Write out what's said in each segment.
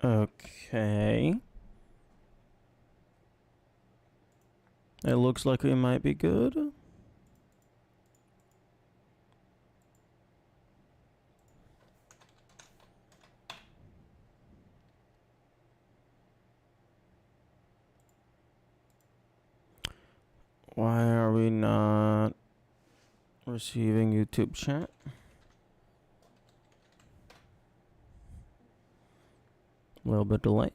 Okay. It looks like we might be good. Why are we not receiving YouTube chat? A little bit delay.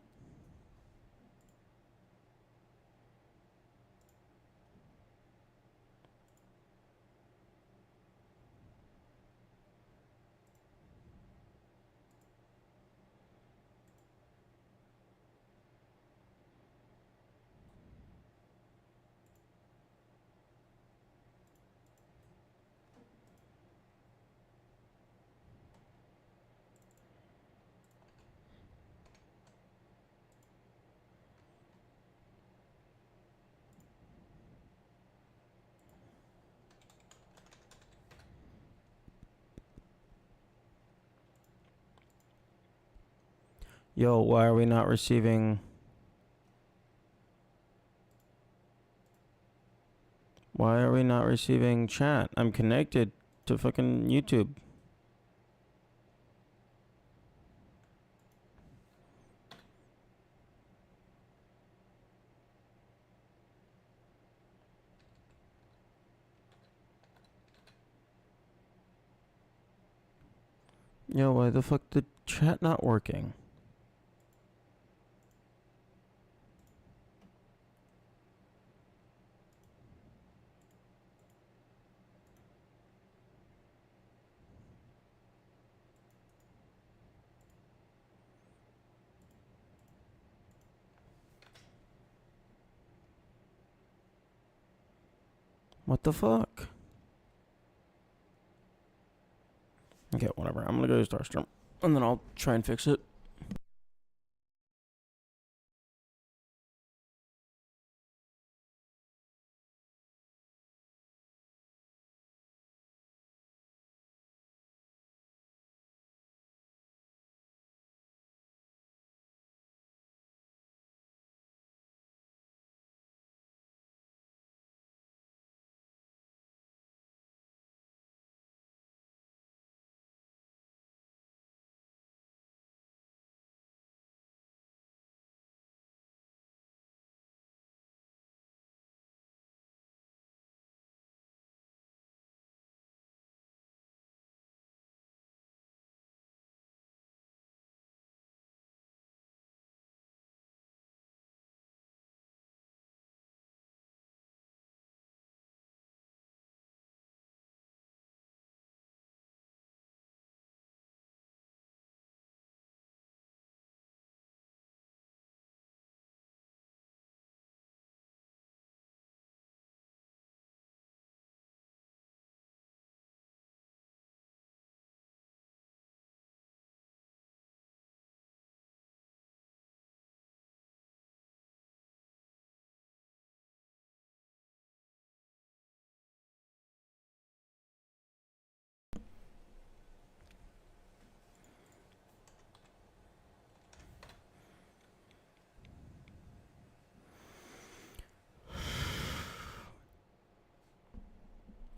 Yo, why are we not receiving... Why are we not receiving chat? I'm connected to fucking YouTube. Yo, why the fuck the chat not working? What the fuck? Okay, whatever. I'm gonna go to Starstream. And then I'll try and fix it.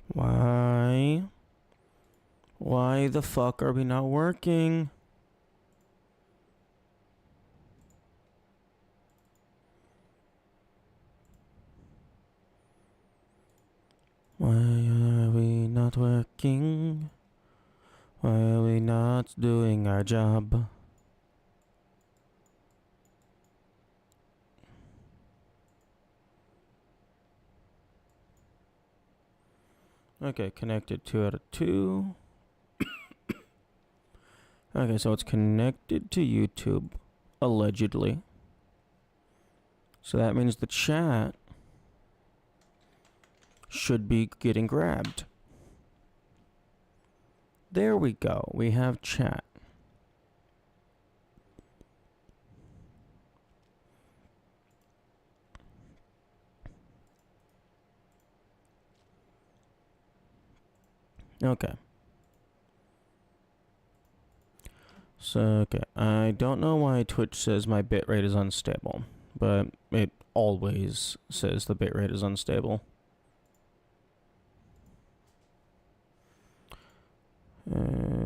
Why? Why the fuck are we not working? Why are we not working? Why are we not doing our job? Okay, connected 2 out of 2. Okay, so it's connected to YouTube, allegedly. So that means the chat should be getting grabbed. There we go. We have chat. Okay. Okay, I don't know why Twitch says my bitrate is unstable, but it always says the bitrate is unstable. Okay.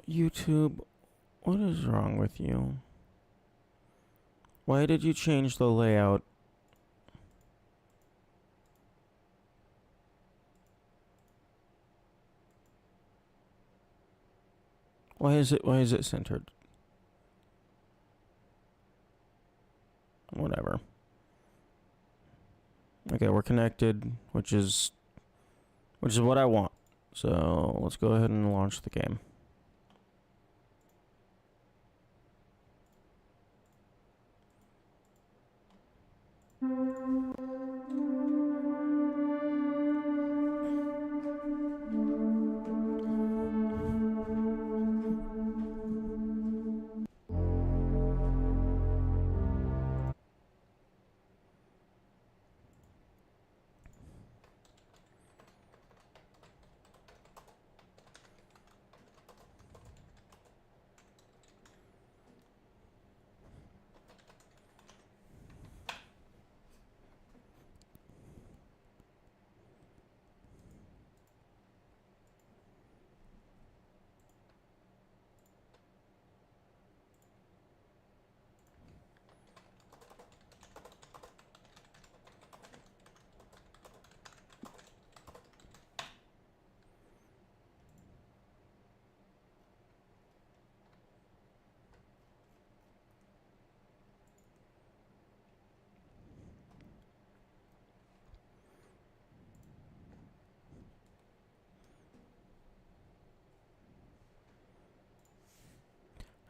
YouTube, what is wrong with you? Why did you change the layout? Why is it centered? Whatever. Okay, we're connected, which is what I want. So let's go ahead and launch the game.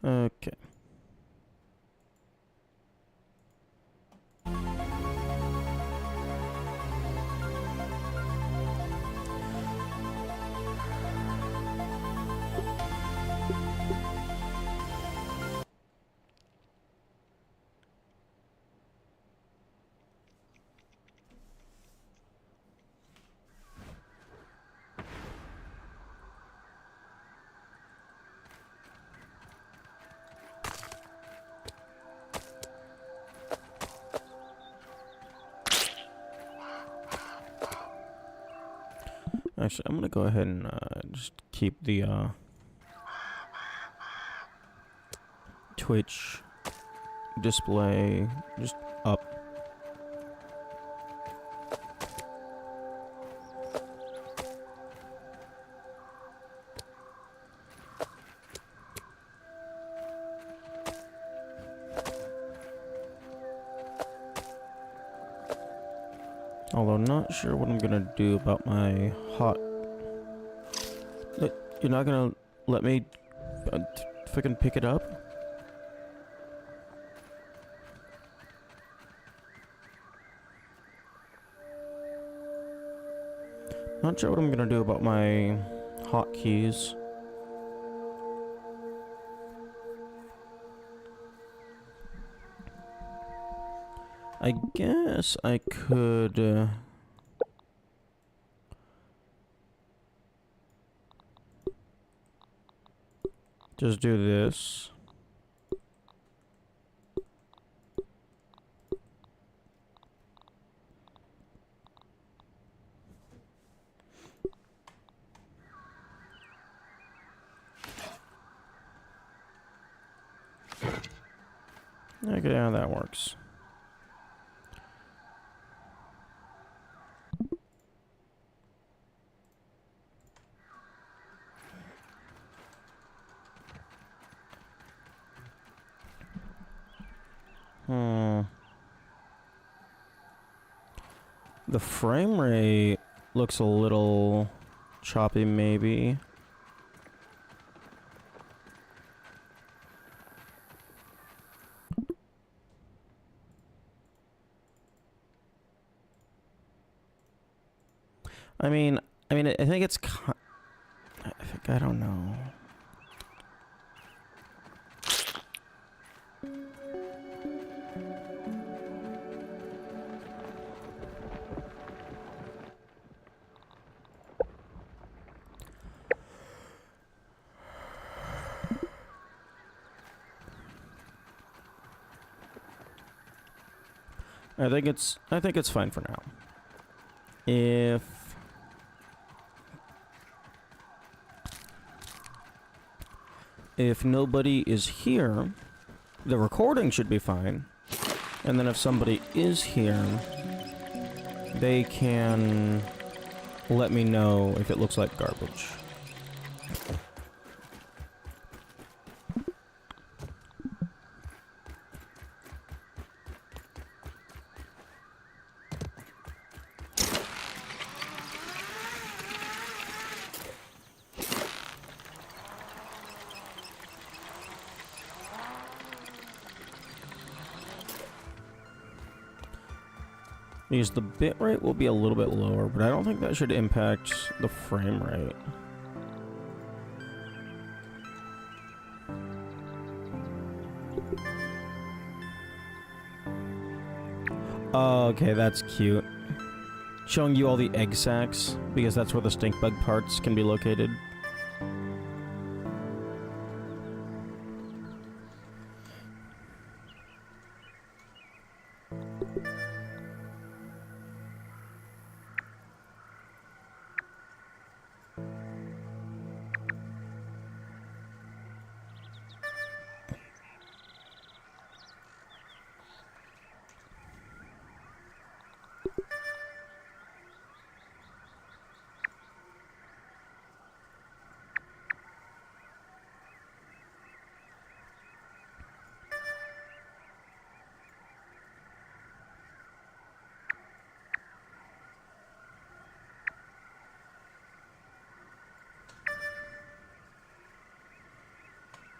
Okay. Actually, I'm gonna go ahead and just keep the Twitch display just up. Although not sure what I'm gonna do about my hot. You're not gonna let me freaking pick it up? Not sure what I'm gonna do about my hotkeys. I guess I could just do this. Okay, yeah, that works. The frame rate looks a little choppy, maybe. I mean, I think it's. I don't know. I think it's fine for now. If nobody is here, the recording should be fine. And then if somebody is here, they can let me know if it looks like garbage. Because the bitrate will be a little bit lower, but I don't think that should impact the frame rate. Oh, okay, that's cute. Showing you all the egg sacs, because that's where the stink bug parts can be located.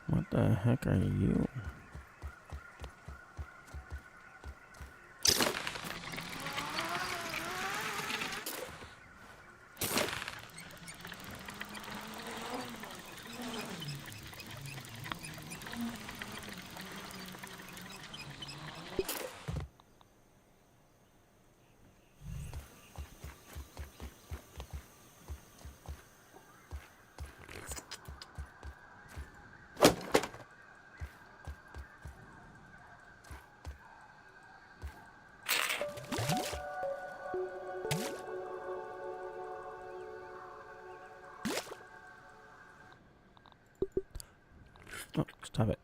What the heck are you? Oh, stop it.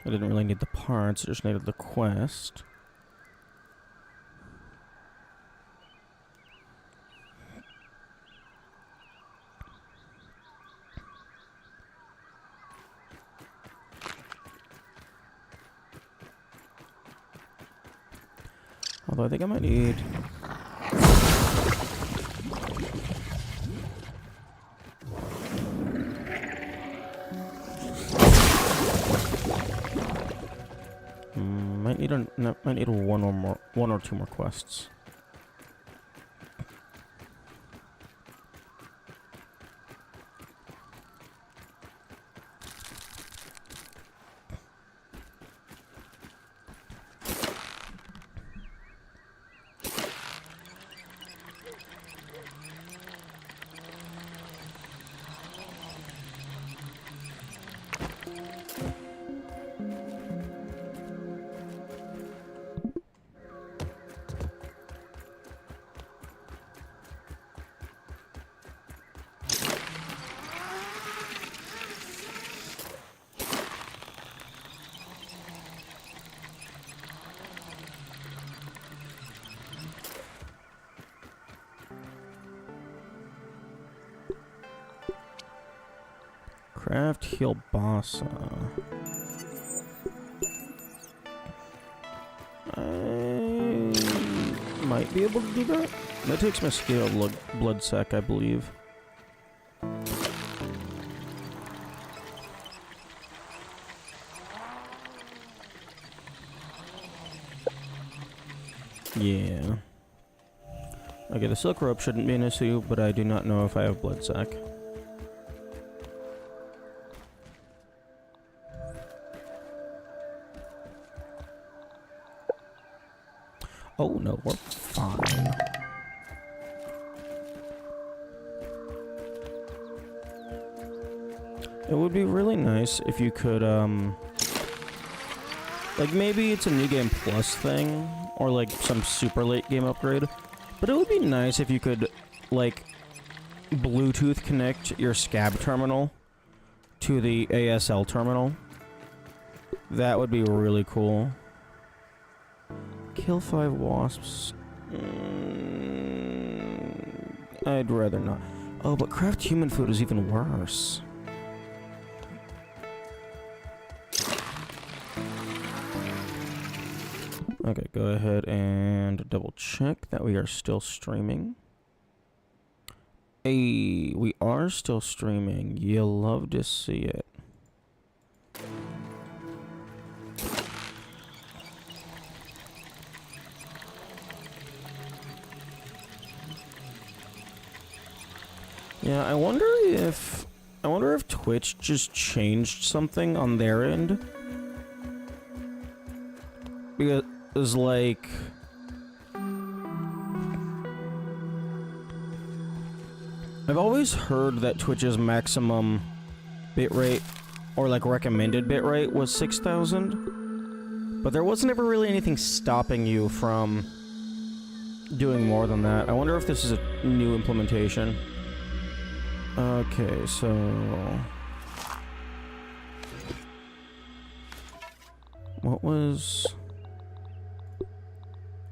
I didn't really need the parts, I just needed the quest. Although I think I might need... might need one or two more quests. Craft Hilbasa. I might be able to do that. That takes my scaled blood sac, I believe. Yeah. Okay, the silk rope shouldn't be an issue, but I do not know if I have blood sac. Oh no, we're fine. It would be really nice if you could, like maybe it's a New Game Plus thing, or like some super late game upgrade, but it would be nice if you could, like, Bluetooth connect your scab terminal to the ASL terminal. That would be really cool. Kill 5 wasps. I'd rather not. Oh, but craft human food is even worse. Okay, go ahead and double check that we are still streaming. Hey, we are still streaming. You'll love to see it. Yeah, I wonder if Twitch just changed something on their end. Because, like, I've always heard that Twitch's maximum bitrate, or like recommended bitrate, was 6,000. But there wasn't ever really anything stopping you from doing more than that. I wonder if this is a new implementation. Okay, so... what was...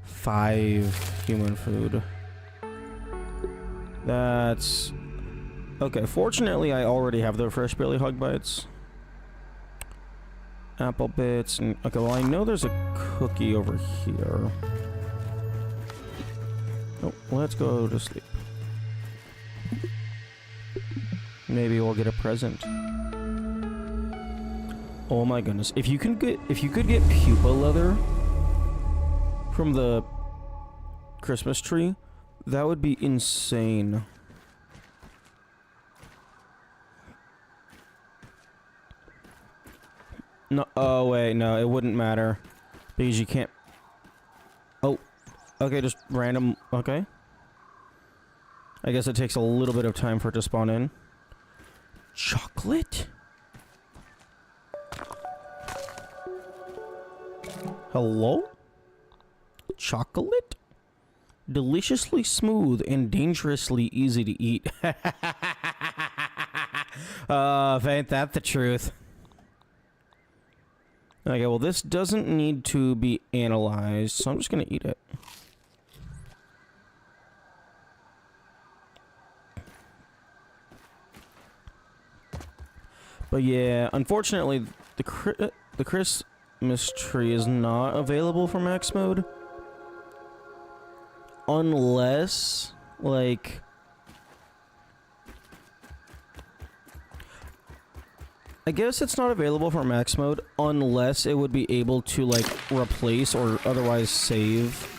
5 human food? That's... okay, fortunately I already have the fresh belly hug bites. Apple bits, and... okay, well I know there's a cookie over here. Oh, let's go to sleep. Maybe we'll get a present. Oh my goodness. If you could get pupa leather from the Christmas tree, that would be insane. No, oh wait, no, it wouldn't matter. Because you can't... oh, okay, just random, okay. I guess it takes a little bit of time for it to spawn in. Chocolate? Hello? Chocolate? Deliciously smooth and dangerously easy to eat. Ain't that the truth? Okay, well this doesn't need to be analyzed, so I'm just gonna eat it. But yeah, unfortunately, the Christmas tree is not available for max mode. Unless, like... I guess it's not available for max mode unless it would be able to, like, replace or otherwise save.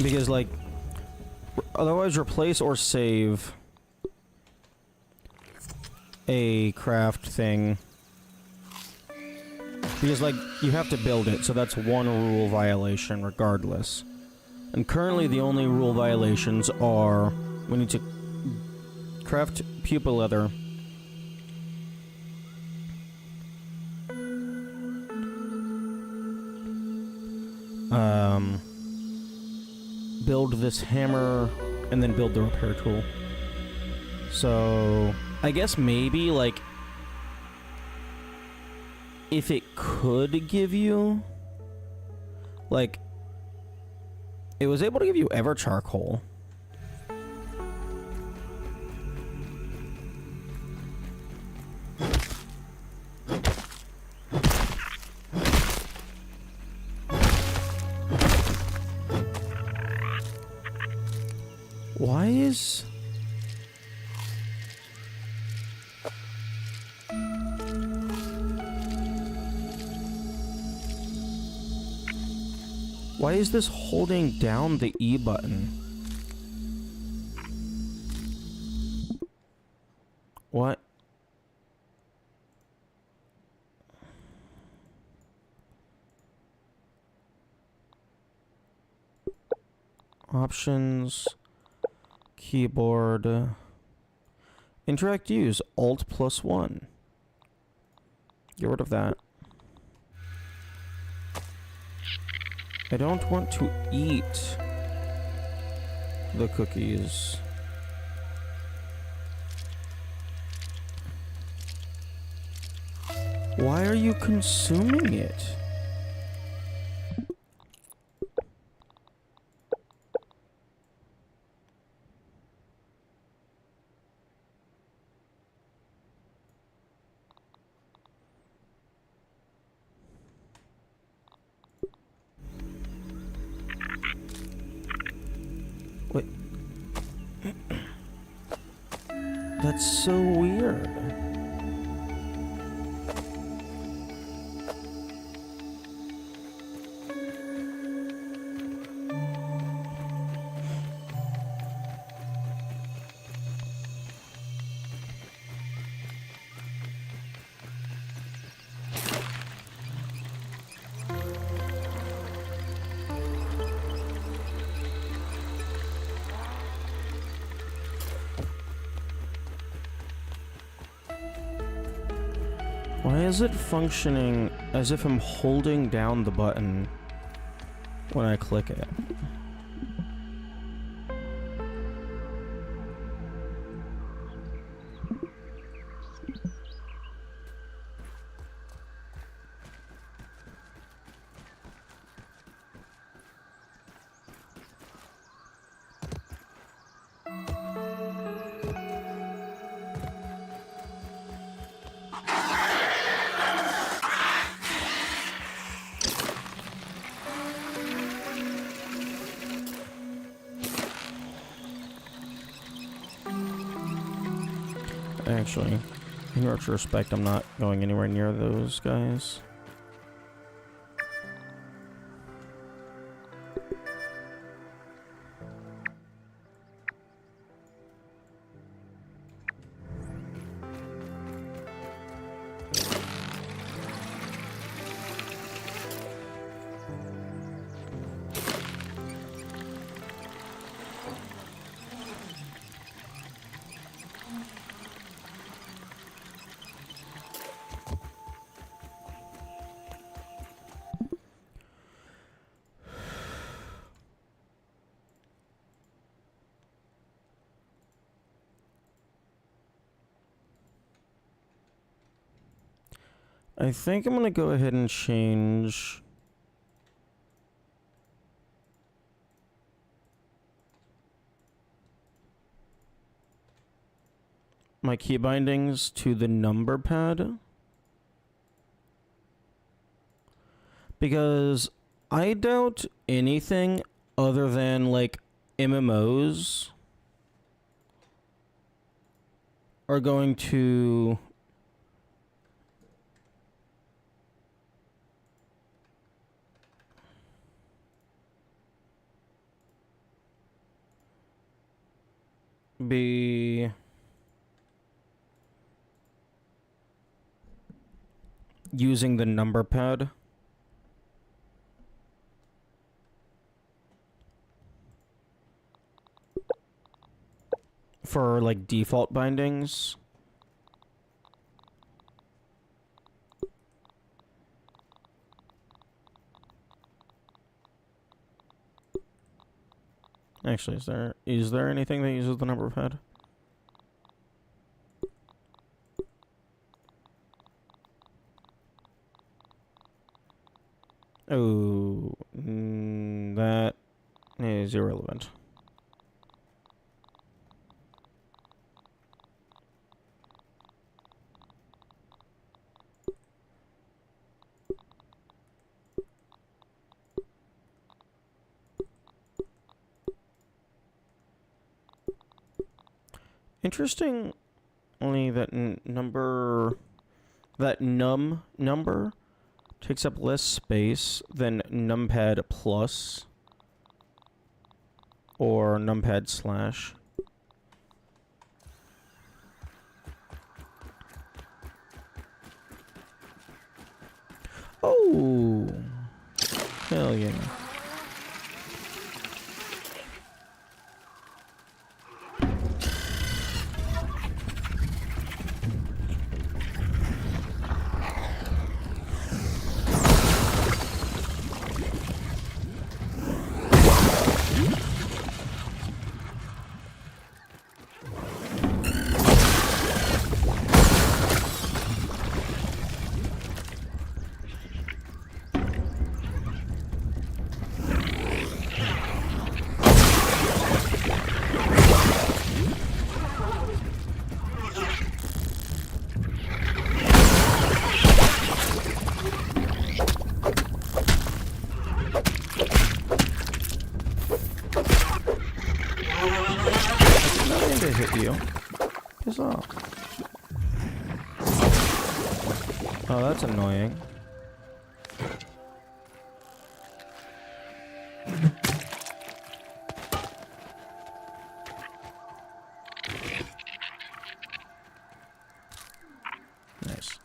Because, like, otherwise replace or save a craft thing. Because, like, you have to build it, so that's one rule violation regardless. And currently the only rule violations are we need to craft pupa leather. build this hammer, and then build the repair tool. So, I guess maybe, like, if it could give you, like, it was able to give you ever charcoal. Why is... Why is this holding down the E button? What? Options, keyboard, interact use, Alt+1. Get rid of that. I don't want to eat the cookies. Why are you consuming it? Wait. That's so weird. Why is it functioning as if I'm holding down the button when I click it? Actually, in retrospect, I'm not going anywhere near those guys. I think I'm gonna go ahead and change my key bindings to the number pad, because I doubt anything other than like MMOs are going to be using the number pad for like default bindings. Actually, is there anything that uses the number of head? Oh, that is irrelevant. Interestingly, that num number takes up less space than numpad plus or numpad slash. Oh, hell yeah. You. Piss off. Oh, that's annoying. Nice.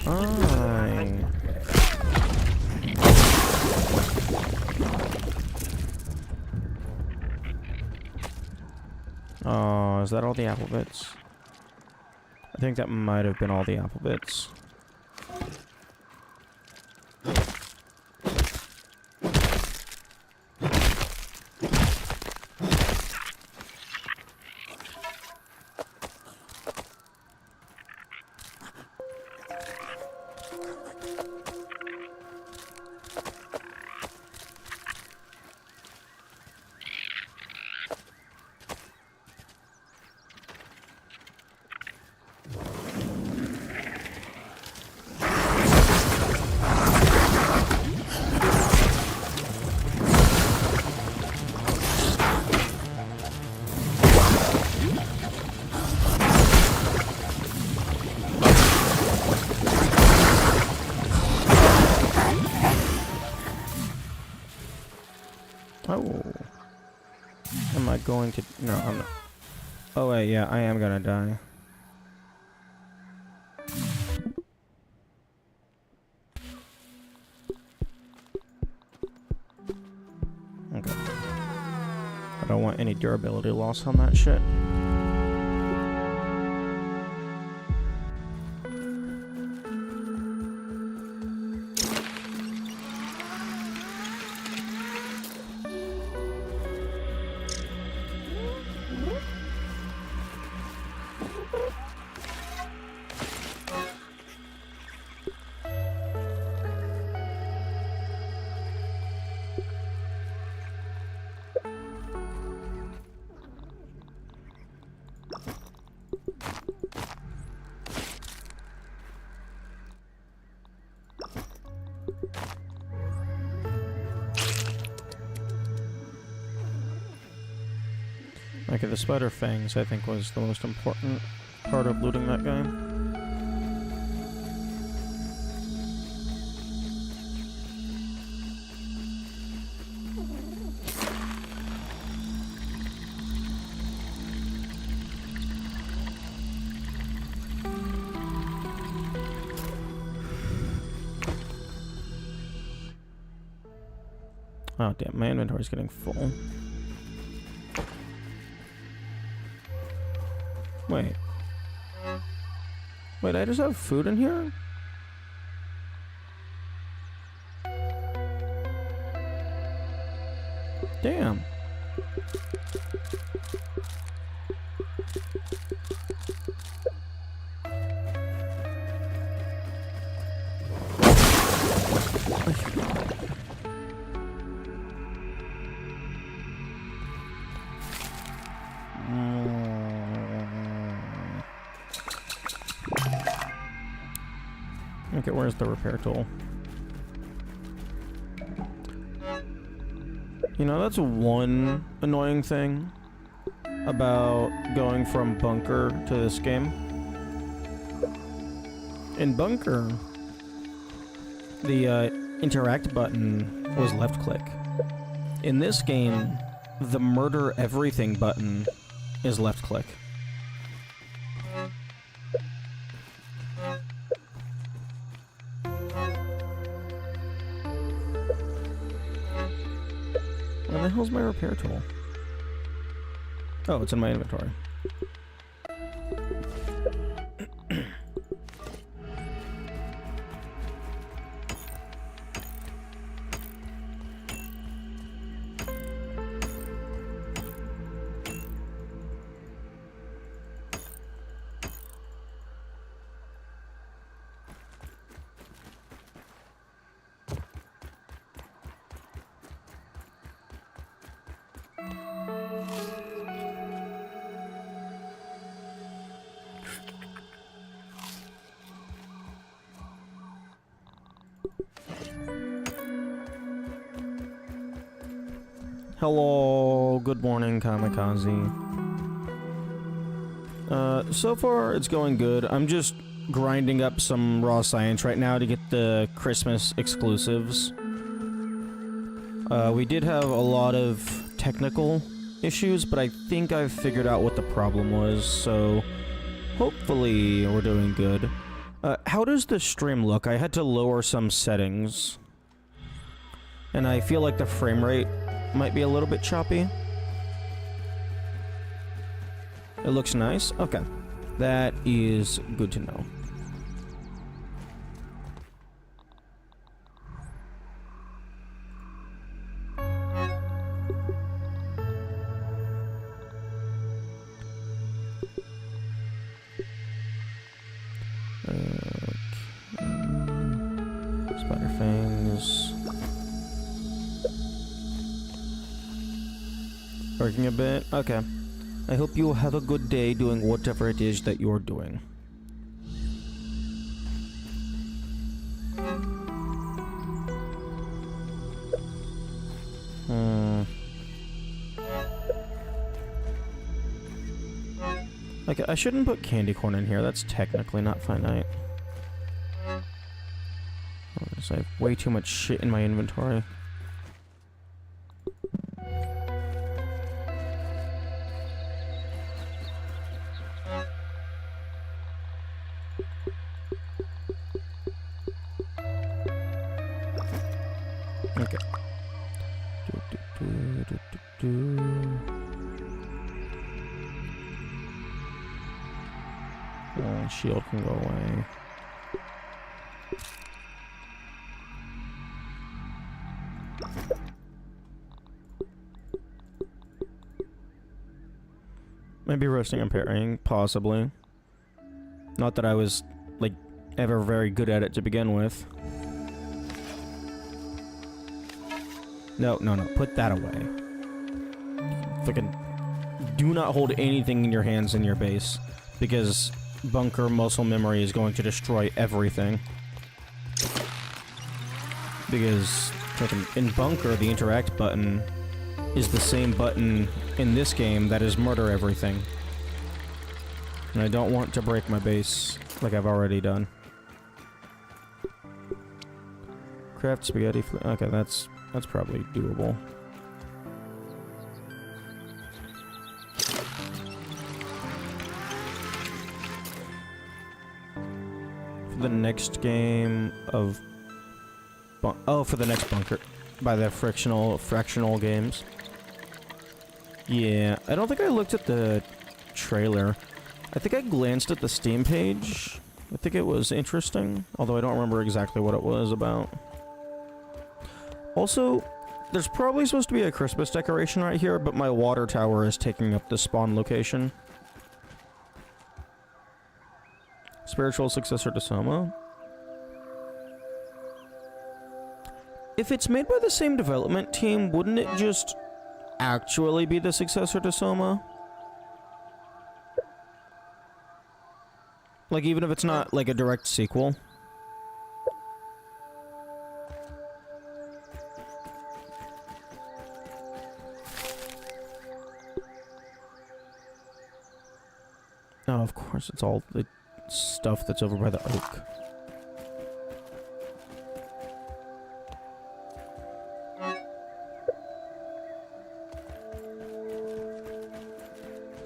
Fine. Oh, is that all the apple bits? I think that might have been all the apple bits. Oh. Am I going to... No, I'm not. Oh, wait, yeah, I am gonna die. Okay. I don't want any durability loss on that shit. Okay, the spider fangs, I think, was the most important part of looting that guy. Oh, damn. My inventory's getting full. Wait. Wait, I just have food in here? Damn. Okay, where's the repair tool? You know, that's one annoying thing about going from Bunker to this game. In Bunker, the interact button was left click. In this game, the murder everything button is left click. Where the hell's my repair tool? Oh, it's in my inventory. Hello, good morning, Kamikaze. So far it's going good. I'm just grinding up some raw science right now to get the Christmas exclusives. We did have a lot of technical issues, but I think I've figured out what the problem was, so hopefully we're doing good. How does the stream look? I had to lower some settings, and I feel like the frame rate might be a little bit choppy. It looks nice? Okay. That is good to know. Spider fangs. Working a bit? Okay. I hope you have a good day doing whatever it is that you're doing. Okay, I shouldn't put candy corn in here. That's technically not finite. I have way too much shit in my inventory. Okay. Oh, shield can go away. Maybe roasting and parrying, possibly. Not that I was, like, ever very good at it to begin with. No, put that away. Fucking do not hold anything in your hands in your base, because Bunker muscle memory is going to destroy everything. Because fucking in Bunker, the interact button is the same button in this game that is murder everything. And I don't want to break my base like I've already done. Craft spaghetti. Okay, that's probably doable. For the next game of... for the next Bunker. by the fractional games. Yeah, I don't think I looked at the trailer. I think I glanced at the Steam page. I think it was interesting, although I don't remember exactly what it was about. Also, there's probably supposed to be a Christmas decoration right here, but my water tower is taking up the spawn location. Spiritual successor to Soma. If it's made by the same development team, wouldn't it just actually be the successor to Soma? Like, even if it's not, like, a direct sequel? Oh, of course, it's all the stuff that's over by the oak.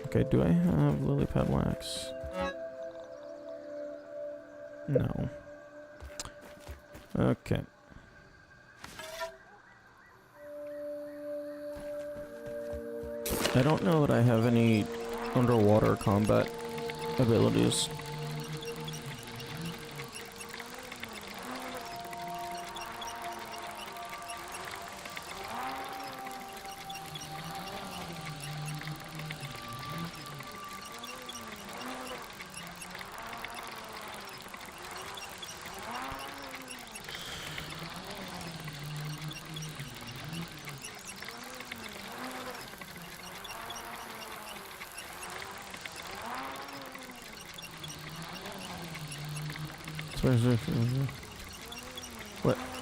Okay, do I have lily pad wax? No. Okay. I don't know that I have any underwater combat abilities.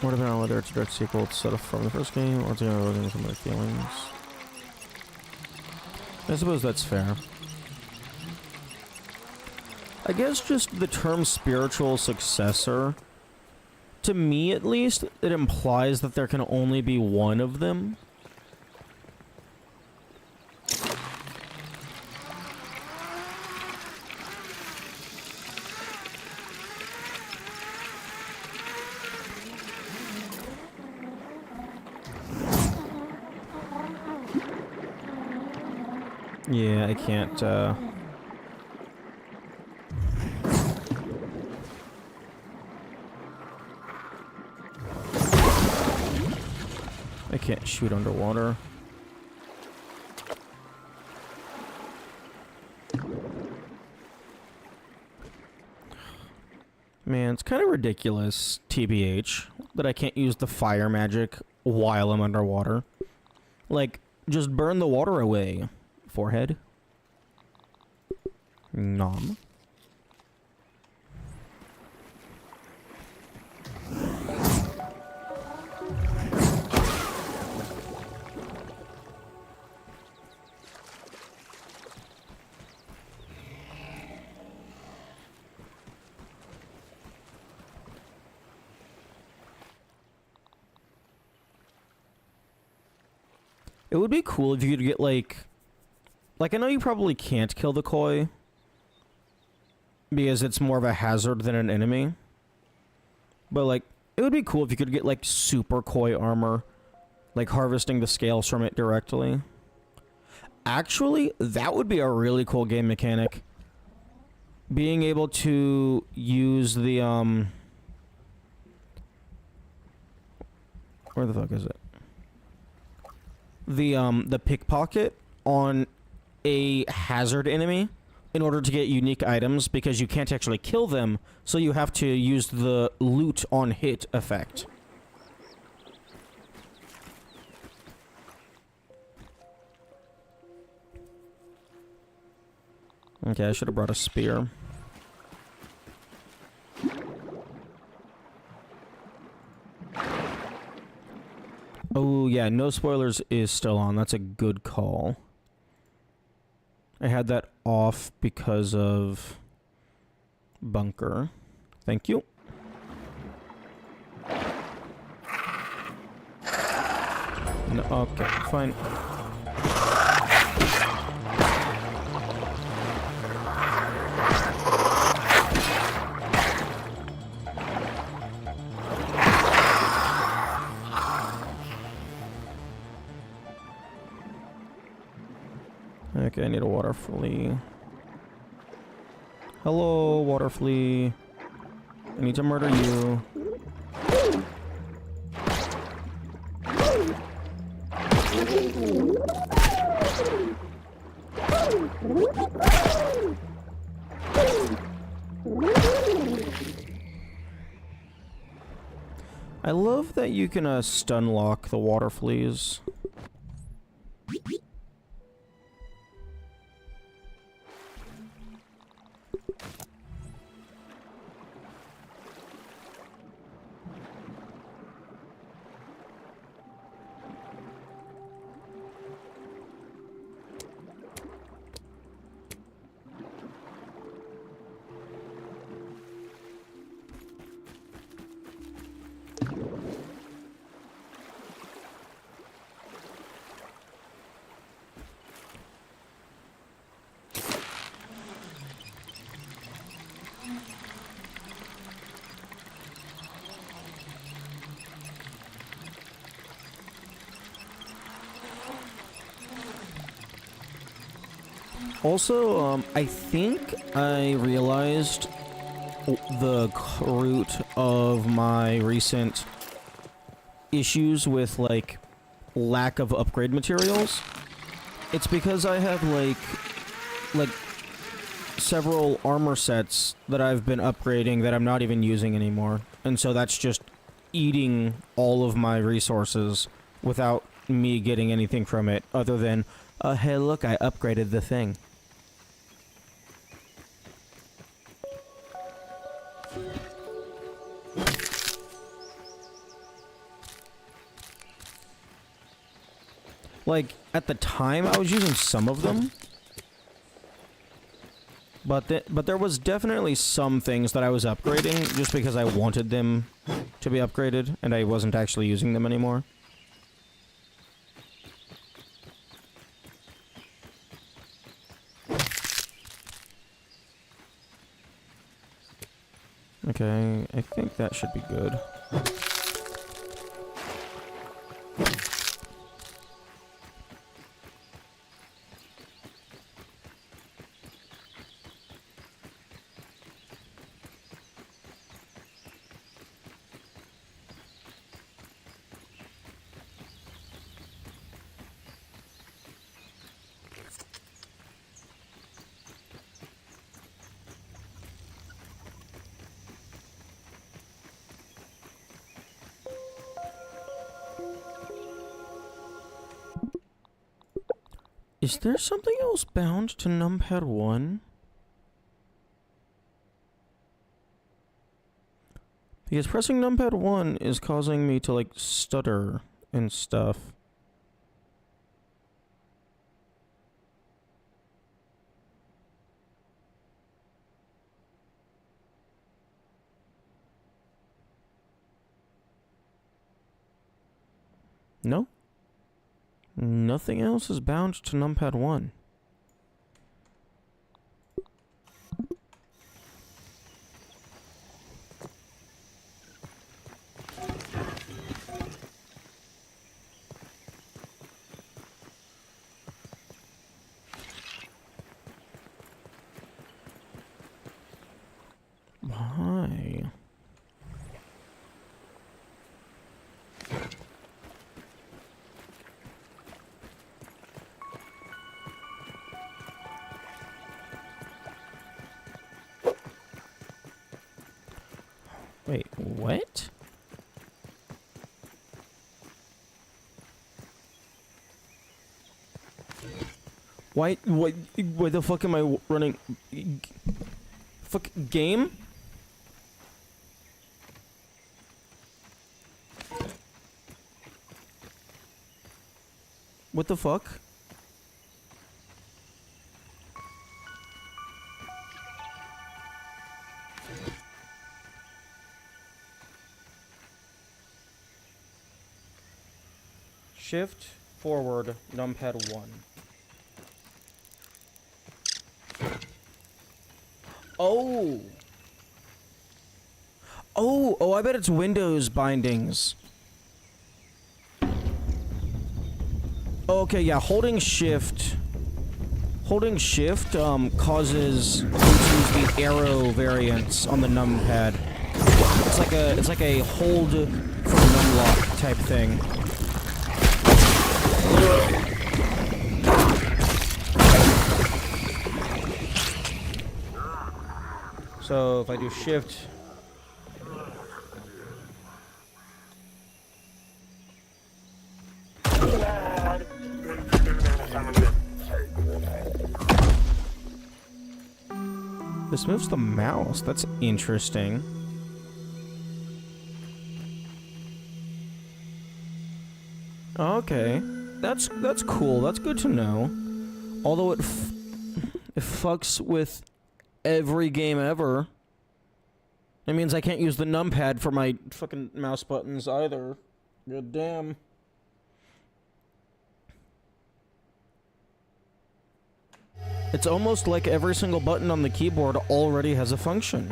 What about whether it's a direct sequel to set up from the first game or to losing some of the feelings? I suppose that's fair. I guess just the term spiritual successor, to me at least, it implies that there can only be one of them. Yeah, I can't, I can't shoot underwater. Man, it's kind of ridiculous, TBH, that I can't use the fire magic while I'm underwater. Like, just burn the water away. Forehead. Nom. It would be cool if you could get, like, I know you probably can't kill the koi, because it's more of a hazard than an enemy. But, like, it would be cool if you could get, like, super koi armor, like, harvesting the scales from it directly. Actually, that would be a really cool game mechanic. Being able to use the, where the fuck is it? The pickpocket on a hazard enemy in order to get unique items, because you can't actually kill them, so you have to use the loot on hit effect. Okay, I should have brought a spear. Oh yeah, no spoilers is still on. That's a good call. I had that off because of bunker. Thank you. No, okay, fine. Okay, I need a water flea. Hello, water flea. I need to murder you. I love that you can stun lock the water fleas. Also, I think I realized the root of my recent issues with, like, lack of upgrade materials. It's because I have, like, several armor sets that I've been upgrading that I'm not even using anymore. And so that's just eating all of my resources without me getting anything from it other than, hey, look, I upgraded the thing. Like, at the time, I was using some of them. But there was definitely some things that I was upgrading just because I wanted them to be upgraded, and I wasn't actually using them anymore. Okay, I think that should be good. Is there something else bound to numpad 1? Because pressing numpad 1 is causing me to, like, stutter and stuff. No? Nothing else is bound to numpad 1. Why? Wait, what? Why the fuck am I running? Fuck, game? What the fuck? Shift forward numpad 1. Oh! Oh, I bet it's Windows bindings. Okay, yeah, holding shift Holding shift causes you to use the arrow variants on the numpad. It's like a hold for numlock type thing. So if I do shift, this moves the mouse. That's interesting. Okay, that's cool. That's good to know. Although it fucks with every game ever. It means I can't use the numpad for my fucking mouse buttons either. God damn. It's almost like every single button on the keyboard already has a function.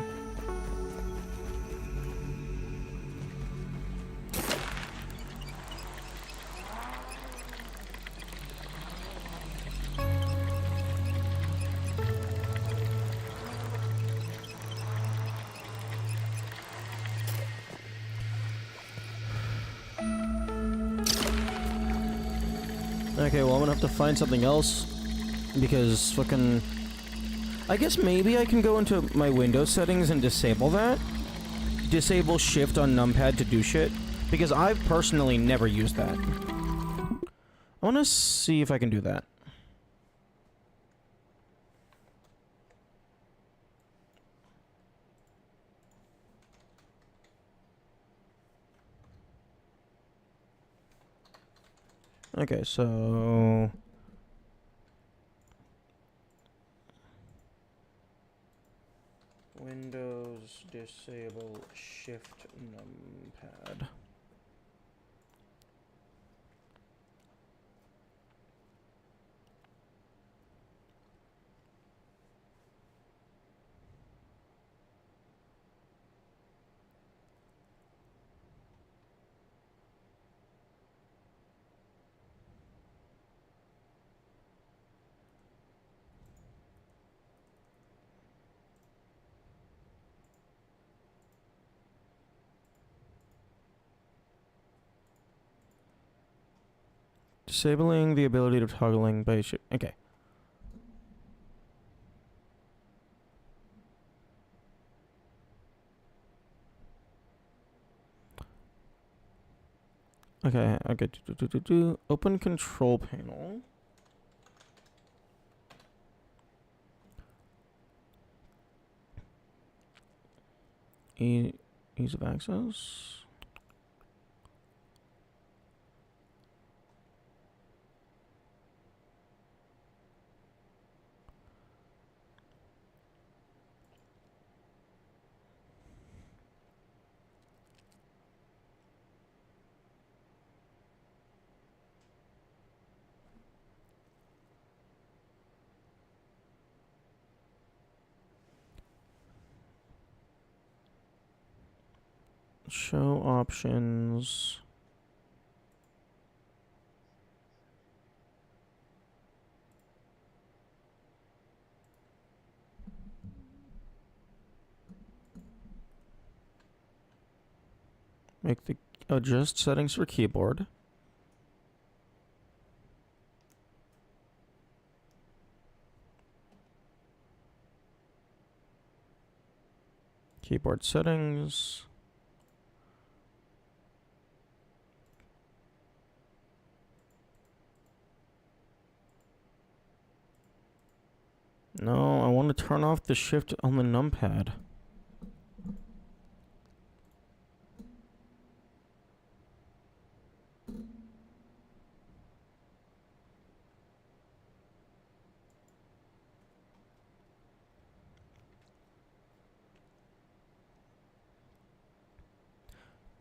Okay, well I'm gonna have to find something else. Because fucking... I guess maybe I can go into my Windows settings and disable that? Disable shift on numpad to do shit? Because I've personally never used that. I wanna see if I can do that. Okay, so... Windows disable shift numpad. Disabling the ability to toggling by shift. Okay. Okay, open control panel. Ease of access. Show options. Make the adjust settings for keyboard. Keyboard settings. No, I want to turn off the shift on the numpad.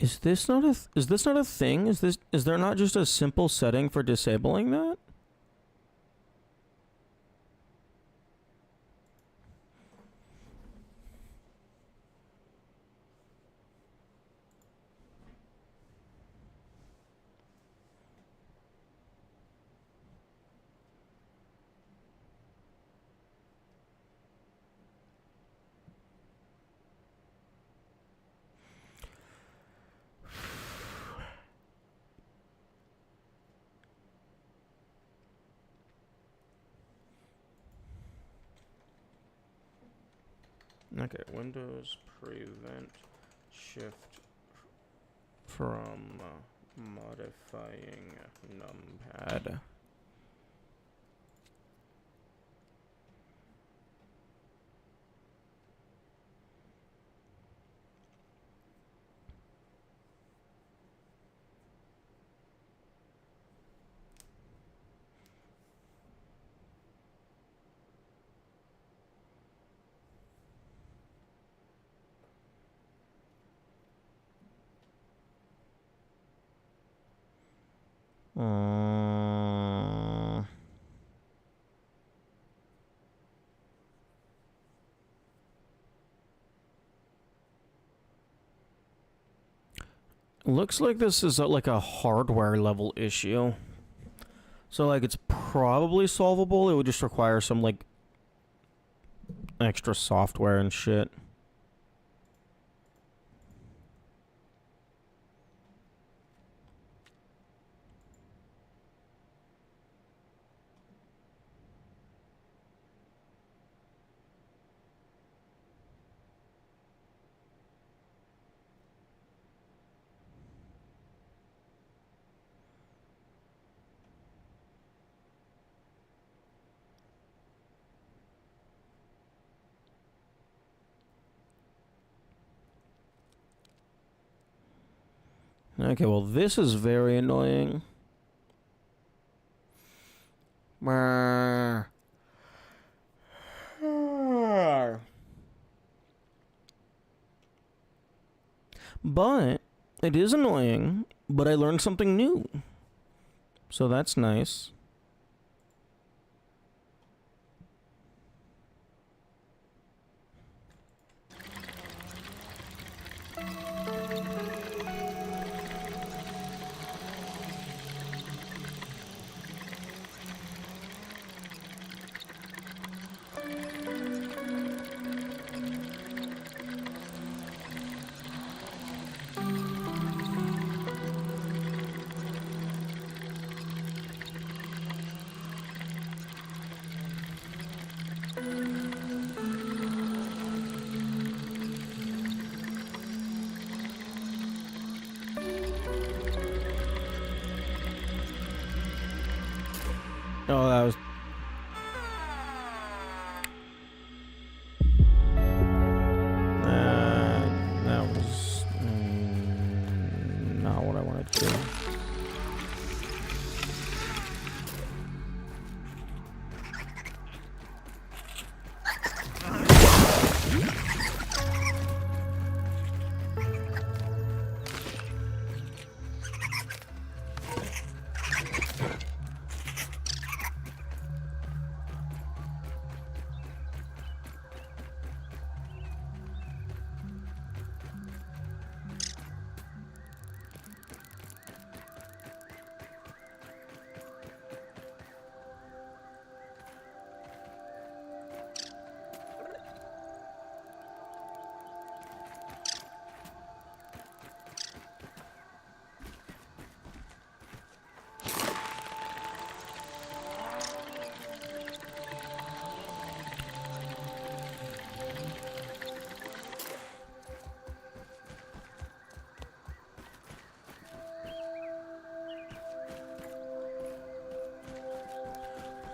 Is this not a thing? Is there not just a simple setting for disabling that? Okay, Windows prevent shift from modifying numpad. Looks like this is like a hardware level issue. So like it's probably solvable. It would just require some like extra software and shit. Okay, well this is very annoying. But it is annoying, but I learned something new. So that's nice. Oh, that was... that was... not what I wanted to do.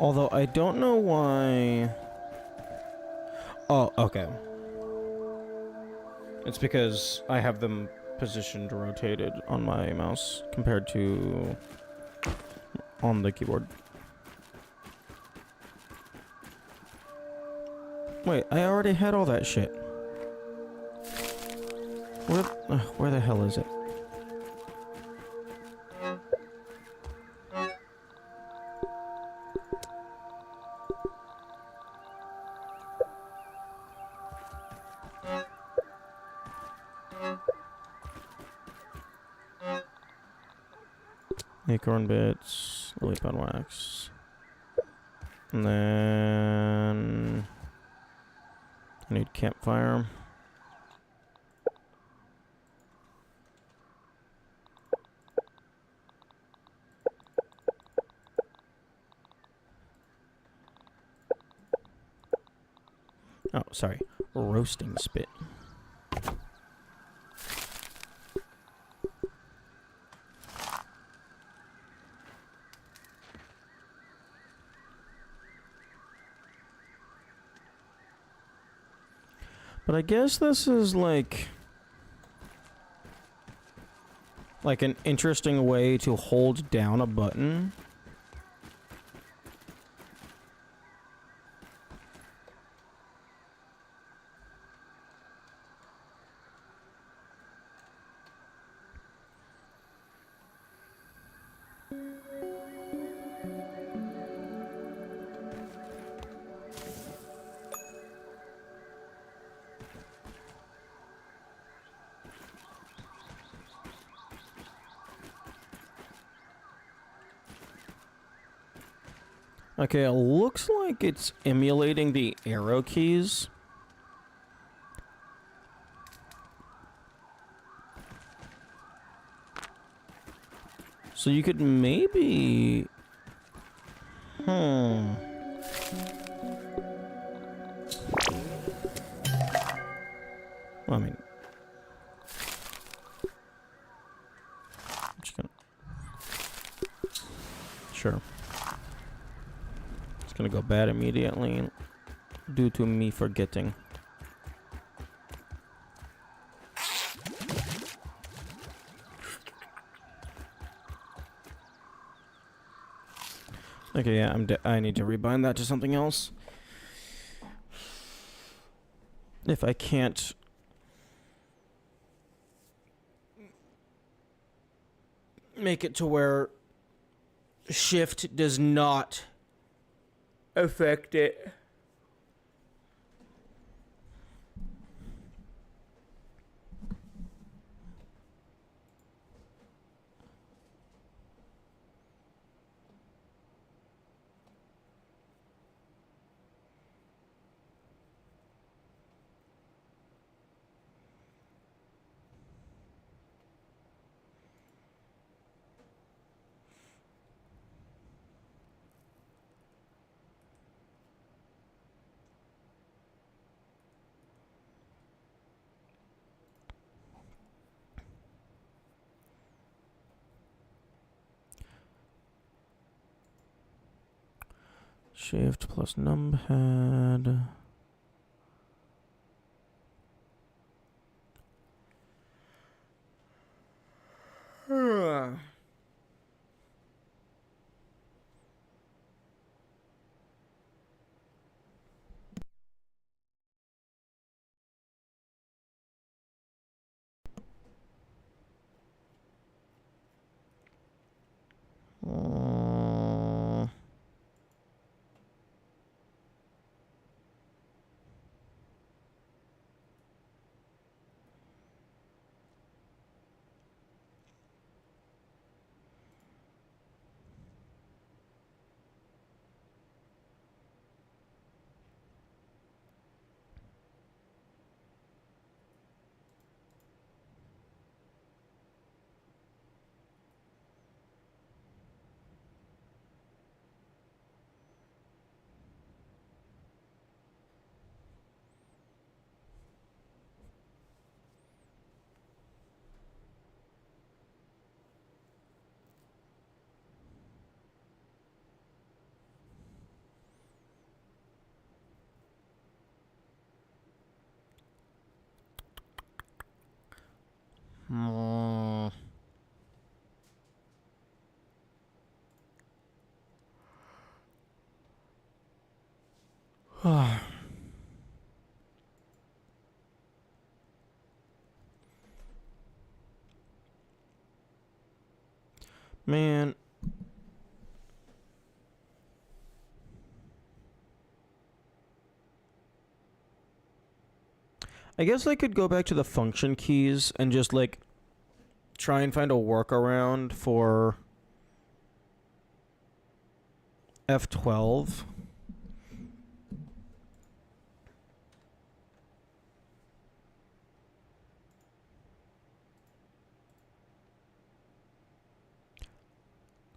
Although I don't know why... Oh, okay. It's because I have them positioned rotated on my mouse compared to on the keyboard. Wait, I already had all that shit. Where the hell is it? Acorn bits, lily pad wax, and then I need campfire. Oh, sorry. roasting spit. But I guess this is like an interesting way to hold down a button. Okay, it looks like it's emulating the arrow keys. So you could maybe... I mean... I'm just gonna... Sure. It's gonna go bad immediately due to me forgetting. Okay, yeah, I need to rebind that to something else. If I can't make it to where shift does not affect it. Shift plus numpad. Man. I guess I could go back to the function keys and just, like, try and find a workaround for F12.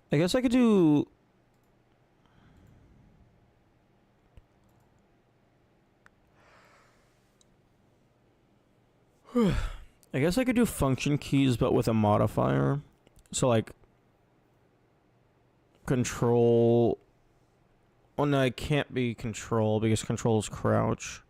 I guess I could do... I guess I could do function keys, but with a modifier. So, like, control... Oh, no, it can't be control, because control is crouch.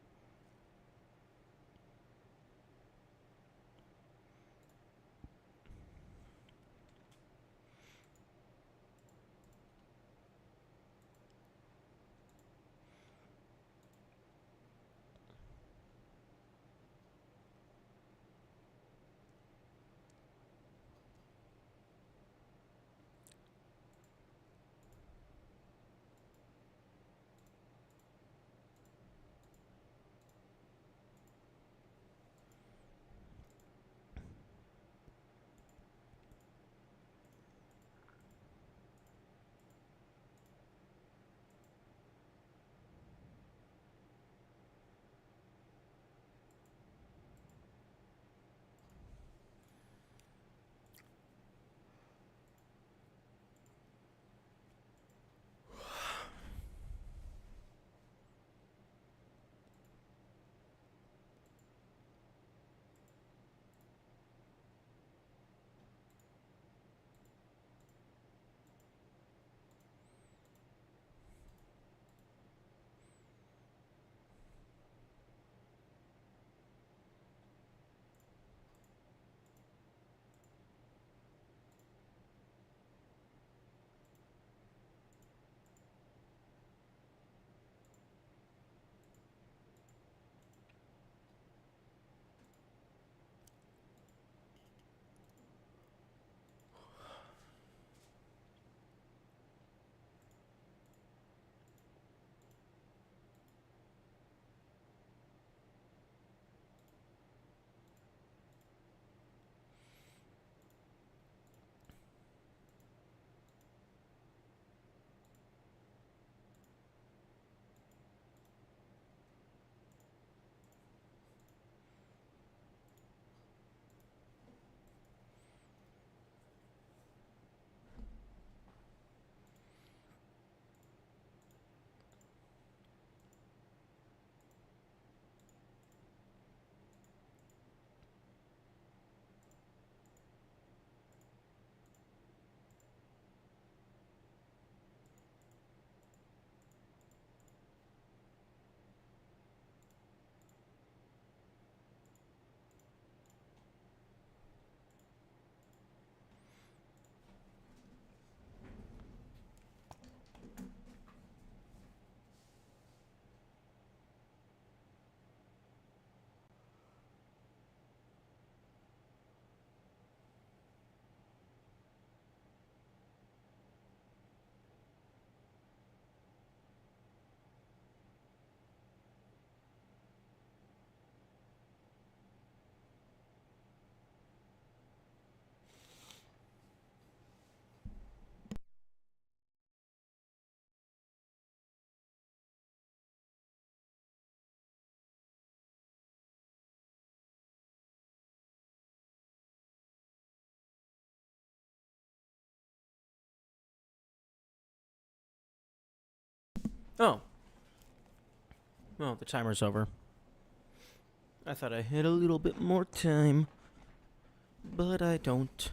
Oh. Oh, the timer's over. I thought I had a little bit more time, but I don't.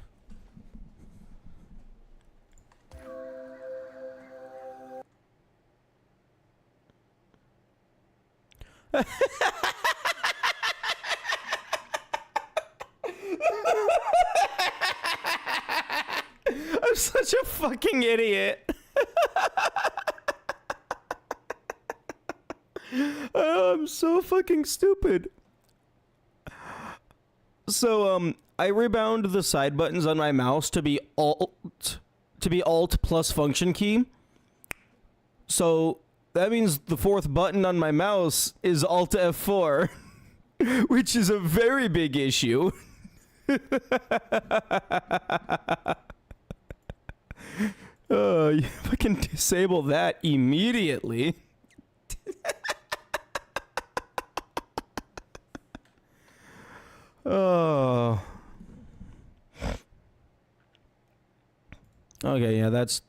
I'm such a fucking idiot. Oh, I'm so fucking stupid. So, I rebound the side buttons on my mouse to be Alt plus function key. So, that means the fourth button on my mouse is Alt F4, which is a very big issue. If I can disable that immediately. Oh. Okay, yeah, that's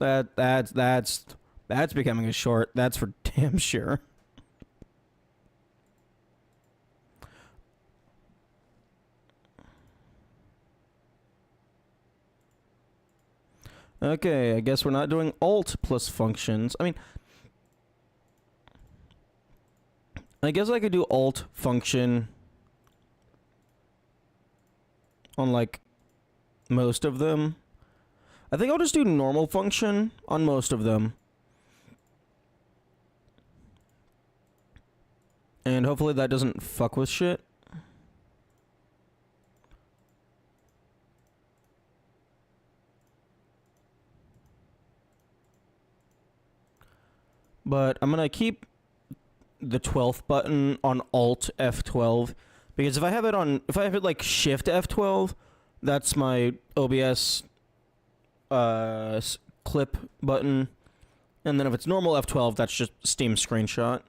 becoming a short. That's for damn sure. Okay, I guess we're not doing alt plus functions. I mean, I guess I could do alt function on, like, most of them. I think I'll just do normal function on most of them. And hopefully that doesn't fuck with shit. But I'm gonna keep the 12th button on Alt F12 because if I have it like Shift F12, that's my OBS clip button, and then if it's normal F12, that's just Steam screenshot.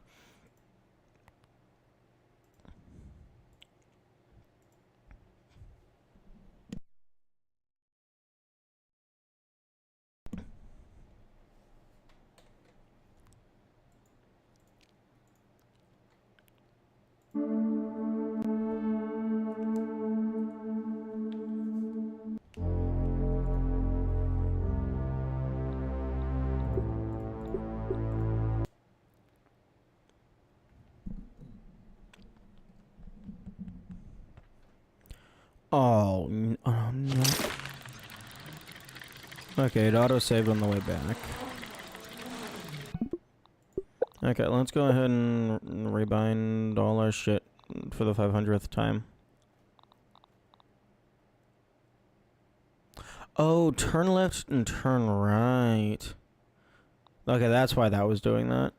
Oh no. Okay, it auto-saved on the way back. Okay, let's go ahead and rebind all our shit for the 500th time. Oh, turn left and turn right. Okay, that's why that was doing that.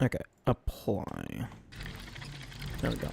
Okay, apply. There we go.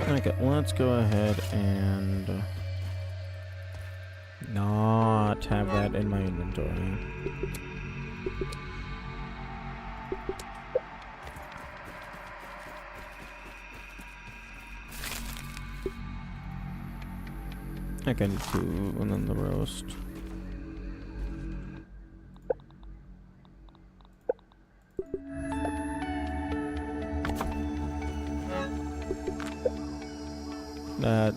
Okay, let's go ahead and not have that in my inventory. I can do, and then the roast. That,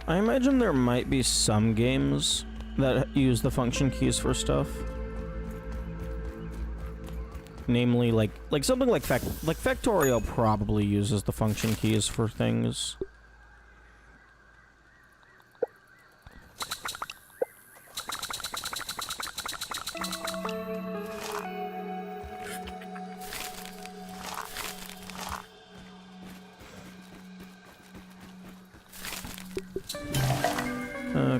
I imagine there might be some games that use the function keys for stuff. Namely, like something like Factorio probably uses the function keys for things.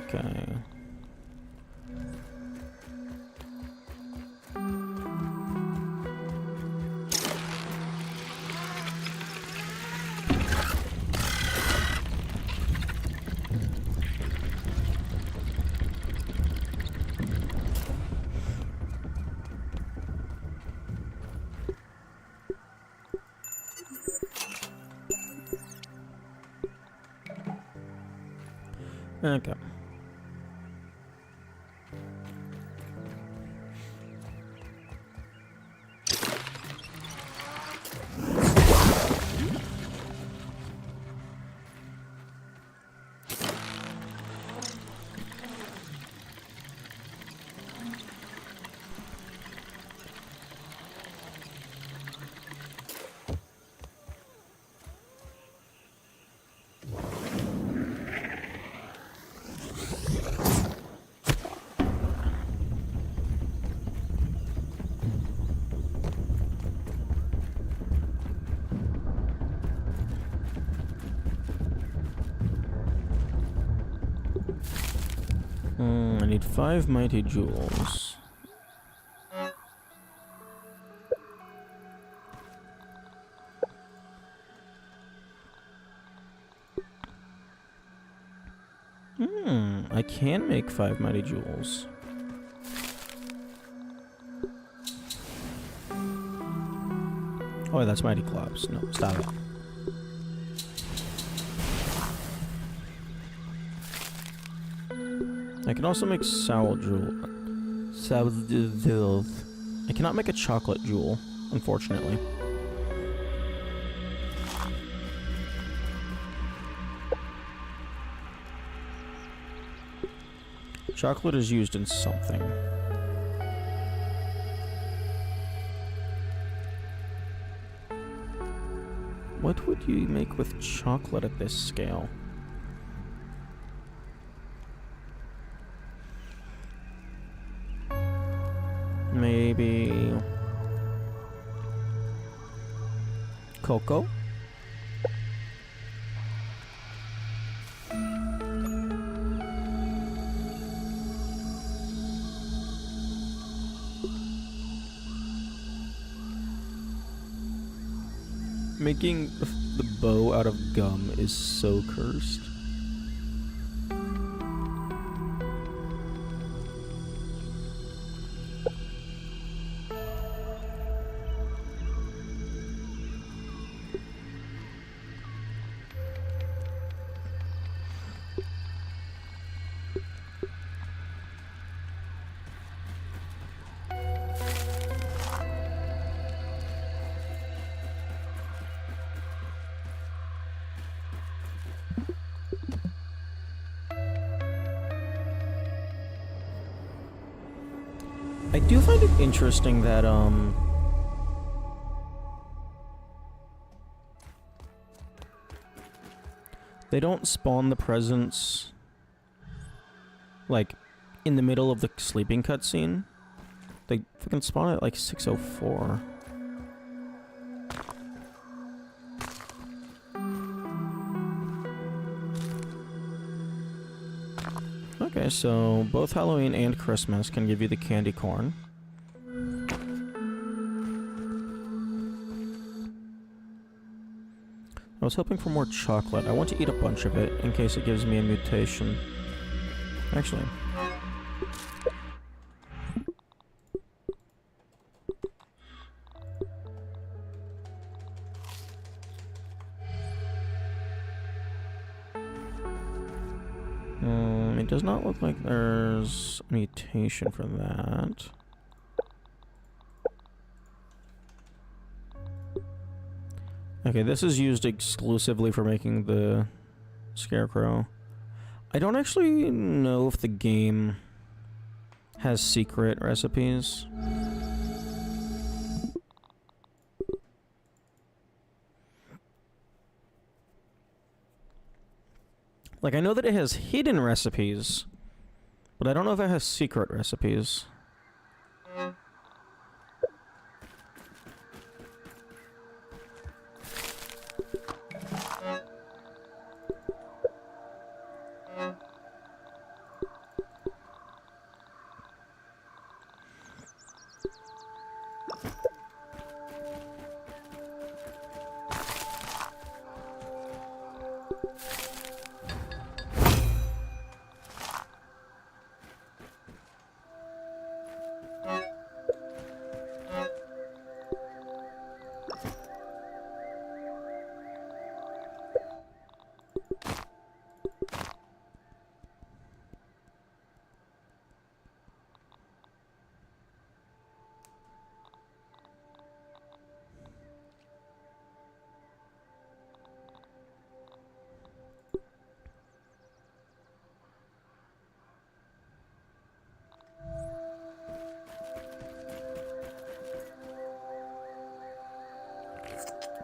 Okay. Okay. I need 5 mighty jewels. I can make 5 mighty jewels. Oh, that's mighty clubs. No, stop it. I can also make sour jewel. I cannot make a chocolate jewel, unfortunately. Chocolate is used in something. What would you make with chocolate at this scale? Maybe cocoa? Making the bow out of gum is so cursed. I do find it interesting that, they don't spawn the presents, like, in the middle of the sleeping cutscene. They fucking spawn at, like, 6:04. Okay, so both Halloween and Christmas can give you the candy corn. I was hoping for more chocolate. I want to eat a bunch of it in case it gives me a mutation. Actually. It does not look like there's a mutation for that. Okay, this is used exclusively for making the scarecrow. I don't actually know if the game has secret recipes. Like, I know that it has hidden recipes, but I don't know if it has secret recipes.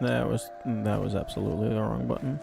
That was absolutely the wrong button.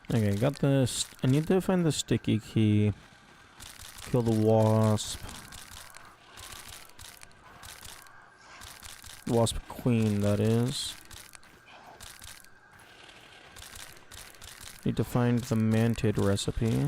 Okay, got this. I need to find the sticky key. Kill the wasp. Wasp queen, that is. Need to find the mantid recipe.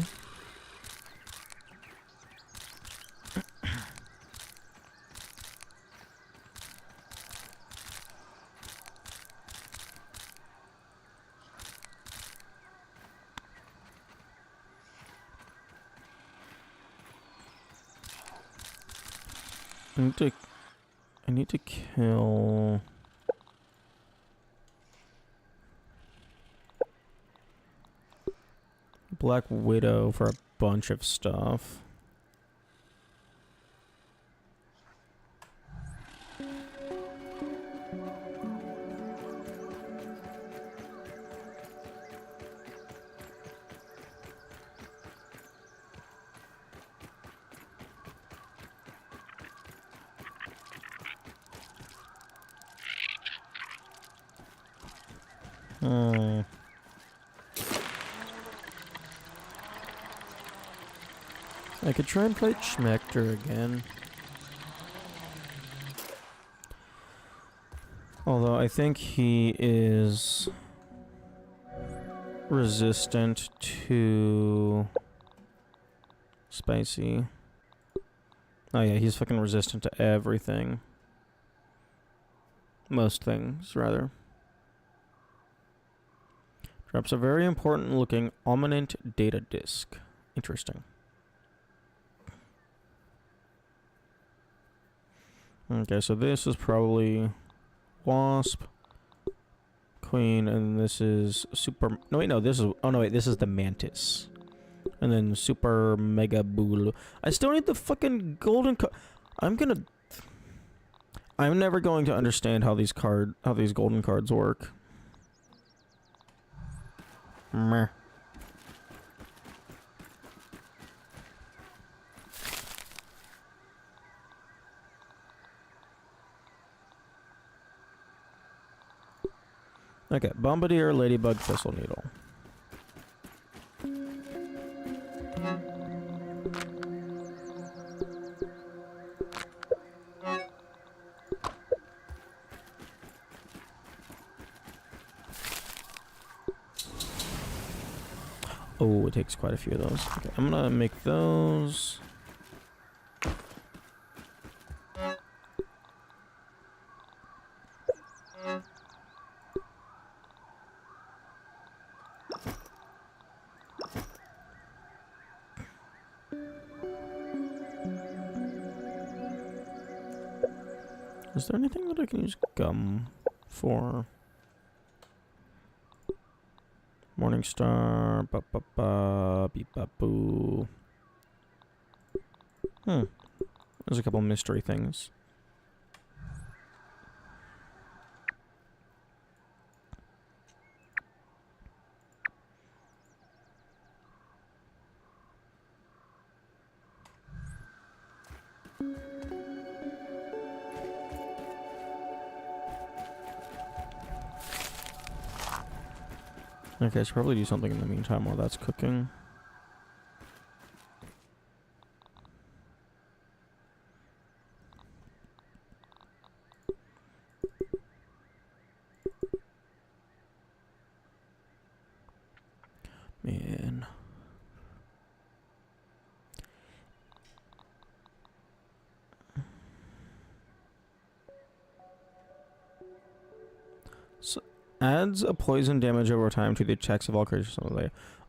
I need to kill... Black Widow for a bunch of stuff. I could try and play Schmector again. Although I think he is resistant to spicy. Oh yeah, he's fucking resistant to everything. Most things, rather. Drops a very important looking ominent data disk. Interesting. Okay, so this is probably wasp, queen, and this is super... No, wait, no, this is... Oh, no, wait, this is the mantis. And then super mega bool. I still need the fucking golden I'm never going to understand how these golden cards work. Meh. Okay, Bombardier, Ladybug, Thistle Needle. Oh, it takes quite a few of those. Okay, I'm gonna make those. Is there anything that I can use gum for? Morningstar, ba ba ba, beep ba boo. There's a couple mystery things. Okay, I should probably do something in the meantime while that's cooking. Man. Adds a poison damage over time to the attacks of all creatures.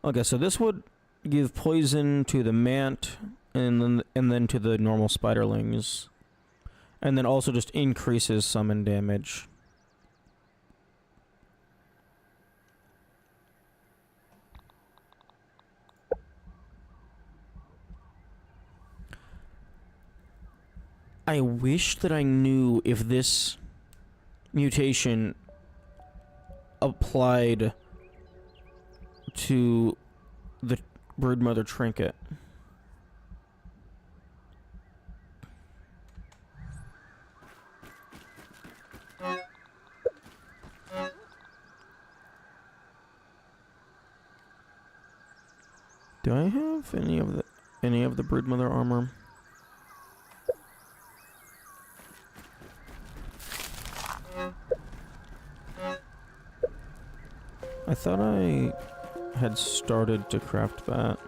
Okay, so this would give poison to the mant and then to the normal spiderlings. And then also just increases summon damage. I wish that I knew if this mutation applied to the Broodmother trinket. Do I have any of the Broodmother armor? I thought I had started to craft that.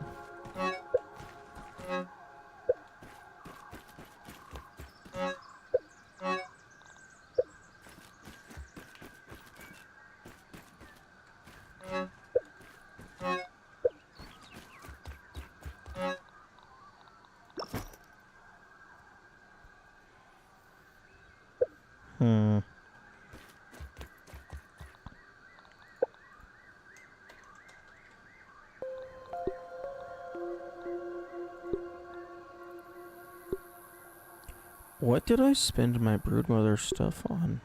What did I spend my Broodmother stuff on?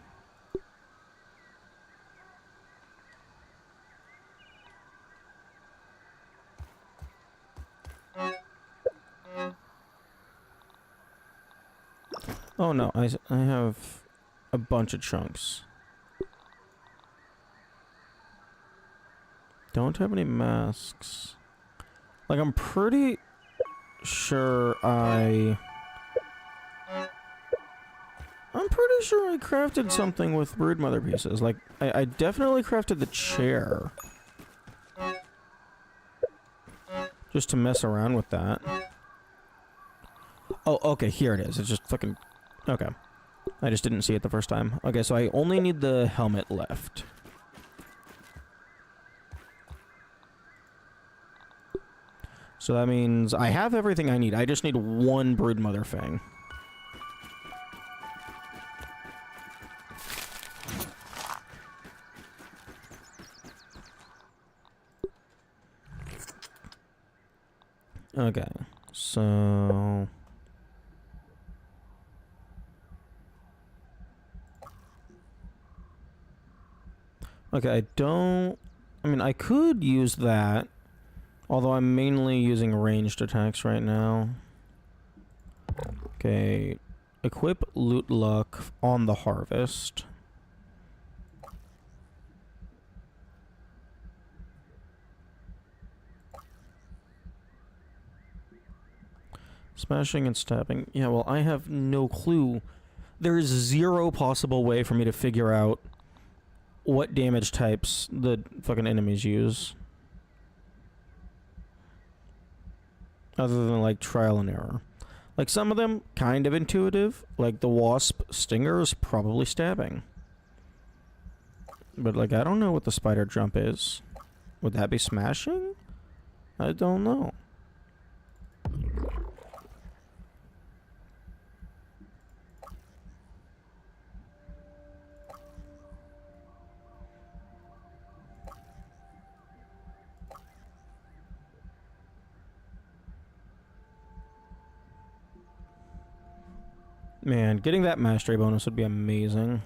Oh no, I have a bunch of chunks. Don't have any masks. Like, I'm pretty sure I crafted something with Broodmother pieces. Like, I definitely crafted the chair. Just to mess around with that. Oh, okay, here it is. It's just fucking... Okay. I just didn't see it the first time. Okay, so I only need the helmet left. So that means I have everything I need. I just need one Broodmother Fang. Okay, so... Okay, I don't... I mean, I could use that. Although I'm mainly using ranged attacks right now. Okay. Equip Loot Luck on the Harvest. Smashing and stabbing. Yeah, well, I have no clue. There is zero possible way for me to figure out what damage types the fucking enemies use. Other than, like, trial and error. Like, some of them, kind of intuitive. Like, the wasp stinger is probably stabbing. But, like, I don't know what the spider jump is. Would that be smashing? I don't know. Man, getting that mastery bonus would be amazing.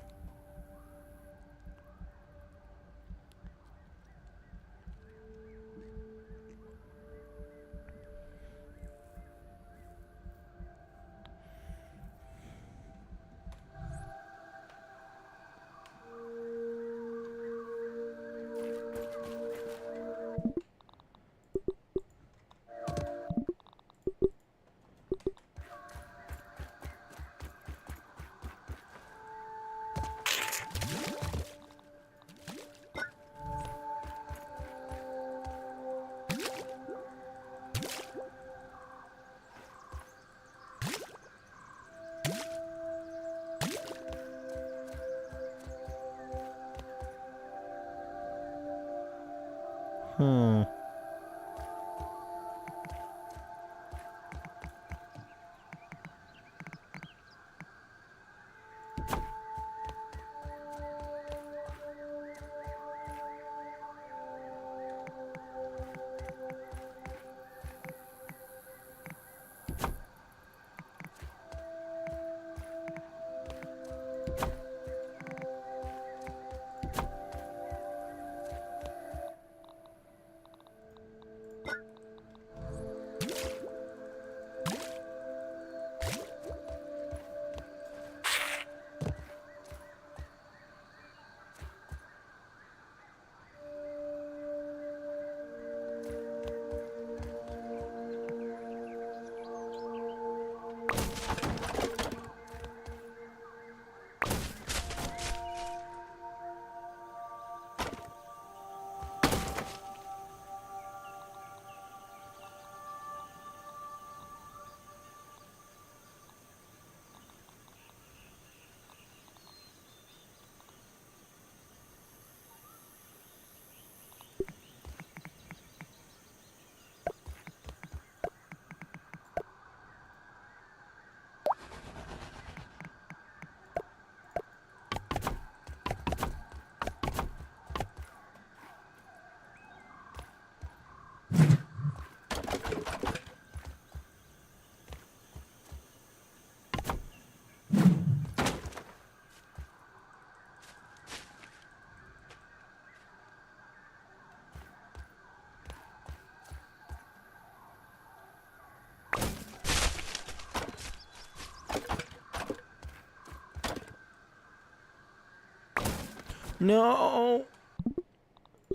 No!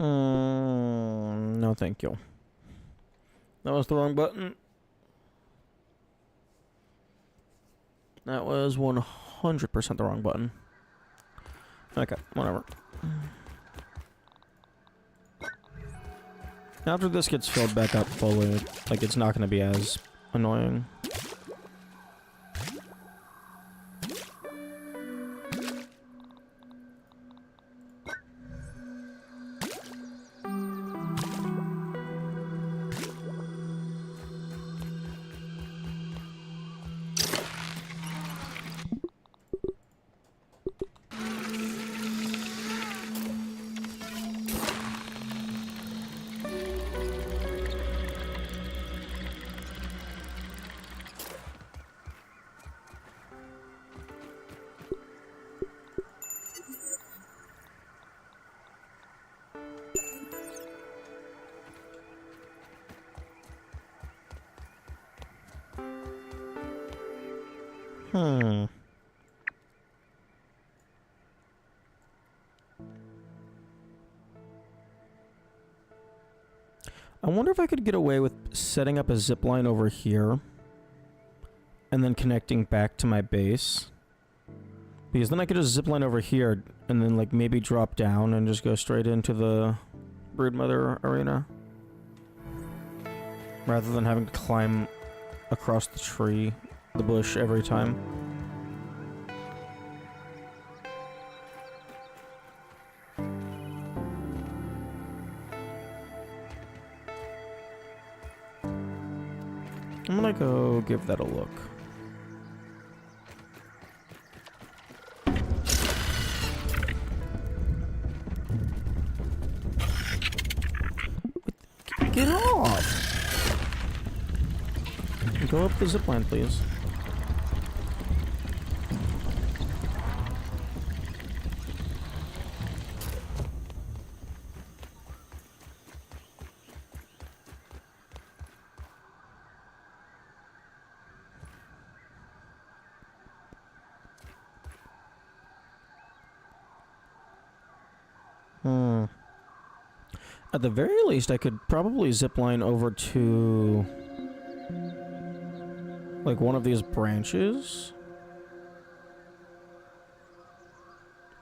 No, thank you. That was the wrong button. That was 100% the wrong button. Okay, whatever. After this gets filled back up fully, like, it's not going to be as annoying. I wonder if I could get away with setting up a zip line over here and then connecting back to my base. Because then I could just zip line over here and then, like, maybe drop down and just go straight into the Broodmother arena. Rather than having to climb across the tree, the bush every time. I'm gonna go give that a look. Get off! Go up the zipline, please. At the very least, I could probably zipline over to, like, one of these branches.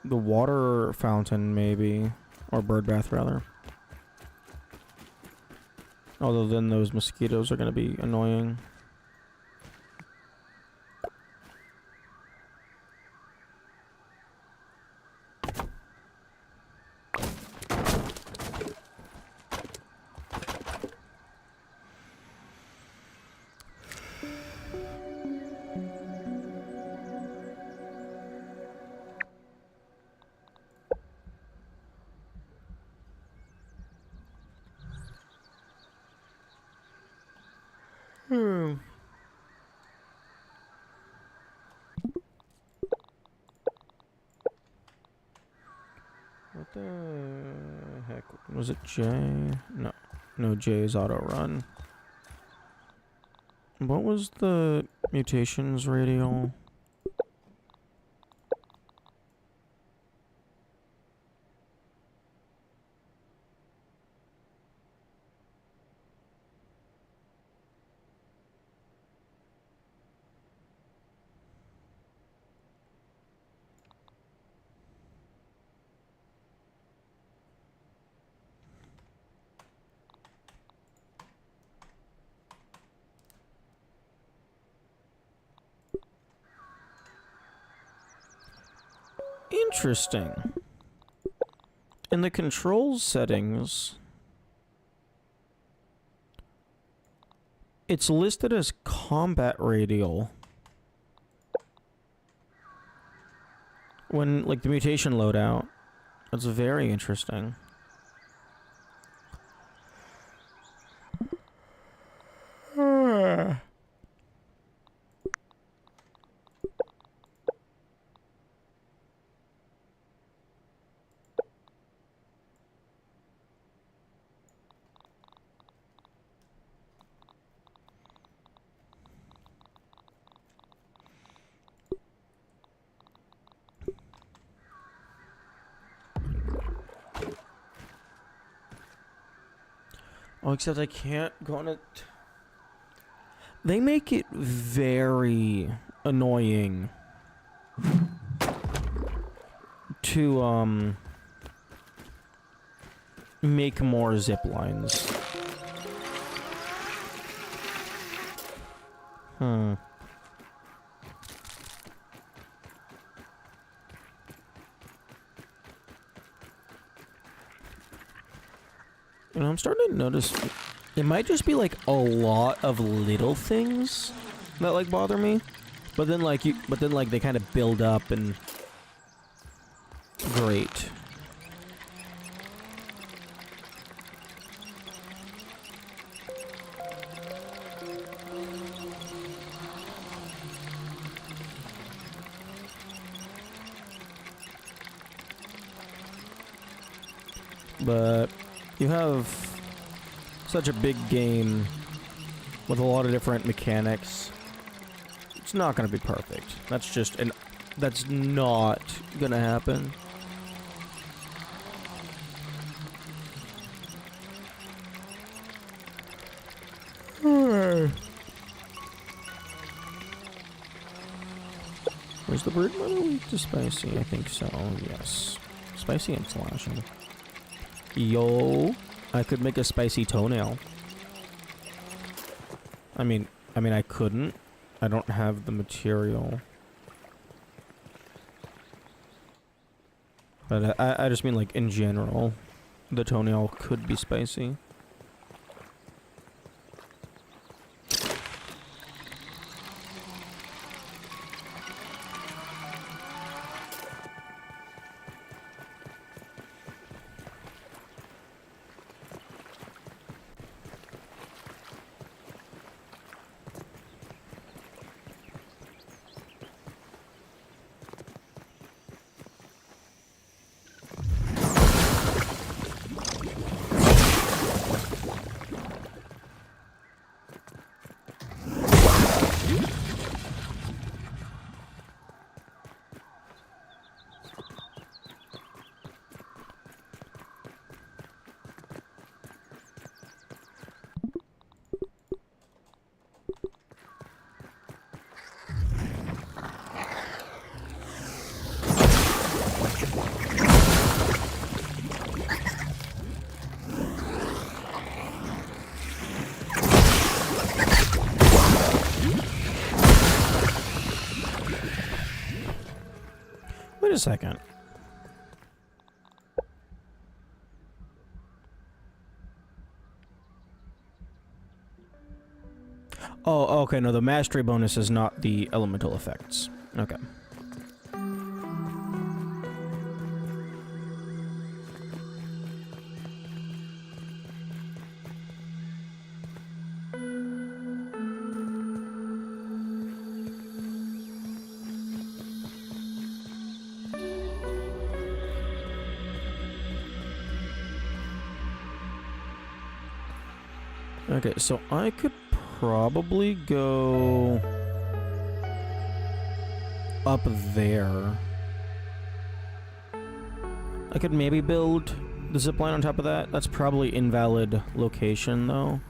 The water fountain, maybe. Or bird bath, rather. Although then those mosquitoes are going to be annoying. What the heck? Was it J? No. No, J is auto run. What was the mutations radial? Interesting. In the controls settings, it's listed as combat radial. When, like, the mutation loadout. That's very interesting. Oh, except I can't go on it. They make it very annoying to, make more zip lines. You know, I'm starting to notice it might just be like a lot of little things that like bother me, but then like they kind of build up and great. But you have such a big game with a lot of different mechanics. It's not going to be perfect. That's not going to happen. Where's the bird model weak to spicy? I think so, yes. Spicy and slashing. Yo, I could make a spicy toenail. I mean I couldn't. I don't have the material. But I just mean like in general, the toenail could be spicy. Wait a second. Oh, okay, no, the mastery bonus is not the elemental effects. Okay. Okay, so I could probably go up there. I could maybe build the zipline on top of that. That's probably invalid location, though.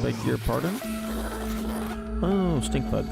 Beg your pardon? Oh, stink bug.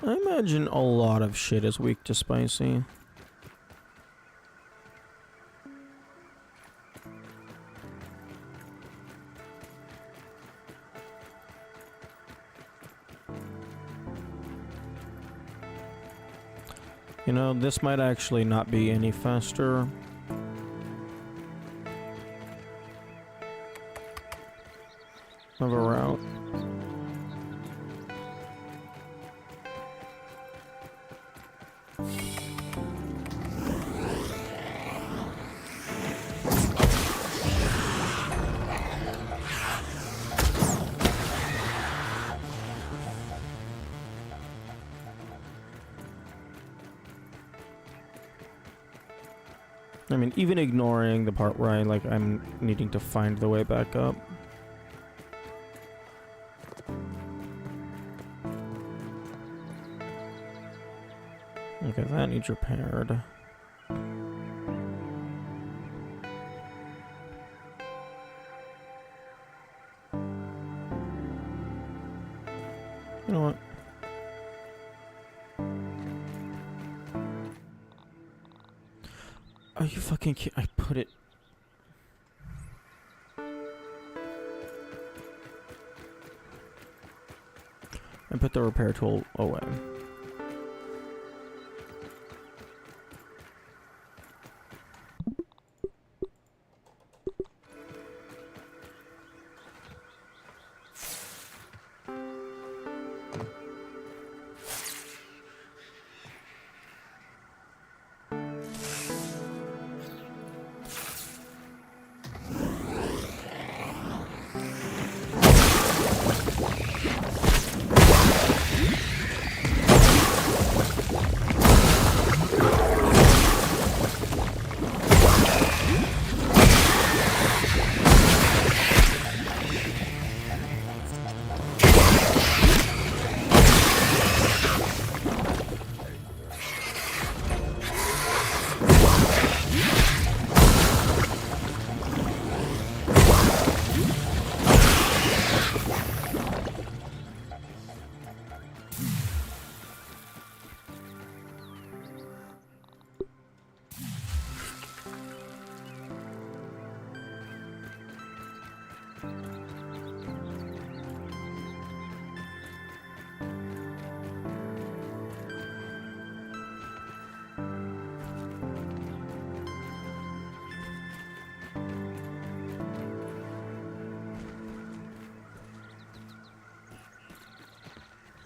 I imagine a lot of shit is weak to spicy. You know, this might actually not be any faster. Of a route. I mean, even ignoring the part where I'm needing to find the way back up. Okay, that needs repaired. You know what? Are you fucking kidding? I put it... I put the repair tool away.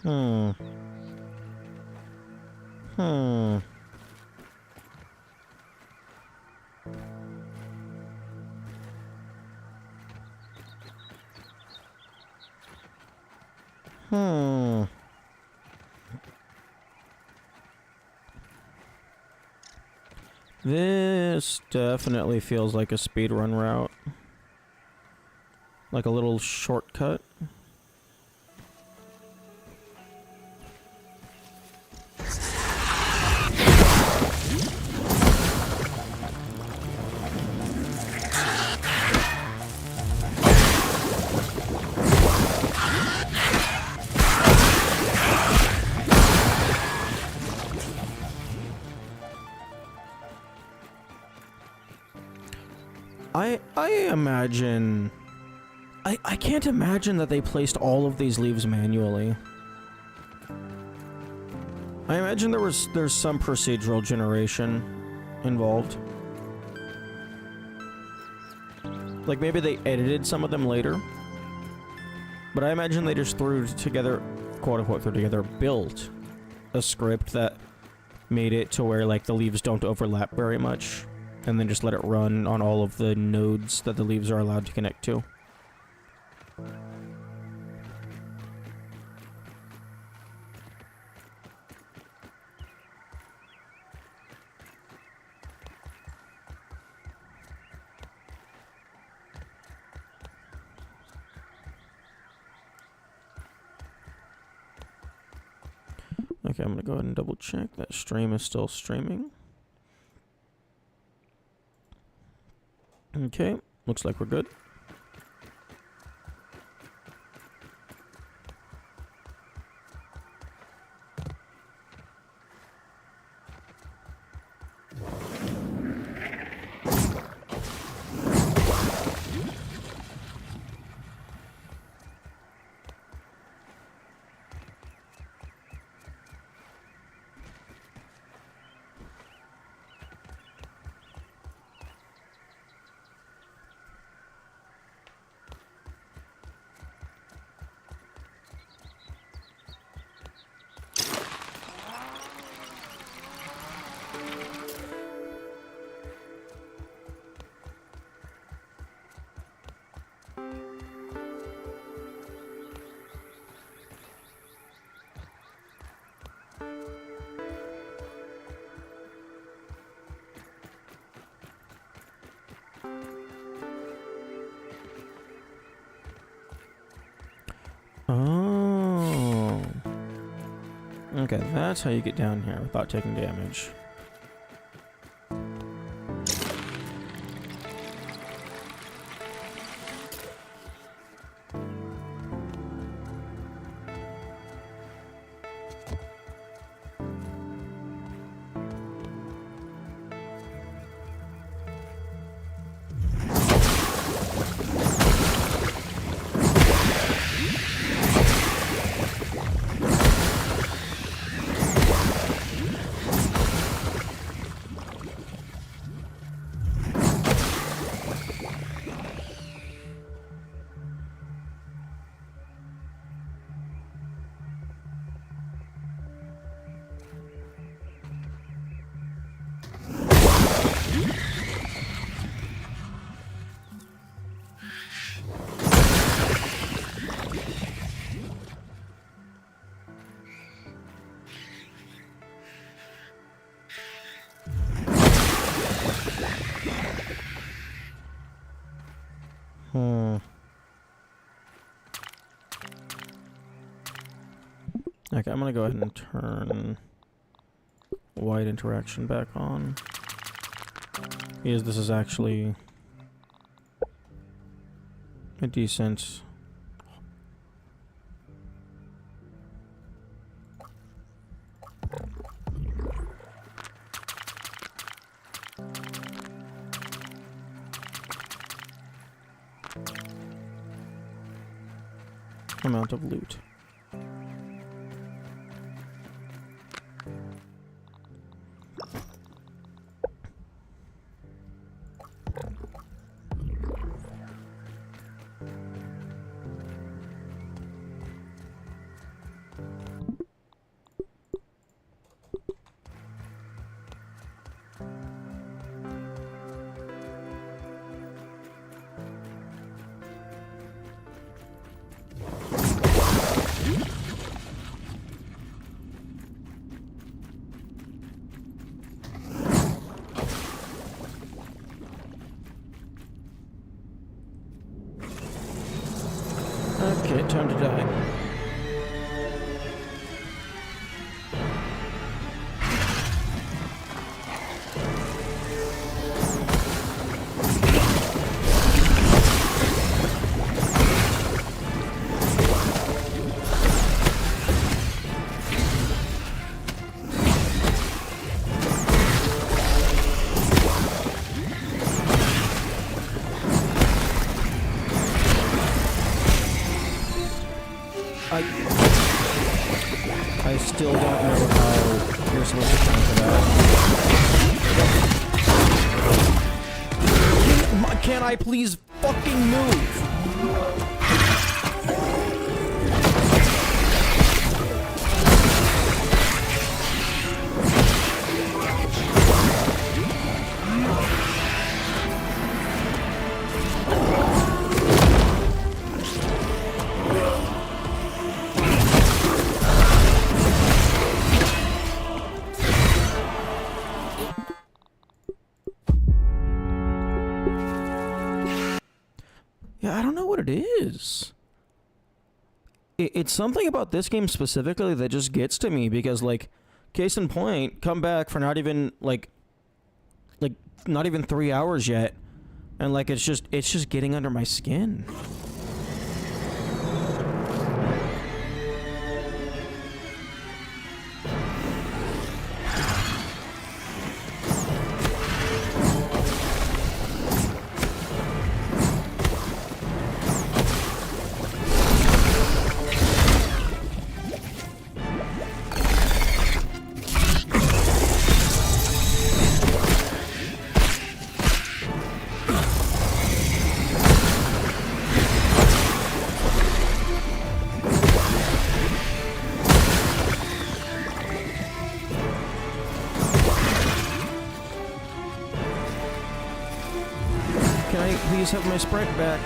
Hmm. This definitely feels like a speedrun route. Like a little shortcut. I imagine... I can't imagine that they placed all of these leaves manually. I imagine there's some procedural generation involved. Like, maybe they edited some of them later. But I imagine they just threw together, quote-unquote, built a script that made it to where, like, the leaves don't overlap very much. And then just let it run on all of the nodes that the leaves are allowed to connect to. Okay, I'm gonna go ahead and double check that stream is still streaming. Okay, looks like we're good. Oh. Okay, that's how you get down here without taking damage. Okay, I'm gonna go ahead and turn wide interaction back on. Because this is actually a decent... amount of loot. Okay, time to die. I still don't know how you're supposed to counter that. Can I please fucking move? Yeah, I don't know what it is. It's something about this game specifically that just gets to me because, like, case in point, come back for not even, like, not even 3 hours yet, and, like, it's just getting under my skin. Can I please have my sprint back?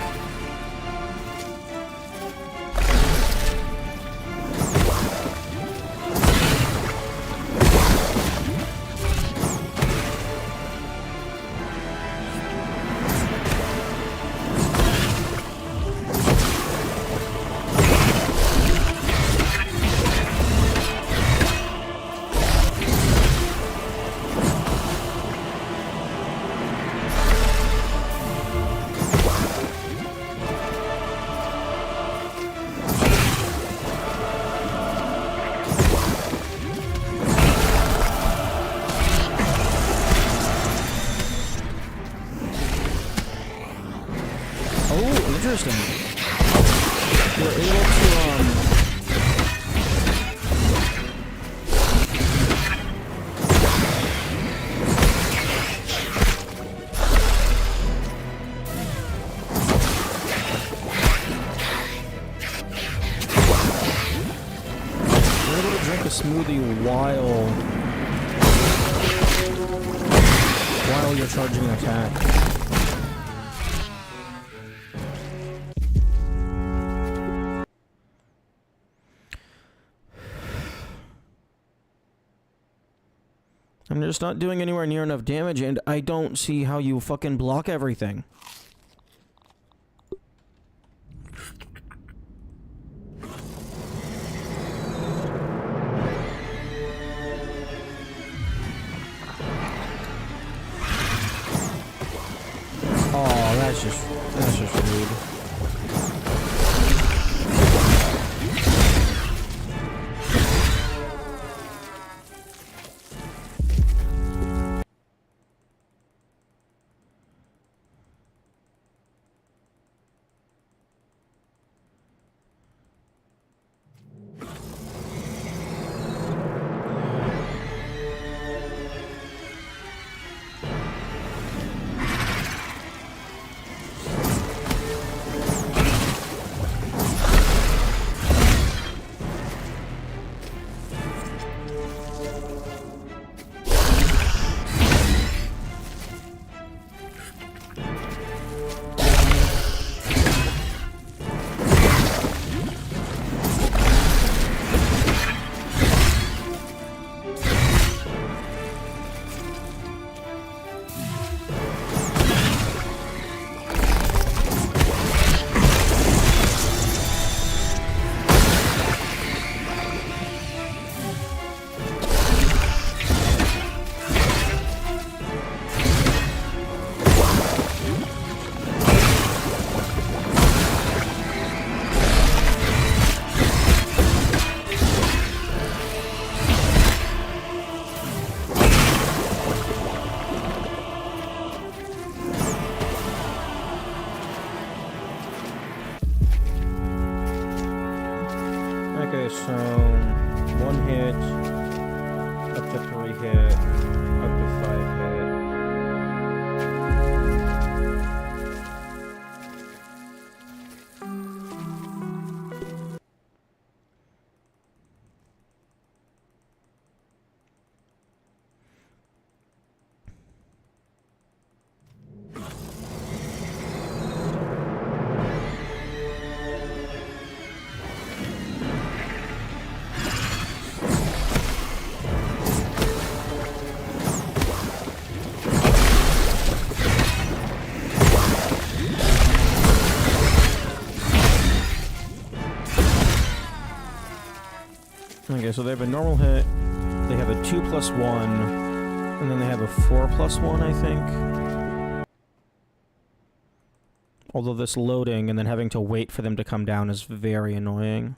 Interesting. You're able to, you're able to drink a smoothie while you're charging an attack. I'm just not doing anywhere near enough damage, and I don't see how you fucking block everything. Oh, that's just rude. Okay, so 1 hit, up to 3 hit, up to 5 hit. Okay, so they have a normal hit, they have a 2+1, and then they have a 4+1, I think. Although this loading and then having to wait for them to come down is very annoying.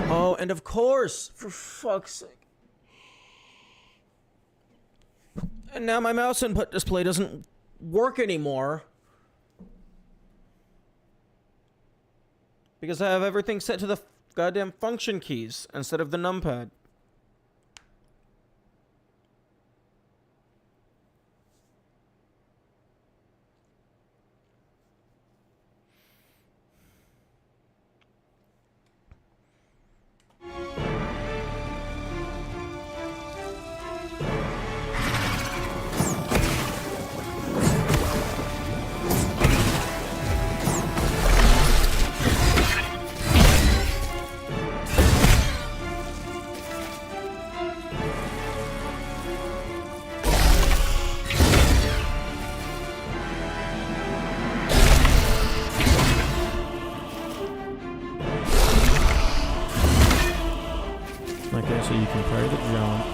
Oh, and of course, for fuck's sake. And now my mouse input display doesn't work anymore. Because I have everything set to the goddamn function keys instead of the numpad. Okay, so you can parry the jump.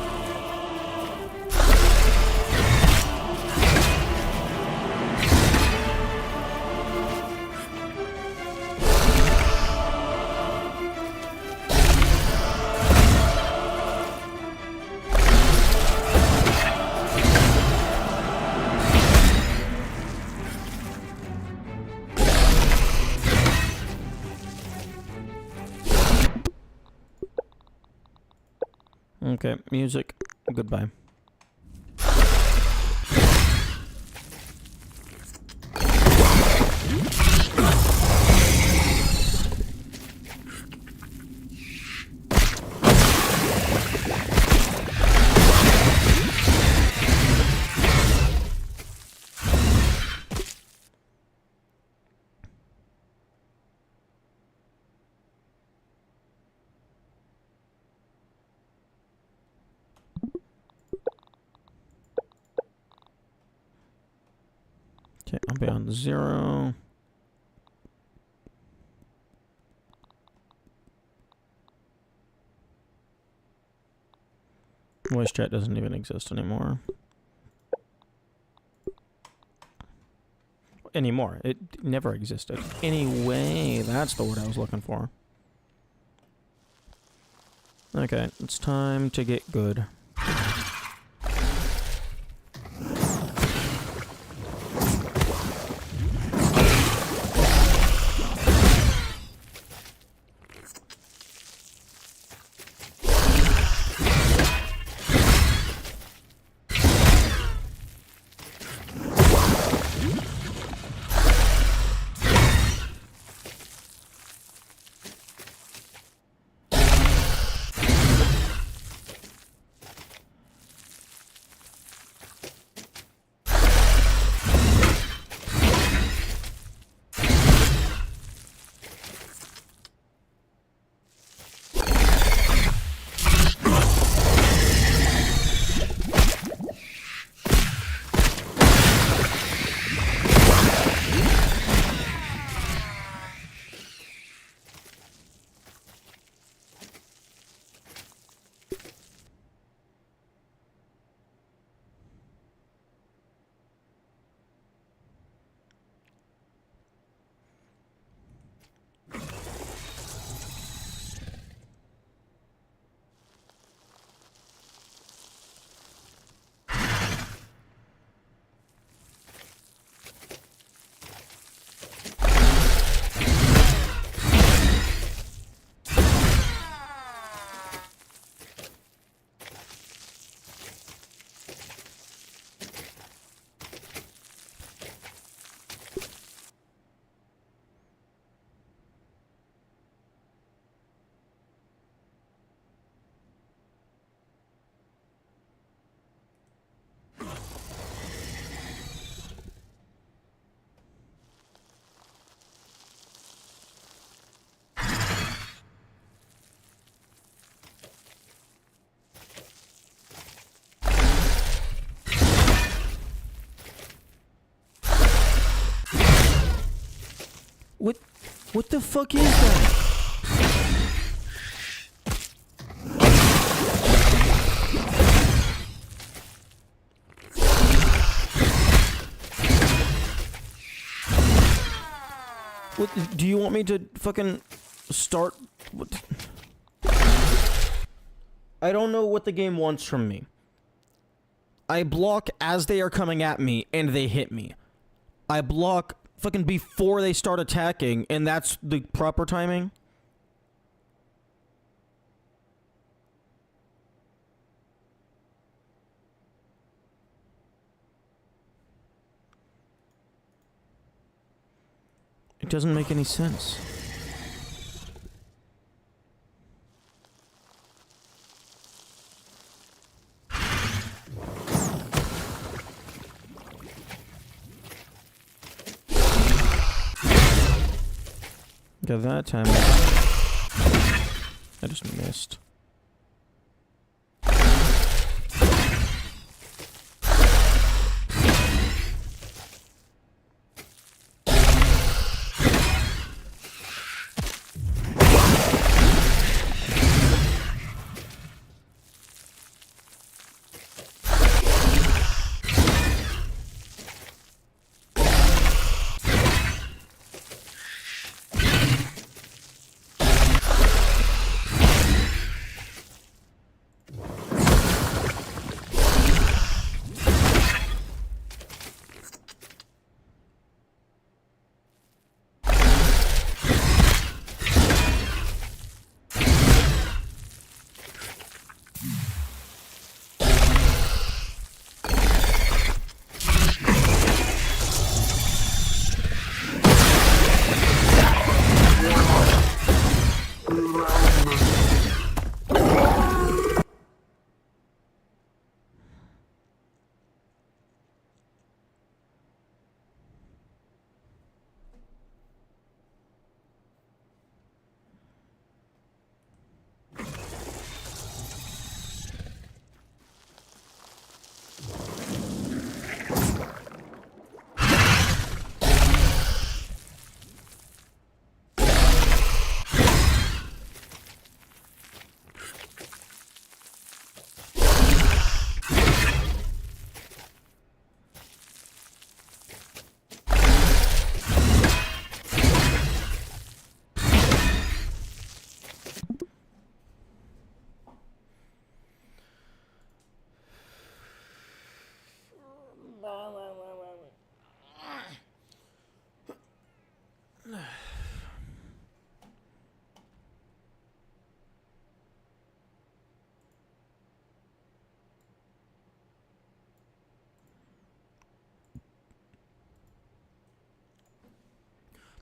Okay, music. Goodbye. Okay, I'll be on 0. Voice chat doesn't even exist anymore. Anymore. It never existed. Anyway, that's the word I was looking for. Okay, it's time to get good. What the fuck is that? What, do you want me to fucking start? What? I don't know what the game wants from me. I block as they are coming at me, and they hit me. I block fucking before they start attacking, and that's the proper timing? It doesn't make any sense. Got that time. I just missed.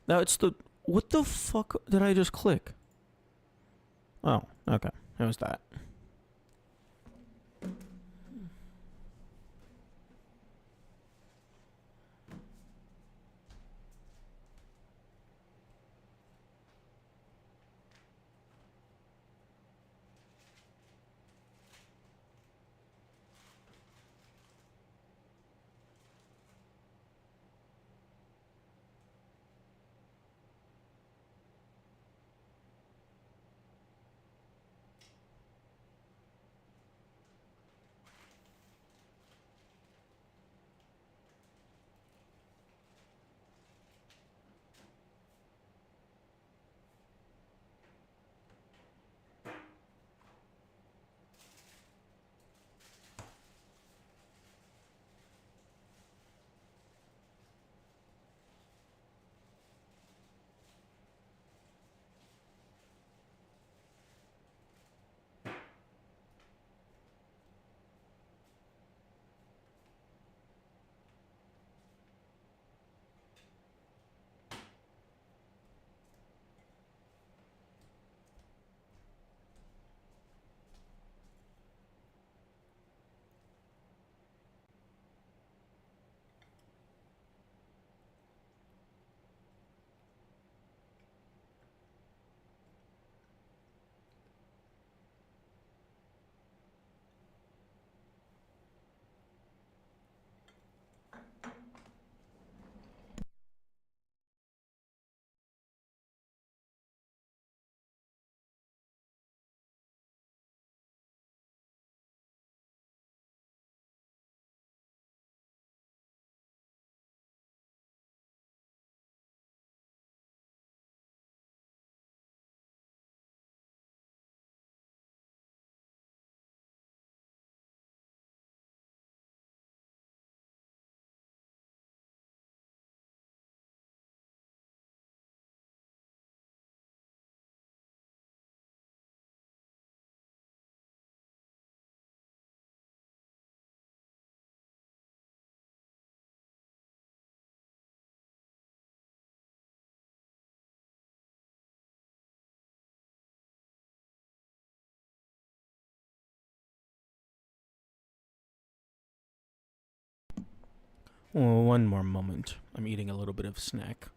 Now it's the... What the fuck did I just click? Oh, okay. It was that. Oh, one more moment. I'm eating a little bit of snack.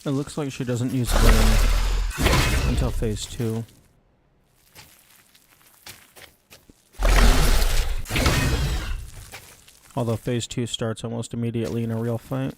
It looks like she doesn't use venom until phase 2. Although phase 2 starts almost immediately in a real fight.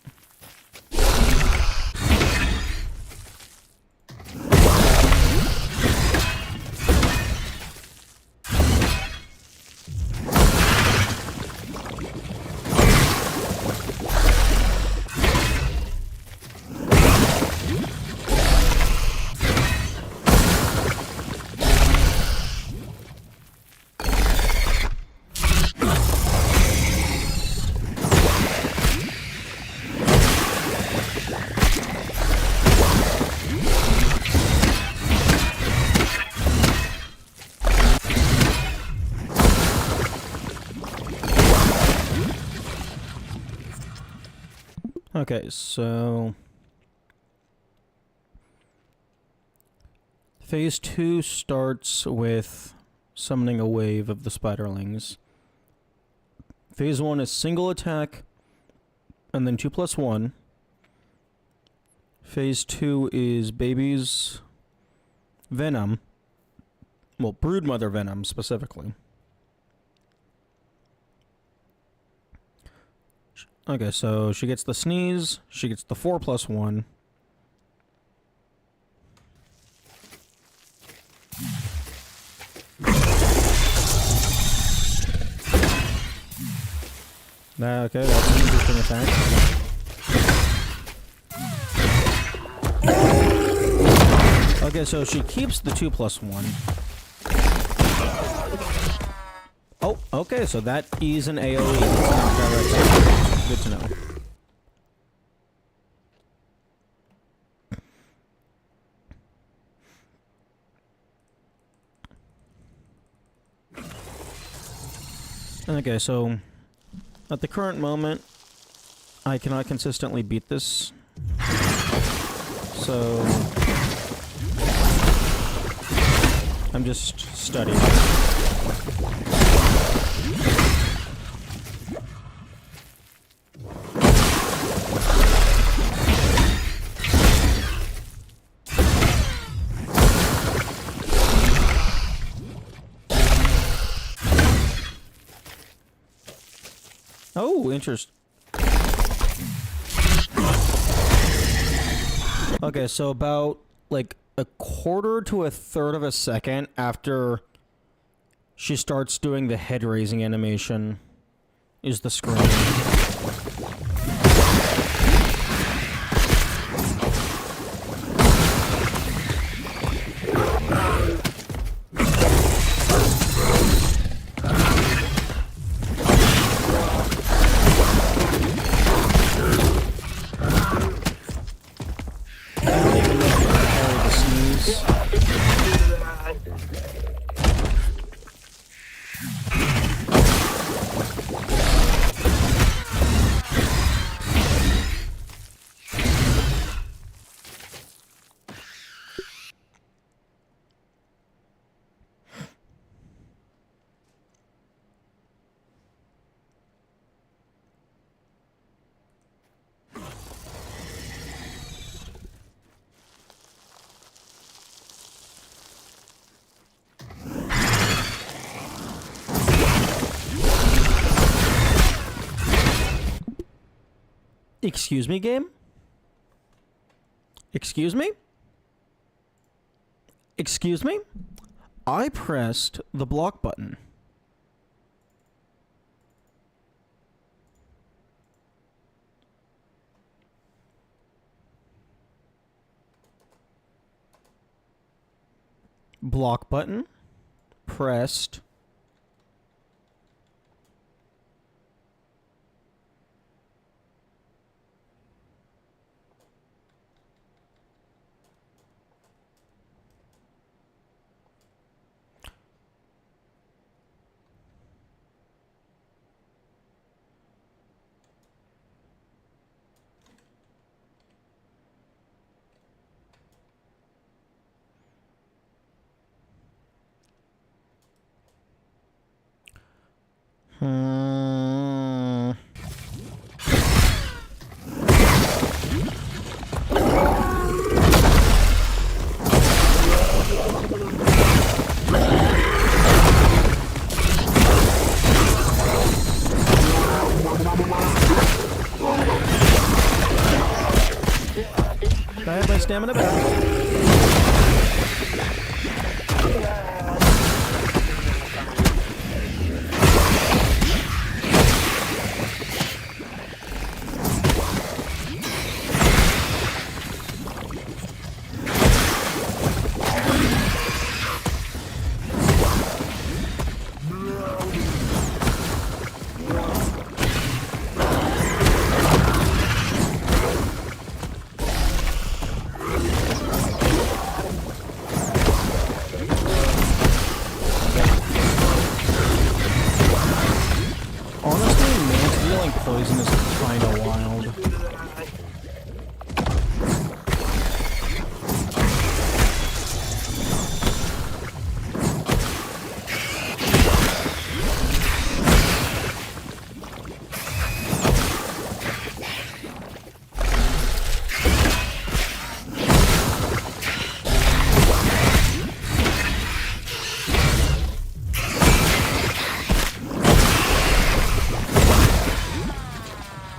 Okay, so phase 2 starts with summoning a wave of the spiderlings. Phase 1 is single attack, and then 2+1. Phase 2 is baby's venom. Well, broodmother venom specifically. Okay, so she gets the sneeze, she gets the 4+1. Okay, that's an interesting attack. Okay, so she keeps the 2+1. Oh, okay, so that is an AoE. It's not direct. Good to know. Okay, so at the current moment, I cannot consistently beat this. So I'm just studying. Oh, interesting. Okay, so about like a quarter to a third of a second after she starts doing the head raising animation is the scream. Excuse me, game? Excuse me? Excuse me? I pressed the block button. Block button. Pressed. I have my stamina back. Poison is kinda wild.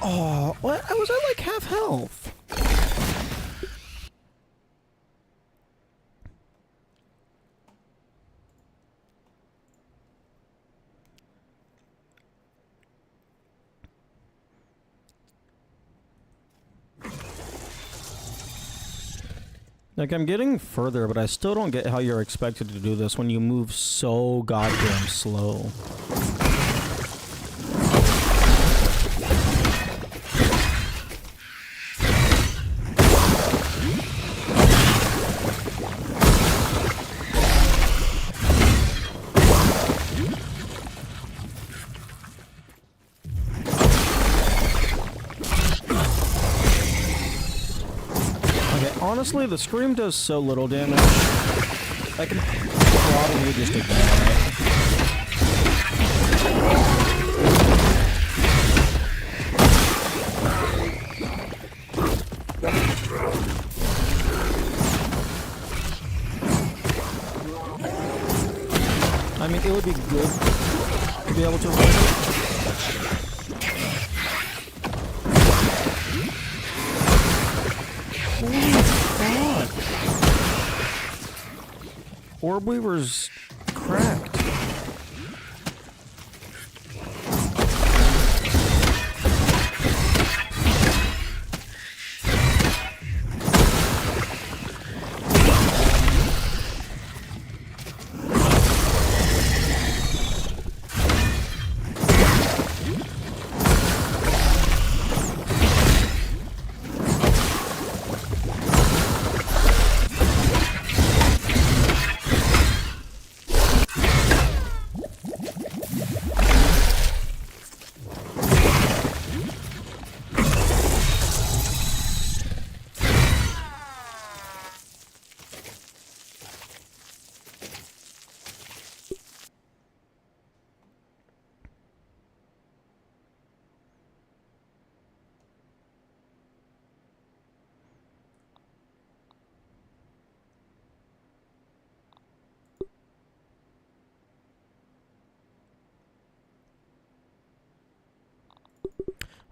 Oh, what? I was at like half health. Like, I'm getting further, but I still don't get how you're expected to do this when you move so goddamn slow. Okay, honestly, the scream does so little damage. I can probably just ignore it. I mean, it would be good to be able to avoid it. Holy fuck! Orb Weaver's cracked.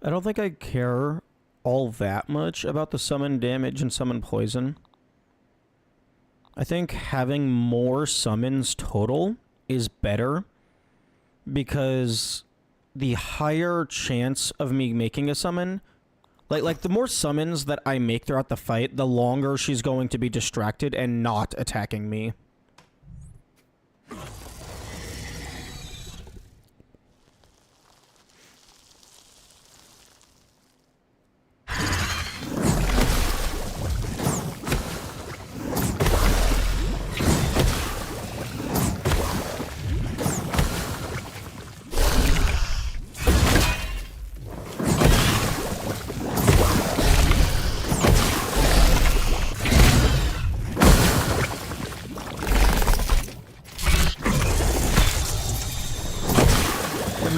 I don't think I care all that much about the summon damage and summon poison. I think having more summons total is better because the higher chance of me making a summon, like the more summons that I make throughout the fight, the longer she's going to be distracted and not attacking me.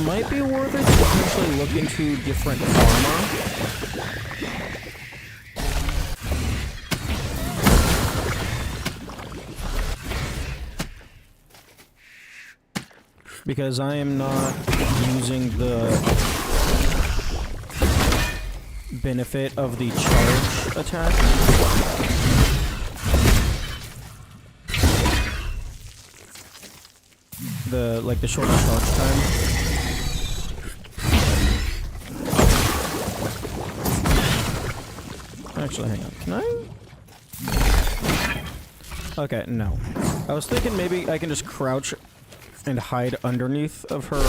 Might be worth it to potentially look into different armor. Because I am not using the benefit of the charge attack. The shorter charge time. Actually, hang on. Can I? Okay, no. I was thinking maybe I can just crouch and hide underneath of her.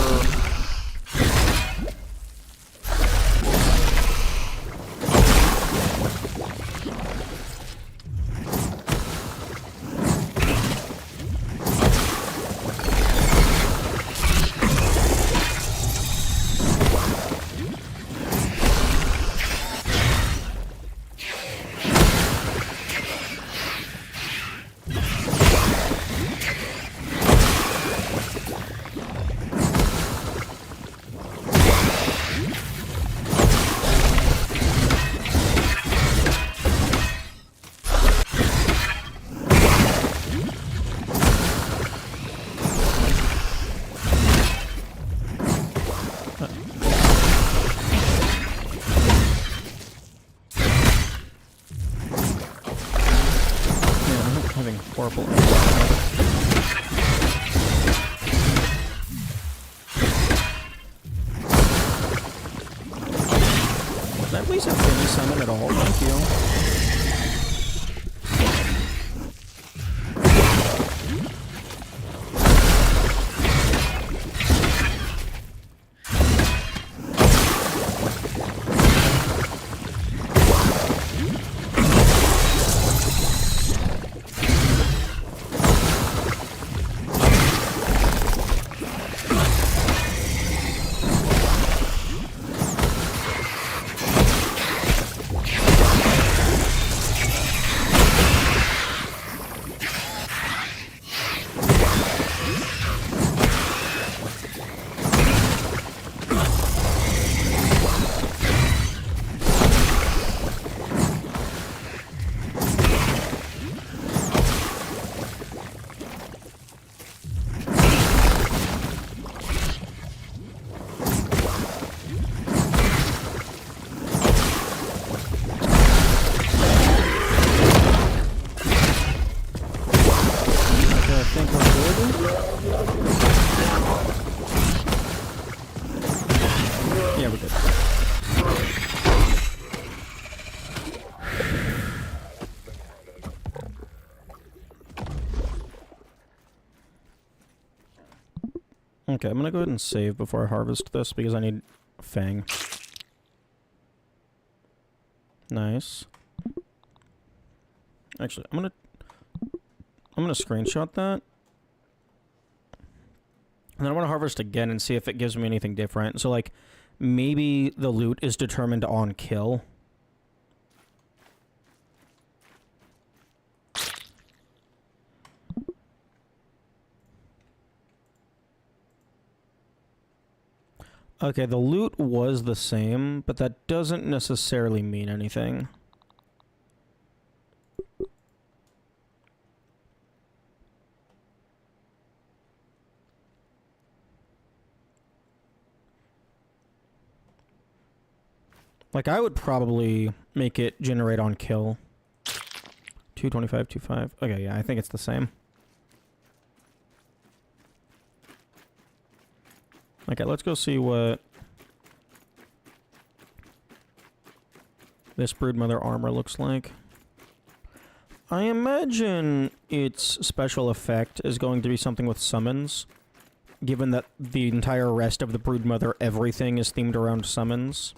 Horrible. Can I please have any summon at all? Thank you. Okay, I'm gonna go ahead and save before I harvest this because I need Fang. Nice. Actually, I'm gonna screenshot that. And then I want to harvest again and see if it gives me anything different. So, like, maybe the loot is determined on kill. Okay, the loot was the same, but that doesn't necessarily mean anything. Like, I would probably make it generate on kill. 225, 25. Okay, yeah, I think it's the same. Okay, let's go see what this Broodmother armor looks like. I imagine its special effect is going to be something with summons, given that the entire rest of the Broodmother everything is themed around summons.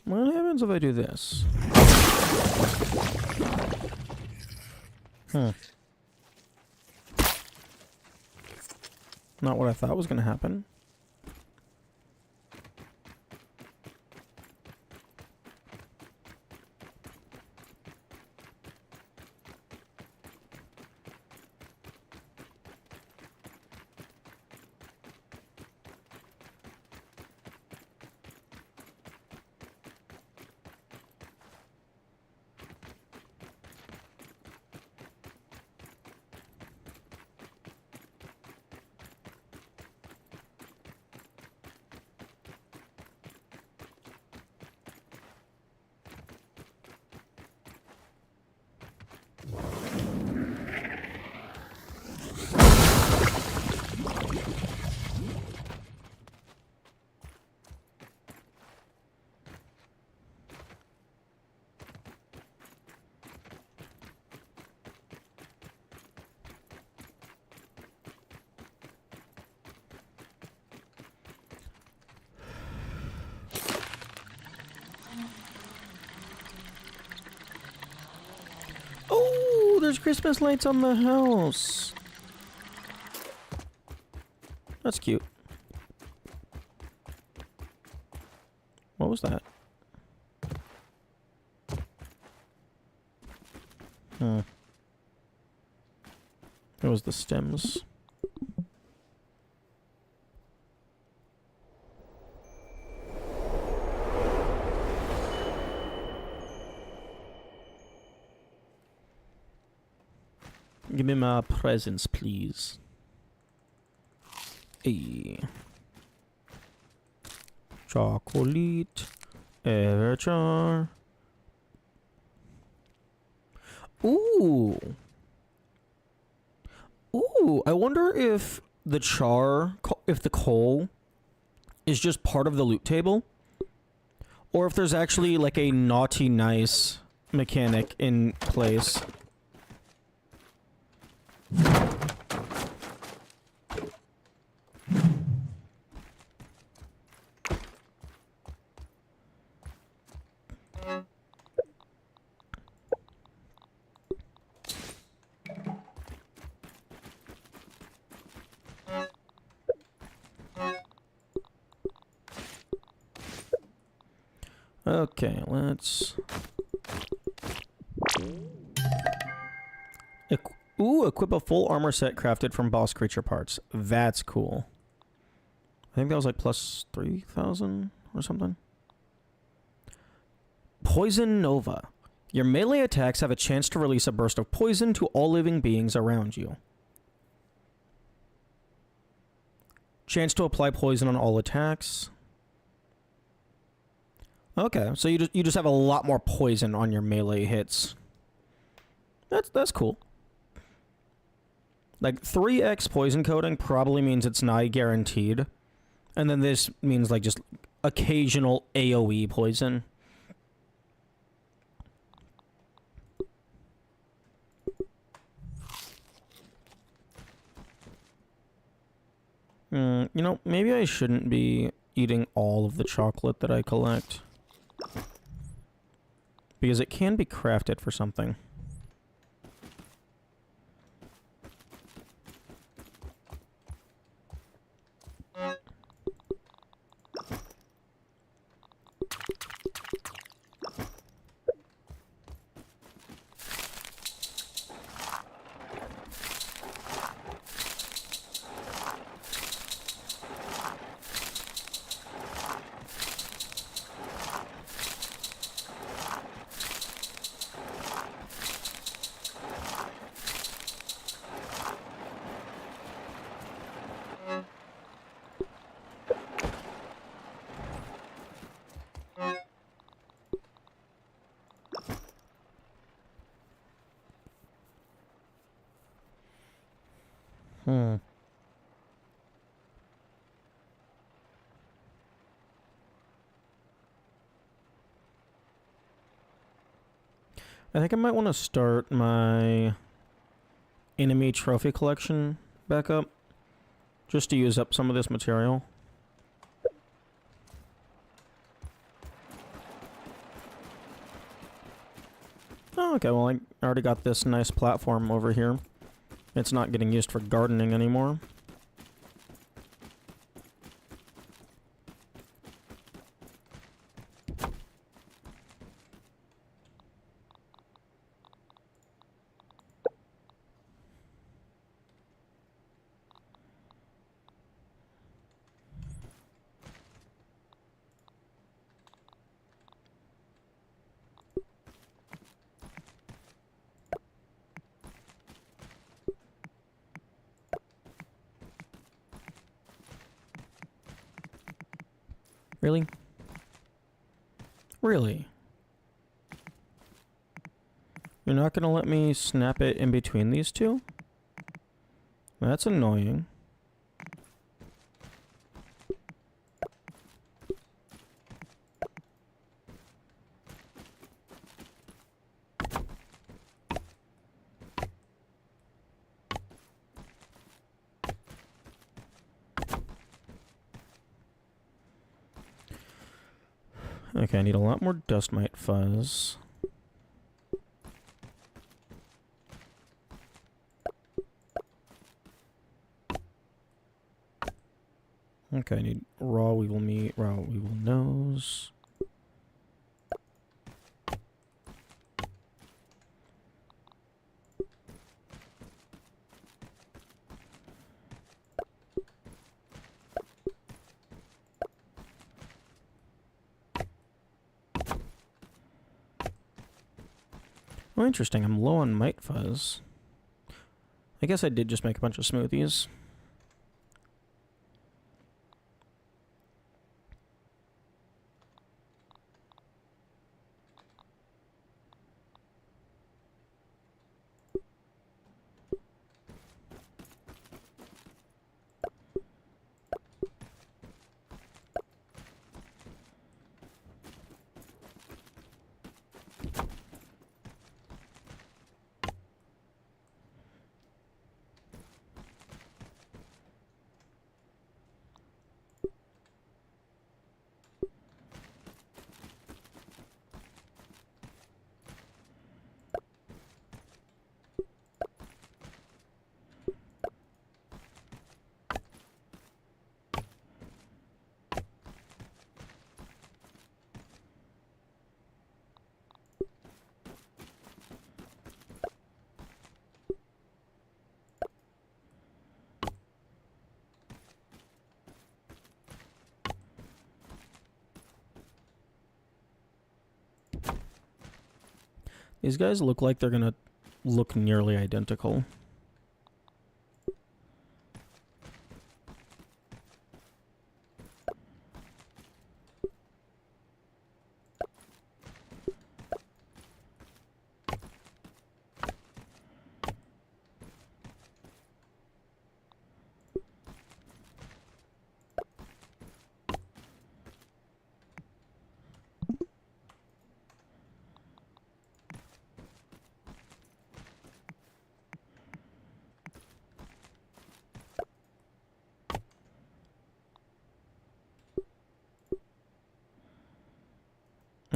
What happens if I do this? Not what I thought was going to happen. Oh, there's Christmas lights on the house. That's cute. What was that? It was the stems. Give me my presents, please. Hey. Chocolate. Everchar. Ooh. Ooh, I wonder if the if the coal is just part of the loot table, or if there's actually like a naughty nice mechanic in place. Okay, let's... equip a full armor set crafted from boss creature parts. That's cool. I think that was like plus 3,000 or something. Poison Nova. Your melee attacks have a chance to release a burst of poison to all living beings around you. Chance to apply poison on all attacks. Okay, so you just have a lot more poison on your melee hits. That's cool. Like 3x poison coating probably means it's nigh guaranteed. And then this means like just occasional AoE poison. You know, maybe I shouldn't be eating all of the chocolate that I collect. Because it can be crafted for something. I think I might want to start my enemy trophy collection back up. Just to use up some of this material. Oh, okay, well I already got this nice platform over here. It's not getting used for gardening anymore. Really? Really? You're not gonna let me snap it in between these two? That's annoying. Okay, I need a lot more dust mite fuzz. Okay, I need raw weevil meat, raw weevil nose. Oh, interesting. I'm low on mite fuzz. I guess I did just make a bunch of smoothies. These guys look like they're gonna look nearly identical.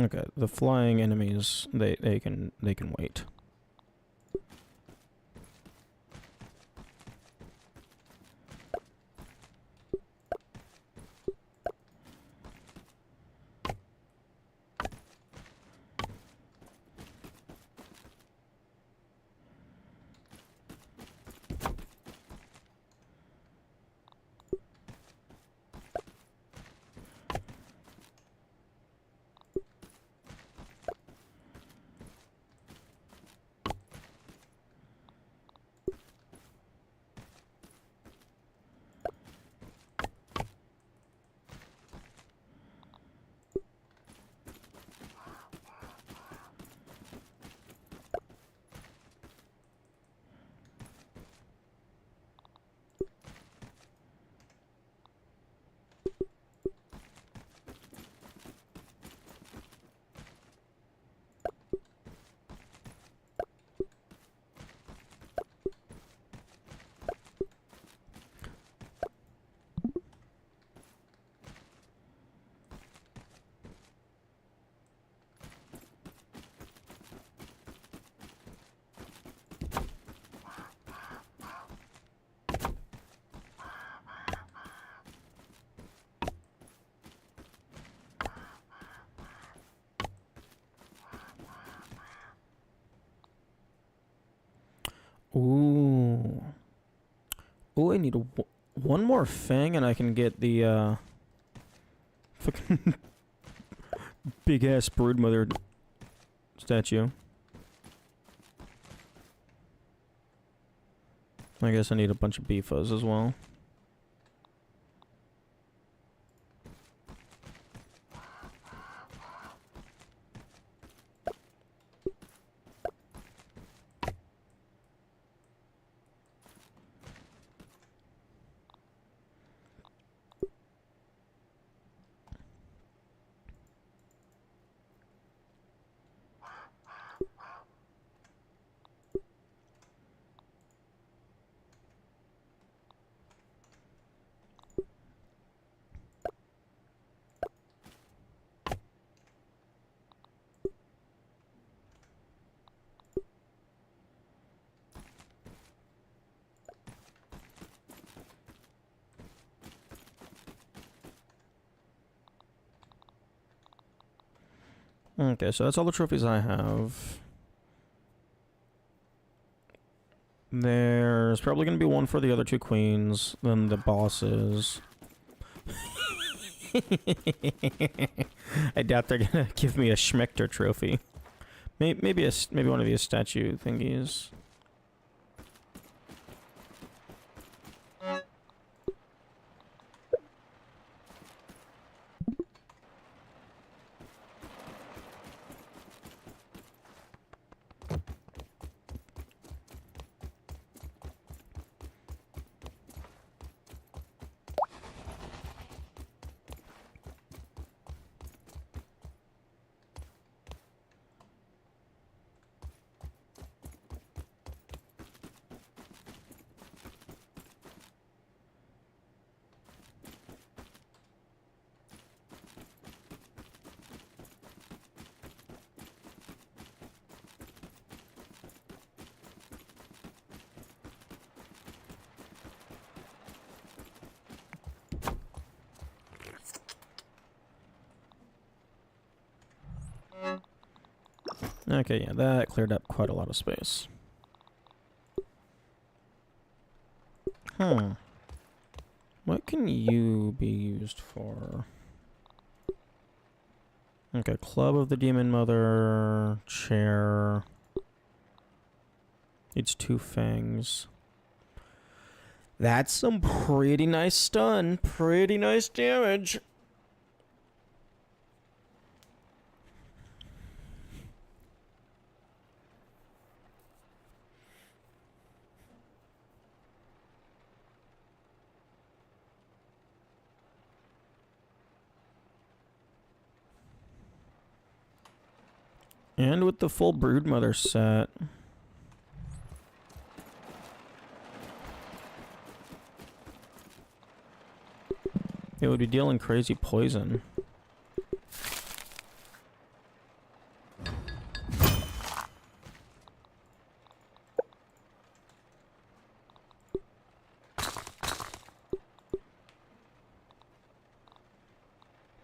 Okay, the flying enemies, they can wait. Ooh. Ooh, I need one more fang and I can get the, fucking big-ass broodmother statue. I guess I need a bunch of beefas as well. Okay, so that's all the trophies I have. There's probably going to be one for the other two queens, then the bosses. I doubt they're going to give me a Schmechter trophy. Maybe one of these statue thingies. Okay, yeah, that cleared up quite a lot of space. What can you be used for? Okay, Club of the Demon Mother, chair. Needs 2 fangs. That's some pretty nice stun. Pretty nice damage. And with the full Broodmother set. It would be dealing crazy poison.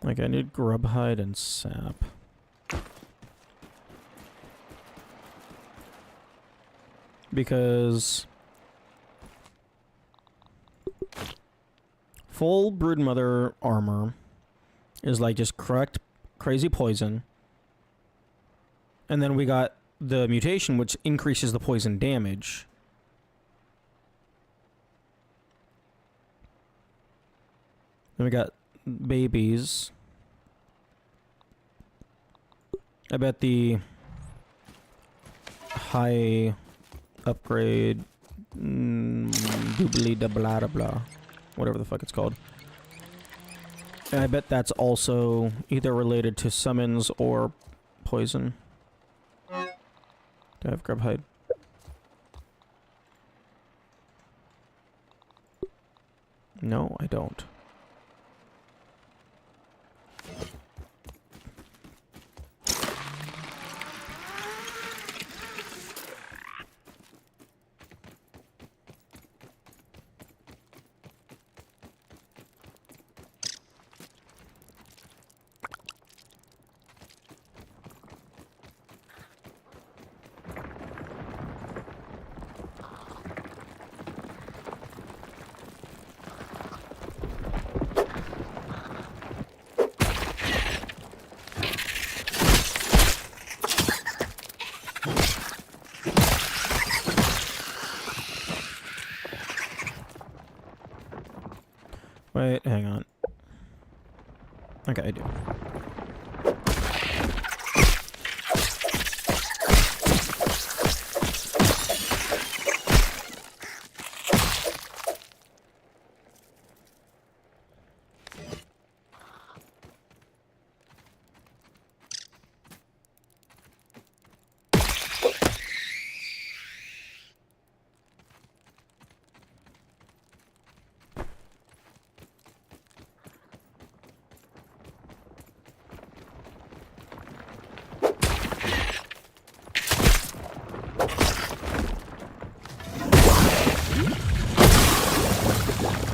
Like, I need grub hide and sap. Because full broodmother armor is like just correct crazy poison. And then we got the mutation, which increases the poison damage. Then we got babies. I bet the high upgrade doobly da blah da blah, whatever the fuck it's called. And I bet that's also either related to summons or poison. Do I have grub hide? No, I don't. Wait, hang on. Okay, I do.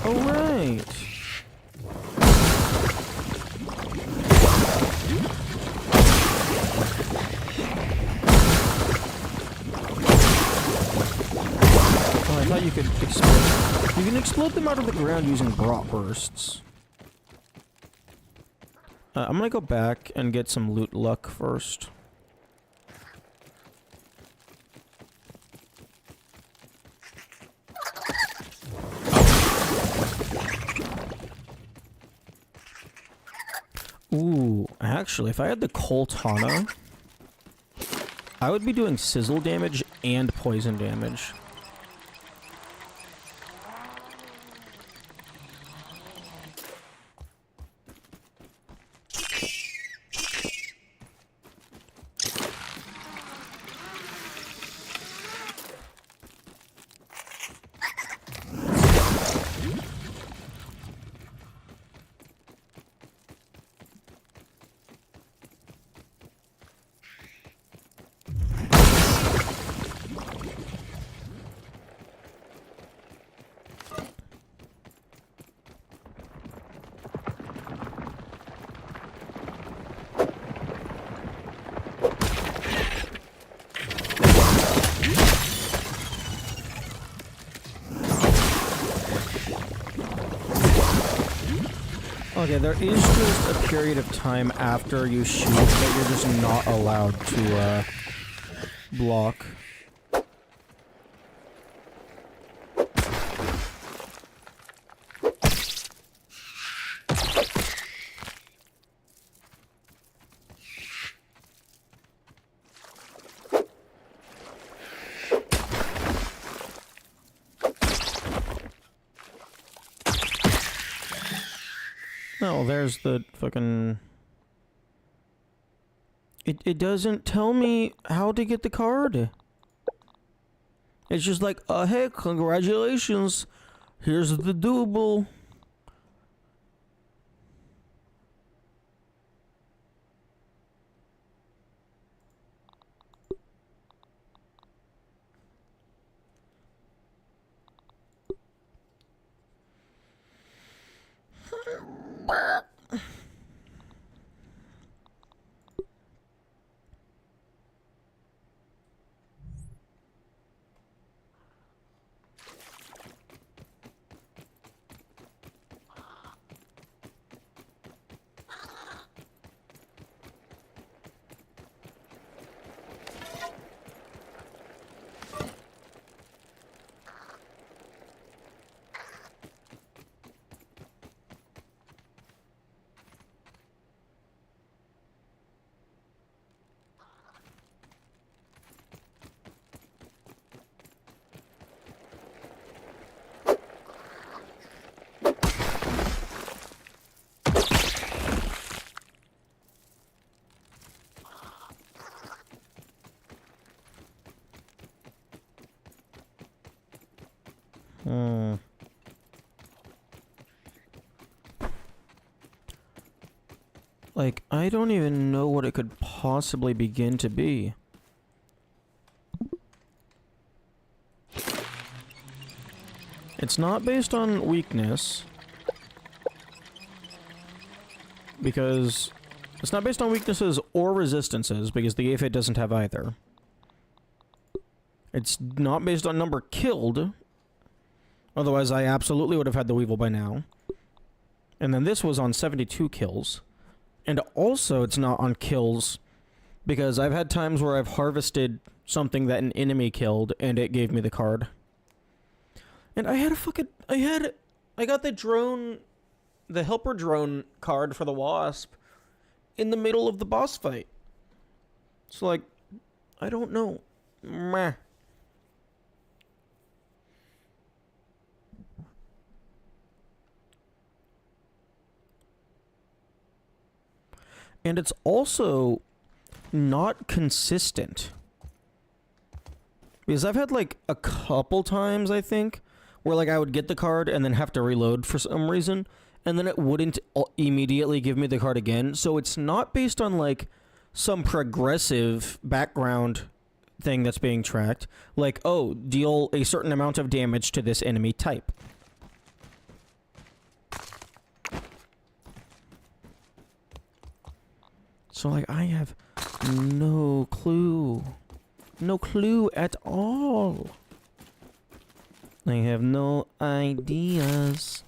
Oh, right. Oh, I thought you could explode. You can explode them out of the ground using bratwursts. I'm gonna go back and get some loot luck first. Ooh, actually, if I had the Coltana, I would be doing sizzle damage and poison damage. Okay, there is just a period of time after you shoot that you're just not allowed to, block. No, there's the fucking... It doesn't tell me how to get the card. It's just like, hey, congratulations. Here's the doable. Like, I don't even know what it could possibly begin to be. It's not based on weakness. Because... It's not based on weaknesses or resistances, because the Aphid doesn't have either. It's not based on number killed. Otherwise, I absolutely would have had the Weevil by now. And then this was on 72 kills. And also, it's not on kills, because I've had times where I've harvested something that an enemy killed, and it gave me the card. And I had a fucking... I got the drone... The helper drone card for the Wasp in the middle of the boss fight. So, like, I don't know. Meh. And it's also not consistent. Because I've had, like, a couple times, I think, where, like, I would get the card and then have to reload for some reason, and then it wouldn't immediately give me the card again. So it's not based on, like, some progressive background thing that's being tracked. Like, oh, deal a certain amount of damage to this enemy type. So, like, I have no clue. No clue at all. I have no ideas.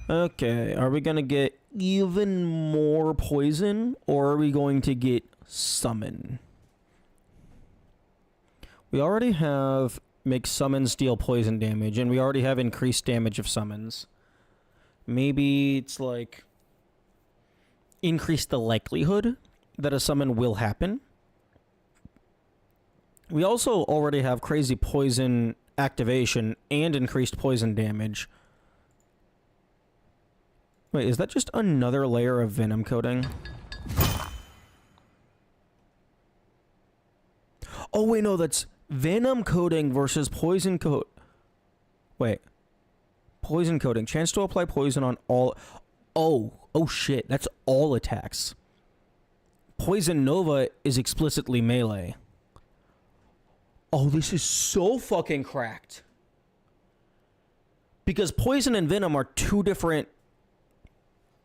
Okay, are we gonna get even more poison, or are we going to get summon? We already have make summons deal poison damage, and we already have increased damage of summons. Maybe it's like... increase the likelihood that a summon will happen. We also already have crazy poison activation and increased poison damage. Wait, is that just another layer of venom coating? Oh wait, no, that's venom coating versus poison coat. Wait. Poison coating. Chance to apply poison on all... Oh shit, that's all attacks. Poison Nova is explicitly melee. Oh, this is so fucking cracked. Because poison and venom are two different...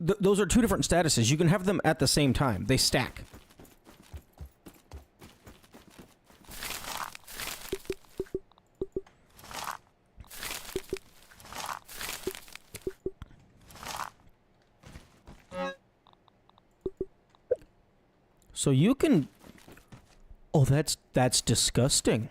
those are two different statuses. You can have them at the same time. They stack. So you can... Oh, that's disgusting.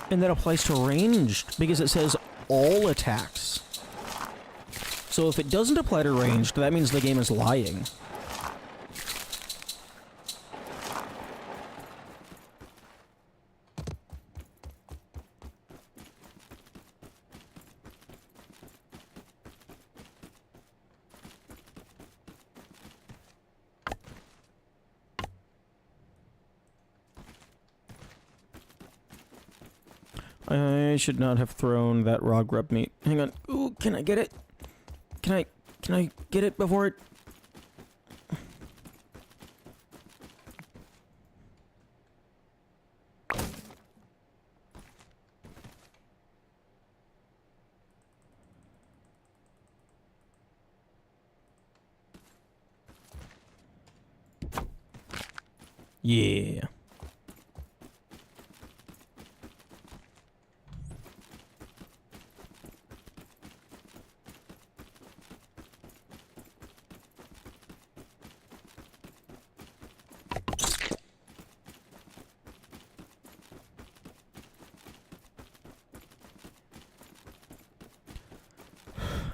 And that applies to ranged, because it says all attacks. So if it doesn't apply to ranged, that means the game is lying. I should not have thrown that raw grub meat. Hang on. Ooh, can I get it? Can I get it before it... Yeah.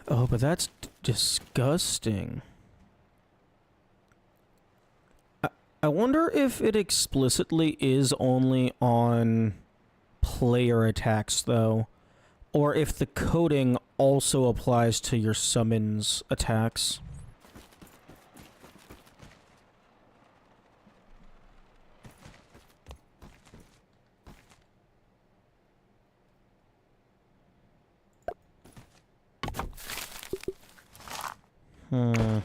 Oh, but that's disgusting. I wonder if it explicitly is only on player attacks, though. Or if the coding also applies to your summons attacks. Hmm.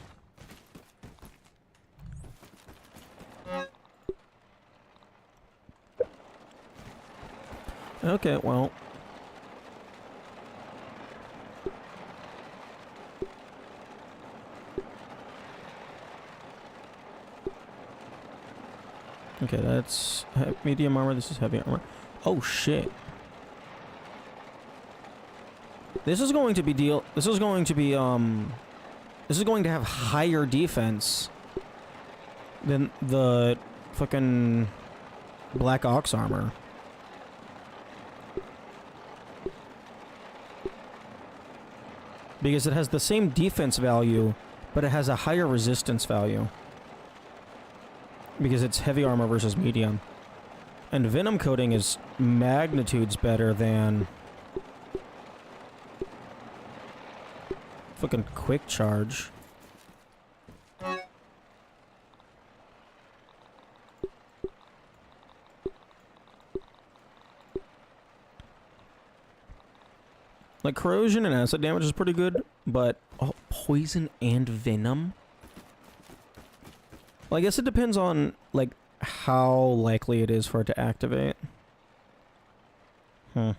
Okay, well. Okay, that's medium armor. This is heavy armor. Oh, shit. This is going to be This is going to be, This is going to have higher defense than the fucking Black Ox armor. Because it has the same defense value, but it has a higher resistance value. Because it's heavy armor versus medium. And venom coating is magnitudes better than fucking quick charge. Like, corrosion and acid damage is pretty good, but poison and venom? Well, I guess it depends on, like, how likely it is for it to activate. Hmm.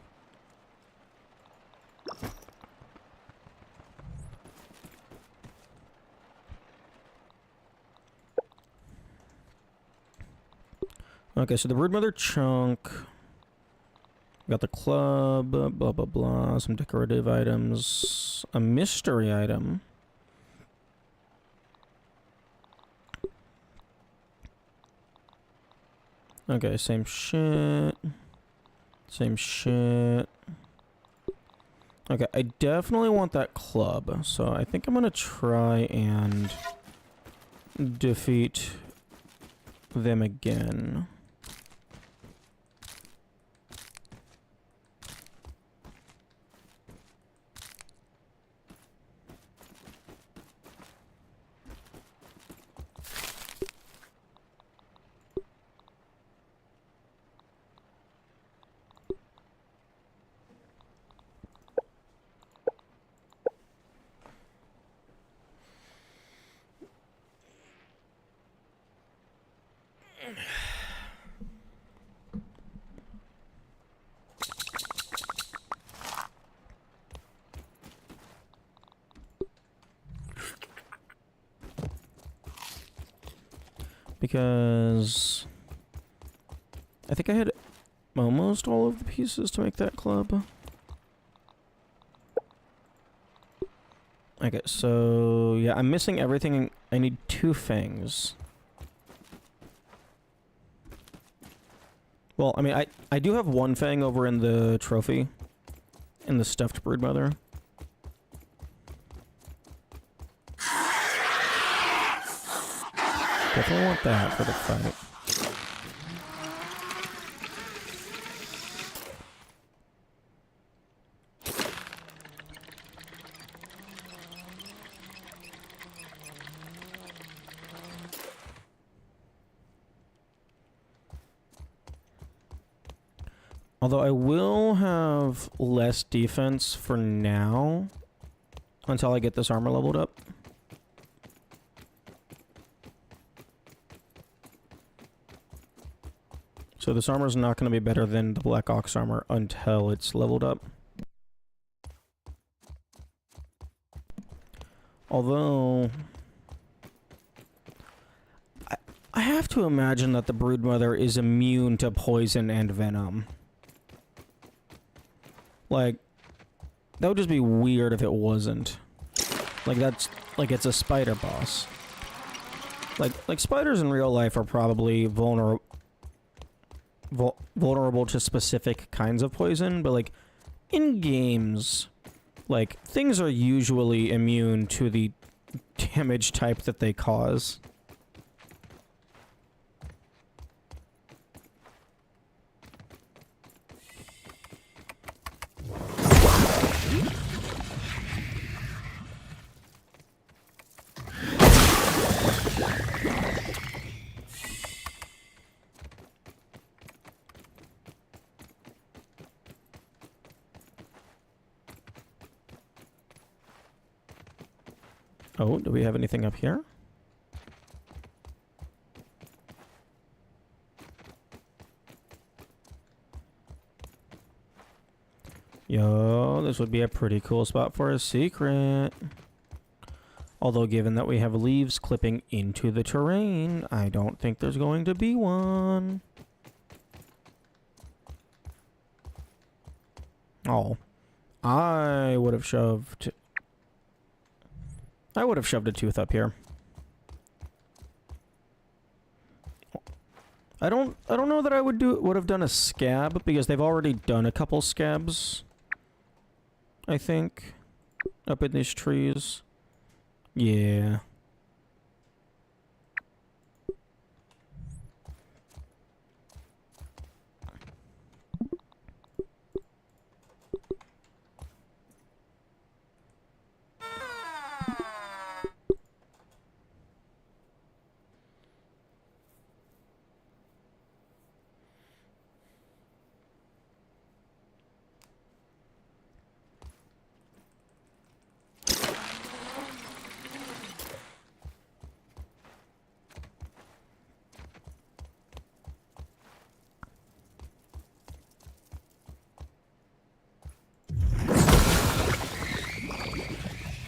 Okay, so the Broodmother chunk. Got the club, blah blah blah, some decorative items, a mystery item. Okay, same shit. Same shit. Okay, I definitely want that club, so I think I'm gonna try and defeat them again. Because I think I had almost all of the pieces to make that club. Okay, so yeah, I'm missing everything. I need 2 fangs. Well, I mean, I do have 1 fang over in the trophy, in the stuffed Broodmother. Definitely want that for the fight. Although I will have less defense for now, until I get this armor leveled up. So this armor is not going to be better than the Black Ox armor until it's leveled up. Although I have to imagine that the Broodmother is immune to poison and venom. Like, that would just be weird if it wasn't. Like, that's like it's a spider boss. Like spiders in real life are probably vulnerable to specific kinds of poison, but like in games, like things are usually immune to the damage type that they cause. Oh, do we have anything up here? Yo, this would be a pretty cool spot for a secret. Although, given that we have leaves clipping into the terrain, I don't think there's going to be one. Oh. I would have shoved a tooth up here. I don't know that I would have done a scab, because they've already done a couple scabs, I think, up in these trees. Yeah.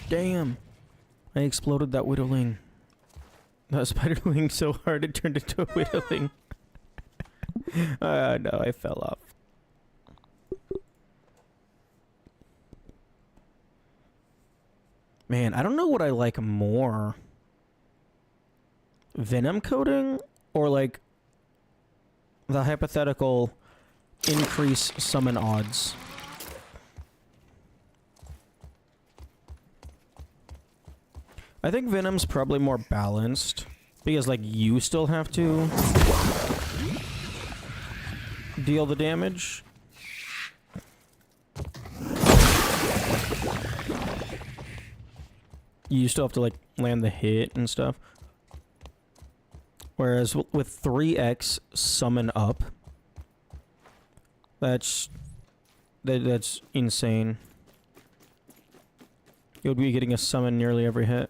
Damn. I exploded that widowling. That spiderling so hard it turned into a widowling. No, I fell off. Man, I don't know what I like more. Venom coating? Or like the hypothetical increase summon odds? I think Venom's probably more balanced, because, like, you still have to deal the damage. You still have to, like, land the hit and stuff. Whereas with 3x summon up, that's insane. You'll be getting a summon nearly every hit.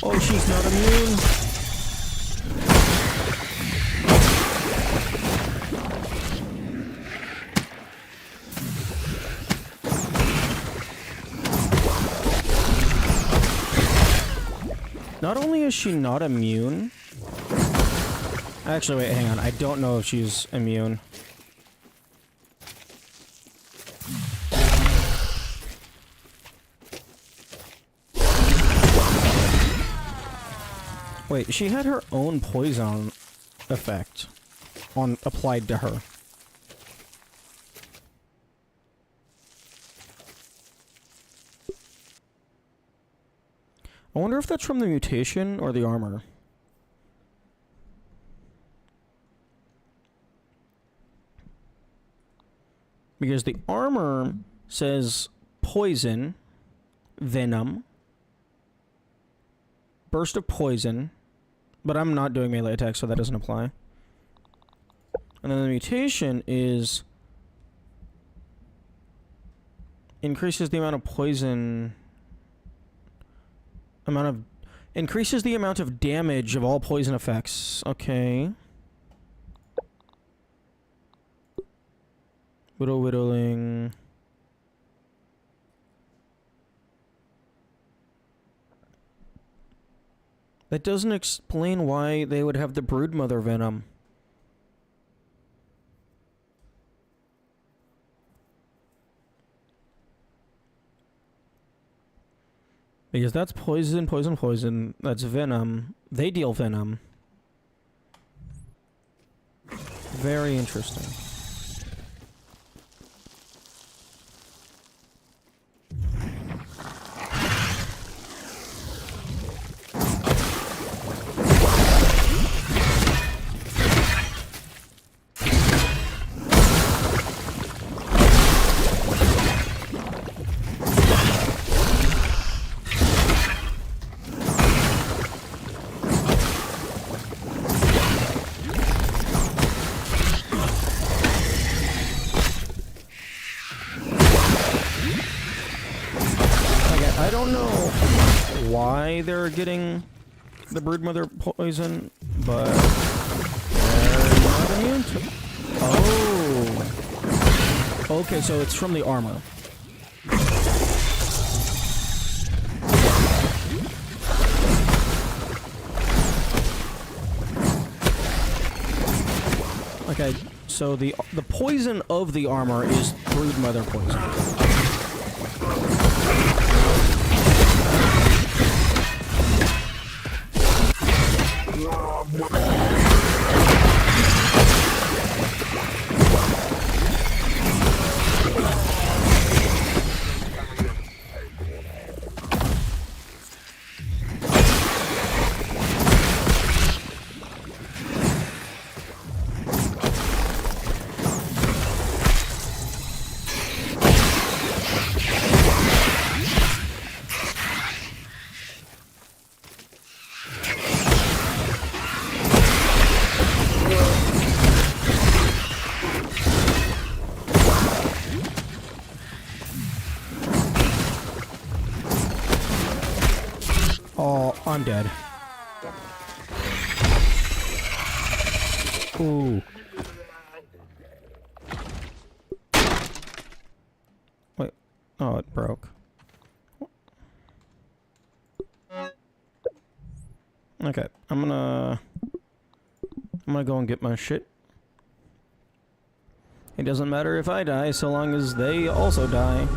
Oh, she's not immune. Not only is she not immune... Actually, wait, hang on. I don't know if she's immune. Wait, she had her own poison effect applied to her. I wonder if that's from the mutation or the armor. Because the armor says poison, venom, burst of poison, but I'm not doing melee attack, so that doesn't apply. And then the mutation is increases the amount of poison... increases the amount of damage of all poison effects. Okay. Whittling. That doesn't explain why they would have the broodmother venom. Because that's poison, poison, poison. That's venom. They deal venom. Very interesting. I don't know why they're getting the broodmother poison, but they're not immune to. Oh. Okay, so it's from the armor. Okay, so the poison of the armor is broodmother poison. Oh, I'm dead. Ooh. Wait. Oh, it broke. Okay, I'm gonna go and get my shit. It doesn't matter if I die, so long as they also die.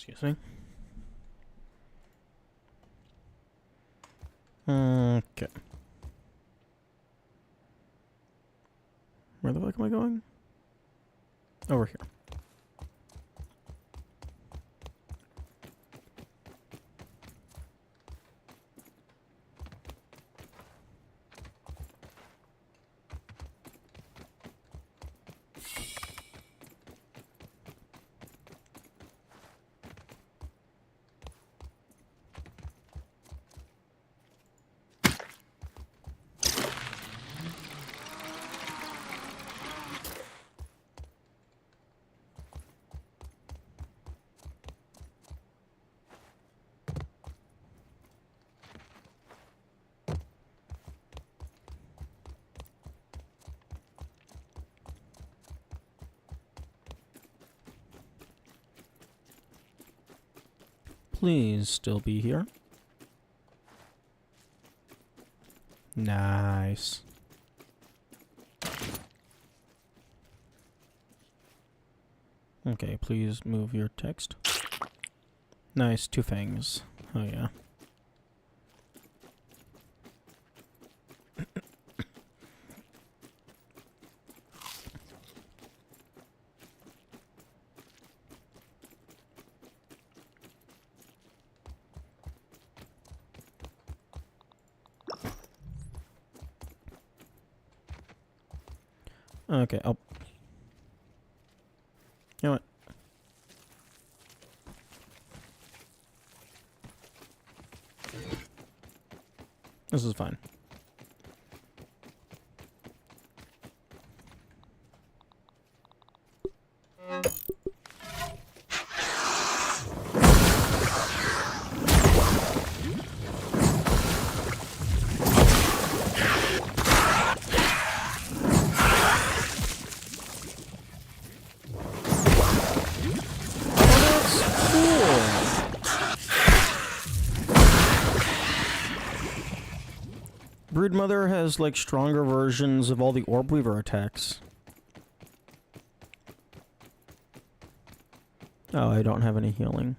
Excuse me. Okay. Where the fuck am I going? Over here. Please still be here. Nice. Okay, please move your text. Nice, 2 fangs. Oh yeah. Okay, oh. You know what? This is fine. Broodmother has, like, stronger versions of all the Orb Weaver attacks. Oh, I don't have any healing.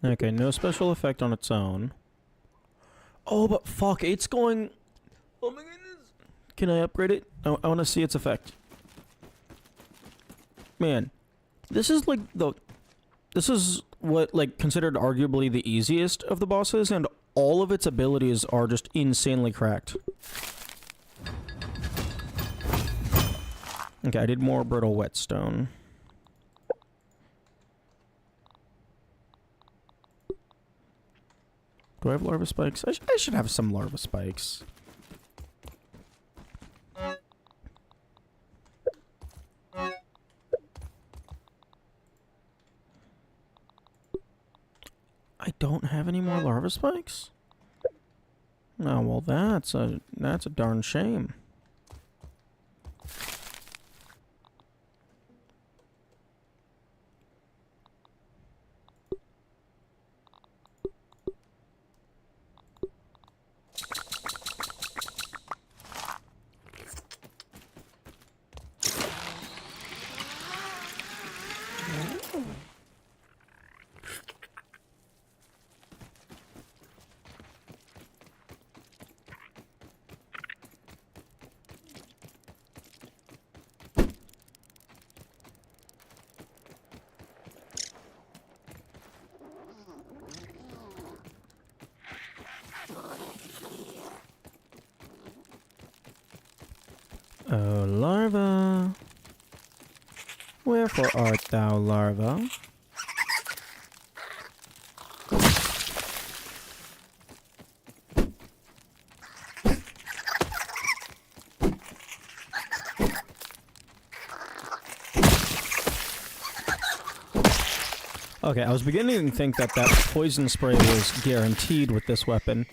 Okay, no special effect on its own. Oh, but fuck, it's going... Oh my goodness. Can I upgrade it? I want to see its effect. Man, this is like the... This is what, like, considered arguably the easiest of the bosses, and all of its abilities are just insanely cracked. Okay, I did more brittle whetstone. Do I have larva spikes? I should have some larva spikes. I don't have any more larva spikes? Oh, well, that's a darn shame. larva. Wherefore art thou, larva? Okay, I was beginning to think that that poison spray was guaranteed with this weapon,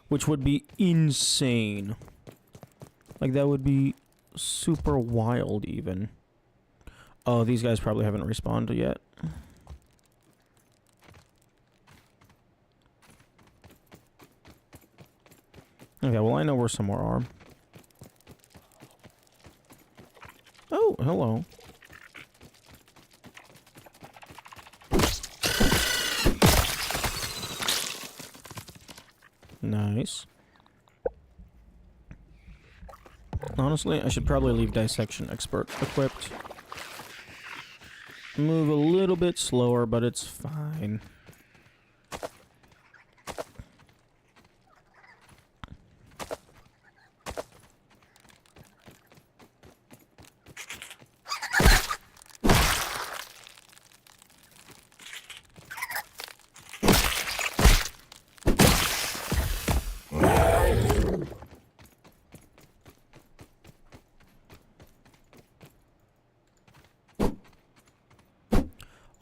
which would be insane. Like, that would be super wild, even. Oh, these guys probably haven't respawned yet. Okay, well, I know where some more are. Oh, hello. Nice. Honestly, I should probably leave Dissection Expert equipped. Move a little bit slower, but it's fine.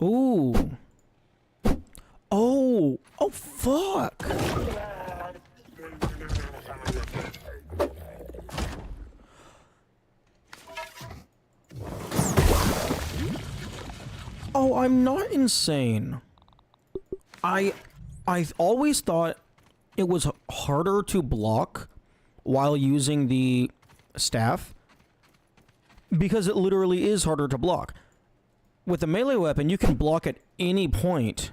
Ooh. Oh. Oh, fuck. Oh, I'm not insane. I always thought it was harder to block while using the staff because it literally is harder to block. With a melee weapon, you can block at any point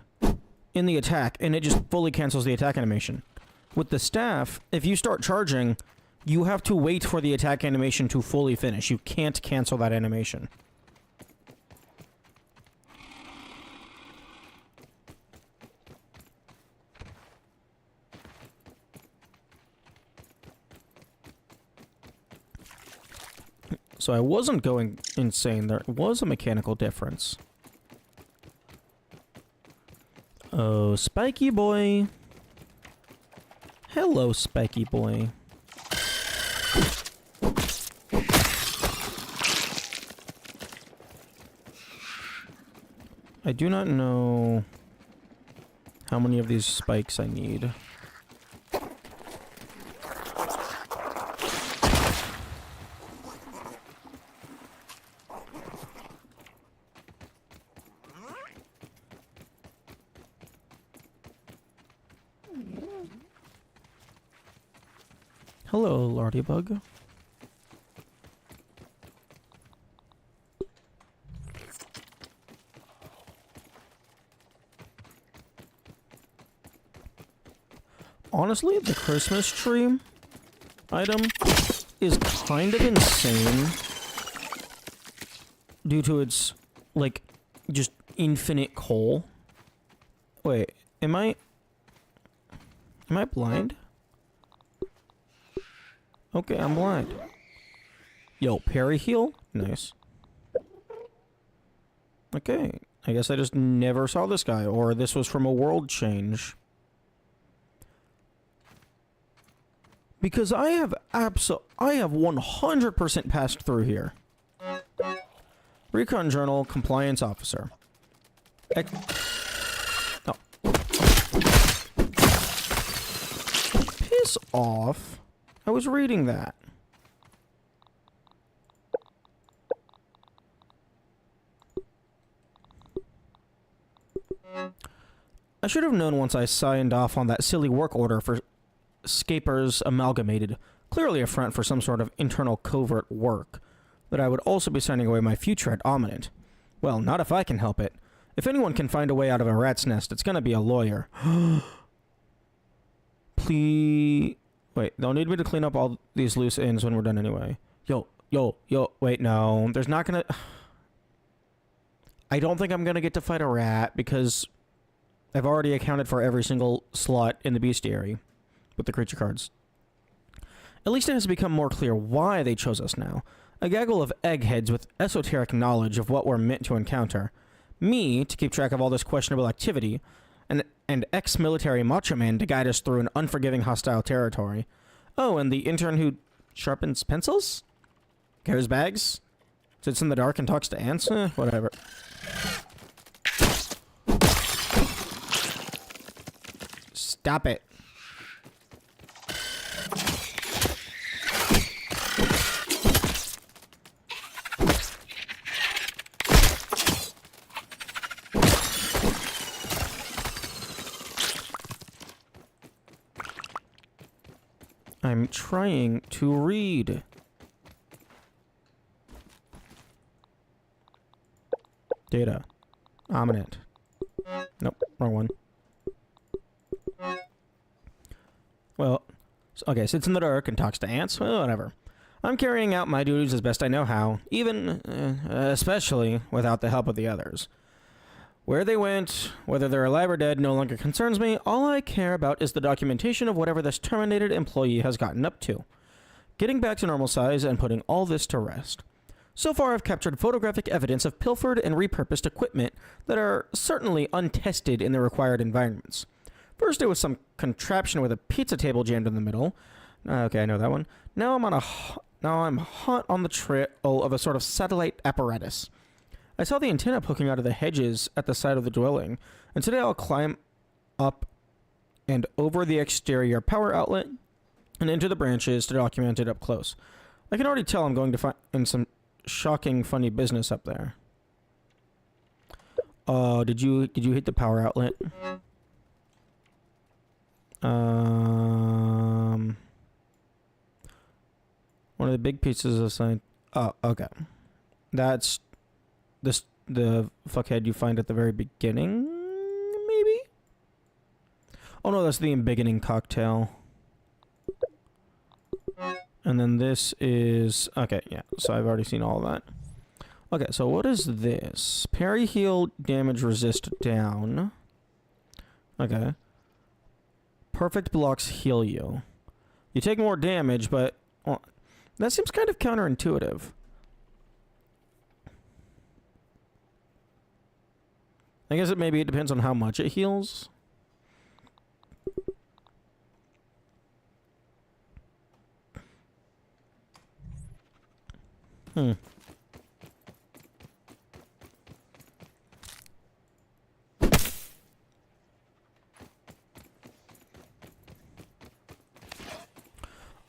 in the attack, and it just fully cancels the attack animation. With the staff, if you start charging, you have to wait for the attack animation to fully finish. You can't cancel that animation. So I wasn't going insane. There was a mechanical difference. Oh, Spiky Boy. Hello, Spiky Boy. I do not know how many of these spikes I need. Hello, Lardybug. Honestly, the Christmas tree item is kind of insane due to its, like, just infinite coal. Wait, am I blind? Okay, I'm blind. Yo, parry heal? Nice. Okay, I guess I just never saw this guy, or this was from a world change. Because I have 100% passed through here. Recon Journal, Compliance Officer. Oh. Piss off. I was reading that. I should have known once I signed off on that silly work order for Scapers Amalgamated, clearly a front for some sort of internal covert work, that I would also be signing away my future at Ominent. Well, not if I can help it. If anyone can find a way out of a rat's nest, it's gonna be a lawyer. Please... Wait, they'll need me to clean up all these loose ends when we're done anyway. Yo, wait, no. There's not gonna... I don't think I'm gonna get to fight a rat, because I've already accounted for every single slot in the bestiary with the creature cards. At least it has become more clear why they chose us now. A gaggle of eggheads with esoteric knowledge of what we're meant to encounter. Me, to keep track of all this questionable activity, and ex-military macho man to guide us through an unforgiving hostile territory. Oh, and the intern who sharpens pencils? Carries bags? Sits in the dark and talks to ants? Whatever. Stop it. I'm trying to read. Data. Ominent. Nope, wrong one. Well, okay, sits in the dark and talks to ants. Well, whatever. I'm carrying out my duties as best I know how, even, especially without the help of the others. Where they went, whether they're alive or dead, no longer concerns me. All I care about is the documentation of whatever this terminated employee has gotten up to. Getting back to normal size and putting all this to rest. So far, I've captured photographic evidence of pilfered and repurposed equipment that are certainly untested in the required environments. First, it was some contraption with a pizza table jammed in the middle. Okay, I know that one. Now I'm hot on the trail of a sort of satellite apparatus. I saw the antenna poking out of the hedges at the side of the dwelling, and today I'll climb up and over the exterior power outlet and into the branches to document it up close. I can already tell I'm going to find some shocking, funny business up there. Did you hit the power outlet? One of the big pieces of science. Oh, okay. That's the fuckhead you find at the very beginning, maybe? Oh no, that's the embiggening cocktail. And then this is... Okay, yeah, so I've already seen all of that. Okay, so what is this? Parry, heal, damage, resist, down. Okay. Perfect blocks heal you. You take more damage, but... Well, that seems kind of counterintuitive. I guess maybe it depends on how much it heals.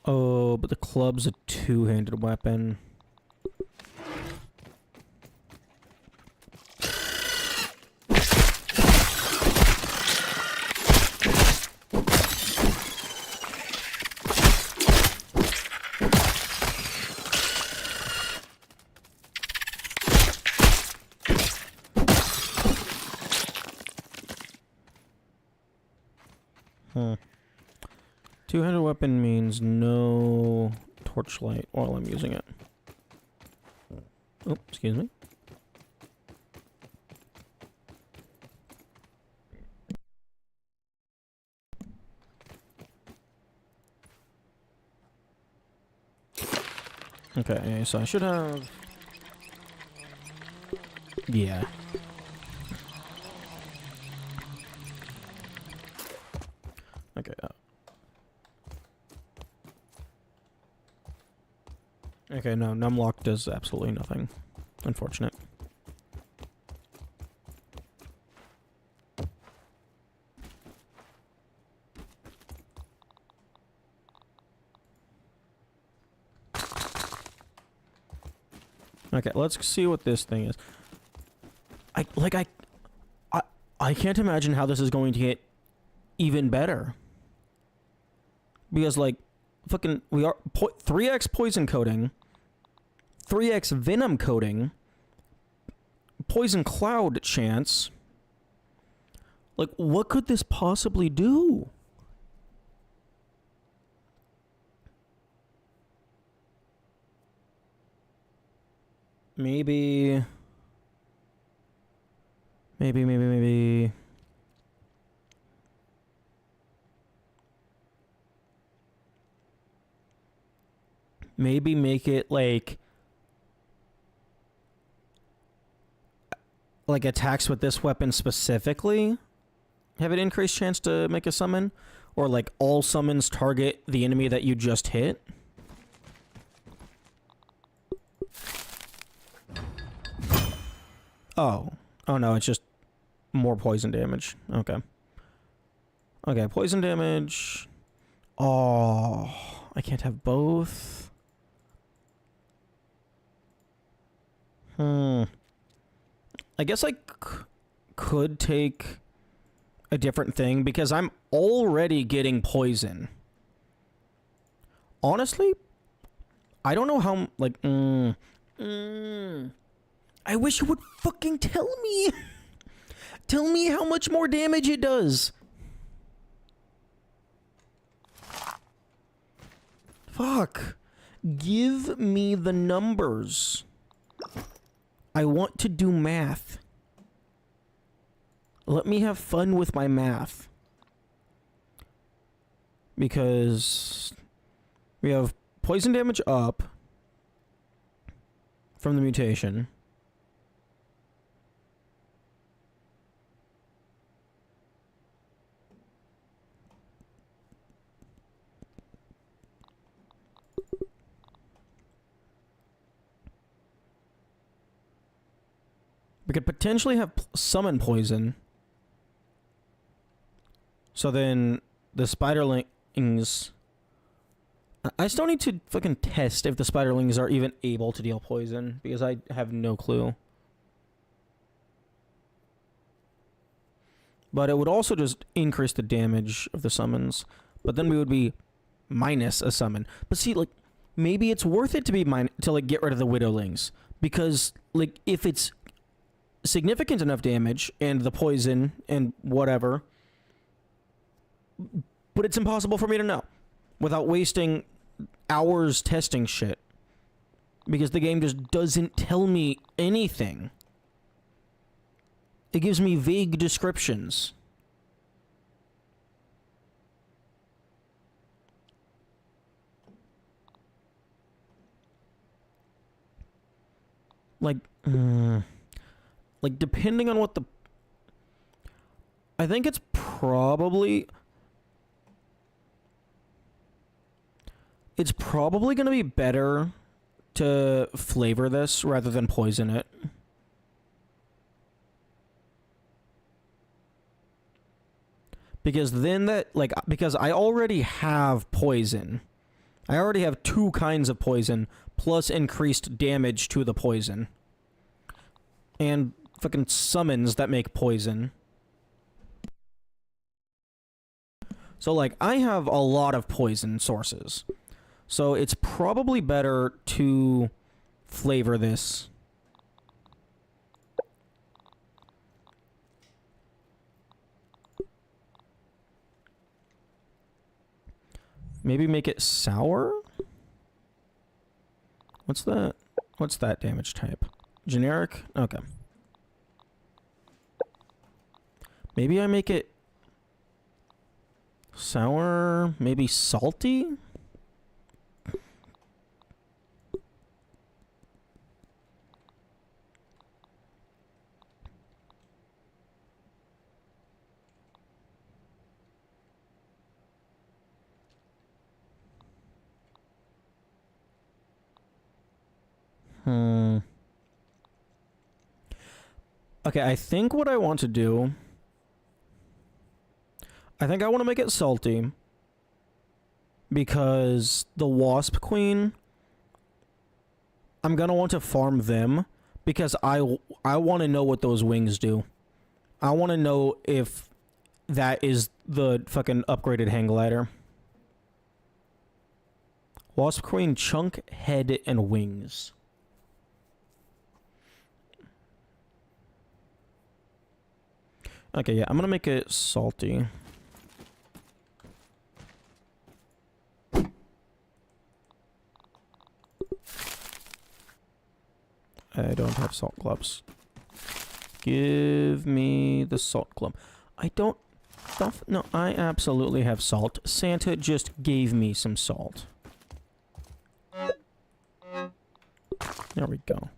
Oh, but the club's a two-handed weapon. Two-handed weapon means no torchlight while I'm using it. Oh, excuse me. Okay, so I should have... Yeah. Okay. Okay, no, numlock does absolutely nothing. Unfortunate. Okay, let's see what this thing is. I can't imagine how this is going to get even better. Because, like, fucking, we are 3x poison coating, 3x venom coating, poison cloud chance. Like, what could this possibly do? Maybe... Maybe make it, like, like attacks with this weapon specifically have an increased chance to make a summon, or like all summons target the enemy that you just hit. Oh no, it's just more poison damage. Okay. Okay, poison damage. Oh, I can't have both. I guess I could take a different thing because I'm already getting poison. Honestly, I don't know how, like, I wish you would fucking tell me. Tell me how much more damage it does. Fuck. Give me the numbers. I want to do math. Let me have fun with my math. Because we have poison damage up from the mutation. We could potentially have summon poison. So then the spiderlings... I still need to fucking test if the spiderlings are even able to deal poison, because I have no clue. But it would also just increase the damage of the summons. But then we would be minus a summon. But see, like, maybe it's worth it to be to like get rid of the widowlings. Because, like, if it's significant enough damage and the poison and whatever, but it's impossible for me to know without wasting hours testing shit, because the game just doesn't tell me anything. It gives me vague descriptions. Like depending on what the... I think it's probably... It's probably going to be better to flavor this rather than poison it. Because then that... Like, because I already have poison. I already have 2 kinds of poison, plus increased damage to the poison. And fucking summons that make poison. So, like, I have a lot of poison sources. So it's probably better to flavor this. Maybe make it sour? What's that? What's that damage type? Generic? Okay. Maybe I make it sour, maybe salty? Okay, I think what I want to do... I think I want to make it salty. Because the Wasp Queen... I'm gonna want to farm them. Because I want to know what those wings do. I want to know if that is the fucking upgraded hang glider. Wasp Queen, chunk, head, and wings. Okay, yeah, I'm gonna make it salty. I don't have salt clubs. Give me the salt club. I don't... No, I absolutely have salt. Santa just gave me some salt. There we go.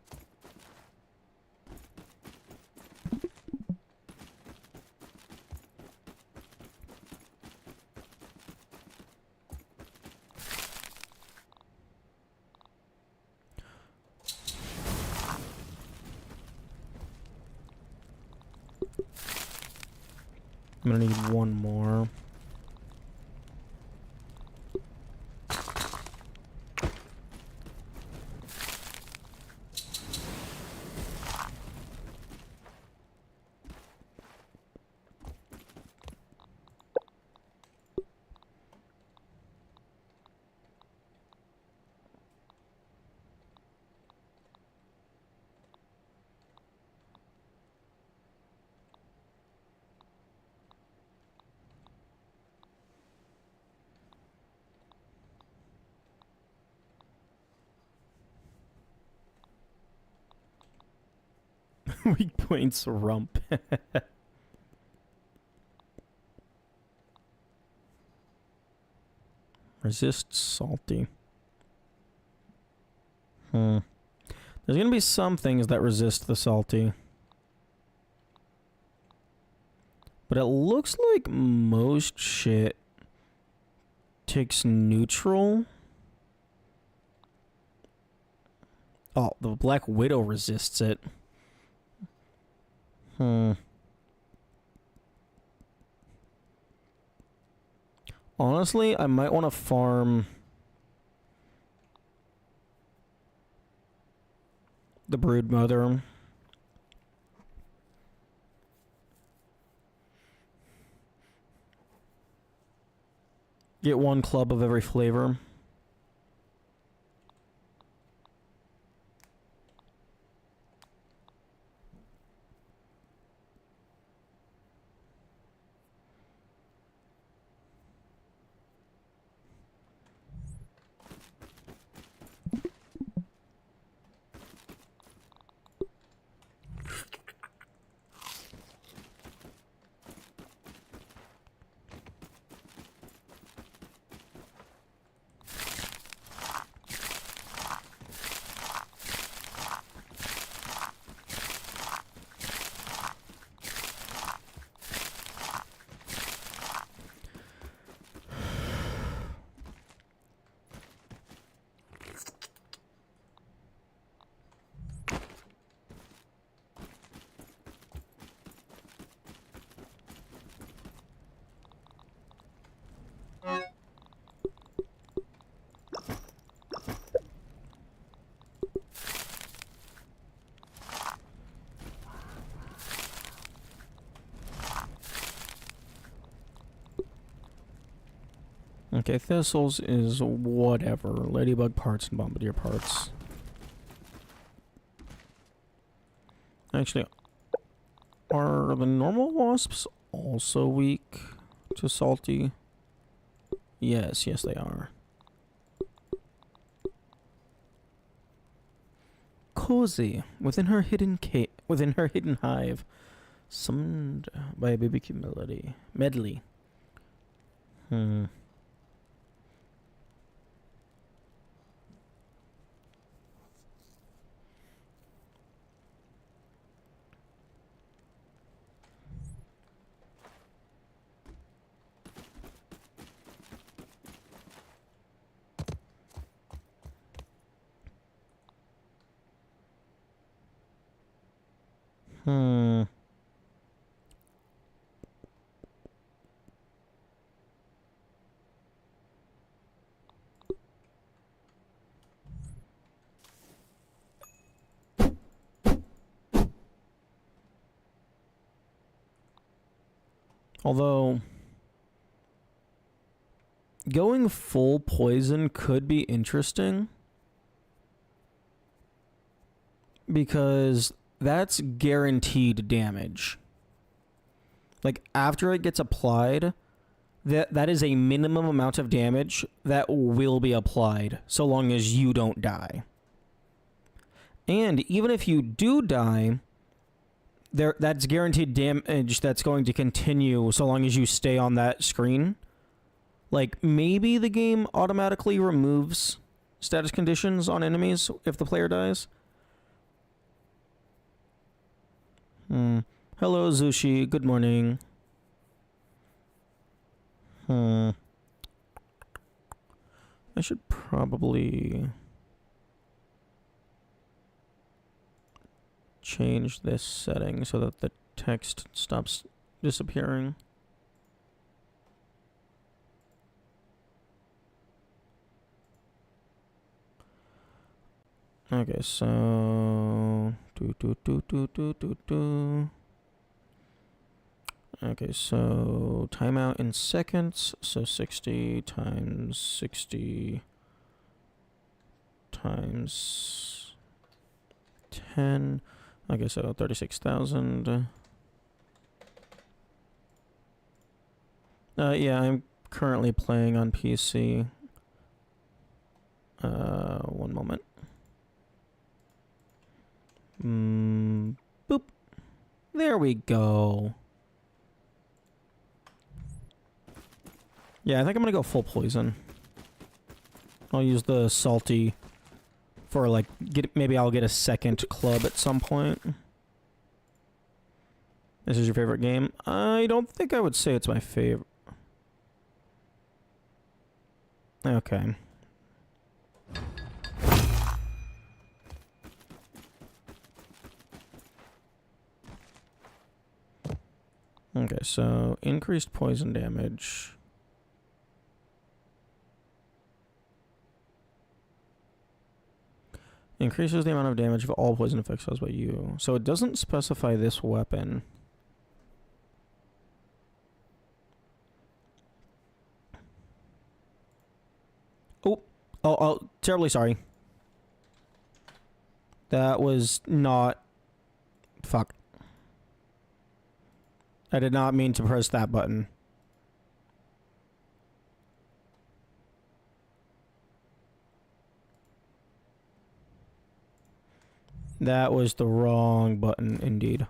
I'm gonna need one more. Weak points rump. Resist salty. There's gonna be some things that resist the salty. But it looks like most shit takes neutral. Oh, the Black Widow resists it. Honestly, I might want to farm the Broodmother. Get one club of every flavor. Okay, thistles is whatever. Ladybug parts and bombardier parts. Actually, are the normal wasps also weak to salty? Yes, yes they are. Cozy, within her hidden hive, summoned by a BBQ medley. Although, going full poison could be interesting. Because that's guaranteed damage. Like, after it gets applied, that is a minimum amount of damage that will be applied, so long as you don't die. And even if you do die, that's guaranteed damage that's going to continue so long as you stay on that screen. Like, maybe the game automatically removes status conditions on enemies if the player dies. Hello, Zushi. Good morning. I should probably change this setting so that the text stops disappearing. Okay, so okay, so timeout in seconds. So 60 times 60 times 10. Okay, so 36,000. Yeah, I'm currently playing on PC. One moment. Boop. There we go. Yeah, I think I'm gonna go full poison. I'll use the salty for like maybe I'll get a second club at some point. This is your favorite game? I don't think I would say it's my favorite. Okay. Okay, so increased poison damage. Increases the amount of damage of all poison effects caused by you. So it doesn't specify this weapon. Oh, terribly sorry. That was not... Fuck. I did not mean to press that button. That was the wrong button, indeed.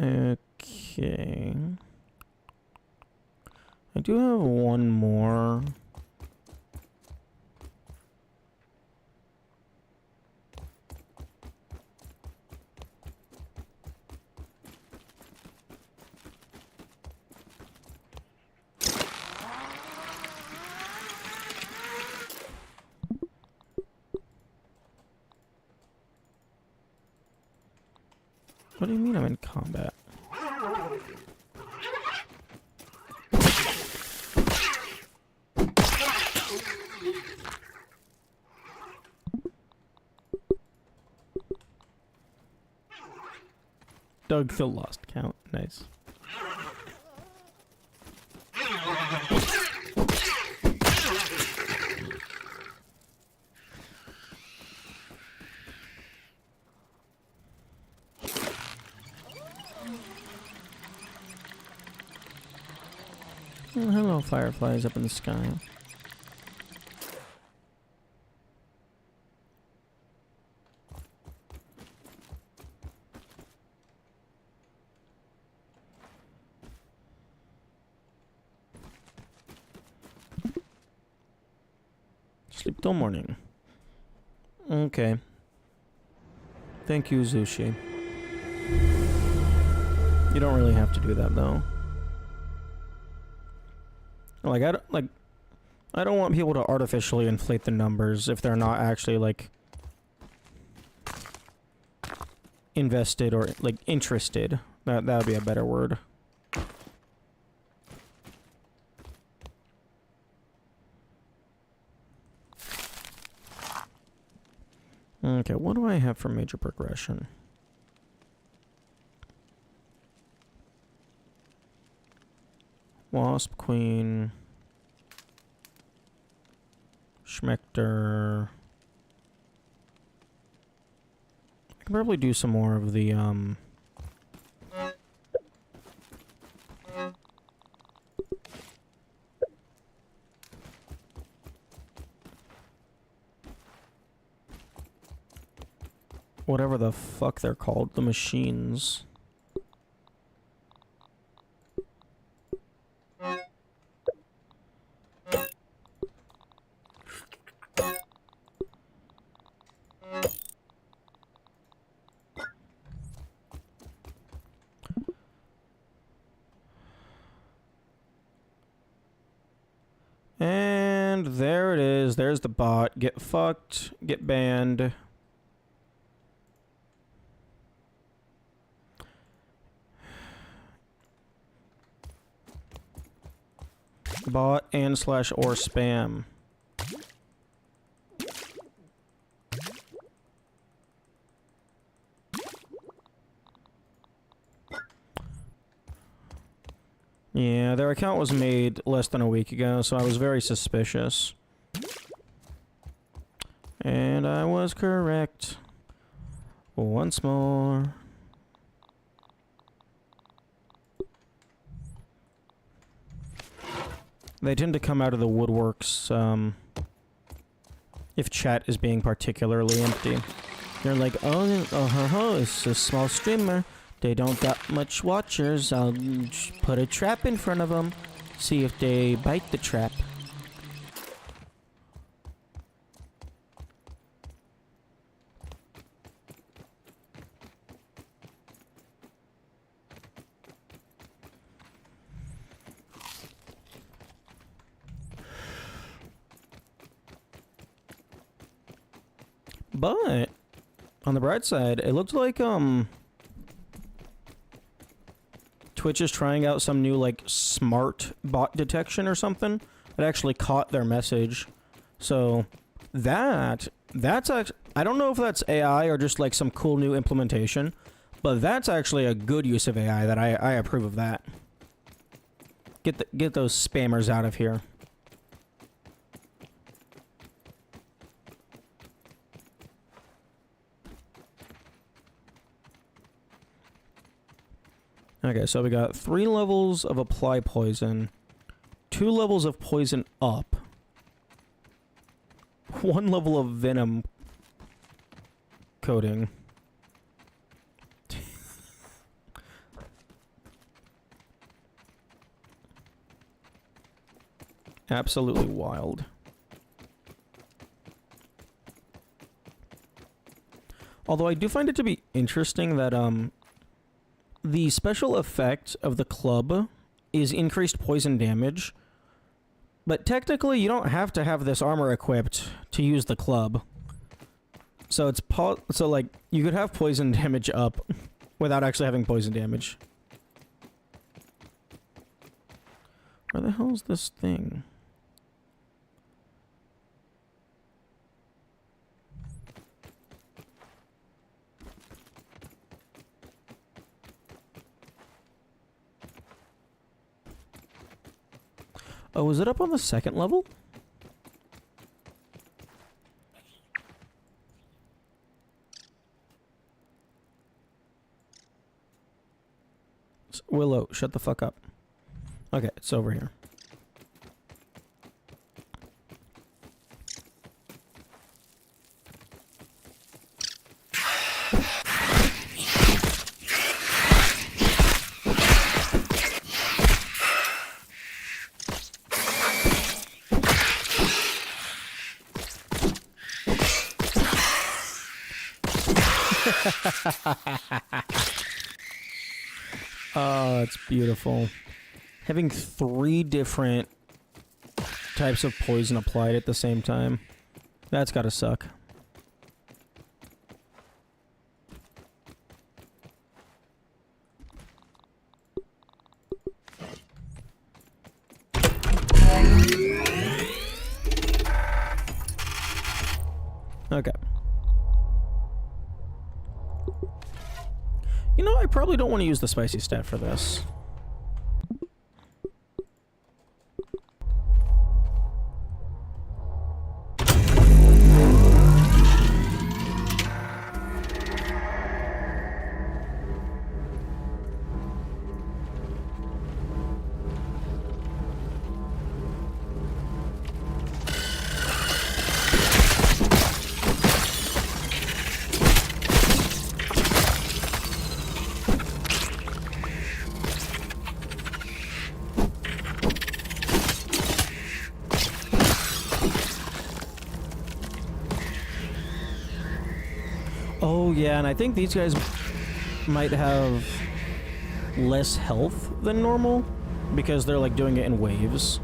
Okay. I do have one more. What do you mean I'm in combat? Doug the Lost Count. Nice. Oh, hello, fireflies up in the sky. Sleep till morning. Okay. Thank you, Zushi. You don't really have to do that, though. Like, I don't want people to artificially inflate the numbers if they're not actually, like, invested or, like, interested. That would be a better word. Okay, what do I have for major progression? Wasp Queen... Schmechter... I can probably do some more of the, whatever the fuck they're called, the machines. says there's the bot. Get fucked. Get banned. Bot and / or spam. Yeah, their account was made less than a week ago, so I was very suspicious. And I was correct. Once more. They tend to come out of the woodworks, if chat is being particularly empty. They're like, oh, it's a small streamer. They don't got much watchers. I'll put a trap in front of them. See if they bite the trap. But on the bright side, it looked like Twitch is trying out some new like smart bot detection or something. It actually caught their message. So that's actually, I don't know if that's AI or just like some cool new implementation, but that's actually a good use of AI that I approve of that. Get those spammers out of here. Okay, so we got 3 levels of apply poison, 2 levels of poison up, 1 level of venom coating. Absolutely wild. Although I do find it to be interesting that the special effect of the club is increased poison damage, but technically you don't have to have this armor equipped to use the club. So it's so like you could have poison damage up without actually having poison damage. Where the hell is this thing? Oh, is it up on the 2nd level? Willow, shut the fuck up. Okay, it's over here. Oh, it's beautiful. Having 3 different types of poison applied at the same time. That's gotta suck. Okay. You know, I probably don't want to use the spicy stat for this. Oh, yeah, and I think these guys might have less health than normal because they're, like, doing it in waves.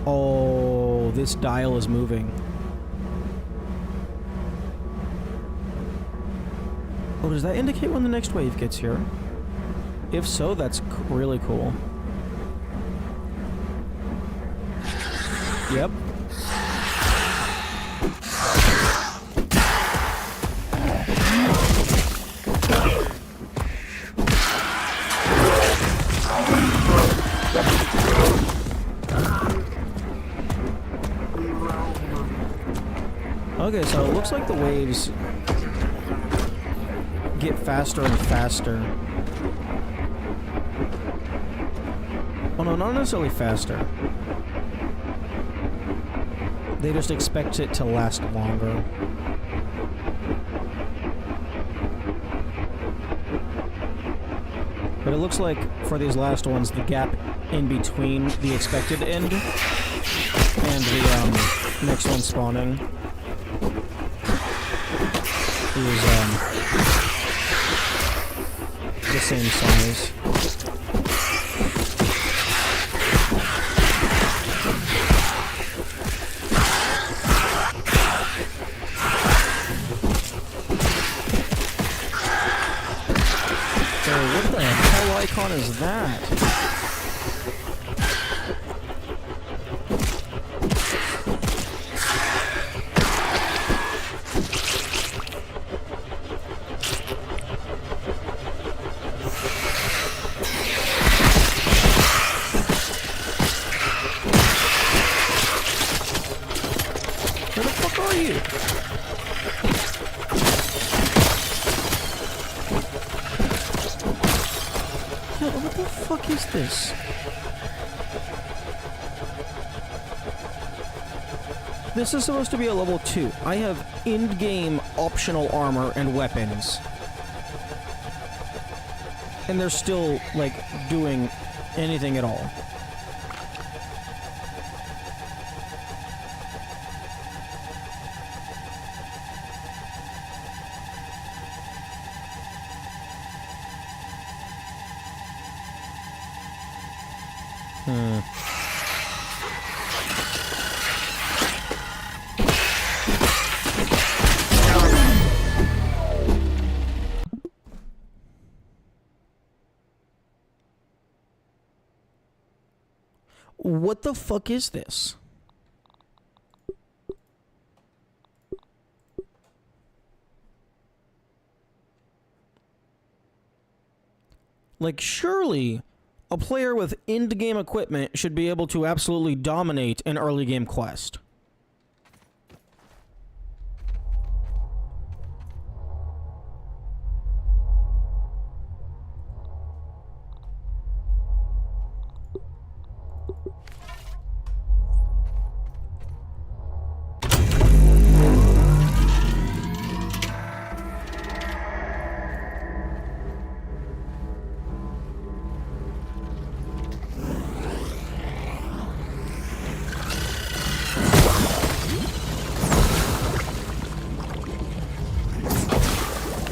Oh, this dial is moving. Oh, does that indicate when the next wave gets here? If so, that's really cool. Yep. Okay, so it looks like the waves get faster and faster. Oh no, not necessarily faster. They just expect it to last longer. But it looks like for these last ones, the gap in between the expected end and the next one spawning is the same size. So what the hell icon is that? Where the fuck are you? Yeah, what the fuck is this? This is supposed to be a level 2. I have end-game optional armor and weapons. And they're still, like, doing anything at all. What the fuck is this? Like, surely a player with end-game equipment should be able to absolutely dominate an early-game quest.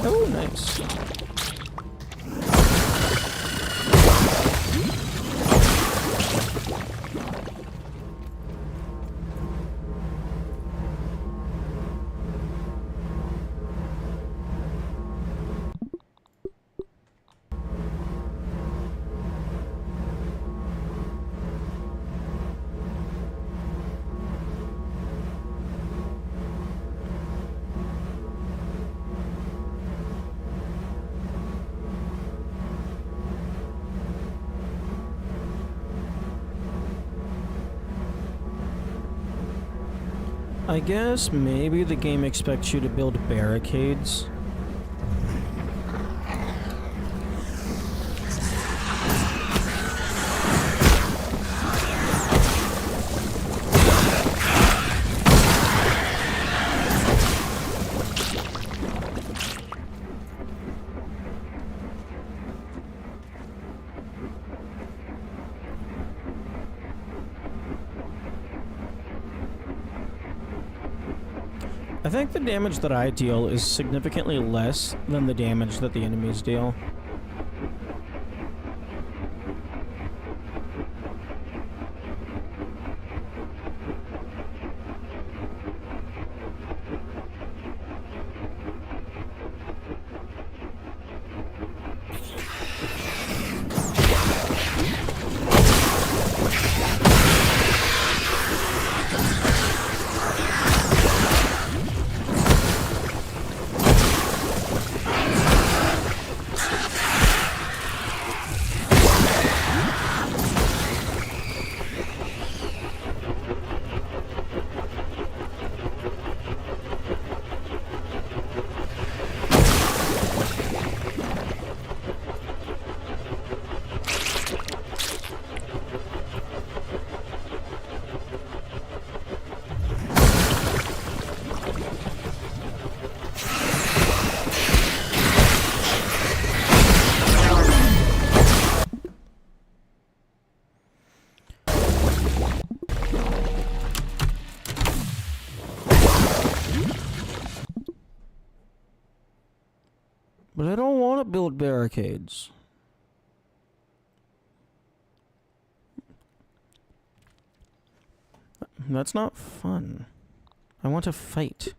Oh, nice. I guess maybe the game expects you to build barricades. I think the damage that I deal is significantly less than the damage that the enemies deal. But I don't want to build barricades. That's not fun. I want to fight.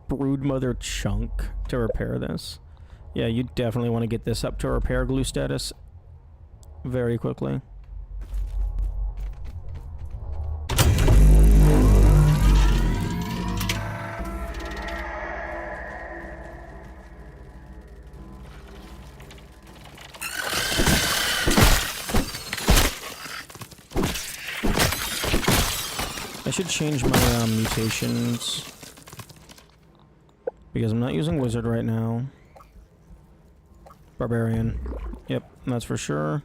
Broodmother chunk to repair this. Yeah, you definitely want to get this up to repair glue status very quickly. I should change my mutations because I'm not using wizard right now. Barbarian. Yep, that's for sure.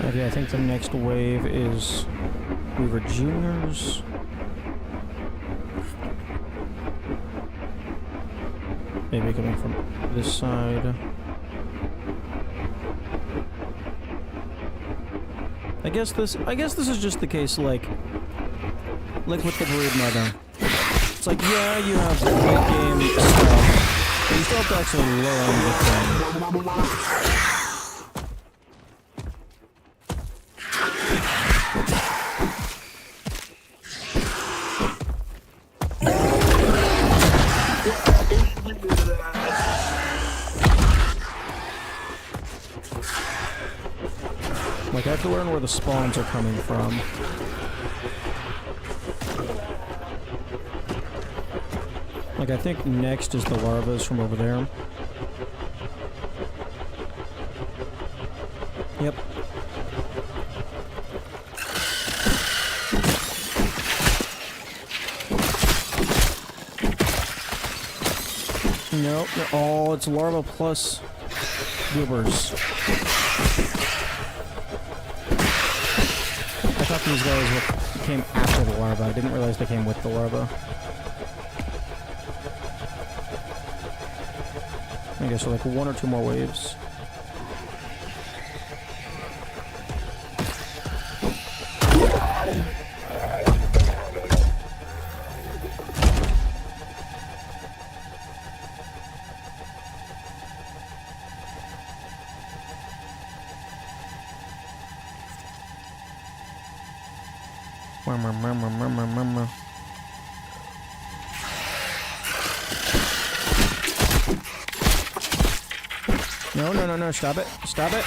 Okay, I think the next wave is Weaver Juniors. Maybe coming from this side. I guess this is just the case like with the Broodmother. It's like, yeah, you have the late game stuff, but you still have to actually learn the thing. Like, I have to learn where the spawns are coming from. Like, I think next is the larvas from over there. Yep. Nope. Oh, it's larva plus goobers. I thought these guys came after the larva. I didn't realize they came with the larva. I guess so, like one or two more waves. No, no, no, no, stop it. Stop it.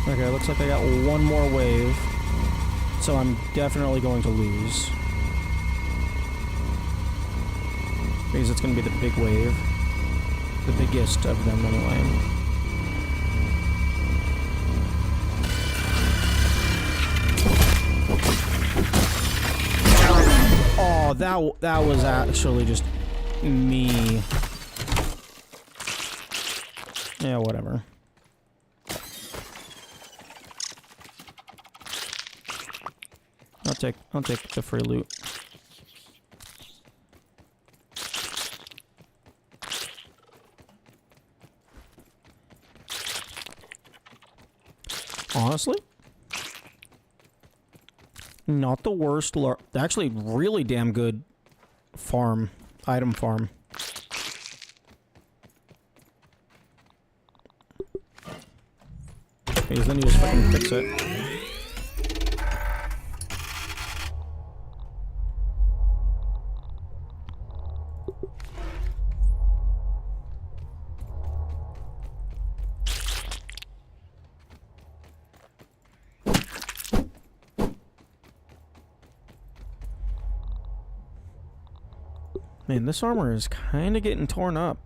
Okay, looks like I got one more wave. So I'm definitely going to lose. Because it's going to be the big wave. The biggest of them, anyway. Oh, that was actually just me. Yeah, whatever. I'll take the free loot. Honestly, not the worst. Actually, really damn good farm. Item farm. Because then you just fucking fix it. Man, this armor is kind of getting torn up.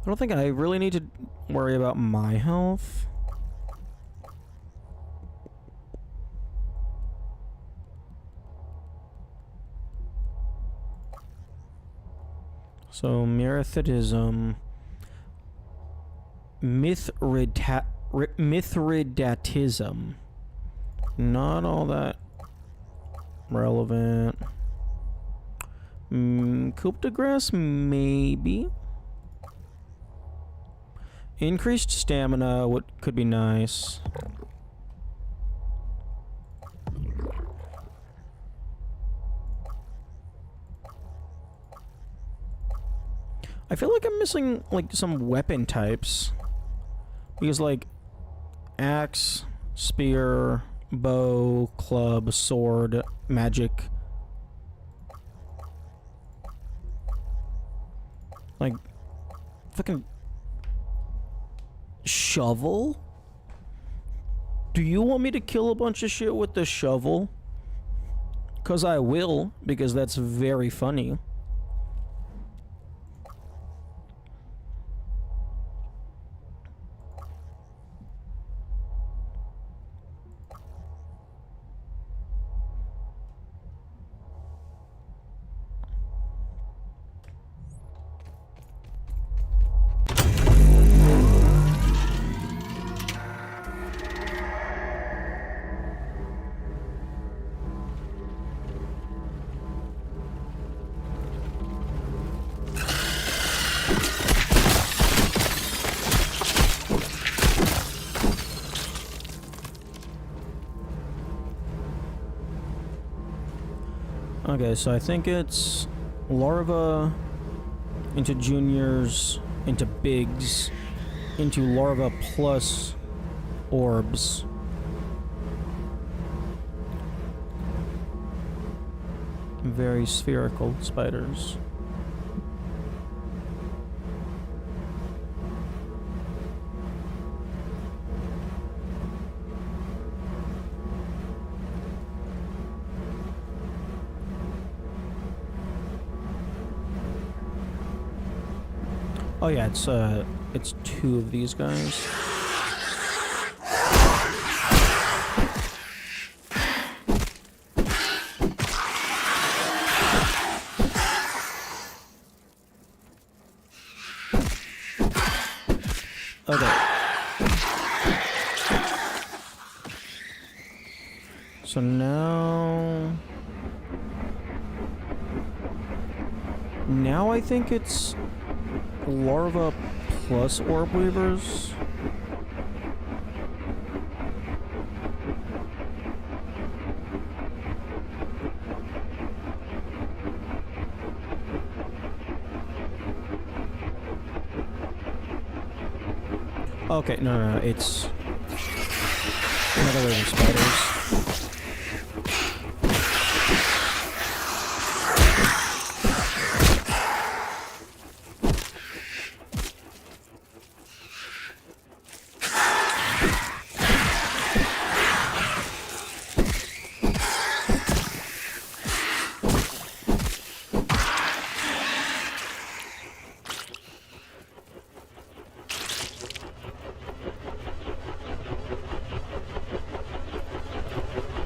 I don't think I really need to worry about my health. So, Mithridatism. Mithridatism. Not all that relevant. Coupe de Grace, maybe. Increased stamina, what could be nice. I feel like I'm missing, like, some weapon types. Because, like, axe, spear, bow, club, sword, magic. Like, fucking shovel? Do you want me to kill a bunch of shit with the shovel? 'Cause I will, because that's very funny. Okay, so I think it's larva into juniors into bigs into larva plus orbs. Very spherical spiders. Oh yeah, it's two of these guys. Okay. So now I think it's larva plus orb weavers. Okay, no, it's another wave of spiders.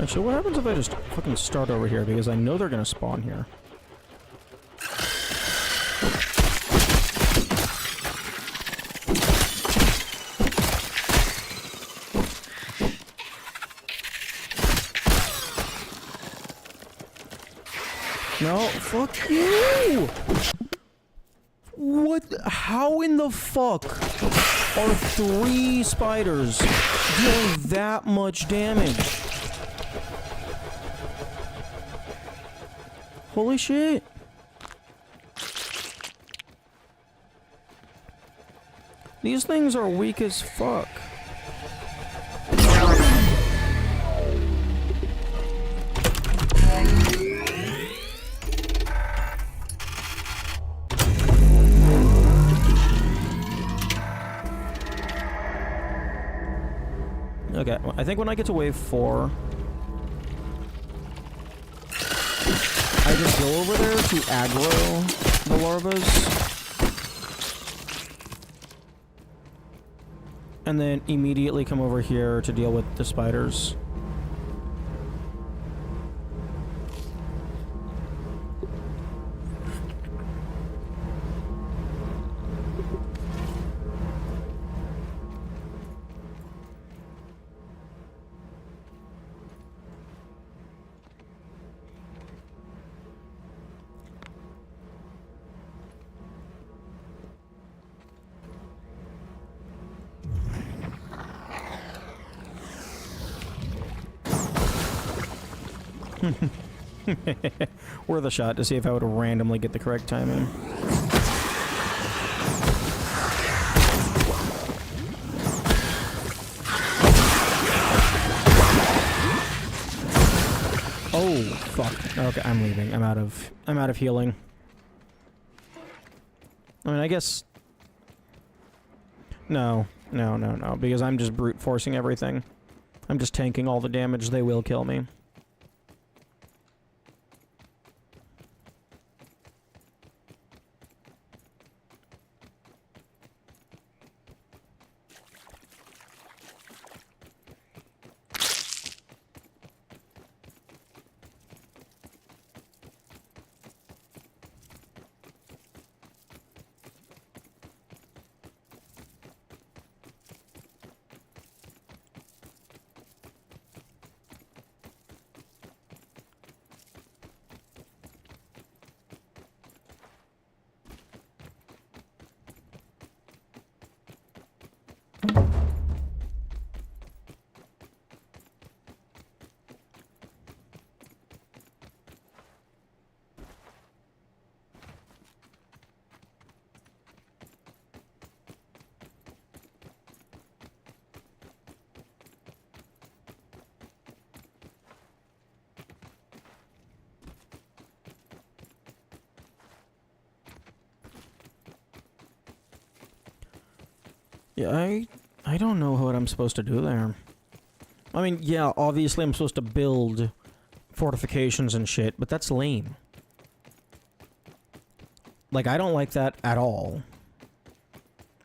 Actually, what happens if I just fucking start over here? Because I know they're gonna spawn here. No, fuck you! What? How in the fuck are 3 spiders dealing that much damage? Holy shit. These things are weak as fuck. Okay, well, I think when I get to wave 4, I just go over there to aggro the larvas. And then immediately come over here to deal with the spiders. Worth a shot to see if I would randomly get the correct timing. Oh fuck. Okay, I'm leaving. I'm out of healing. I mean, I guess no, because I'm just brute forcing everything. I'm just tanking all the damage. They will kill me. Yeah, I don't know what I'm supposed to do there. I mean, yeah, obviously I'm supposed to build fortifications and shit, but that's lame. Like, I don't like that at all.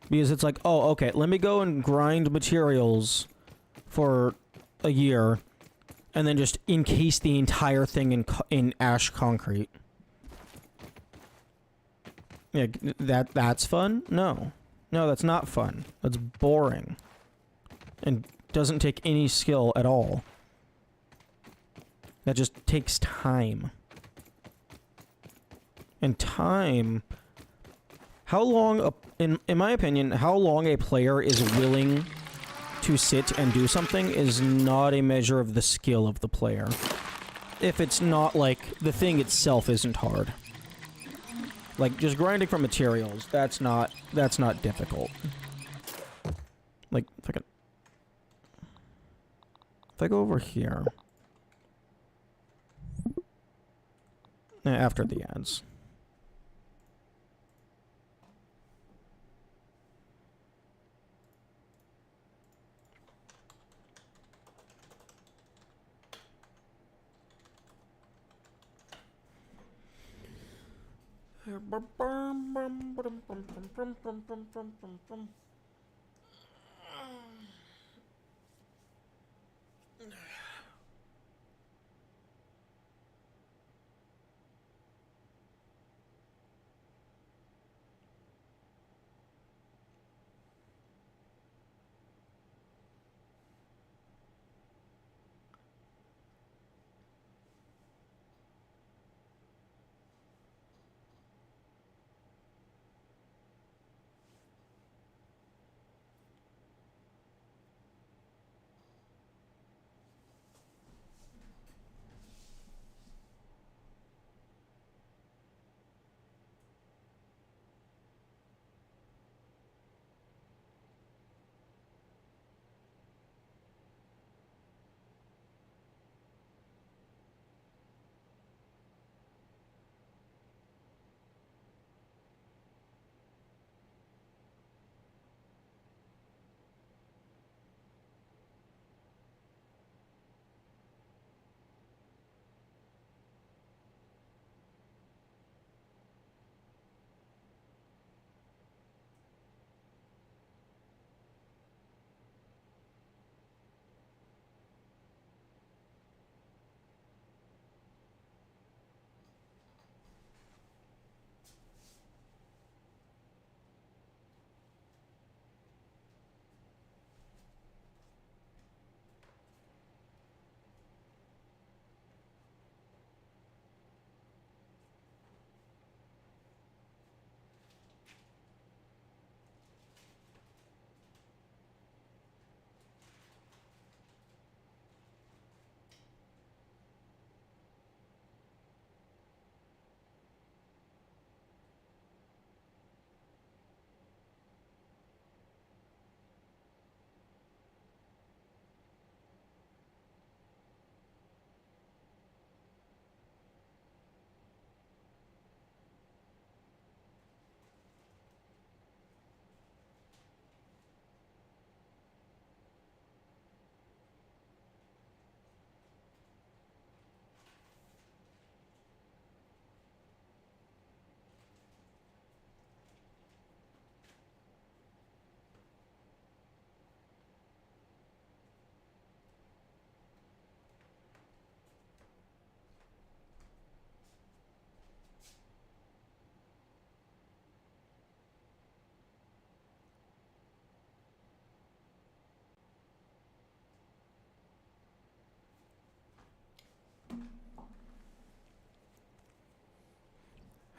Because it's like, oh, okay, let me go and grind materials for a year, and then just encase the entire thing in ash concrete. Yeah, that's fun? No. No, that's not fun. That's boring. And doesn't take any skill at all. That just takes time. And time... How long, in my opinion, how long a player is willing to sit and do something is not a measure of the skill of the player. If it's not, like, the thing itself isn't hard. Like, just grinding for materials, that's not difficult. Like, if I go over here... After the ads.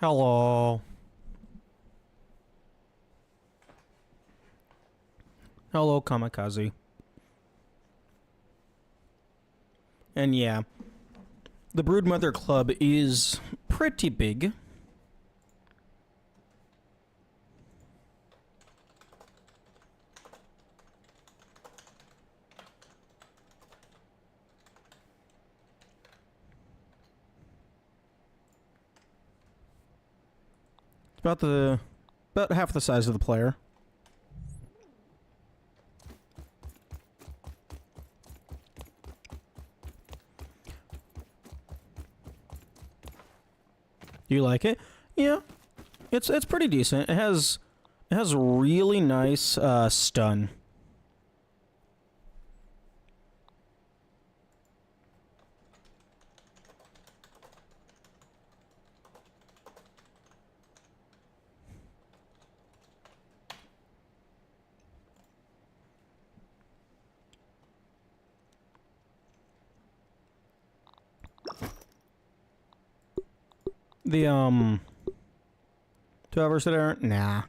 Hello. Hello, Kamikaze. And yeah, the Broodmother Club is pretty big. About half the size of the player. You like it? Yeah, it's pretty decent. It has really nice stun. The 2 hours there? Nah.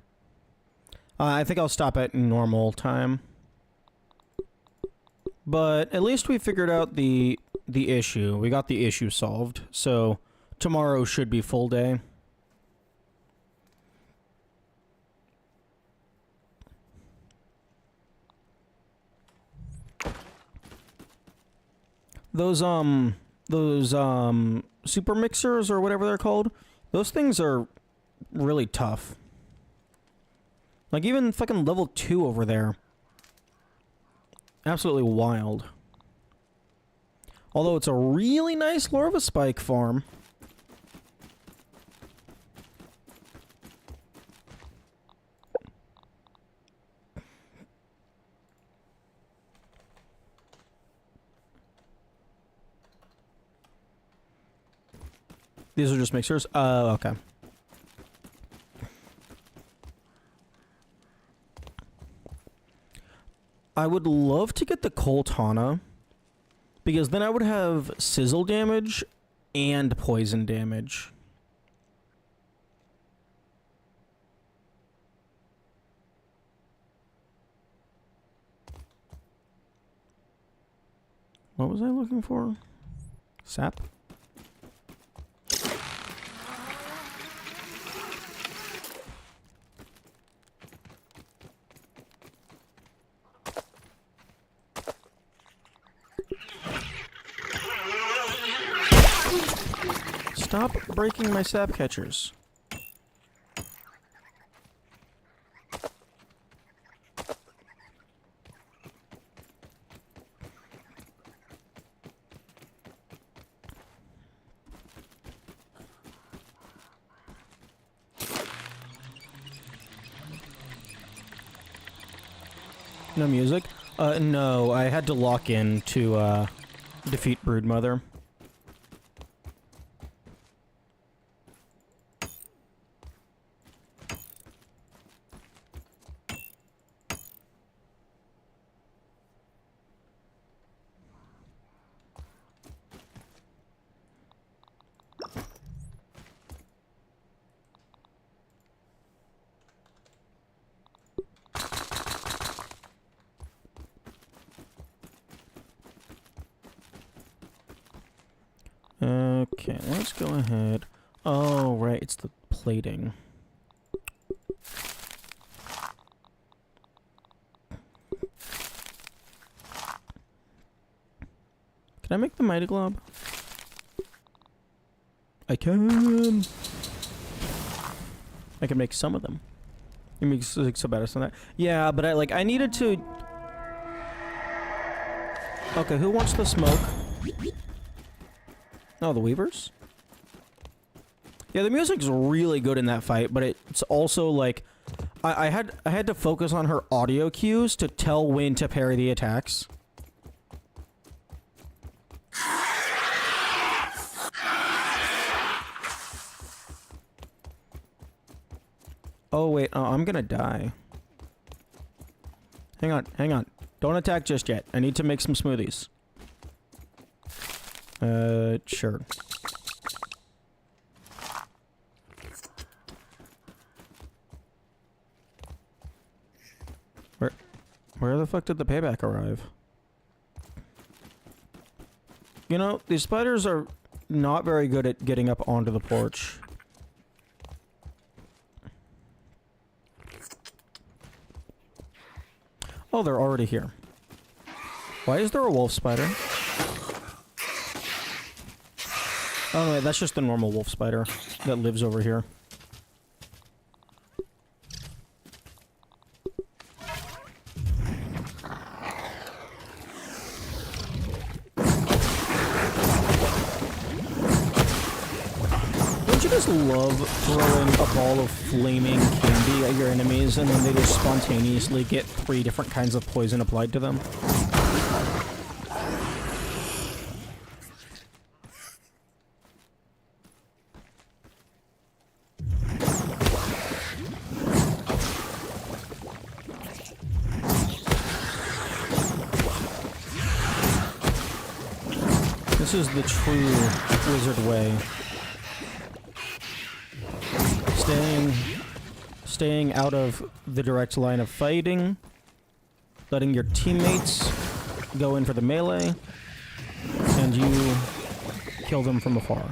I think I'll stop at normal time. But at least we figured out the issue. We got the issue solved. So tomorrow should be full day. Those super mixers or whatever they're called, those things are really tough. Like even fucking level 2 over there. Absolutely wild. Although it's a really nice larva spike farm. These are just mixers? Okay. I would love to get the Coltana, because then I would have sizzle damage and poison damage. What was I looking for? Sap? Stop breaking my sap catchers. No music? No, I had to lock in to, defeat Broodmother. Okay, let's go ahead. Oh, right, it's the plating. Can I make the Mighty Glob? I can! I can make some of them. It makes like so better than that. Yeah, but I needed to... Okay, who wants the smoke? Oh, the Weavers? Yeah, the music's really good in that fight, but it's also like I had to focus on her audio cues to tell when to parry the attacks. Oh wait, I'm gonna die. Hang on. Don't attack just yet. I need to make some smoothies. Sure. Where the fuck did the payback arrive? You know, these spiders are not very good at getting up onto the porch. Oh, they're already here. Why is there a wolf spider? Oh, wait, that's just the normal wolf spider that lives over here. Don't you just love throwing a ball of flaming candy at your enemies and then they just spontaneously get 3 different kinds of poison applied to them? This is the true wizard way. Staying out of the direct line of fighting, letting your teammates go in for the melee, and you kill them from afar.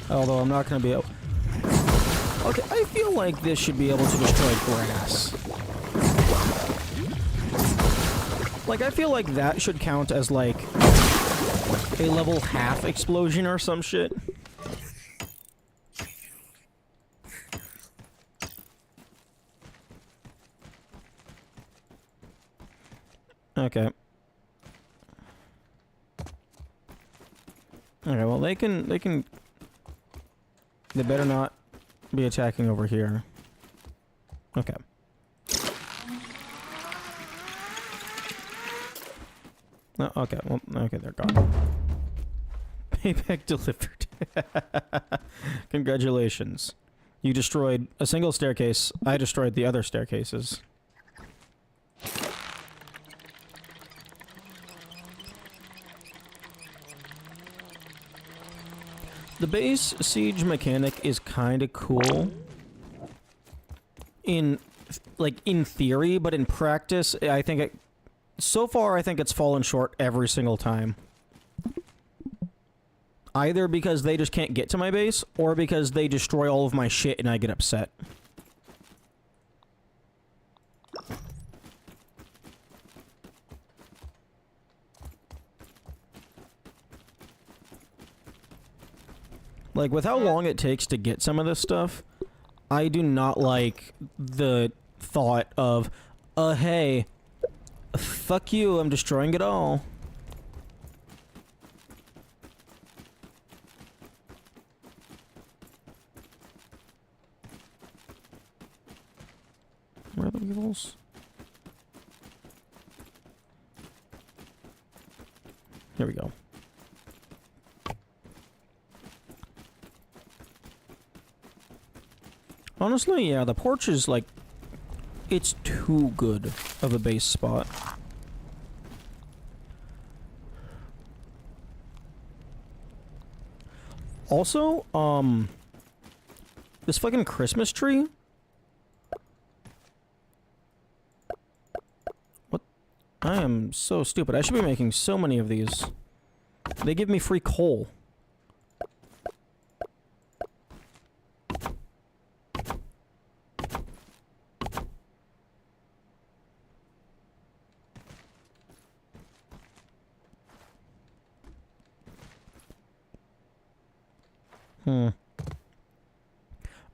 Although I'm not going to be able... Okay, I feel like this should be able to destroy grass. Like, I feel like that should count as, like, a level half explosion or some shit. Okay. Okay, well, they better not be attacking over here. Okay. Oh, okay, well, okay, they're gone. Payback delivered. Congratulations. You destroyed a single staircase. I destroyed the other staircases. The base siege mechanic is kind of cool in theory, but in practice, I think so far I think it's fallen short every single time. Either because they just can't get to my base, or because they destroy all of my shit and I get upset. Like, with how long it takes to get some of this stuff, I do not like the thought of, hey, fuck you, I'm destroying it all. Where are the weevils? Here we go. Honestly, yeah, the porch is like... It's too good of a base spot. Also, this fucking Christmas tree? What? I am so stupid. I should be making so many of these. They give me free coal.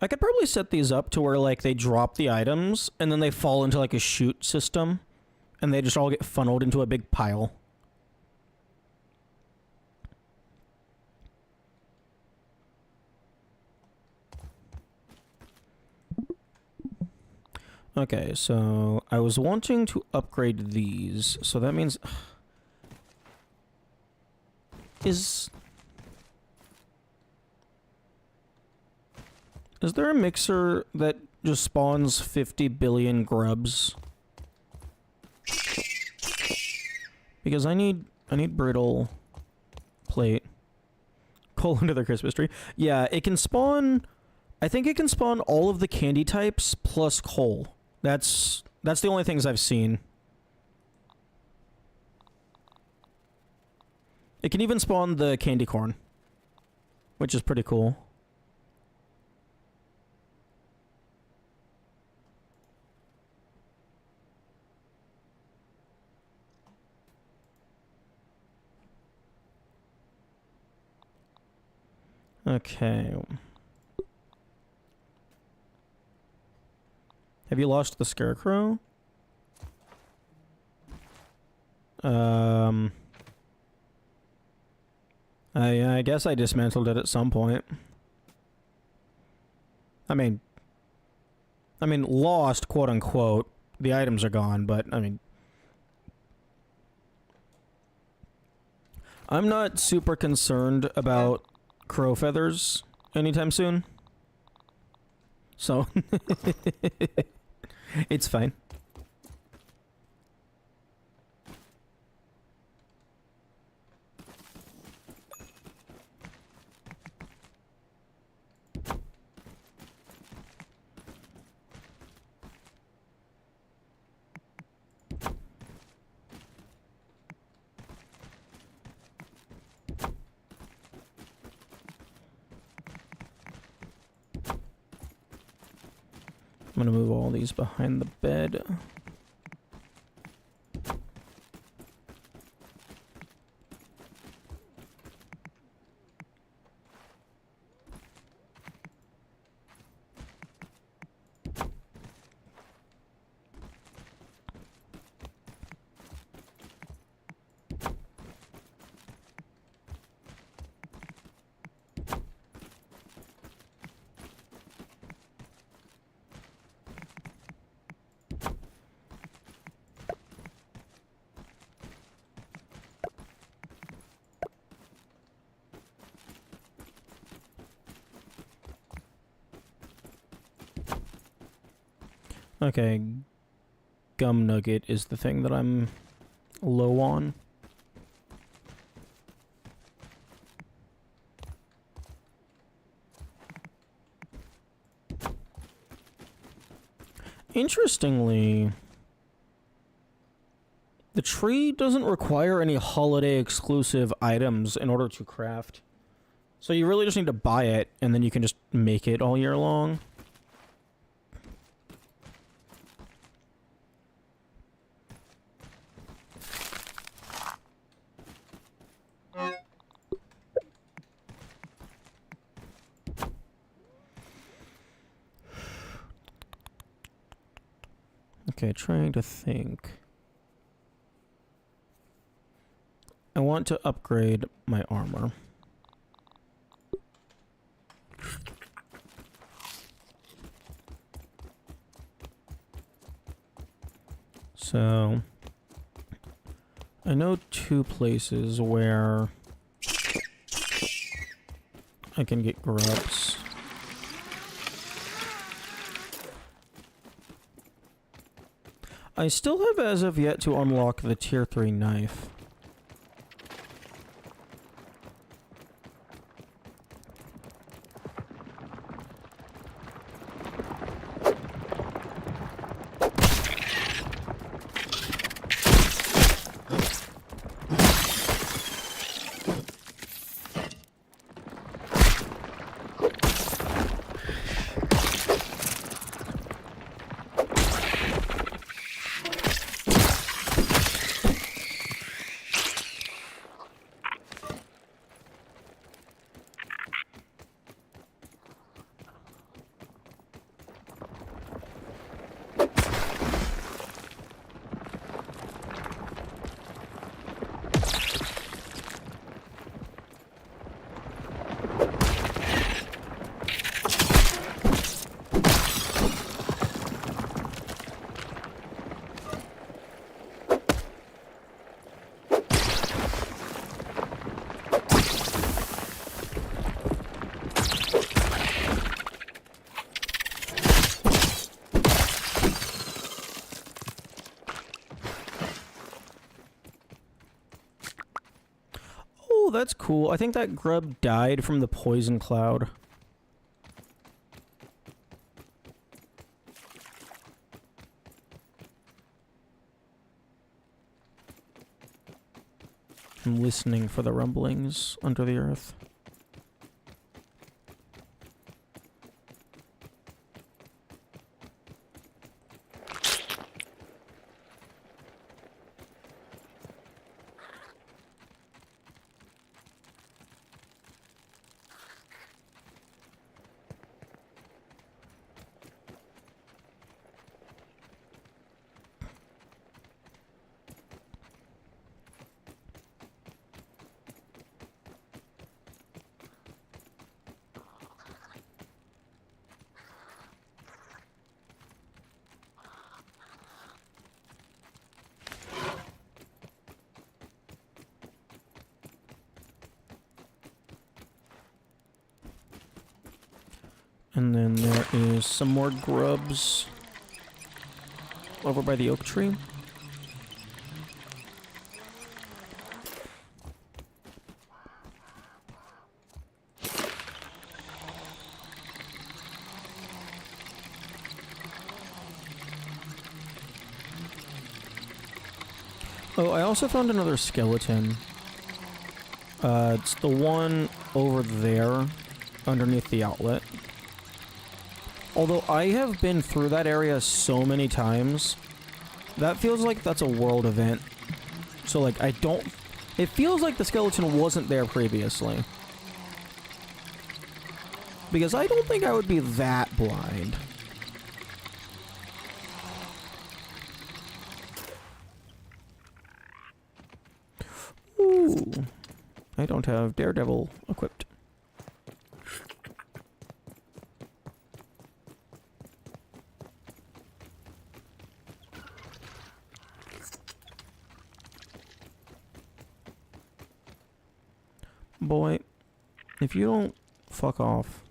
I could probably set these up to where, like, they drop the items, and then they fall into, like, a chute system, and they just all get funneled into a big pile. Okay, so I was wanting to upgrade these, so that means... Is there a mixer that just spawns 50 billion grubs? Because I need I need brittle plate. Coal under the Christmas tree. Yeah, it can spawn... I think it can spawn all of the candy types plus coal. That's the only things I've seen. It can even spawn the candy corn, which is pretty cool. Okay. Have you lost the scarecrow? I guess I dismantled it at some point. I mean, lost, quote unquote. The items are gone, but I mean, I'm not super concerned about crow feathers anytime soon. So, it's fine. I'm gonna move all these behind the bed. Okay, gum nugget is the thing that I'm low on. Interestingly, the tree doesn't require any holiday exclusive items in order to craft. So you really just need to buy it, and then you can just make it all year long. Okay, trying to think. I want to upgrade my armor. So, I know two places where I can get grubs. I still have as of yet to unlock the tier 3 knife. Oh, that's cool. I think that grub died from the poison cloud. I'm listening for the rumblings under the earth. And then there is some more grubs over by the oak tree. Oh, I also found another skeleton. It's the one over there underneath the outlet. Although I have been through that area so many times, that feels like that's a world event. So, like, I don't... It feels like the skeleton wasn't there previously. Because I don't think I would be that blind. Ooh. I don't have Daredevil equipped. Boy, if you don't fuck off.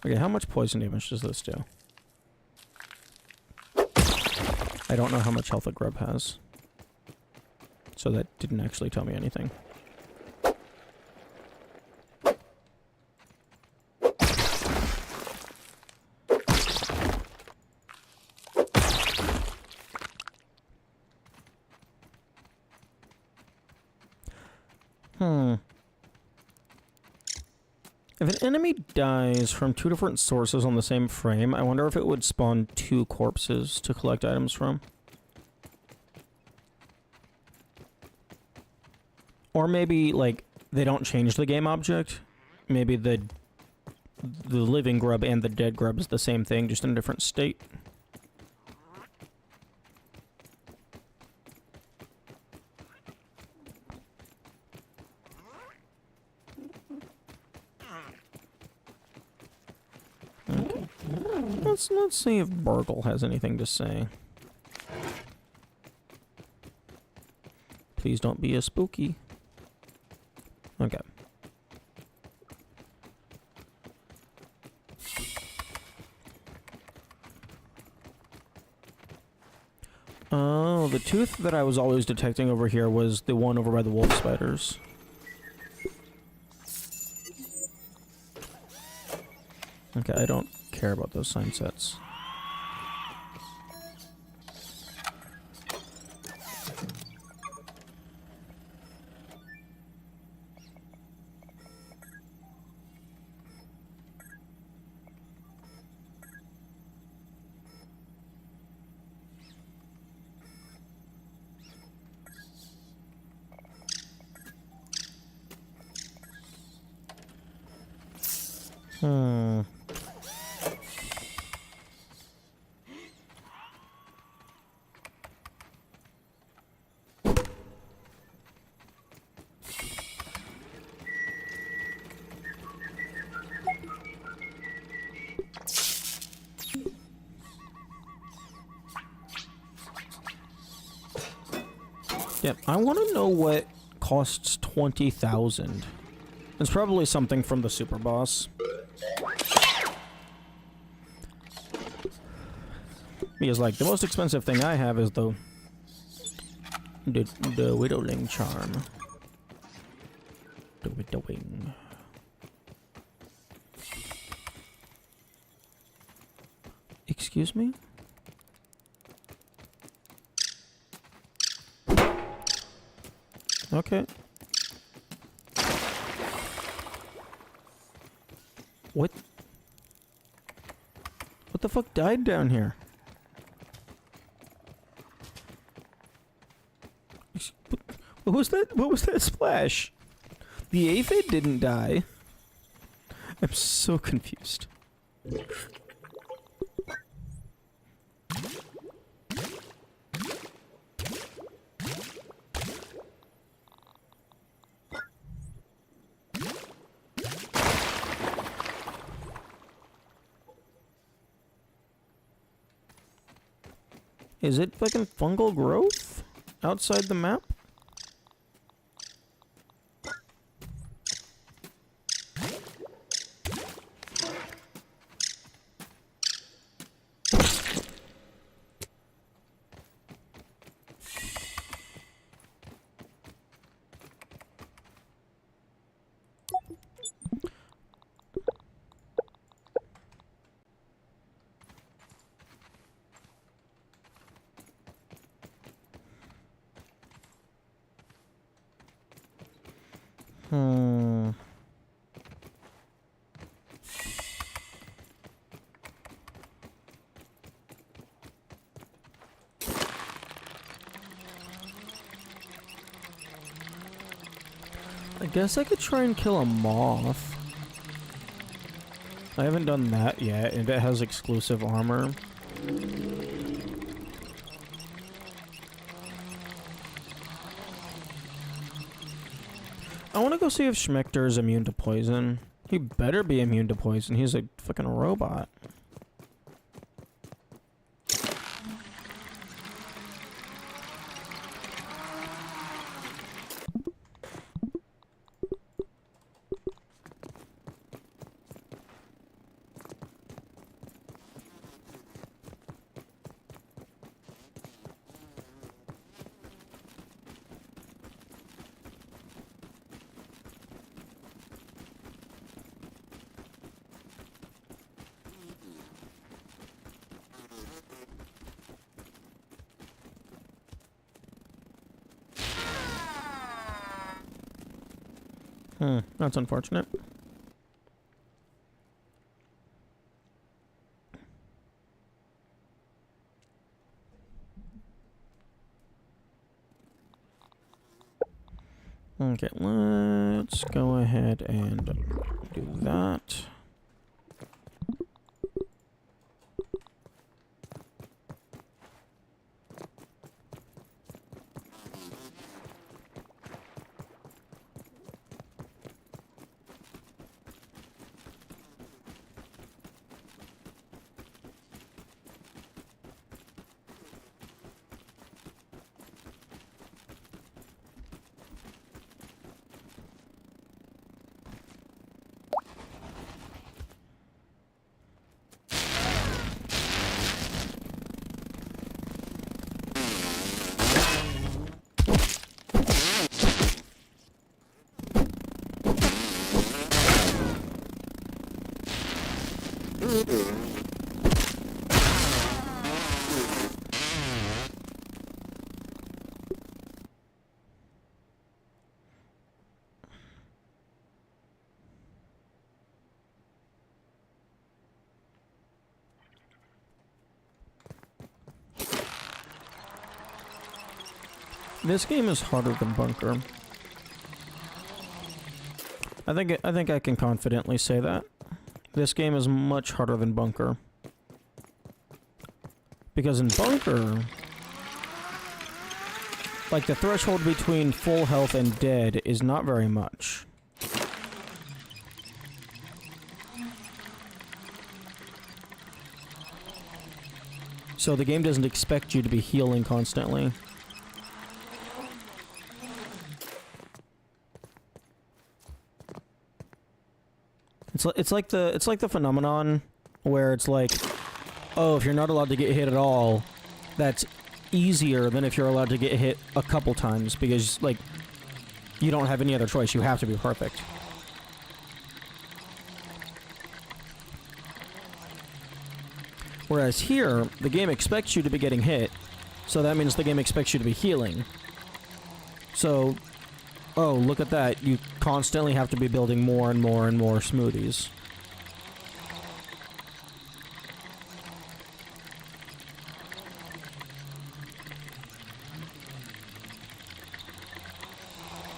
Okay, how much poison damage does this do? I don't know how much health a grub has. So that didn't actually tell me anything. If an enemy dies from 2 different sources on the same frame, I wonder if it would spawn 2 corpses to collect items from. Or maybe, like, they don't change the game object. Maybe the living grub and the dead grub is the same thing, just in a different state. Okay. Let's see if Burgle has anything to say. Please don't be a spooky. Okay. Oh, the tooth that I was always detecting over here was the one over by the wolf spiders. Okay, I don't care about those sign sets. Yep, I want to know what costs 20,000. It's probably something from the super boss. Because, like, the most expensive thing I have is the Widowing Charm. The Widowing. Excuse me? Okay. What? What the fuck died down here? What was that? What was that splash? The aphid didn't die. I'm so confused. Is it fucking fungal growth outside the map? I guess I could try and kill a moth. I haven't done that yet, and it has exclusive armor. I want to go see if Schmechter is immune to poison. He better be immune to poison. He's a fucking robot. That's unfortunate. Okay, let's go ahead and do that. This game is harder than Bunker. I think I can confidently say that. This game is much harder than Bunker. Because in Bunker, like, the threshold between full health and dead is not very much. So the game doesn't expect you to be healing constantly. It's like the phenomenon where it's like oh, if you're not allowed to get hit at all, that's easier than if you're allowed to get hit a couple times, because, like, you don't have any other choice. You have to be perfect. Whereas here, the game expects you to be getting hit, so that means the game expects you to be healing. So, oh, look at that. You constantly have to be building more and more and more smoothies.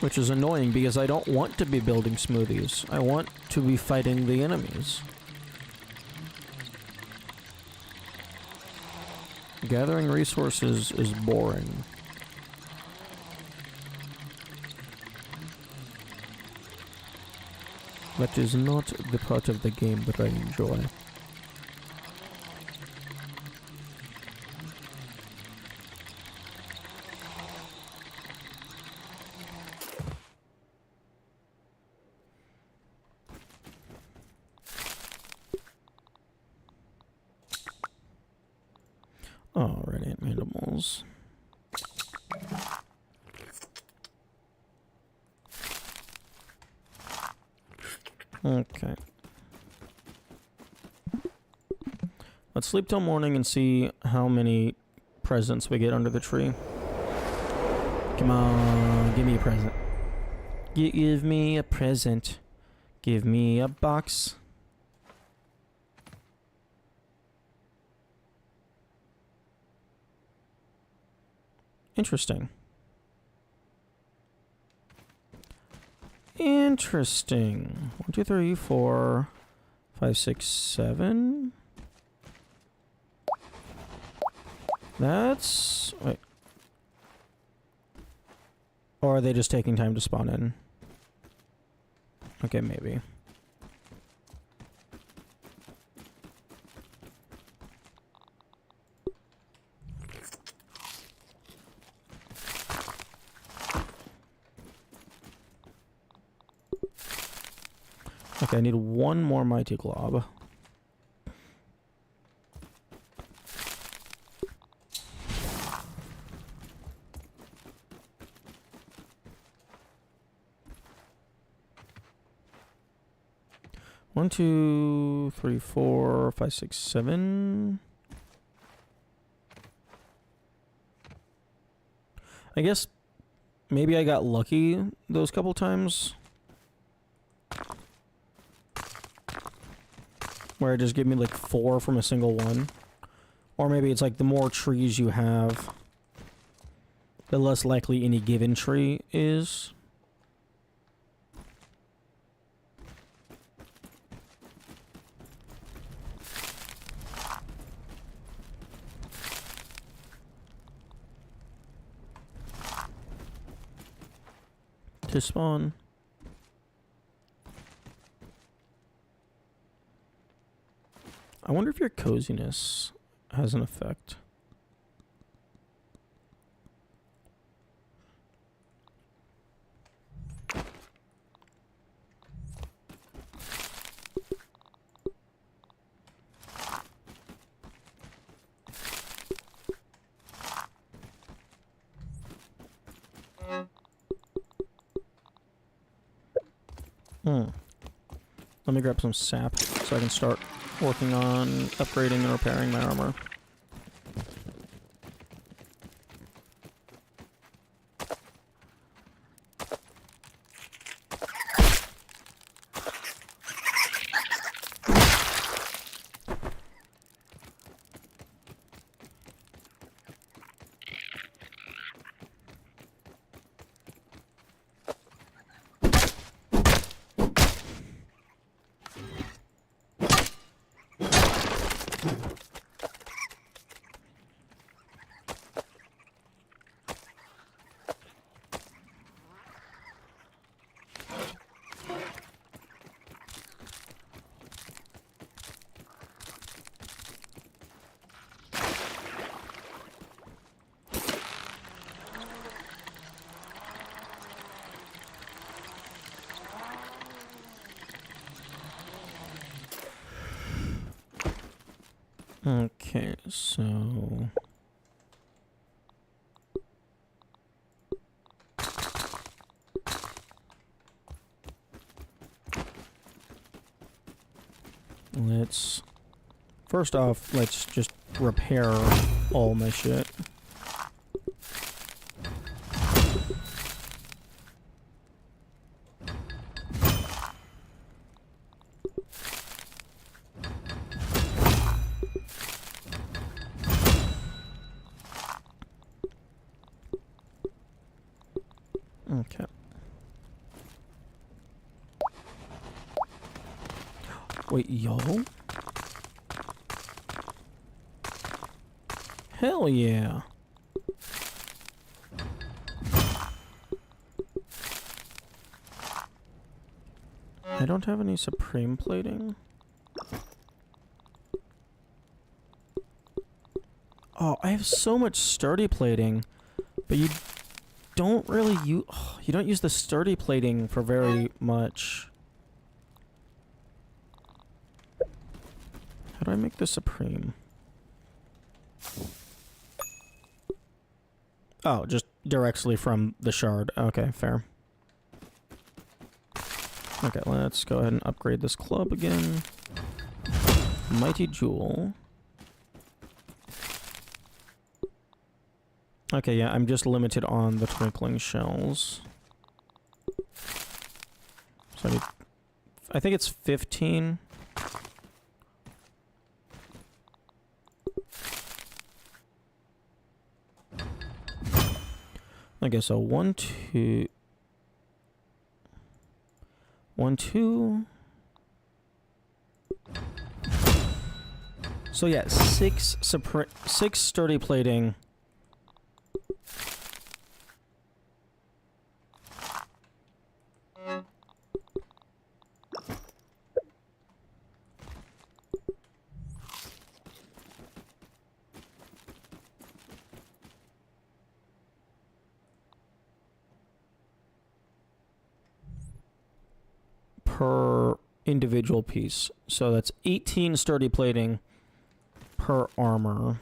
Which is annoying because I don't want to be building smoothies. I want to be fighting the enemies. Gathering resources is boring. That is not the part of the game that I enjoy. Alright, animals. Okay. Let's sleep till morning and see how many presents we get under the tree. Come on, give me a present. Give me a present. Give me a box. Interesting. Interesting. 1, 2, 3, 4, 5, 6, 7. That's... wait. Or are they just taking time to spawn in? Okay, maybe. Okay, I need one more mighty glob. One, 2, 3, 4, 5, 6, 7. I guess maybe I got lucky those couple times. Where it just gave me like 4 from a single one. Or maybe it's like the more trees you have, the less likely any given tree is. To spawn. I wonder if your coziness has an effect. Let me grab some sap so I can start working on upgrading and repairing my armor. Okay, so... let's... first off, let's just repair all my shit. Okay. Wait, yo? Hell yeah. I don't have any supreme plating. Oh, I have so much sturdy plating, but you don't really use... you don't use the sturdy plating for very much. How do I make the supreme? Oh, just directly from the shard. Okay, fair. Okay, let's go ahead and upgrade this club again. Mighty Jewel. Okay, yeah, I'm just limited on the twinkling shells. So I think it's 15. Okay, so 1, 2... 1, 2... So yeah, 6 sturdy plating. Per individual piece. So that's 18 sturdy plating per armor.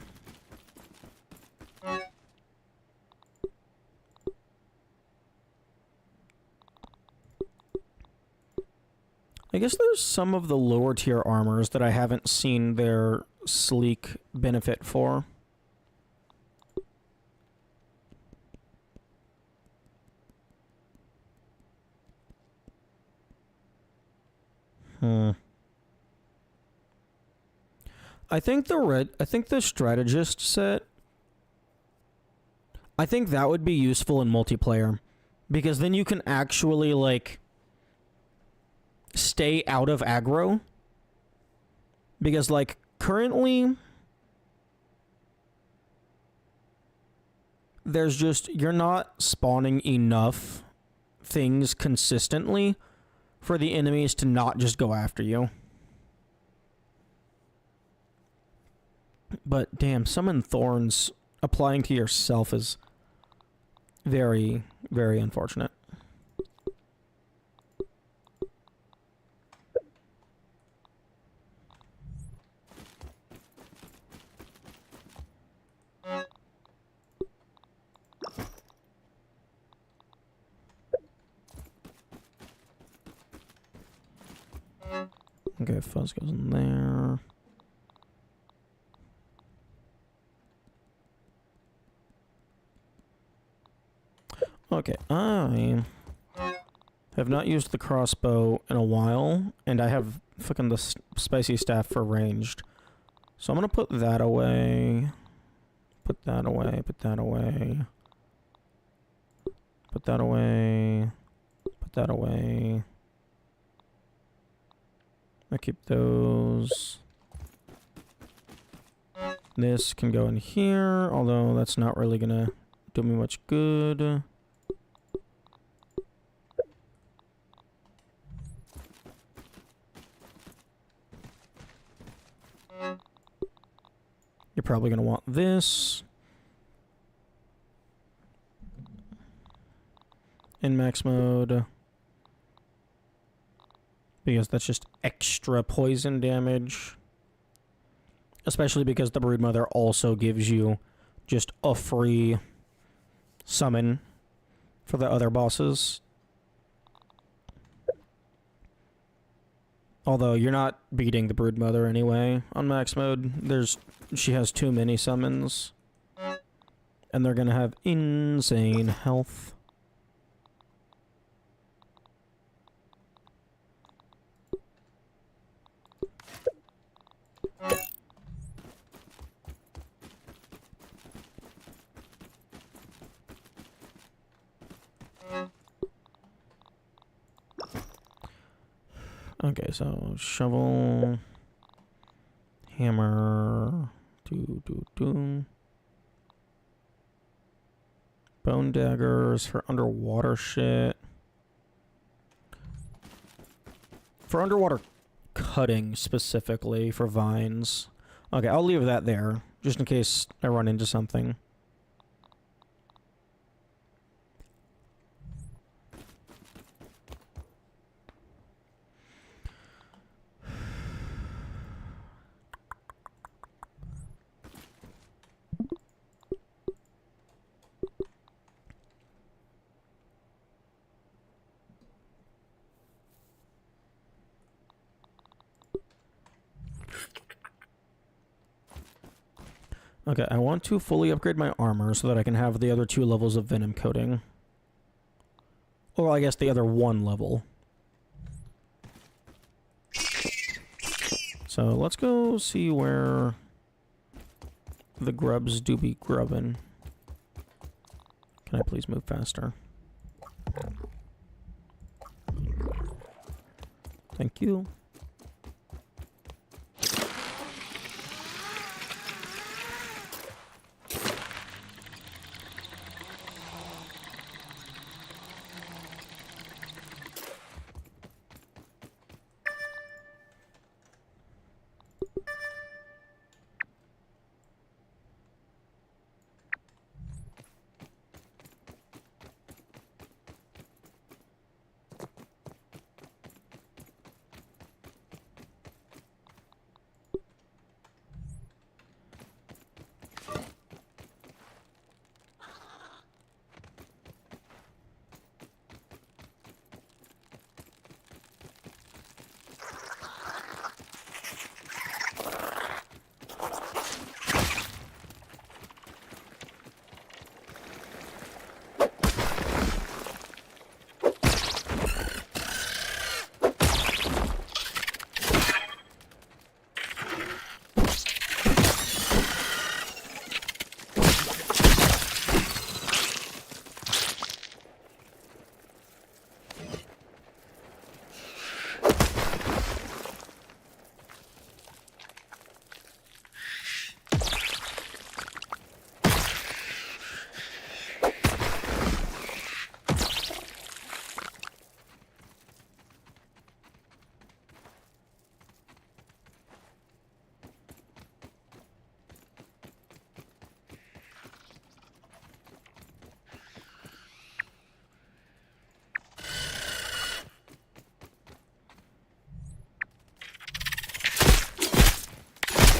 I guess there's some of the lower tier armors that I haven't seen their sleek benefit for. I think the strategist set, I think that would be useful in multiplayer, because then you can actually, like, stay out of aggro. Because, like, currently, there's just, you're not spawning enough things consistently for the enemies to not just go after you. But damn, summon thorns applying to yourself is very, very unfortunate. Okay, fuzz goes in there. Okay, I have not used the crossbow in a while, and I have fucking the spicy staff for ranged. So I'm gonna put that away. Put that away, put that away. Put that away. Put that away. I keep those. This can go in here, although that's not really gonna do me much good. You're probably gonna want this. In max mode. Because that's just extra poison damage. Especially because the Broodmother also gives you just a free summon for the other bosses. Although you're not beating the Broodmother anyway on max mode. She has too many summons. And they're gonna have insane health. Okay, so shovel, hammer, bone daggers for underwater shit. For underwater cutting specifically for vines. Okay, I'll leave that there just in case I run into something. Okay, I want to fully upgrade my armor so that I can have the other 2 levels of venom coating. Or I guess the other 1 level. So let's go see where the grubs do be grubbing. Can I please move faster? Thank you.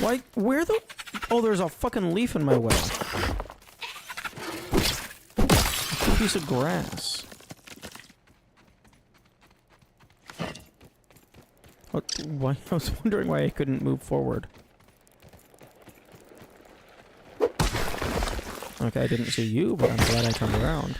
Why? Where the... Oh, there's a fucking leaf in my way. A piece of grass. What? Why? I was wondering why I couldn't move forward. Okay, I didn't see you, but I'm glad I turned around.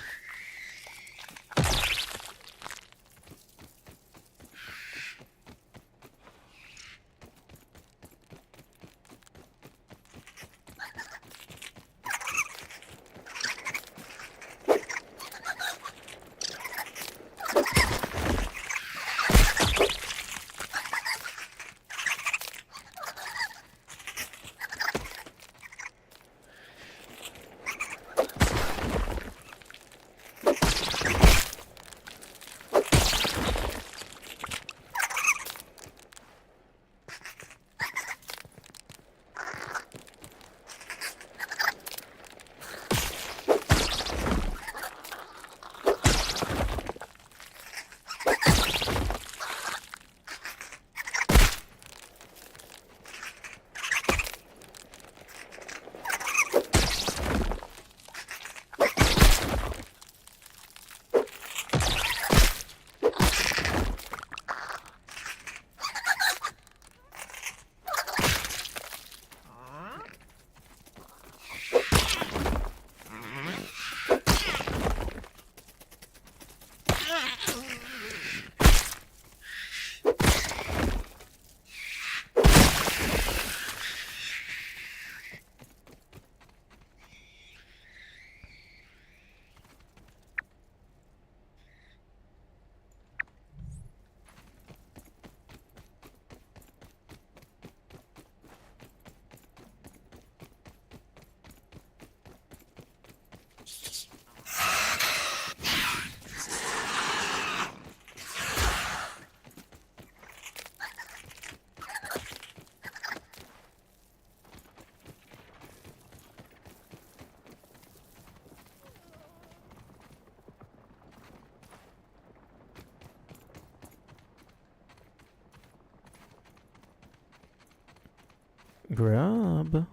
Grub.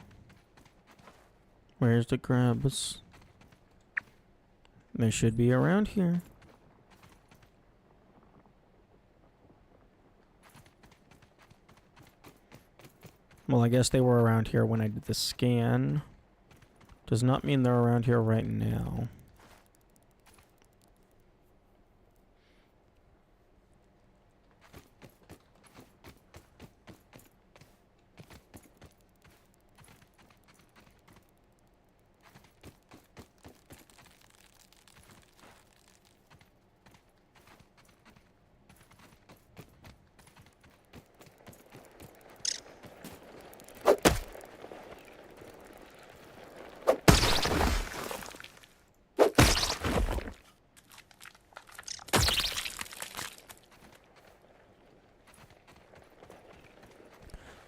Where's the grubs? They should be around here. Well, I guess they were around here when I did the scan. Does not mean they're around here right now.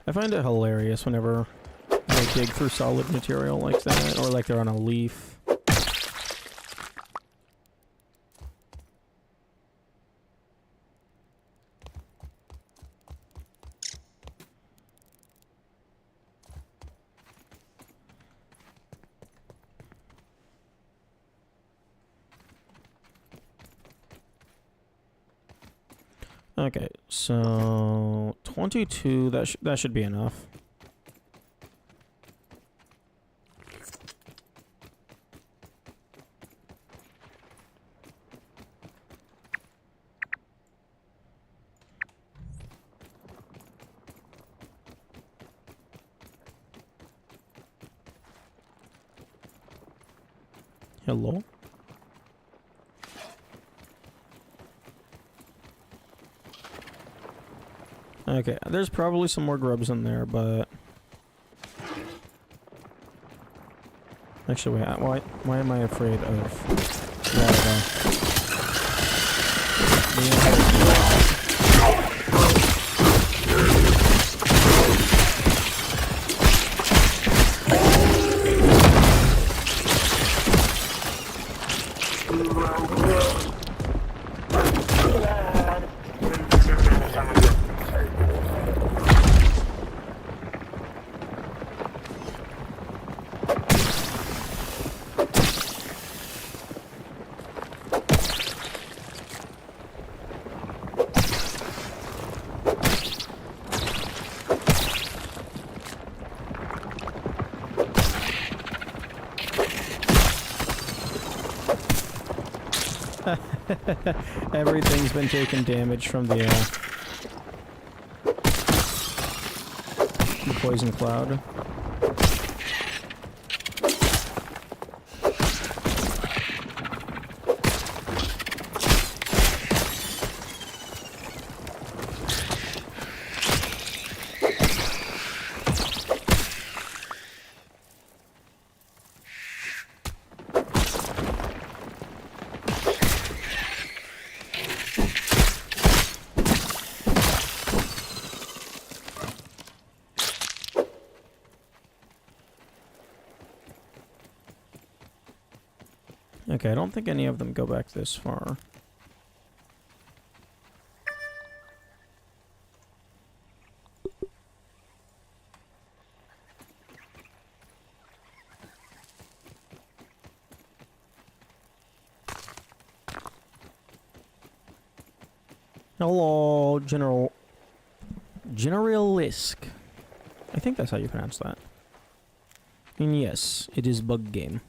I find it hilarious whenever they dig through solid material like that, or like they're on a leaf. Okay, so 22, that should be enough. Hello? Okay, there's probably some more grubs in there, but... Actually, wait, why am I afraid of... Everything's been taking damage from the poison cloud. Okay, I don't think any of them go back this far. Hello, Generalisk. I think that's how you pronounce that. And yes, it is bug game.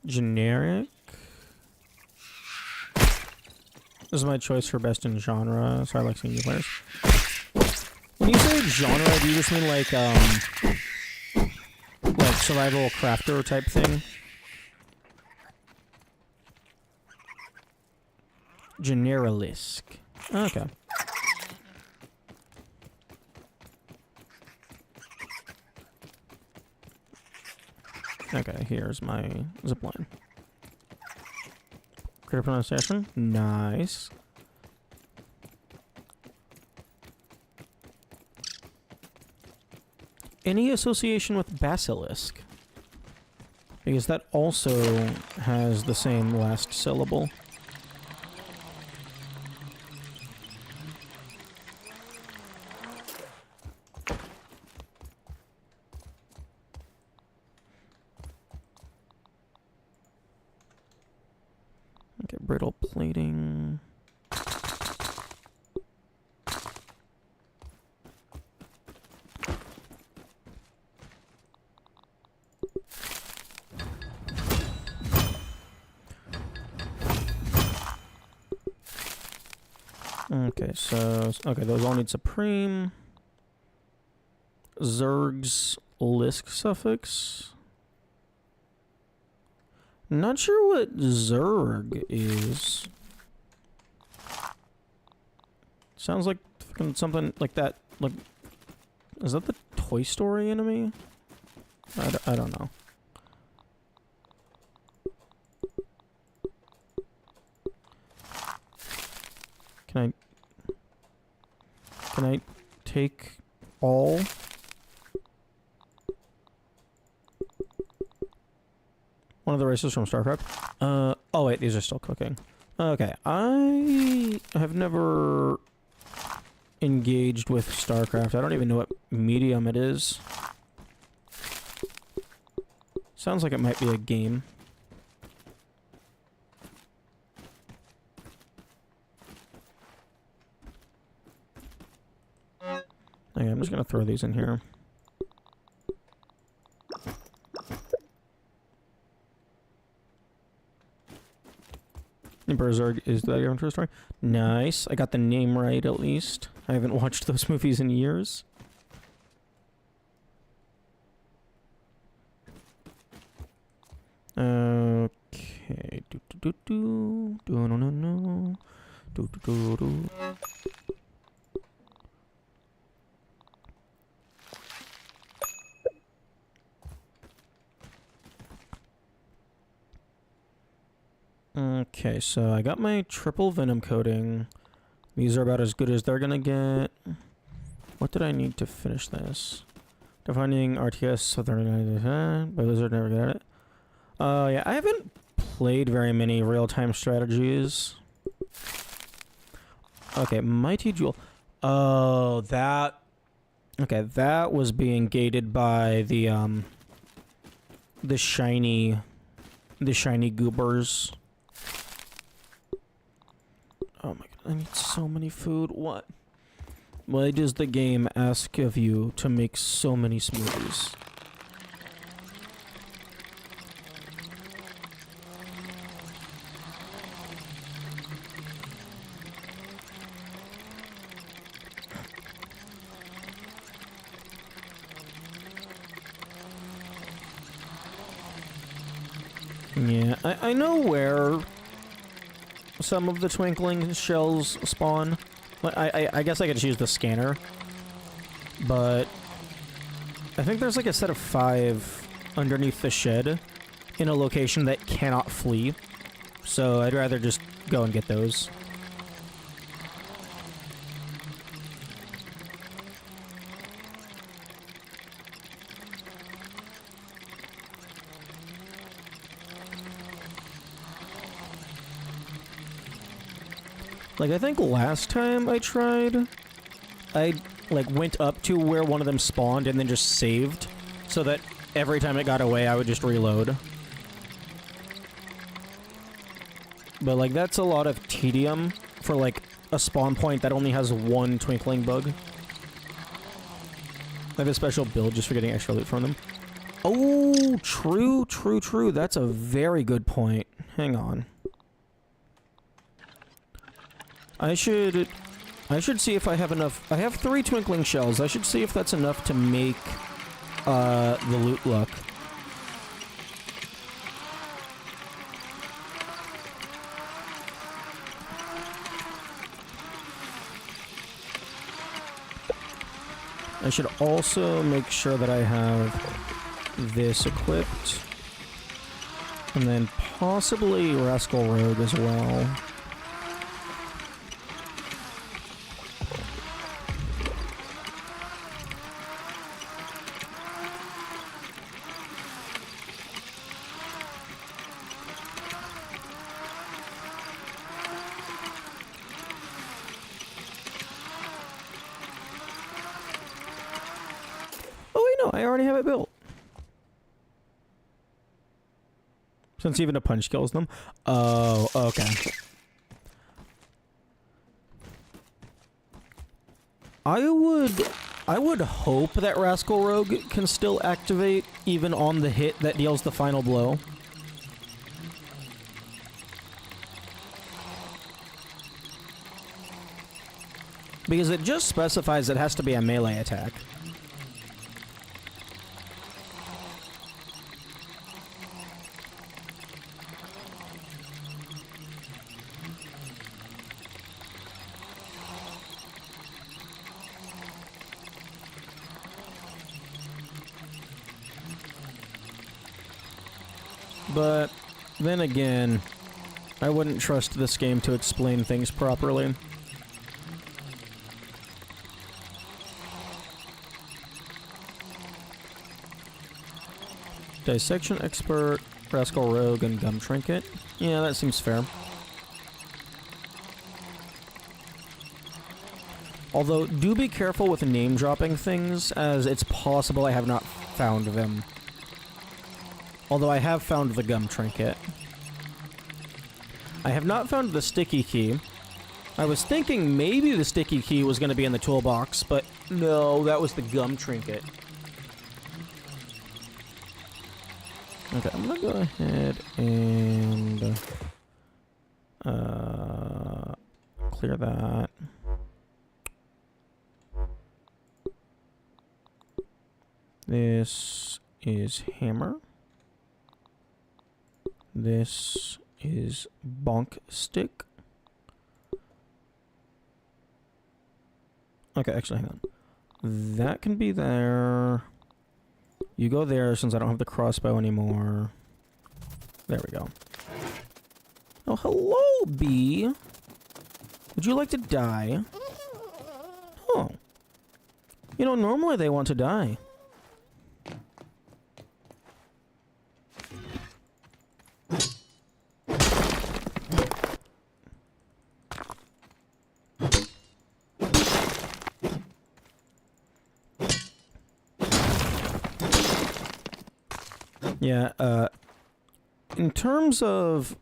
Generic. This is my choice for best in genre, so I like seeing new players. When you say genre, do you just mean like survival crafter type thing? Generalisk. Okay. Okay, here's my zipline. Crit pronunciation. Nice. Any association with basilisk? Because that also has the same last syllable. Okay, brittle plating. Okay, so... Okay, those all need Supreme. Zerg's Lisk suffix. Not sure what Zerg is. Sounds like fucking something like that. Like, is that the Toy Story enemy? I don't know. Can I take all? One of the races from StarCraft. Oh wait, these are still cooking. Okay, I have never engaged with StarCraft. I don't even know what medium it is. Sounds like it might be a game. Okay, I'm just gonna throw these in here. Berserk is that your true story? Nice. I got the name right at least. I haven't watched those movies in years. Okay. No. Okay, so I got my triple venom coating. These are about as good as they're gonna get. What did I need to finish this? Defining RTS Southern Blizzard never got it. Yeah, I haven't played very many real-time strategies. Okay, Mighty Jewel. Oh, that... Okay, that was being gated by the shiny goobers. Oh my god, I need so many food. What? Why does the game ask of you to make so many smoothies? Yeah, I know where some of the twinkling shells spawn. I guess I could just use the scanner. But I think there's like a set of 5 underneath the shed in a location that cannot flee. So I'd rather just go and get those. Like, I think last time I tried, I, like, went up to where one of them spawned and then just saved, so that every time it got away, I would just reload. But, like, that's a lot of tedium for, like, a spawn point that only has 1 twinkling bug. I have a special build just for getting extra loot from them. Oh, true, true, true. That's a very good point. Hang on. I should see if I have enough. I have 3 twinkling shells. I should see if that's enough to make the loot luck. I should also make sure that I have this equipped. And then possibly Rascal Rogue as well. I already have it built. Since even a punch kills them. Oh, okay. I would hope that Rascal Rogue can still activate even on the hit that deals the final blow. Because it just specifies it has to be a melee attack. But then again, I wouldn't trust this game to explain things properly. Dissection Expert, Rascal Rogue, and Gum Trinket. Yeah, that seems fair. Although, do be careful with name-dropping things, as it's possible I have not found them. Although I have found the Gum Trinket. I have not found the Sticky Key. I was thinking maybe the Sticky Key was going to be in the toolbox, but no, that was the Gum Trinket. Okay, I'm going to go ahead and clear that. This is hammer. This is bonk stick. Okay, actually, hang on. That can be there. You go there since I don't have the crossbow anymore. There we go. Oh, hello, bee. Would you like to die? Oh. You know, normally they want to die. Yeah, in terms of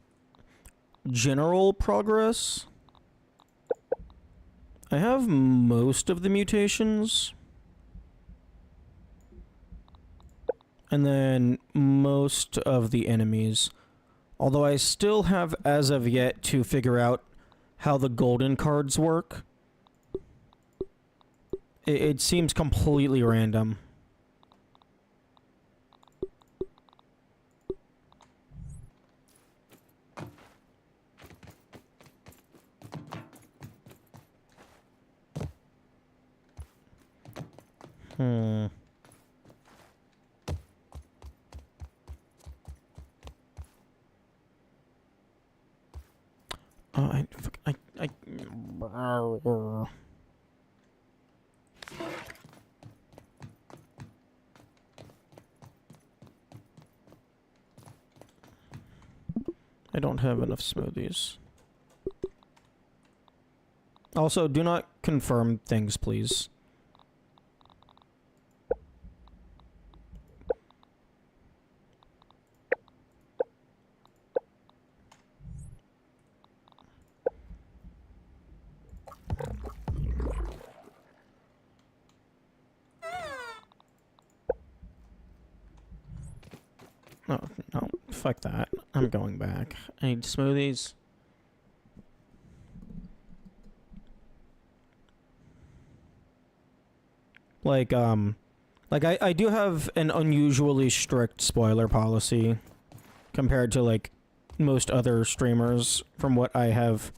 general progress, I have most of the mutations. And then most of the enemies. Although I still have, as of yet, to figure out how the golden cards work. It seems completely random. Oh, I don't have enough smoothies. Also, do not confirm things, please. Oh, no. Fuck that. I'm going back. I need smoothies. Like, I do have an unusually strict spoiler policy compared to, like, most other streamers from what I have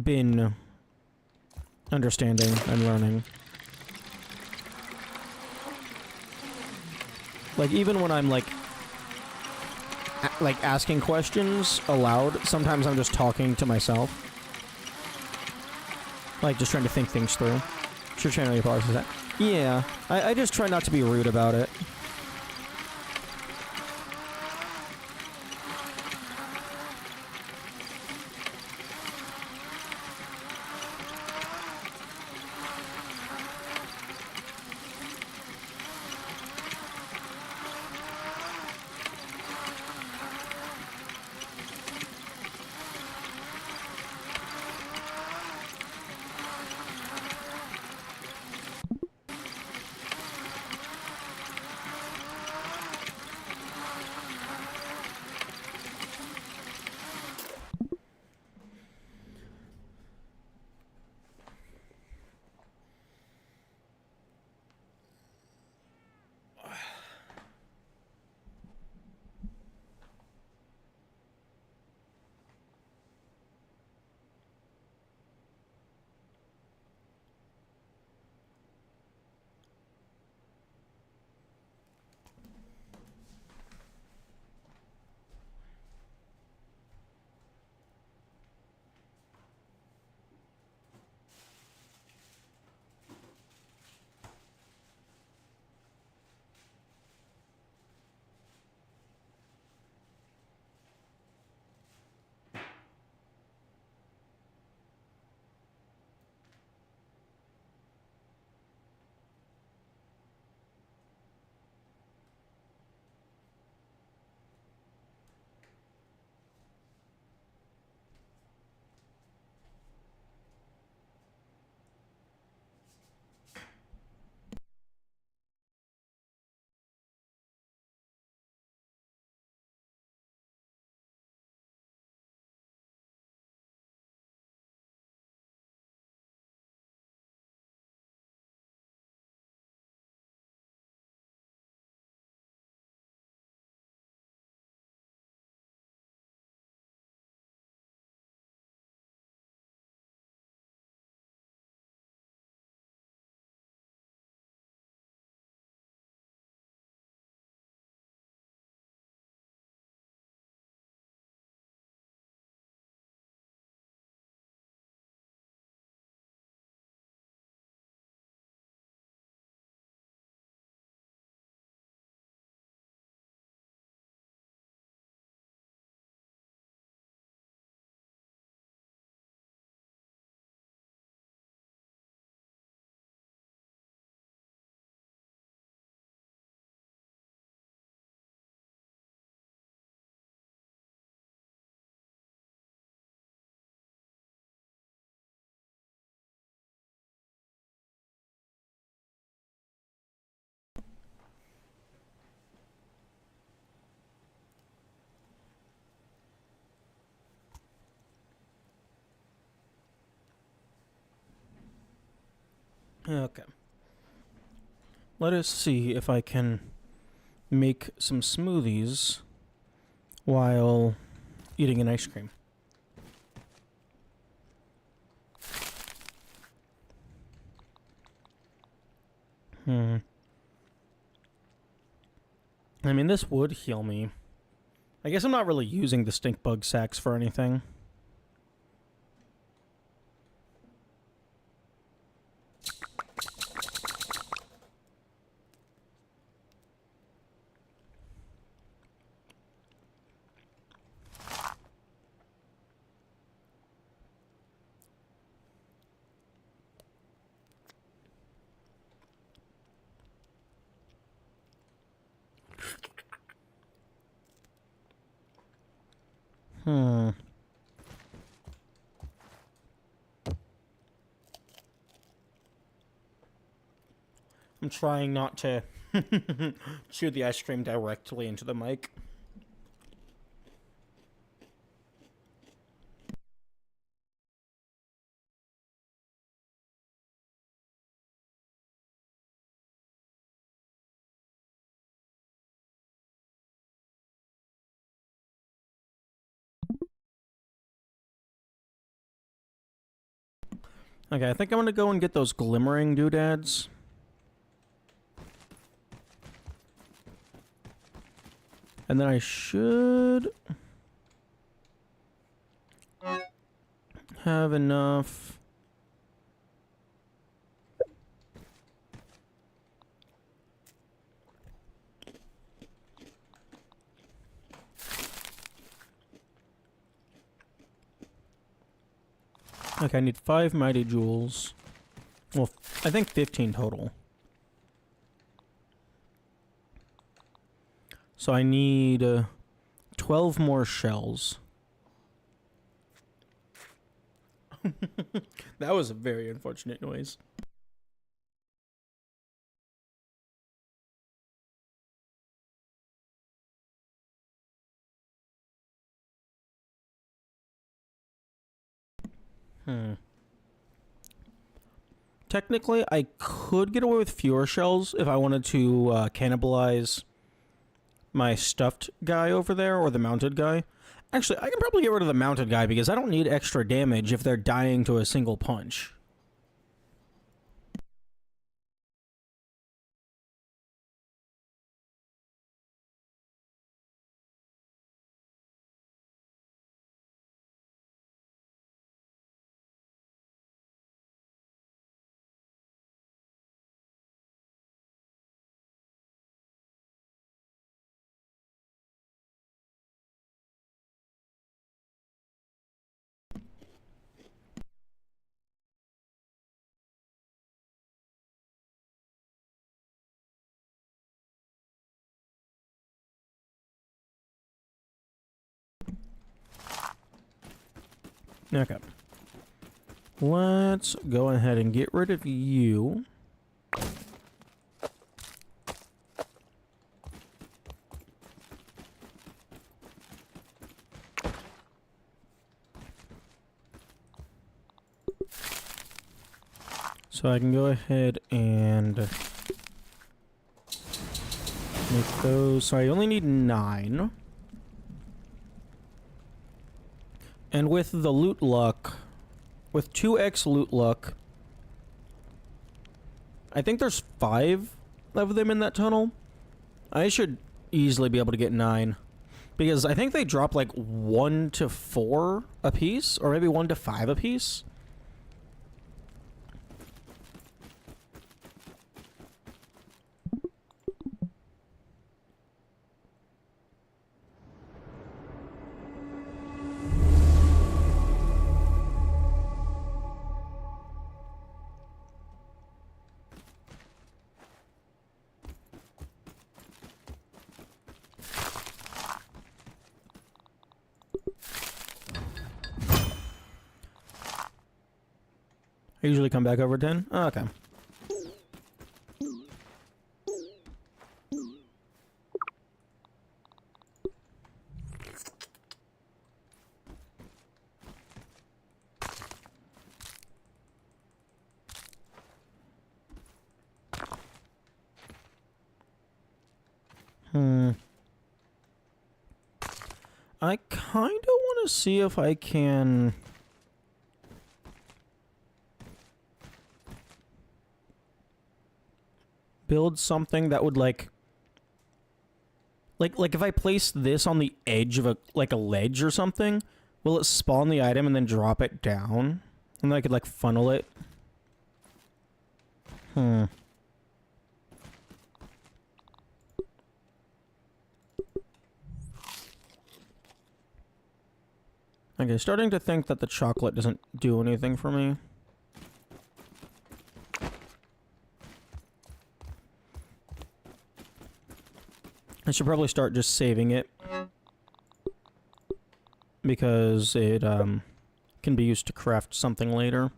been understanding and learning. Like, even when I'm, like asking questions aloud, sometimes I'm just talking to myself. Like, just trying to think things through. Sure, channel your policies that. Yeah, I just try not to be rude about it. Okay. Let us see if I can make some smoothies while eating an ice cream. I mean, this would heal me. I guess I'm not really using the stink bug sacks for anything. I'm trying not to chew the ice cream directly into the mic. Okay, I think I'm gonna go and get those glimmering doodads. And then I should have enough. Okay, I need 5 mighty jewels. Well, I think 15 total. So I need 12 more shells. That was a very unfortunate noise. Technically, I could get away with fewer shells if I wanted to cannibalize my stuffed guy over there, or the mounted guy. Actually, I can probably get rid of the mounted guy because I don't need extra damage if they're dying to a single punch. Okay. Let's go ahead and get rid of you. So I can go ahead and make those. So I only need 9. And with the loot luck, with 2x loot luck, I think there's 5 of them in that tunnel. I should easily be able to get 9. Because I think they drop like 1 to 4 a piece, or maybe 1 to 5 a piece. I usually come back over 10. Oh, okay. I kind of want to see if I can build something that would like if I place this on the edge of a ledge or something, will it spawn the item and then drop it down? And then I could like funnel it. Okay, starting to think that the chocolate doesn't do anything for me. I should probably start just saving it, because it can be used to craft something later.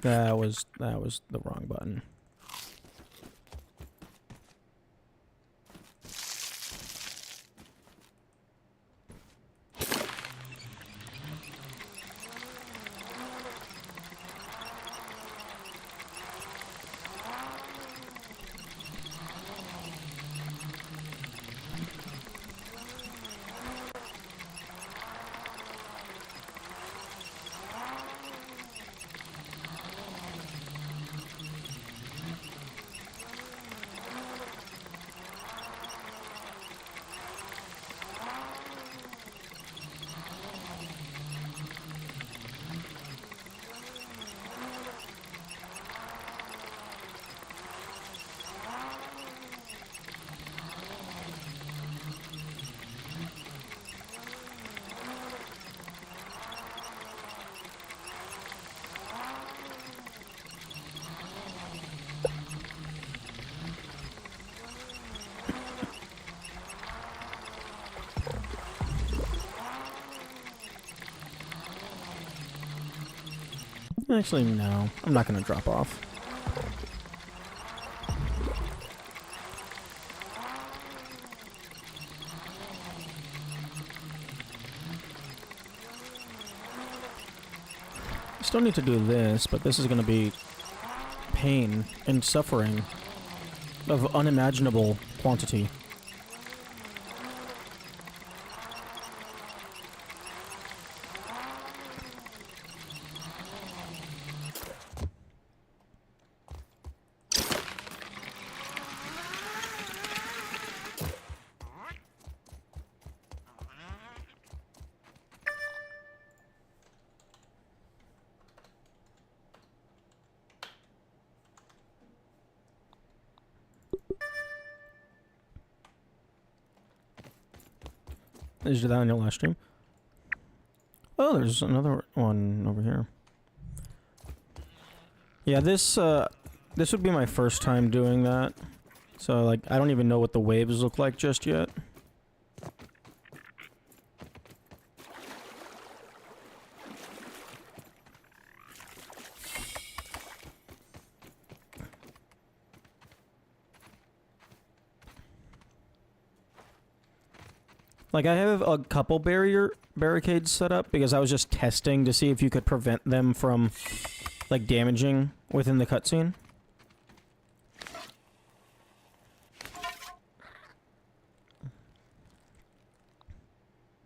That was the wrong button. Actually, no. I'm not gonna drop off. Still need to do this, but this is gonna be pain and suffering of unimaginable quantity. Did you do that on your last stream? Oh, there's another one over here. Yeah, this would be my first time doing that. So, like, I don't even know what the waves look like just yet. Like, I have a couple barricades set up because I was just testing to see if you could prevent them from, like, damaging within the cutscene.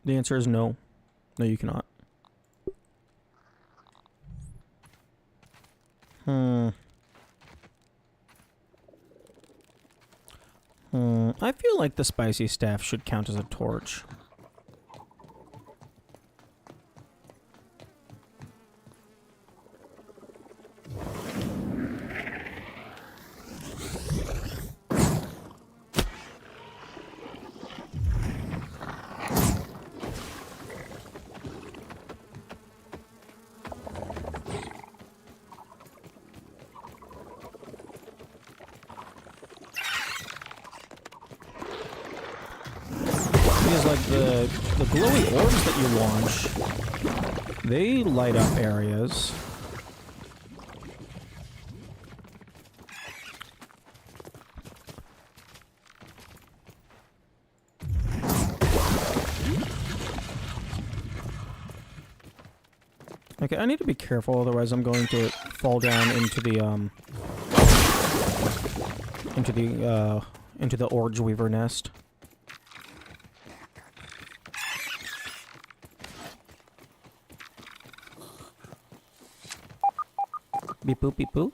The answer is no. No, you cannot. I feel like the spicy staff should count as a torch. Like the glowy orbs that you launch, they light up areas. Okay, I need to be careful, otherwise I'm going to fall down into the Orge Weaver nest. Beep boop beep boop.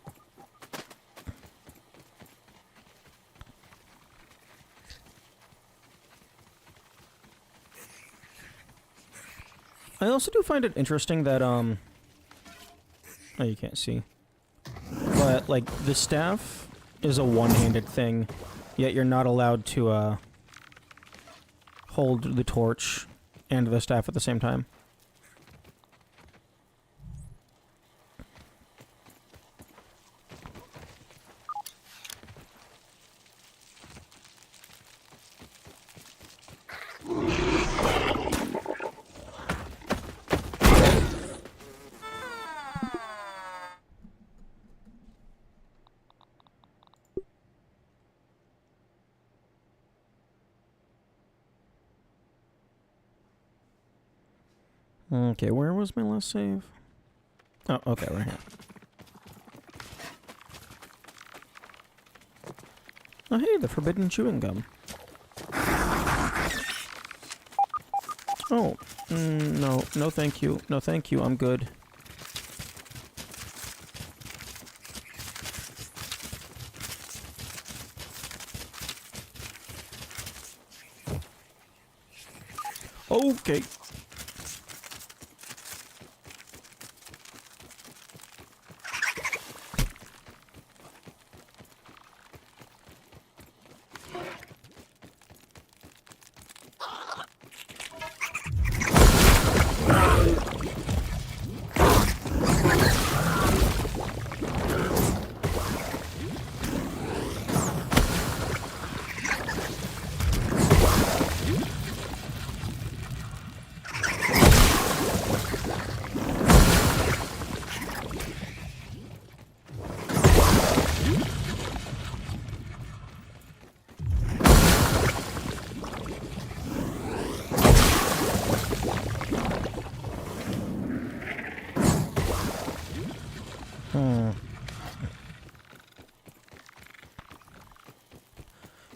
I also do find it interesting that oh, you can't see. But like the staff is a one-handed thing, yet you're not allowed to hold the torch and the staff at the same time. Okay, where was my last save? Oh, okay, right here. Oh, hey, the forbidden chewing gum. Oh, no, no thank you. No thank you, I'm good. Okay.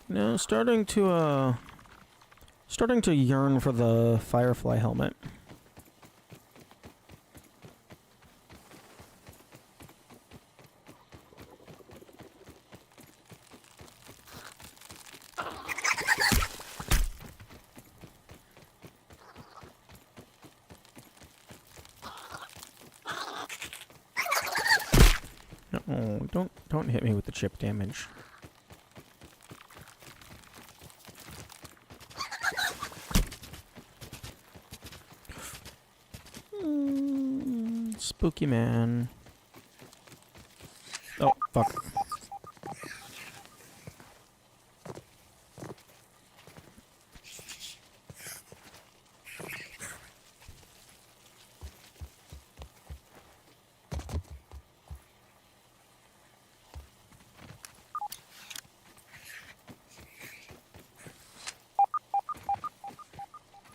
No, starting to yearn for the Firefly helmet. No, don't hit me with the chip damage. Spooky man. Oh, fuck.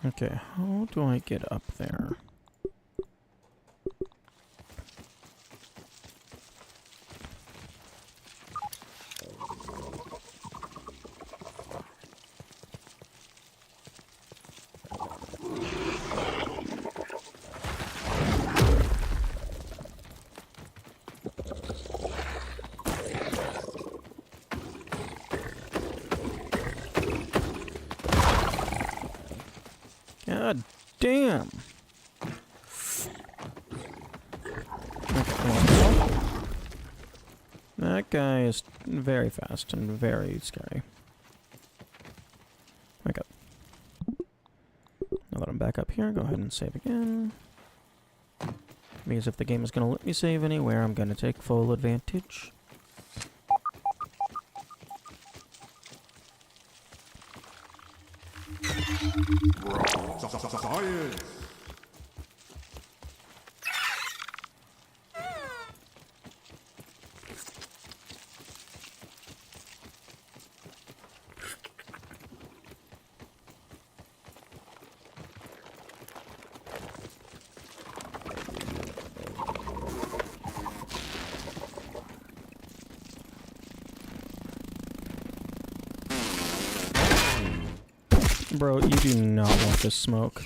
Okay, how do I get up there? God damn. Okay. That guy is very fast and very scary. Wake up. Now that I'm back up here, go ahead and save again. Because if the game is going to let me save anywhere, I'm going to take full advantage. Science! Bro, you do not want this smoke.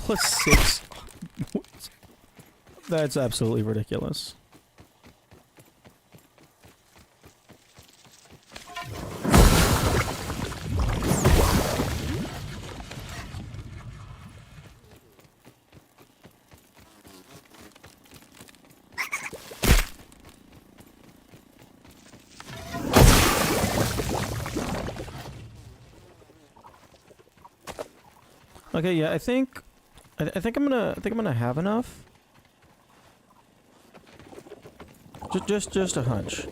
+6. That's absolutely ridiculous. Okay, yeah, I think I'm gonna have enough. Just a hunch.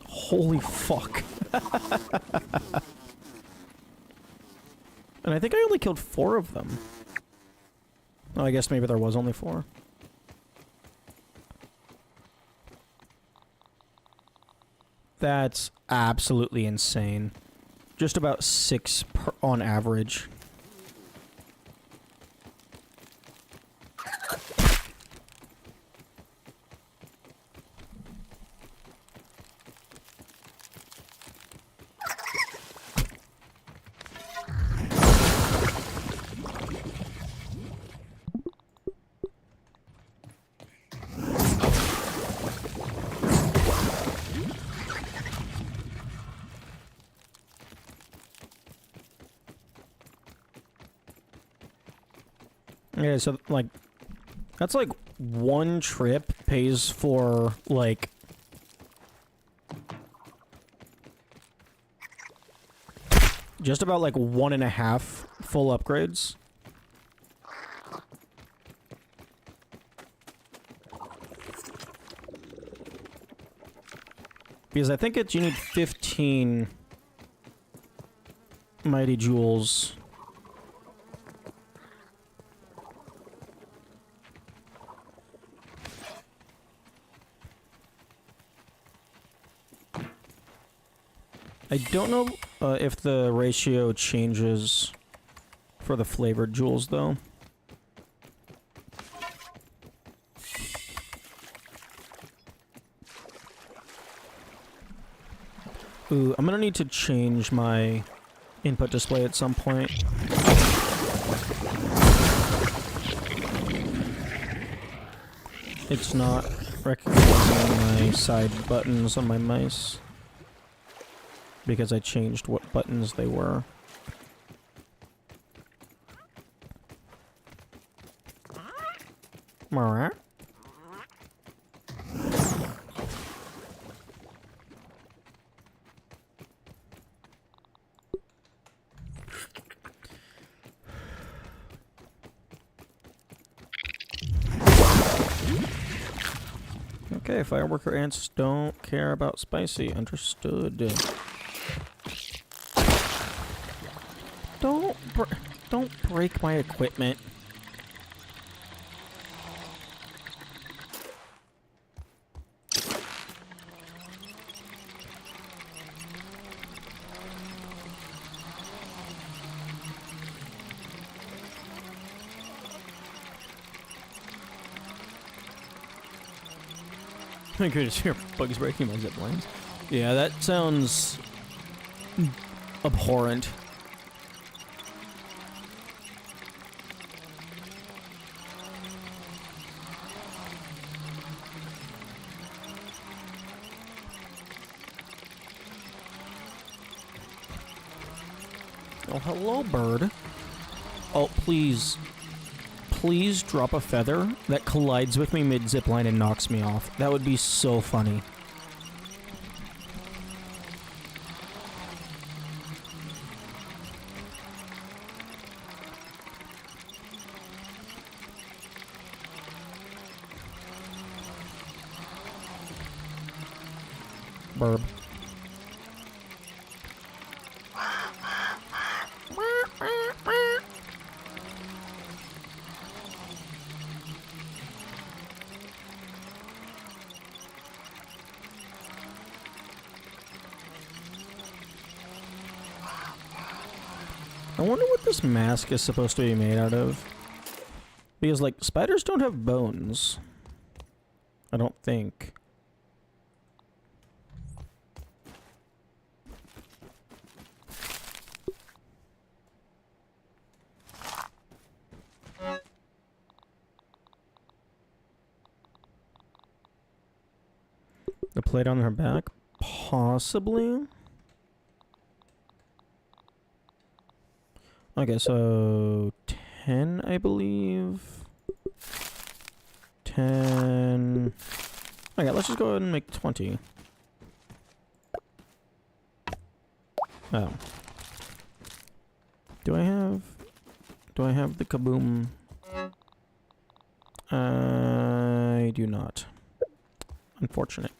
Holy fuck. And I think I only killed 4 of them. Oh, I guess maybe there was only 4. That's absolutely insane. Just about 6 on average. Yeah, so, like, that's like one trip pays for, like, just about, like, 1.5 full upgrades. Because I think you need 15 mighty jewels. I don't know if the ratio changes for the flavored jewels, though. Ooh, I'm gonna need to change my input display at some point. It's not recognizing my side buttons on my mice because I changed what buttons they were. Alright. Okay, fireworker ants don't care about spicy. Understood. Don't break my equipment. I could just hear bugs breaking my zip lines. Yeah, that sounds abhorrent. Oh, hello, bird. Oh, please. Please drop a feather that collides with me mid-zipline and knocks me off. That would be so funny. Burb. I wonder what this mask is supposed to be made out of. Because, like, spiders don't have bones. I don't think. The plate on her back? Possibly? Okay, so 10, I believe. 10. Okay, let's just go ahead and make 20. Oh. Do I have the kaboom? I do not. Unfortunate.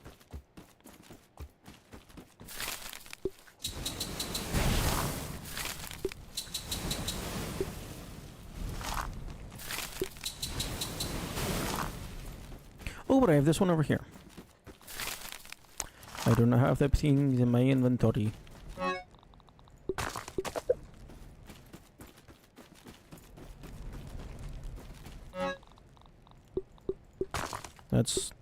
Oh, but I have this one over here. I do not have the things in my inventory. That's...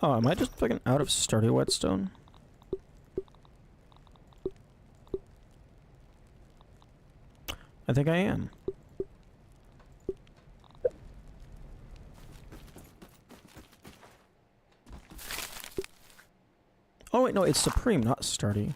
Oh, am I just fucking out of sturdy whetstone? I think I am. Oh wait, no, it's supreme, not sturdy.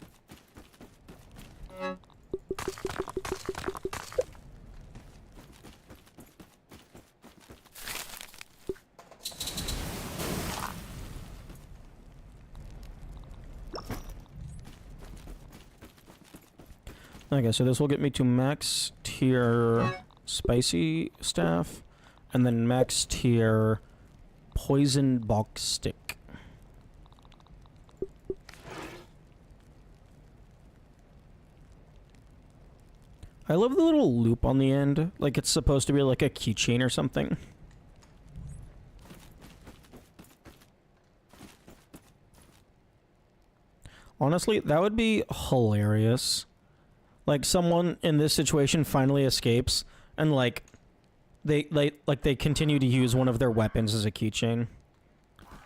Okay, so this will get me to max tier spicy staff, and then max tier poison bulk stick. I love the little loop on the end, like it's supposed to be like a keychain or something. Honestly, that would be hilarious. Like someone in this situation finally escapes and like they continue to use one of their weapons as a keychain.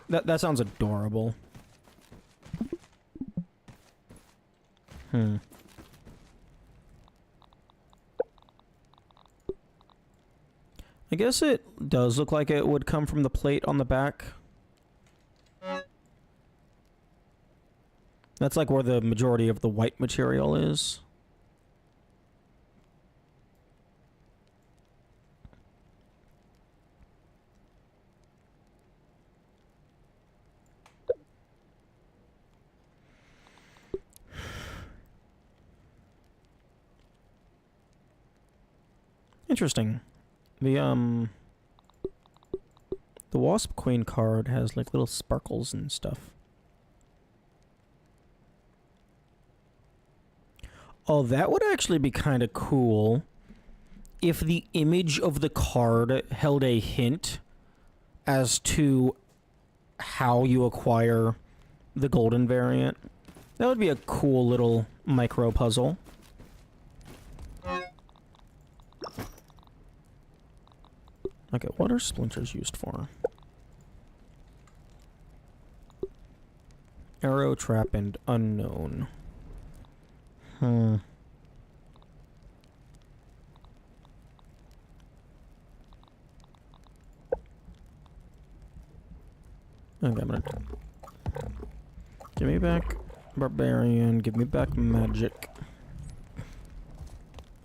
That sounds adorable. I guess it does look like it would come from the plate on the back. That's like where the majority of the white material is. Interesting. The Wasp Queen card has like little sparkles and stuff. Oh, that would actually be kind of cool if the image of the card held a hint as to how you acquire the golden variant. That would be a cool little micro puzzle. Okay, what are splinters used for? Arrow, trap, and unknown. Okay, I'm gonna... Give me back Barbarian, give me back Magic.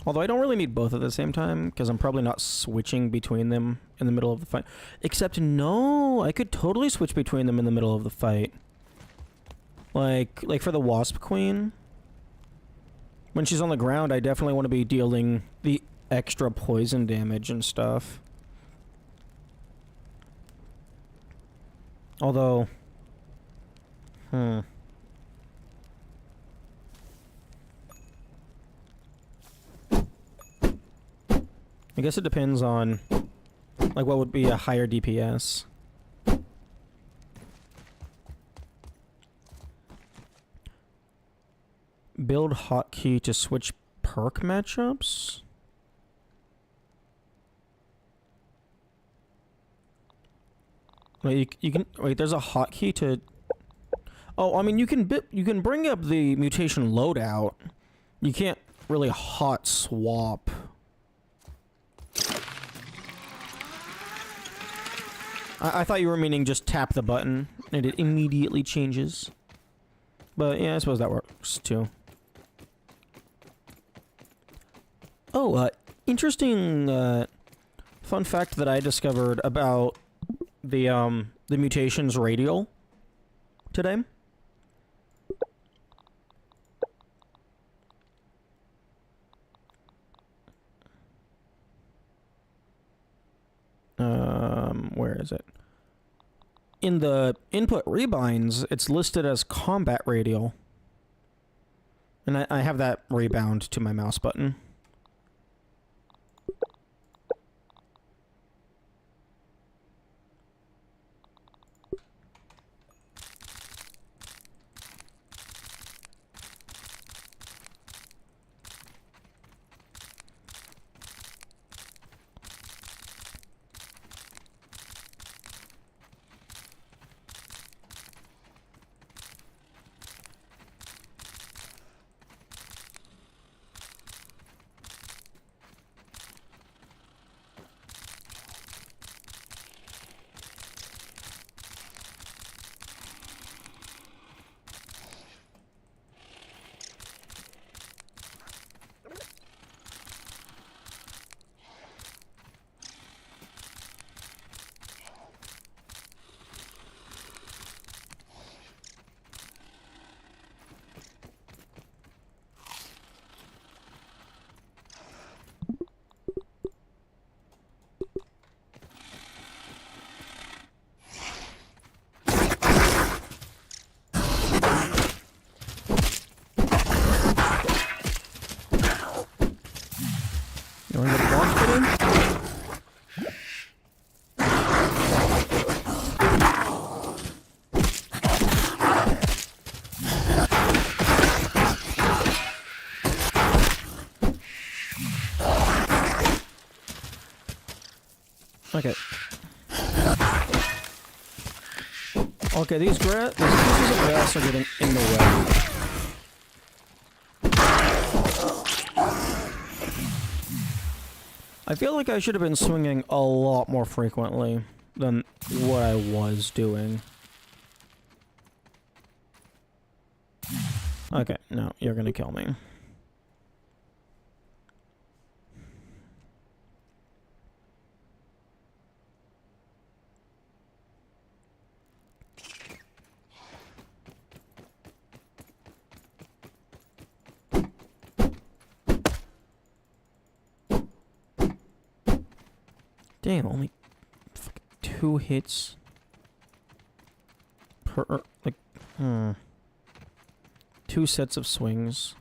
Although I don't really need both at the same time, because I'm probably not switching between them in the middle of the fight. Except, no, I could totally switch between them in the middle of the fight. Like for the Wasp Queen, when she's on the ground, I definitely want to be dealing the extra poison damage and stuff. Although, I guess it depends on, like, what would be a higher DPS. Build hotkey to switch perk matchups? Wait, you can wait. There's a hotkey to. Oh, I mean, you can bring up the mutation loadout. You can't really hot swap. I thought you were meaning just tap the button and it immediately changes. But yeah, I suppose that works too. Oh, interesting fun fact that I discovered about the mutations radial today. Where is it? In the input rebinds, it's listed as combat radial. And I have that rebound to my mouse button. Okay. Okay, these pieces of grass are getting in the way. I feel like I should have been swinging a lot more frequently than what I was doing. Okay, no, you're gonna kill me. Damn, only 2 hits per, like, 2 sets of swings.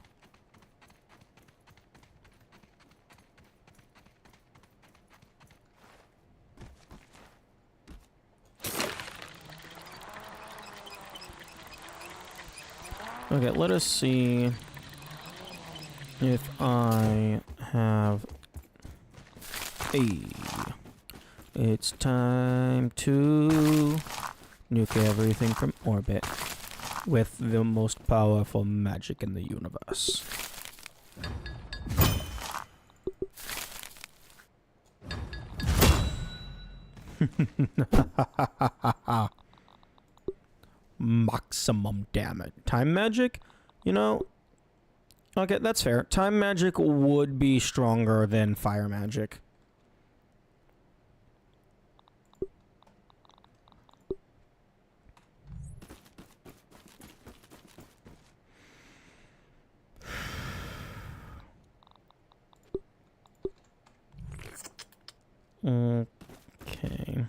Okay, let us see if I have It's time to nuke everything from orbit with the most powerful magic in the universe. Maximum damage. Time magic? You know, okay, that's fair. Time magic would be stronger than fire magic. Okay.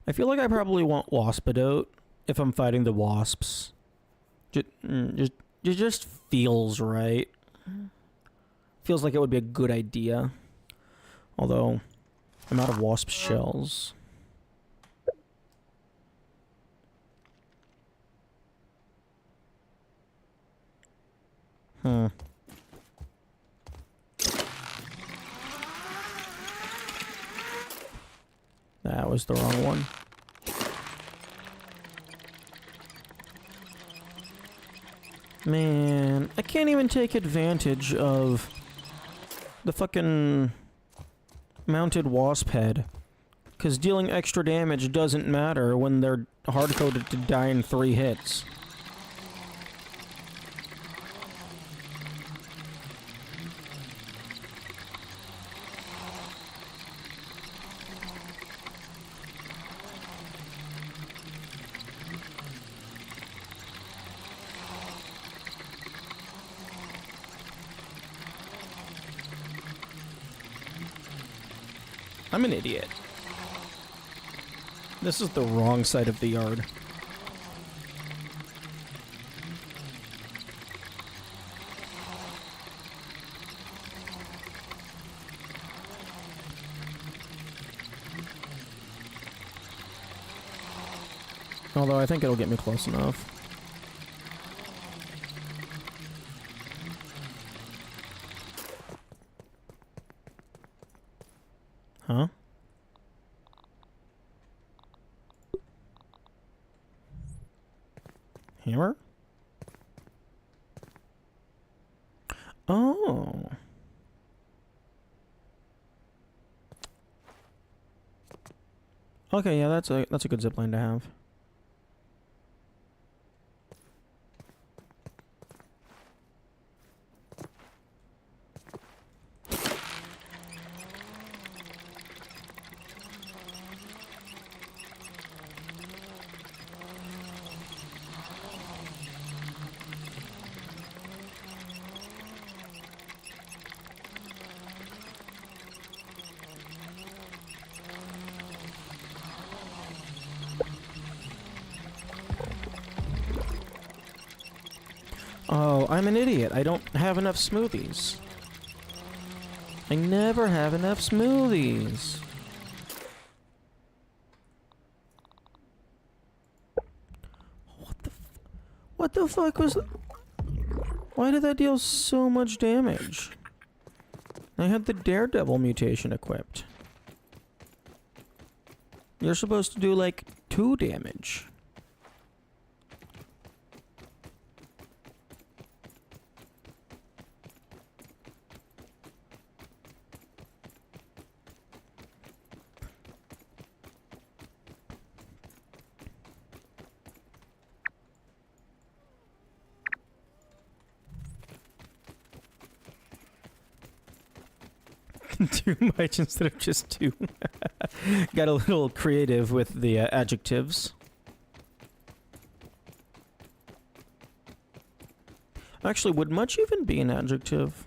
I feel like I probably want Waspidote if I'm fighting the wasps. It just feels right. Feels like it would be a good idea. Although, I'm out of wasp shells. That was the wrong one. Man, I can't even take advantage of the fucking mounted wasp head. Because dealing extra damage doesn't matter when they're hard-coded to die in 3 hits. I'm an idiot. This is the wrong side of the yard. Although I think it'll get me close enough. Huh? Hammer? Oh. Okay, yeah, that's a good zipline to have. Oh, I'm an idiot. I don't have enough smoothies. I never have enough smoothies. What the fuck was that? Why did that deal so much damage? I had the Daredevil mutation equipped. You're supposed to do like 2 damage. Too much instead of just 2. Got a little creative with the adjectives. Actually, would much even be an adjective?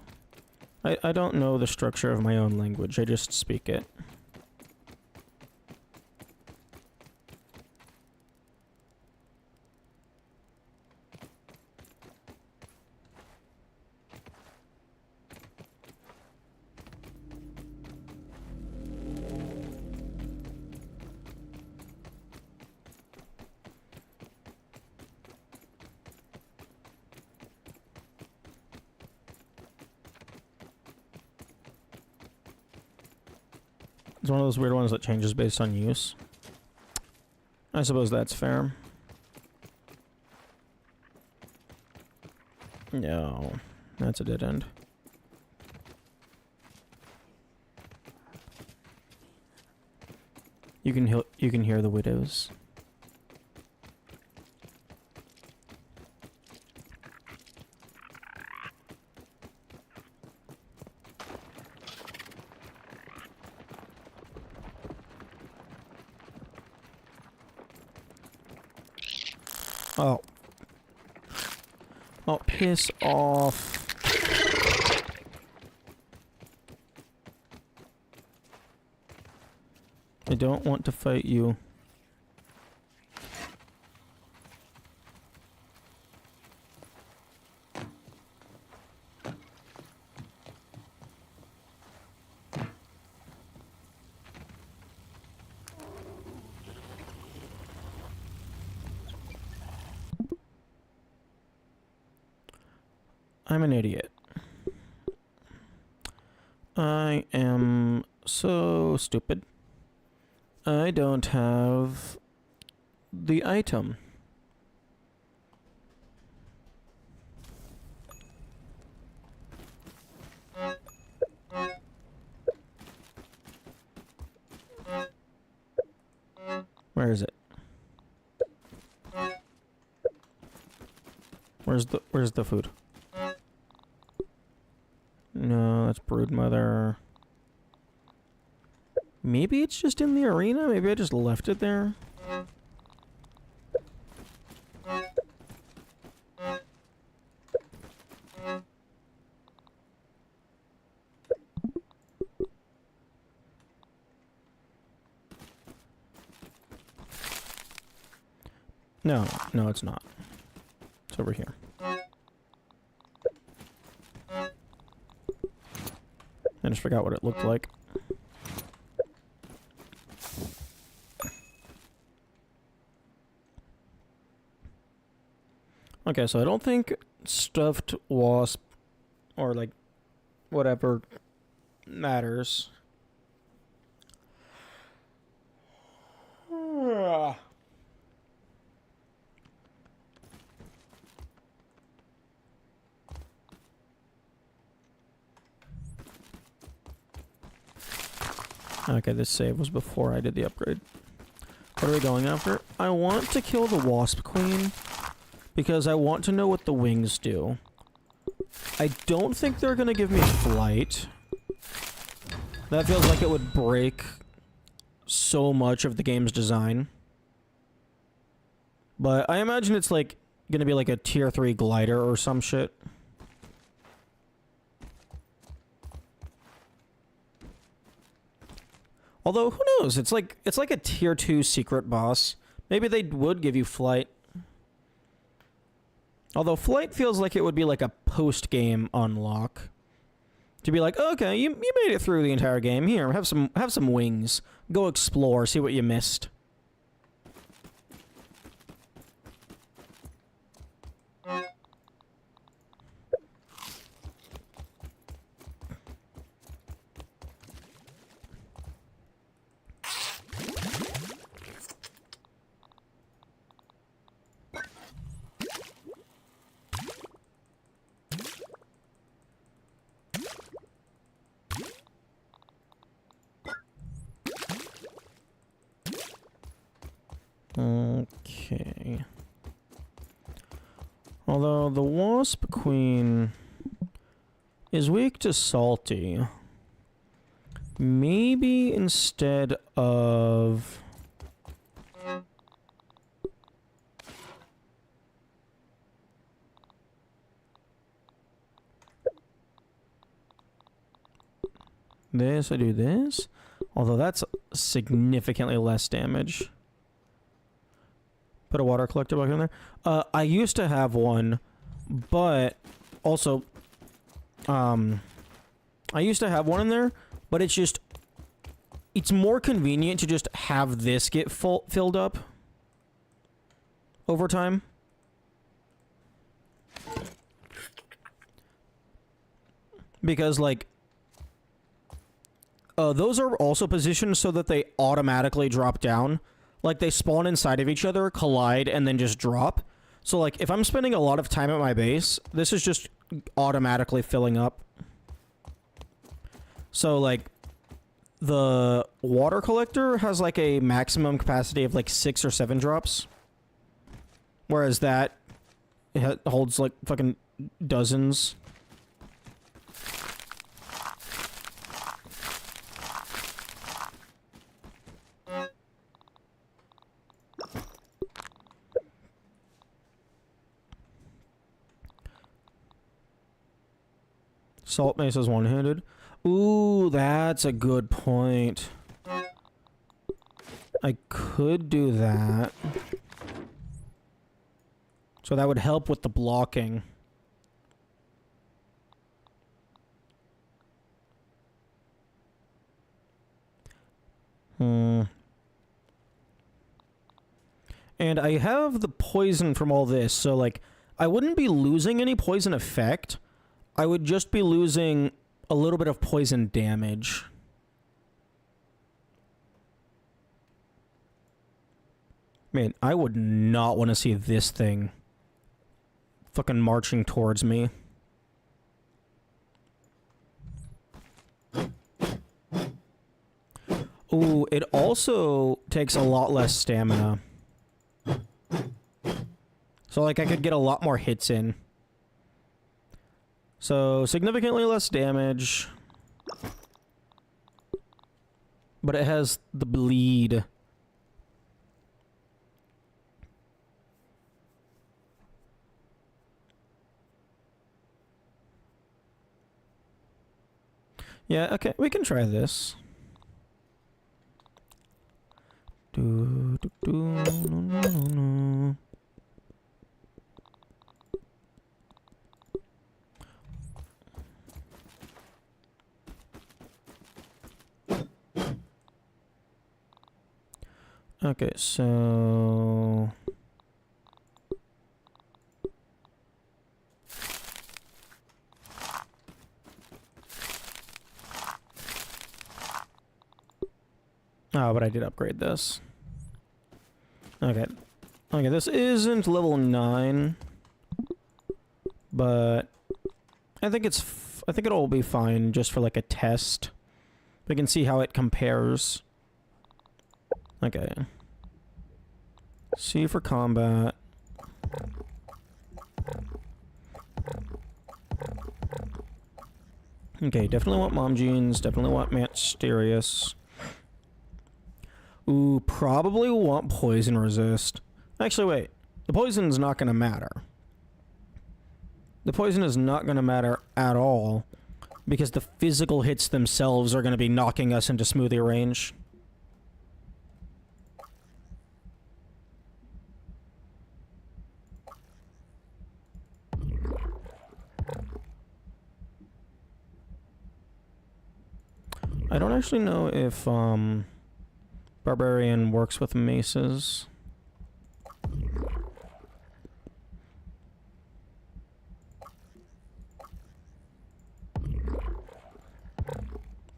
I don't know the structure of my own language, I just speak it. It's one of those weird ones that changes based on use. I suppose that's fair. No, that's a dead end. You can hear the widows. Oh. Oh, piss off. I don't want to fight you. I'm an idiot. I am so stupid. I don't have the item. Where is it? Where's the food? No, that's Broodmother. Maybe it's just in the arena? Maybe I just left it there? No, no, it's not. It's over here. I just forgot what it looked like. Okay, so I don't think stuffed wasp or like whatever matters. Okay, this save was before I did the upgrade. What are we going after? I want to kill the Wasp Queen because I want to know what the wings do. I don't think they're gonna give me flight. That feels like it would break so much of the game's design. But I imagine it's like gonna be like a tier 3 glider or some shit. Although, who knows? It's like a tier 2 secret boss. Maybe they would give you flight. Although flight feels like it would be like a post-game unlock. To be like, okay, you made it through the entire game. Here, have some wings. Go explore, see what you missed. Okay. Although the Wasp Queen is weak to salty. Maybe instead of... this, I do this. Although that's significantly less damage. Put a water collector back in there. I used to have one, but also, I used to have one in there, but it's just, it's more convenient to just have this get filled up over time. Because, like, those are also positioned so that they automatically drop down. Like, they spawn inside of each other, collide, and then just drop. So, like, if I'm spending a lot of time at my base, this is just automatically filling up. So, like, the water collector has, like, a maximum capacity of, like, 6 or 7 drops. Whereas that holds, like, fucking dozens. Salt Mace is one-handed. Ooh, that's a good point. I could do that. So that would help with the blocking. And I have the poison from all this, so, like, I wouldn't be losing any poison effect. I would just be losing a little bit of poison damage. Man, I would not want to see this thing fucking marching towards me. Ooh, it also takes a lot less stamina. So, like, I could get a lot more hits in. So, significantly less damage. But it has the bleed. Yeah, okay, we can try this. No. Okay, so... Oh, but I did upgrade this. Okay. Okay, this isn't level 9. But... I think it's... I think it'll be fine just for, like, a test. We can see how it compares. Okay. C for combat. Okay, definitely want Mom Jeans, definitely want Mysterious. Ooh, probably want Poison Resist. Actually, wait. The poison's not gonna matter. The poison is not gonna matter at all, because the physical hits themselves are gonna be knocking us into smoothie range. I don't actually know if Barbarian works with maces.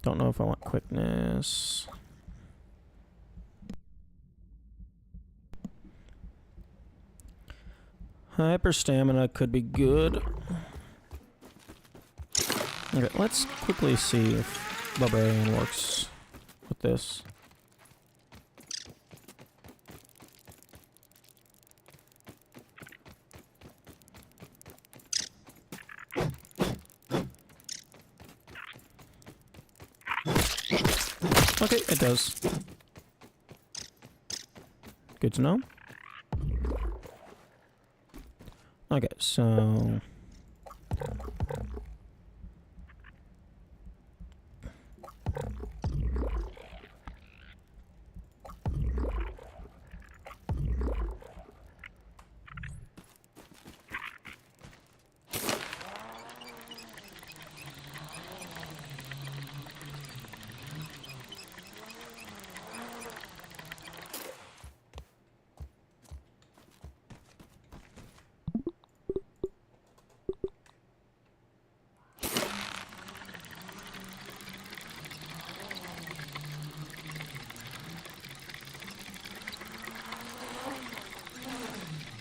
Don't know if I want quickness. Hyper stamina could be good. Okay, let's quickly see if Barbarian works with this. Okay, it does. Good to know. Okay, so...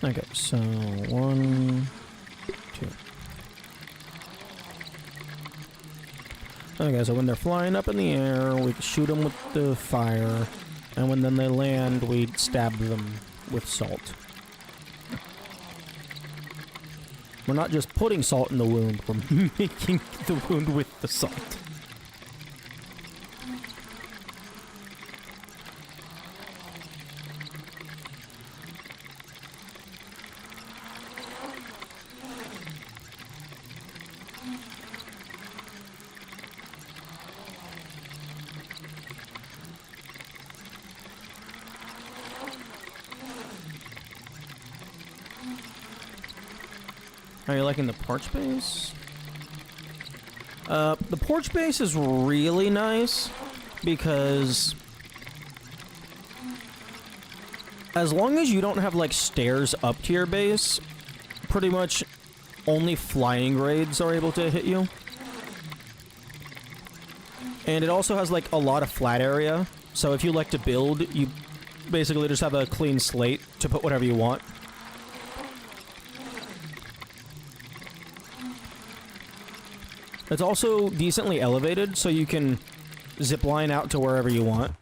Okay, so 1, 2. Okay, so when they're flying up in the air, we shoot them with the fire, and when then they land, we stab them with salt. We're not just putting salt in the wound, we're making the wound with the salt. Are you liking the porch base? The porch base is really nice because as long as you don't have like stairs up to your base, pretty much only flying grades are able to hit you. And it also has like a lot of flat area, so if you like to build, you basically just have a clean slate to put whatever you want. It's also decently elevated, so you can zip line out to wherever you want.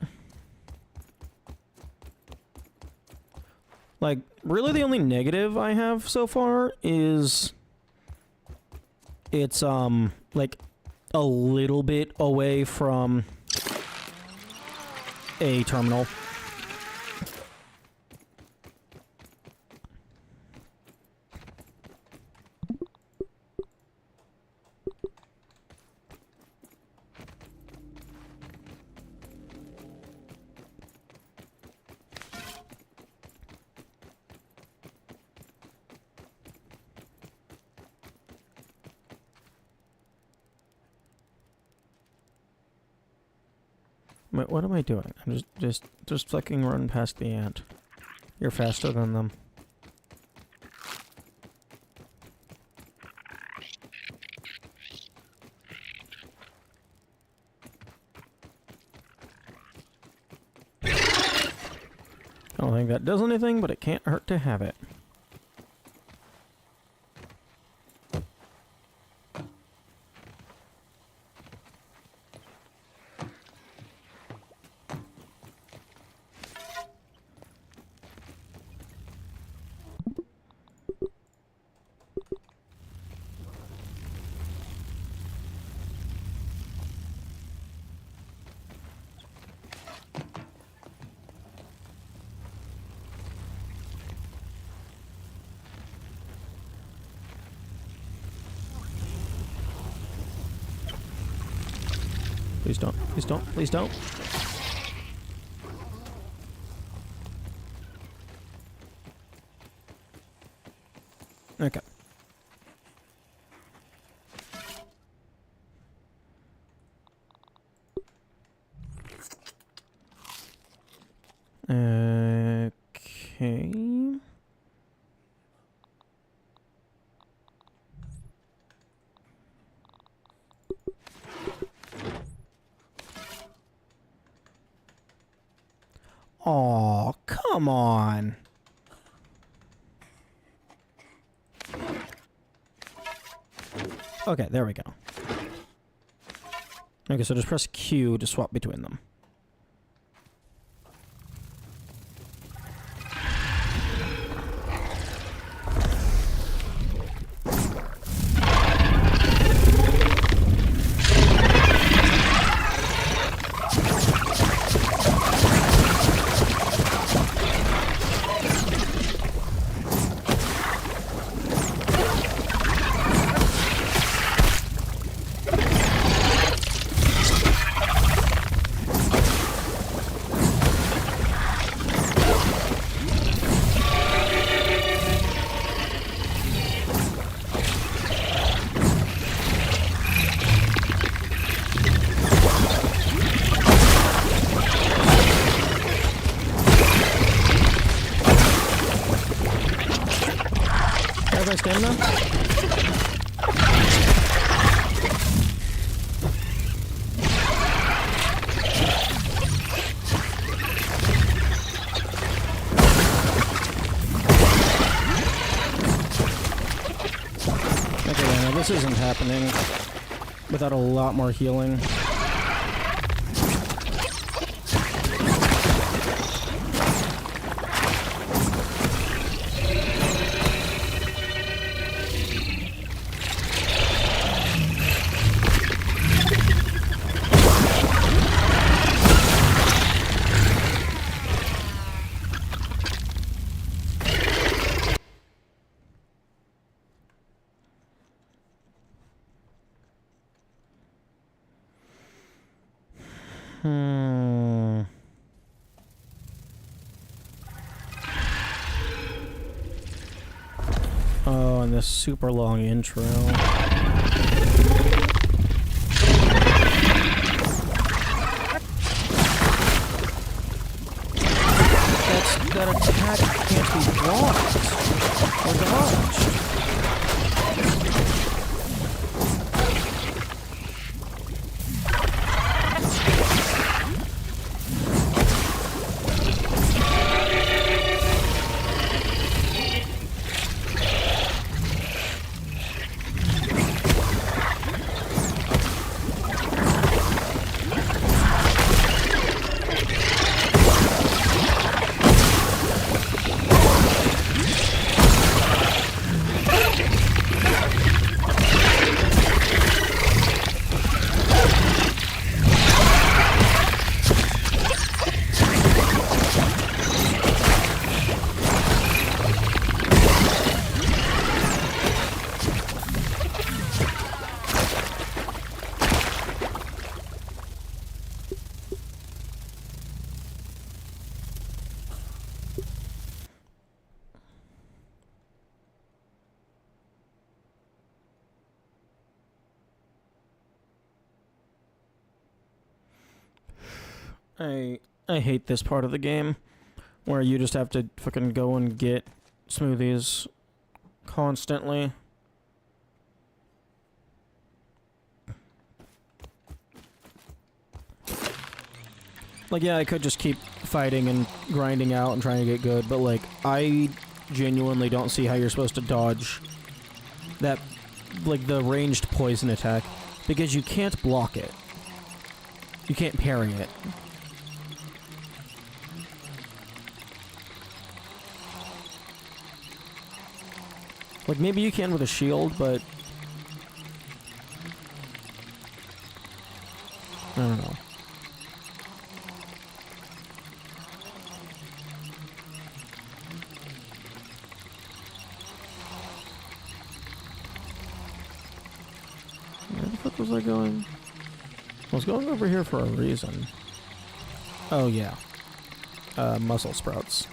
Like, really the only negative I have so far is it's, like, a little bit away from a terminal. Wait, what am I doing? I'm just fucking run past the ant. You're faster than them. I don't think that does anything, but it can't hurt to have it. Please don't. Please don't. Please don't. Okay. Okay. Aw, come on. Okay, there we go. Okay, so just press Q to swap between them. Everybody stamina? Okay, now this isn't happening without a lot more healing. Oh, and this super long intro. That attack can't be blocked or dodged. I hate this part of the game where you just have to fucking go and get smoothies constantly. Like, yeah, I could just keep fighting and grinding out and trying to get good, but like, I genuinely don't see how you're supposed to dodge that, like, the ranged poison attack, because you can't block it. You can't parry it. Like, maybe you can with a shield, but I don't know. Where the fuck was I going? I was going over here for a reason. Oh, yeah. Muscle sprouts.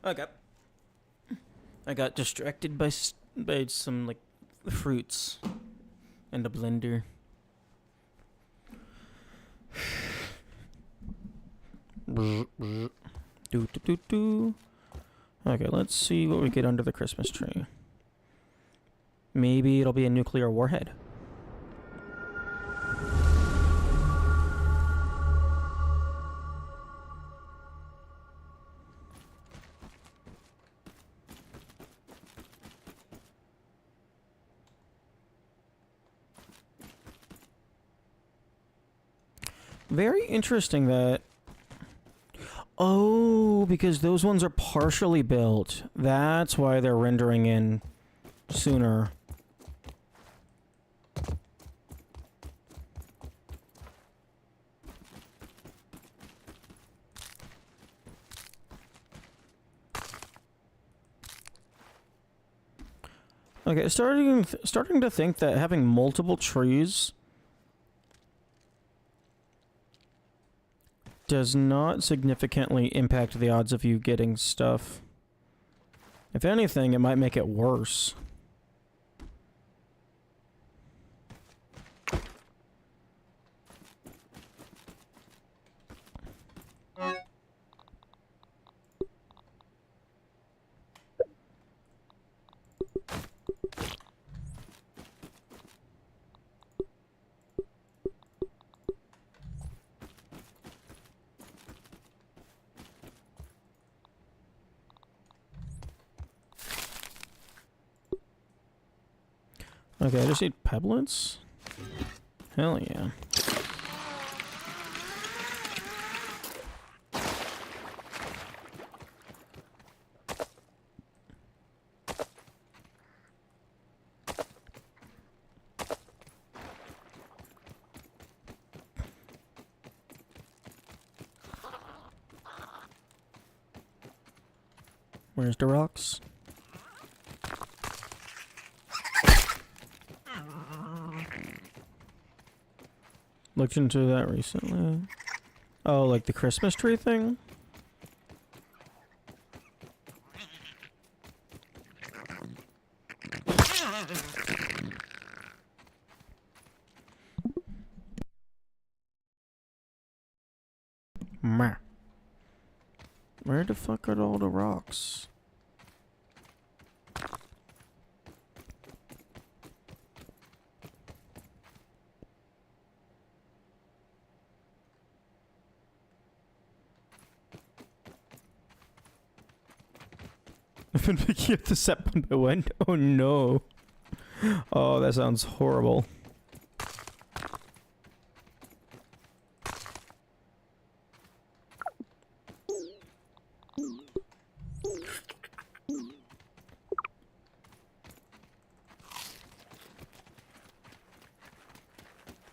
Okay. I got distracted by some like fruits and a blender. Do do do do. Okay, let's see what we get under the Christmas tree. Maybe it'll be a nuclear warhead. Very interesting that... Oh, because those ones are partially built. That's why they're rendering in sooner. Okay, starting to think that having multiple trees does not significantly impact the odds of you getting stuff. If anything, it might make it worse. Okay, I just need pebblets? Hell yeah. Where's the rocks? Looked into that recently. Oh, like the Christmas tree thing? Meh. Where the fuck are all the rocks? I've been picking up the set one by one. Oh no. Oh, that sounds horrible.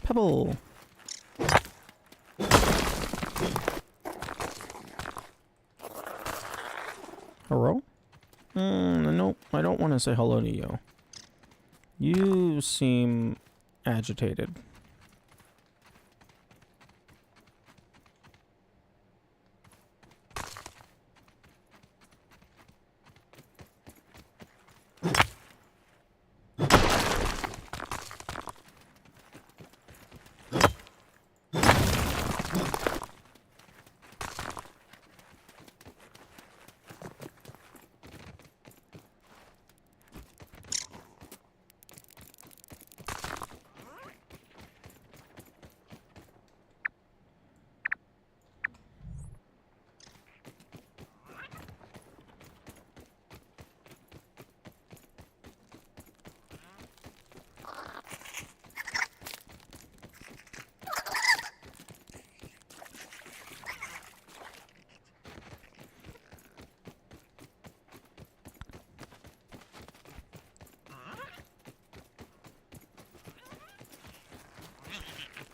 Pebble. Hello? Nope, I don't want to say hello to you. You seem agitated.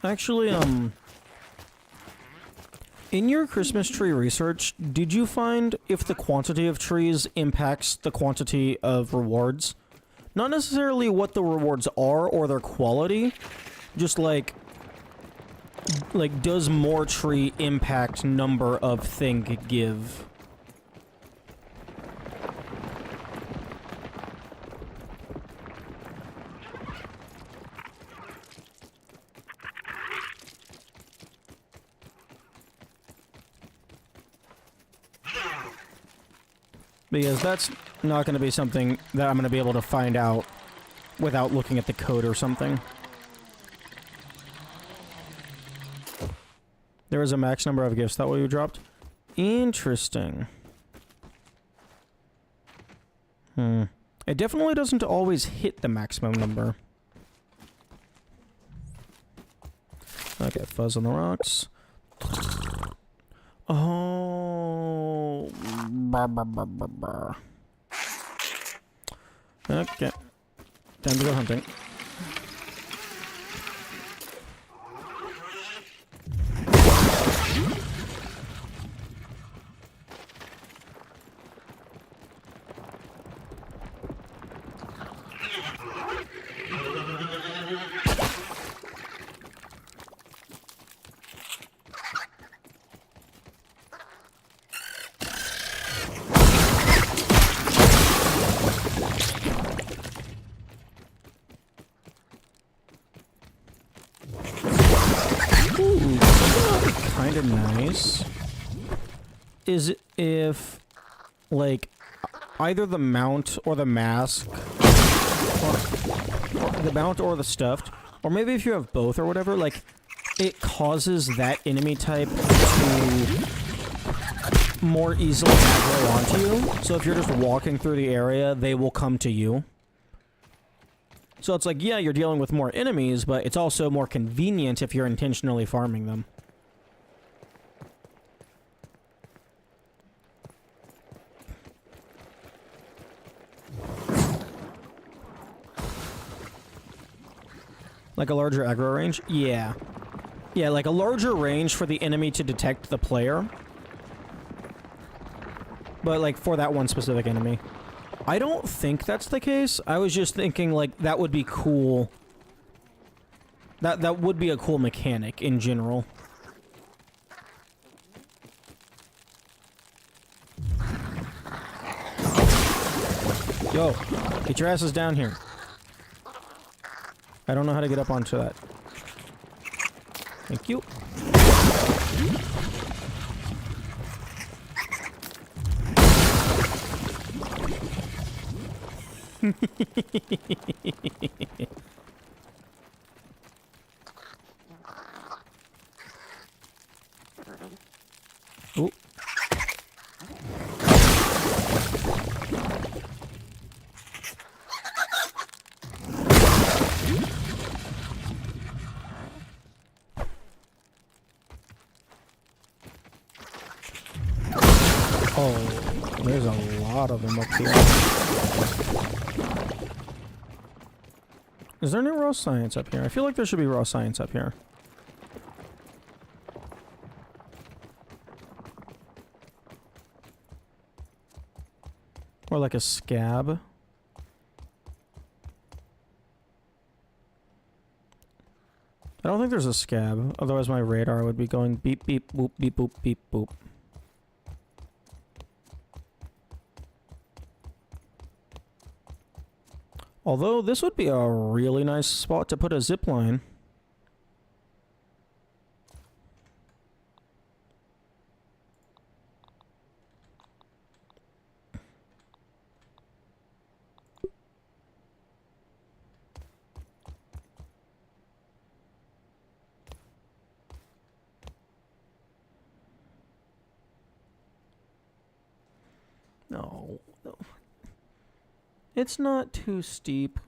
Actually, in your Christmas tree research, did you find if the quantity of trees impacts the quantity of rewards? Not necessarily what the rewards are or their quality, just like does more tree impact number of thing give? Because that's not going to be something that I'm going to be able to find out without looking at the code or something. There is a max number of gifts. That what you dropped? Interesting. It definitely doesn't always hit the maximum number. Okay, fuzz on the rocks. Oh. Okay. Time to go hunting. Kind of nice is if, like, either the mount or the mask, or the mount or the stuffed, or maybe if you have both or whatever, like, it causes that enemy type to more easily aggro onto you. So if you're just walking through the area, they will come to you. So it's like, yeah, you're dealing with more enemies, but it's also more convenient if you're intentionally farming them. Like a larger aggro range? Yeah. Yeah, like a larger range for the enemy to detect the player. But, like, for that one specific enemy. I don't think that's the case. I was just thinking, like, that would be cool. That would be a cool mechanic in general. Yo, get your asses down here. I don't know how to get up onto that. Thank you. Ooh. Oh, there's a lot of them up here. Is there any raw science up here? I feel like there should be raw science up here. Or like a scab. I don't think there's a scab, otherwise my radar would be going beep beep boop beep boop beep boop. Although this would be a really nice spot to put a zip line. No, no. It's not too steep.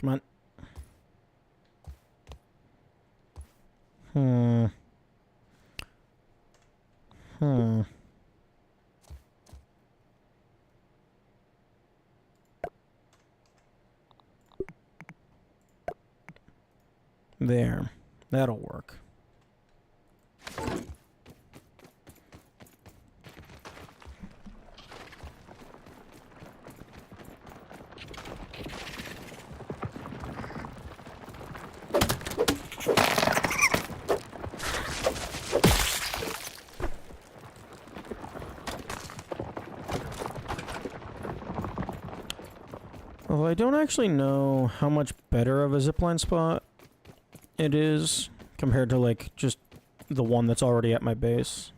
Come on. There. That'll work. Although I don't actually know how much better of a zipline spot it is compared to, like, just the one that's already at my base.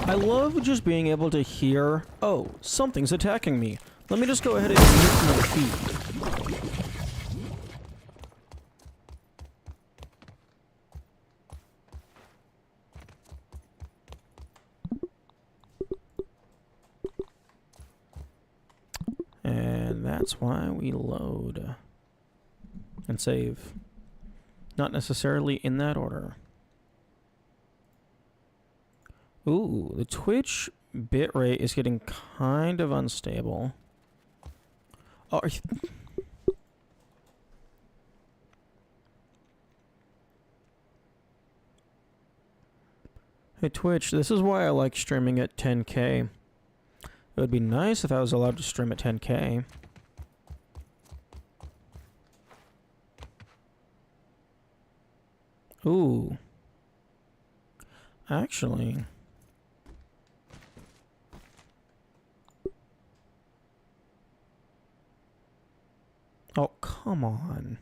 I love just being able to hear, oh, something's attacking me. Let me just go ahead and mute my feet. And that's why we load and save. Not necessarily in that order. Ooh, the Twitch bitrate is getting kind of unstable. Oh, hey Twitch, this is why I like streaming at 10K. It would be nice if I was allowed to stream at 10K. Ooh. Actually... Oh, come on.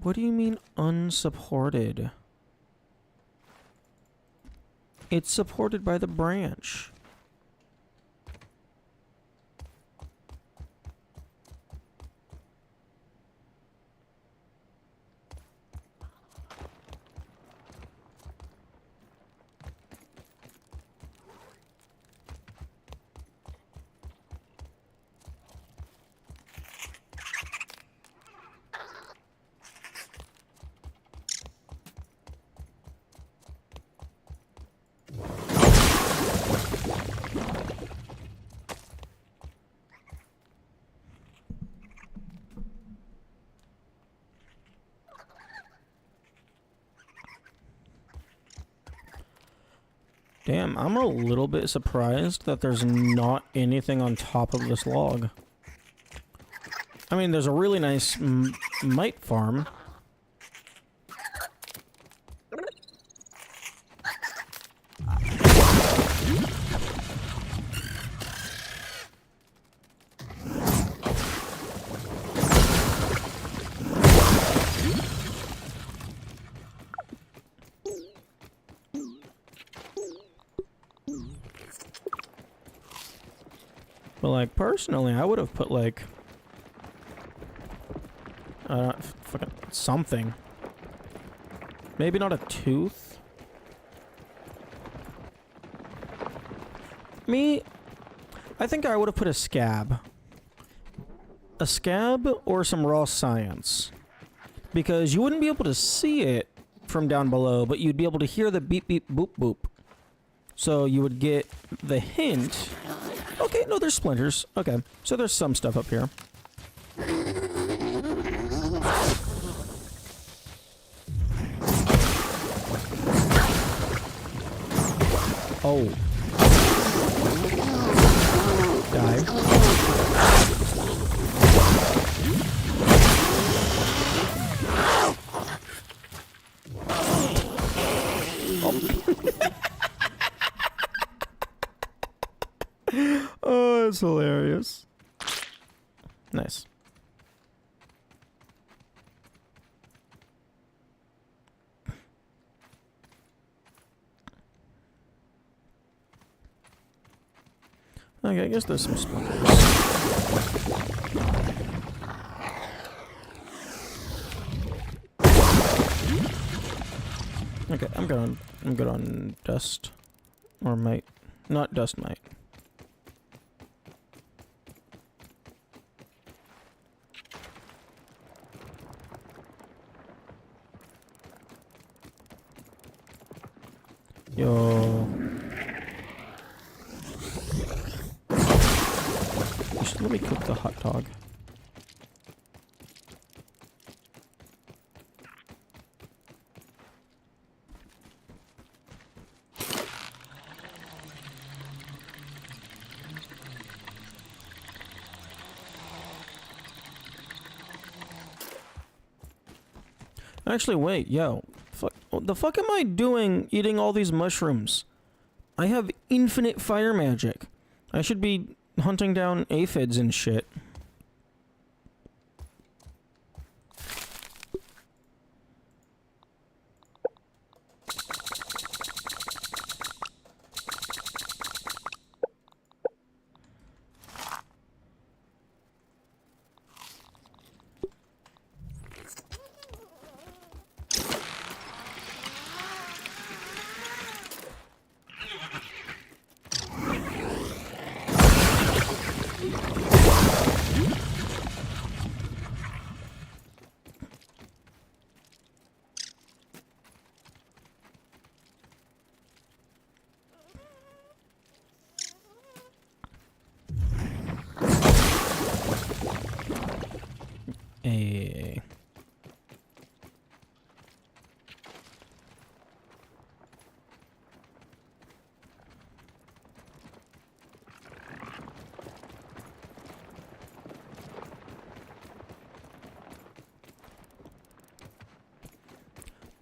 What do you mean unsupported? It's supported by the branch. Damn, I'm a little bit surprised that there's not anything on top of this log. I mean, there's a really nice mite farm. But, like, personally, I would have put, like, fucking something. Maybe not a tooth. Me, I think I would have put a scab. A scab or some raw science. Because you wouldn't be able to see it from down below, but you'd be able to hear the beep, beep, boop, boop. So you would get the hint. Okay, no, there's splinters. Okay, so there's some stuff up here. Oh. Die. Oh, that's hilarious. Nice. Okay, I guess there's some splinters. Okay, I'm good on dust. Or might. Not dust might. Yo. You should let me cook the hot dog. Actually, wait, yo. What the fuck am I doing eating all these mushrooms? I have infinite fire magic. I should be hunting down aphids and shit. Hey.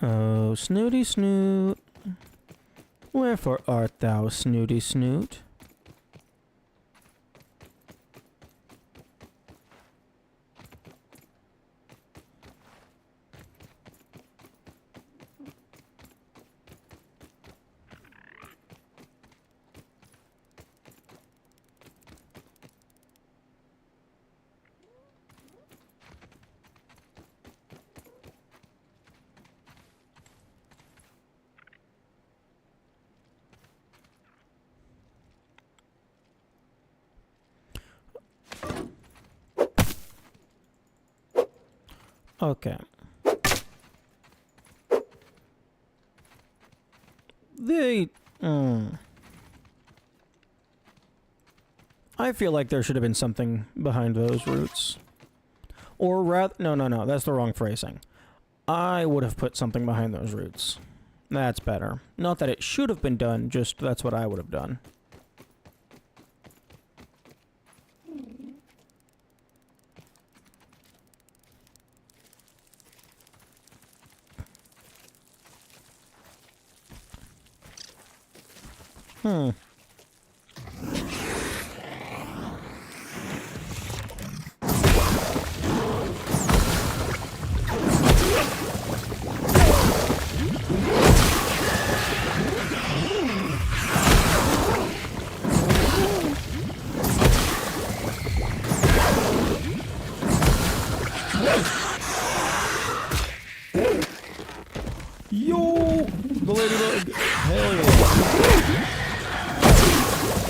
Oh, snooty snoot. Wherefore art thou, snooty snoot? Okay. I feel like there should have been something behind those roots. Or rather, no, that's the wrong phrasing. I would have put something behind those roots. That's better. Not that it should have been done, just that's what I would have done. Hmm. Yo! The ladybug! Hell yeah!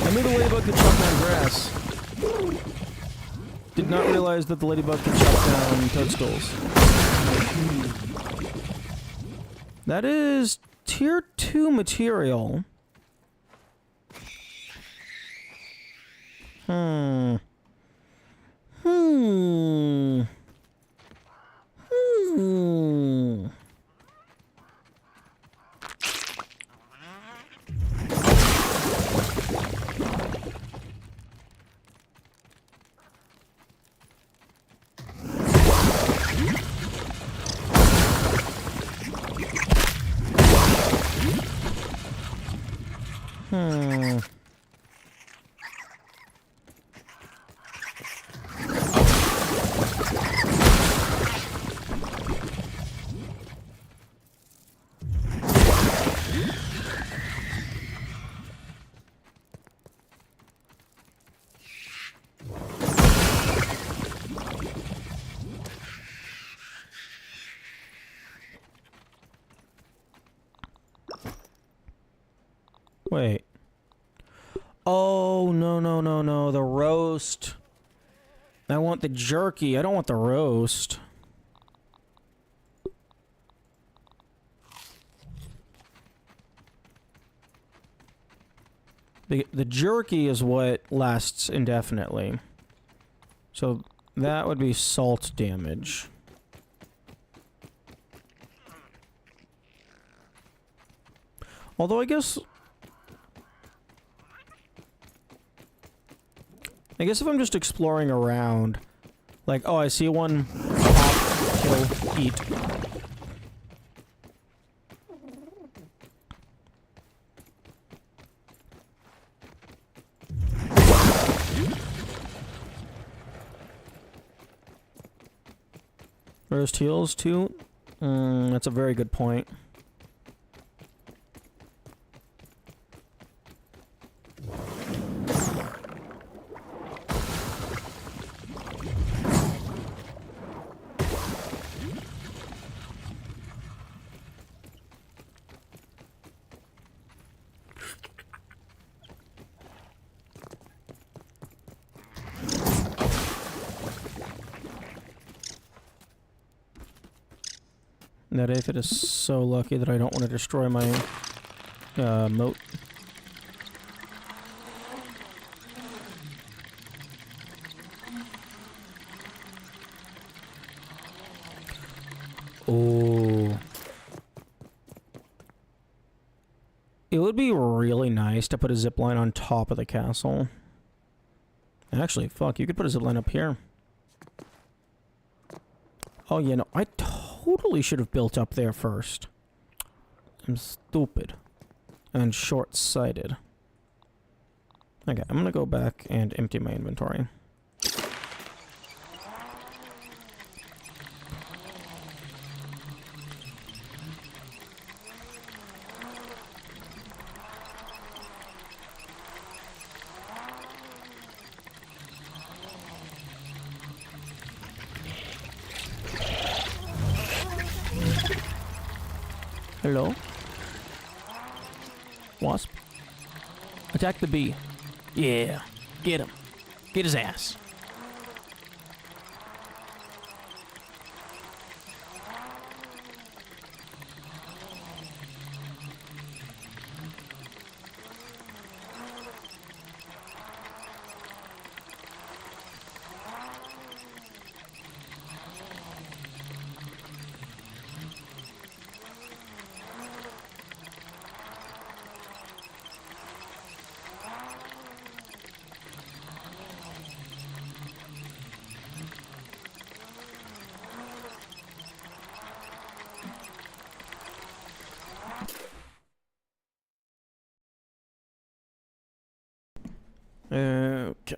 I knew the ladybug could chop down grass. Did not realize that the ladybug could chop down toadstools. That is tier 2 material. Hmm. Wait. Oh, no, no, no, no. The roast. I want the jerky. I don't want the roast. The jerky is what lasts indefinitely. So that would be salt damage. Although I guess if I'm just exploring around, like, oh, I see one, pop, kill, eat. Roast heals too? That's a very good point. That aphid is so lucky that I don't want to destroy my moat. Oh. It would be really nice to put a zipline on top of the castle. Actually, fuck, you could put a zipline up here. Oh, yeah, no, I totally should have built up there first. I'm stupid. And short-sighted. Okay, I'm gonna go back and empty my inventory. Hello? Wasp? Attack the bee. Yeah. Get him. Get his ass. Okay.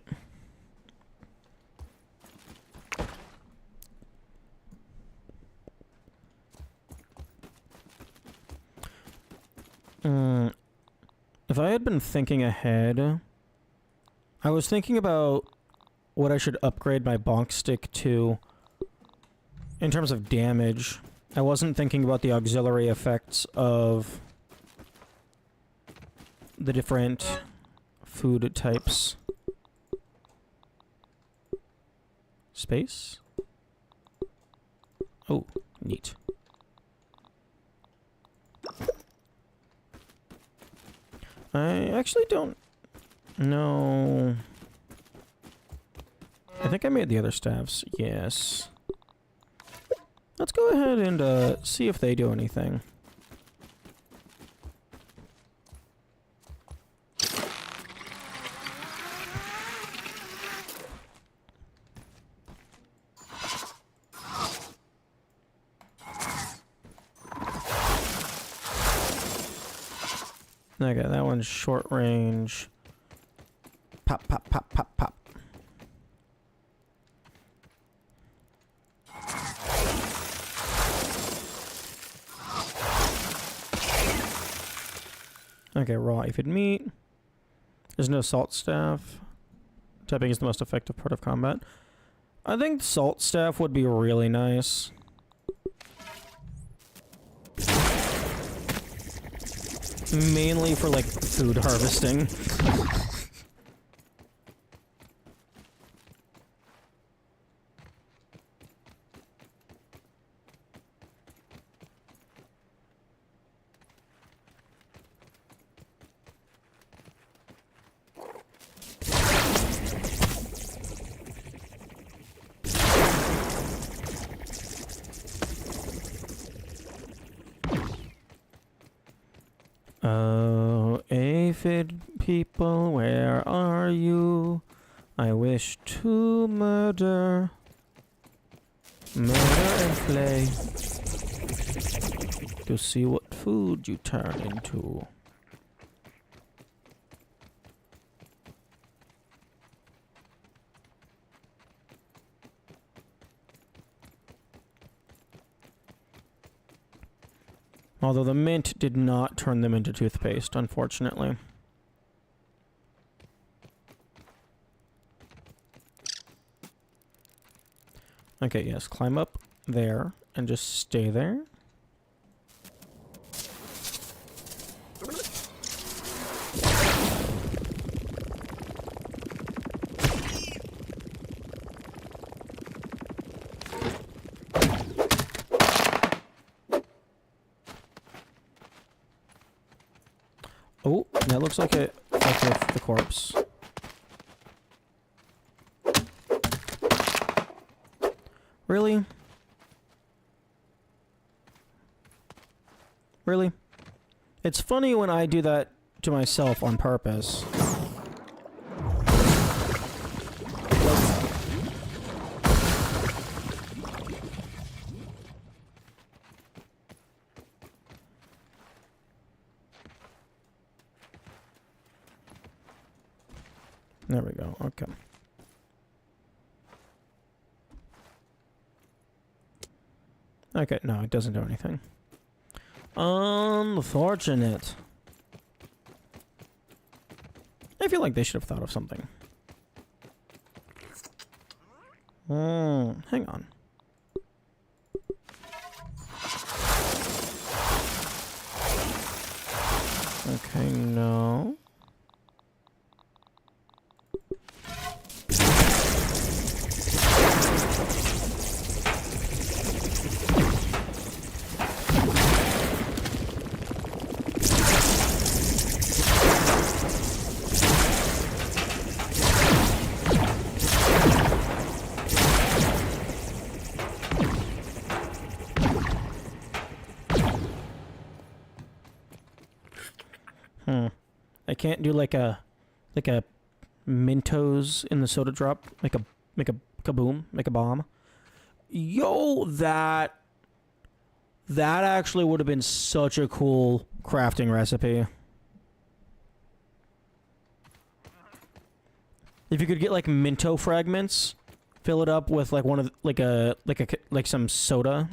If I had been thinking ahead, I was thinking about what I should upgrade my bonk stick to in terms of damage. I wasn't thinking about the auxiliary effects of the different food types. Space? Oh, neat. I actually don't know. I think I made the other staffs. Yes. Let's go ahead and see if they do anything. Okay, that one's short range. Pop, pop, pop, pop, pop. Okay, raw aphid meat. There's no salt staff. Tapping is the most effective part of combat. I think salt staff would be really nice. Mainly for, like, food harvesting. Oh, aphid people, where are you? I wish to murder and flay, to see what food you turn into. Although the mint did not turn them into toothpaste, unfortunately. Okay, yes, climb up there and just stay there. Oh, that looks like the corpse. Really? Really? It's funny when I do that to myself on purpose. There we go, okay. Okay, no, it doesn't do anything. Unfortunate. I feel like they should have thought of something. Hang on. Okay, no. I can't do like a Mentos in the soda drop, make a kaboom, make a bomb. Yo, that actually would have been such a cool crafting recipe. If you could get like Minto fragments, fill it up with like one of like some soda.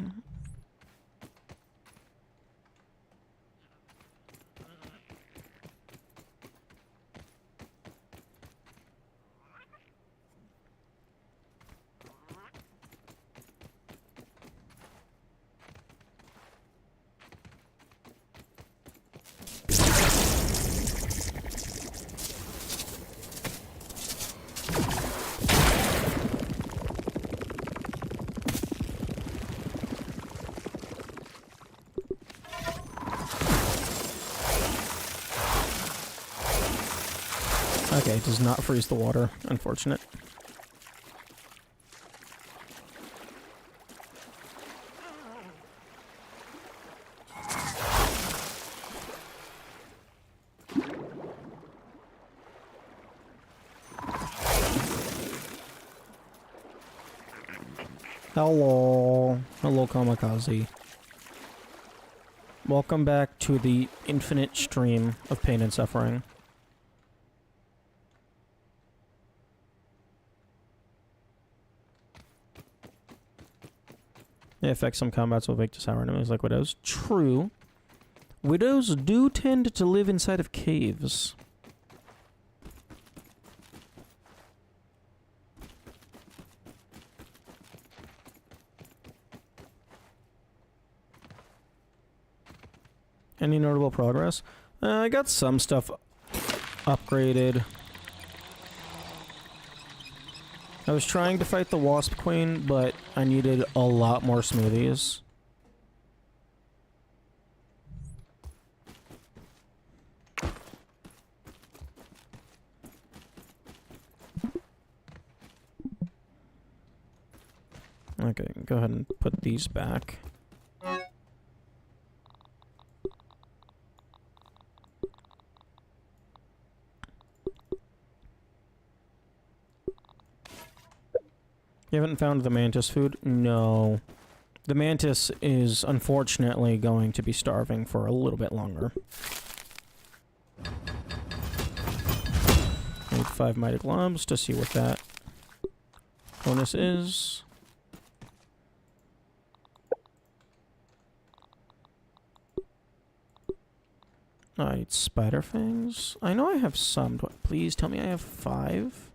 Okay, it does not freeze the water. Unfortunate. Hello. Hello, Kamikaze. Welcome back to the infinite stream of pain and suffering. It affects some combats will make to sour enemies like widows. True. Widows do tend to live inside of caves. Any notable progress? I got some stuff upgraded. I was trying to fight the Wasp Queen, but I needed a lot more smoothies. Okay, go ahead and put these back. You haven't found the mantis food? No. The mantis is unfortunately going to be starving for a little bit longer. Need 5 mighty globs to see what that bonus is. I need spider fangs. I know I have some. Please tell me I have 5.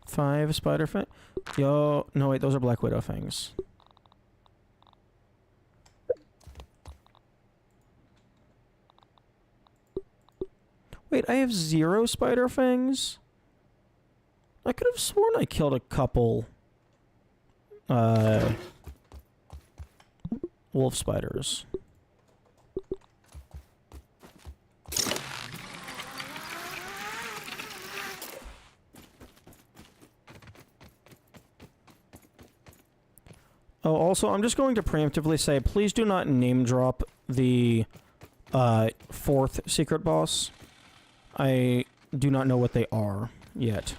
5 spider fangs. Yo, no wait, those are black widow fangs. Wait, I have 0 spider fangs? I could have sworn I killed a couple wolf spiders. Oh, also, I'm just going to preemptively say, please do not name drop the 4th secret boss. I do not know what they are yet.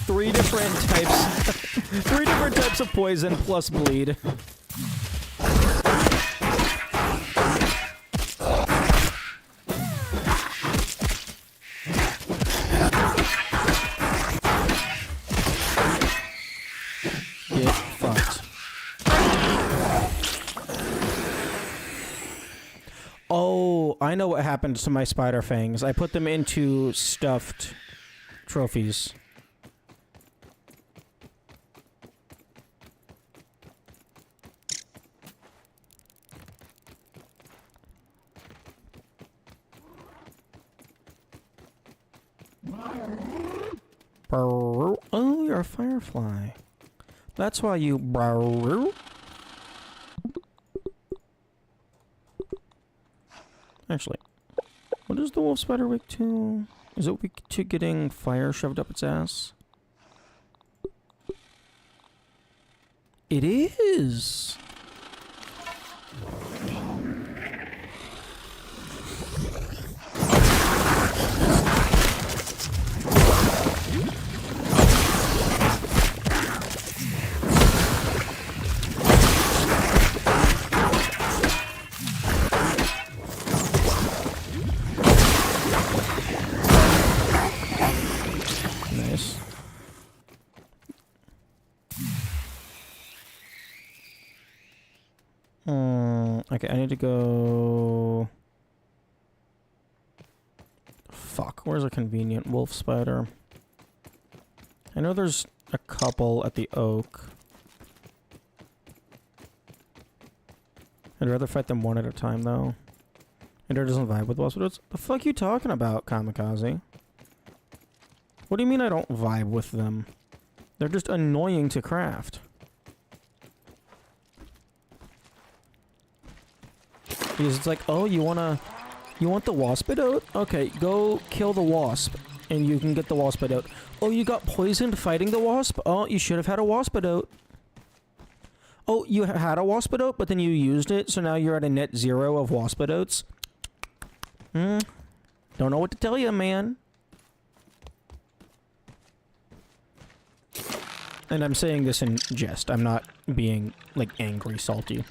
Three different types of poison plus bleed. Get fucked. Oh, I know what happened to my spider fangs. I put them into stuffed trophies. Oh, you're a firefly. That's why you... Actually, what is the wolf spider weak to? Is it weak to getting fire shoved up its ass? It is! Nice. Okay, I need to go... Fuck, where's a convenient wolf spider? I know there's a couple at the oak. I'd rather fight them one at a time, though. Ender doesn't vibe with wasp spiders. The fuck you talking about, Kamikaze? What do you mean I don't vibe with them? They're just annoying to craft. Because it's like, oh, you want the waspidote? Okay, go kill the wasp, and you can get the waspidote. Oh, you got poisoned fighting the wasp? Oh, you should have had a waspidote. Oh, you had a waspidote, but then you used it, so now you're at a net 0 of waspidotes? Don't know what to tell you, man. And I'm saying this in jest. I'm not being, like, angry, salty.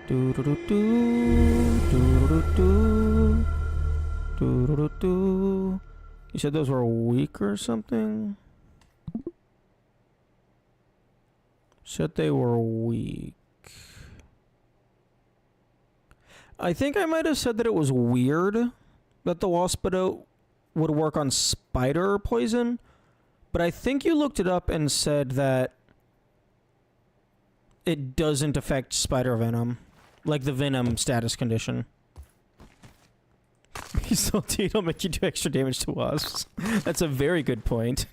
You said those were weak or something? Said they were weak. I think I might have said that it was weird that the waspido would work on spider poison, but I think you looked it up and said that it doesn't affect spider venom, like the venom status condition. He's salty, it'll make you do extra damage to wasps. That's a very good point.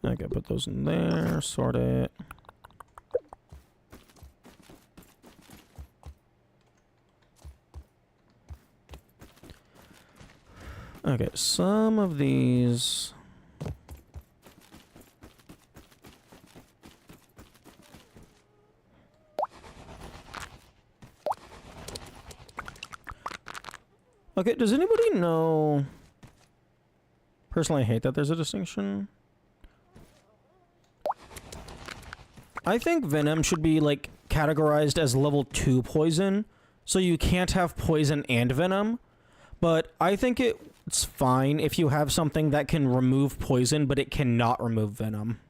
Okay, put those in there, sort it. Okay, some of these... Okay, does anybody know... Personally, I hate that there's a distinction. I think venom should be, like, categorized as level 2 poison, so you can't have poison and venom. But I think it's fine if you have something that can remove poison, but it cannot remove venom.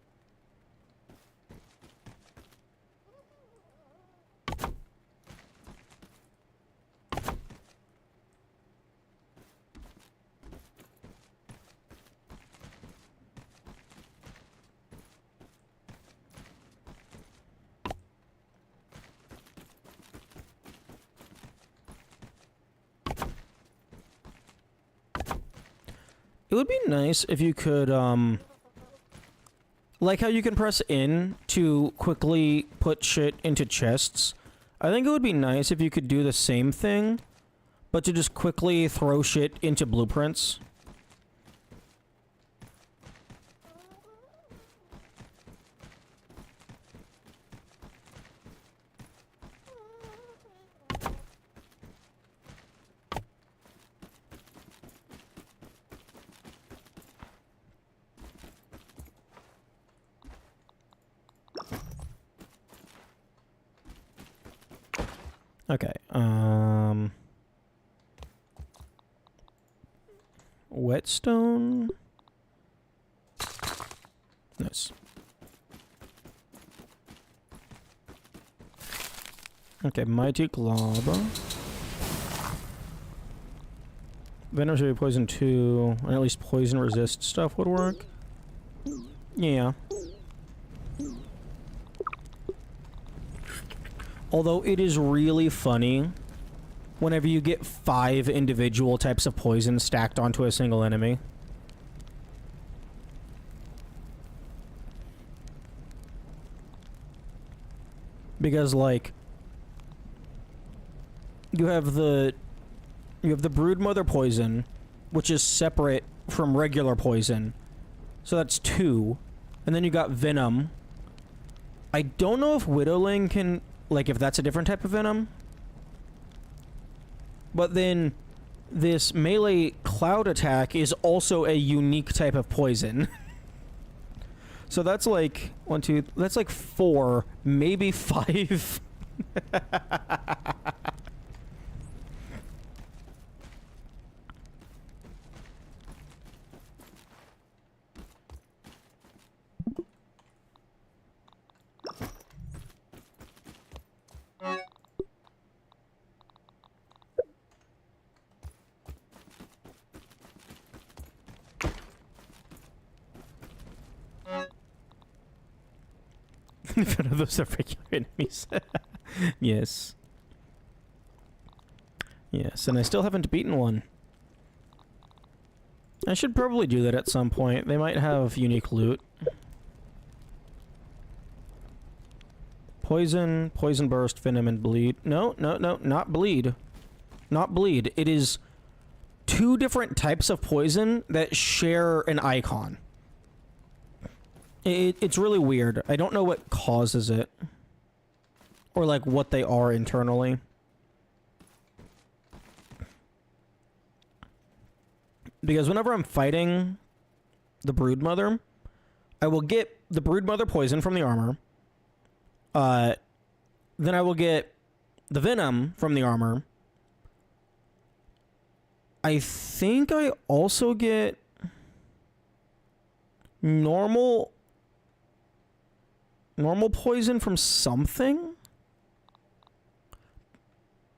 It would be nice if you could, like how you can press in to quickly put shit into chests. I think it would be nice if you could do the same thing, but to just quickly throw shit into blueprints. Okay, whetstone. Nice. Okay, mighty glob. Venom should be poison too, and at least poison resist stuff would work. Yeah. Although it is really funny whenever you get 5 individual types of poison stacked onto a single enemy. Because, like, you have the broodmother poison, which is separate from regular poison. So that's 2. And then you got venom. I don't know if widowling can... Like, if that's a different type of venom. But then, this melee cloud attack is also a unique type of poison. So that's like, 1, 2... That's like 4, maybe 5. None of those are regular enemies. Yes. Yes, and I still haven't beaten one. I should probably do that at some point. They might have unique loot. Poison, poison burst, venom, and bleed. No, no, no, not bleed. Not bleed. It is 2 different types of poison that share an icon. It's really weird. I don't know what causes it. Or, like, what they are internally. Because whenever I'm fighting the broodmother, I will get the broodmother poison from the armor. Then I will get the venom from the armor. I think I also get normal poison from something.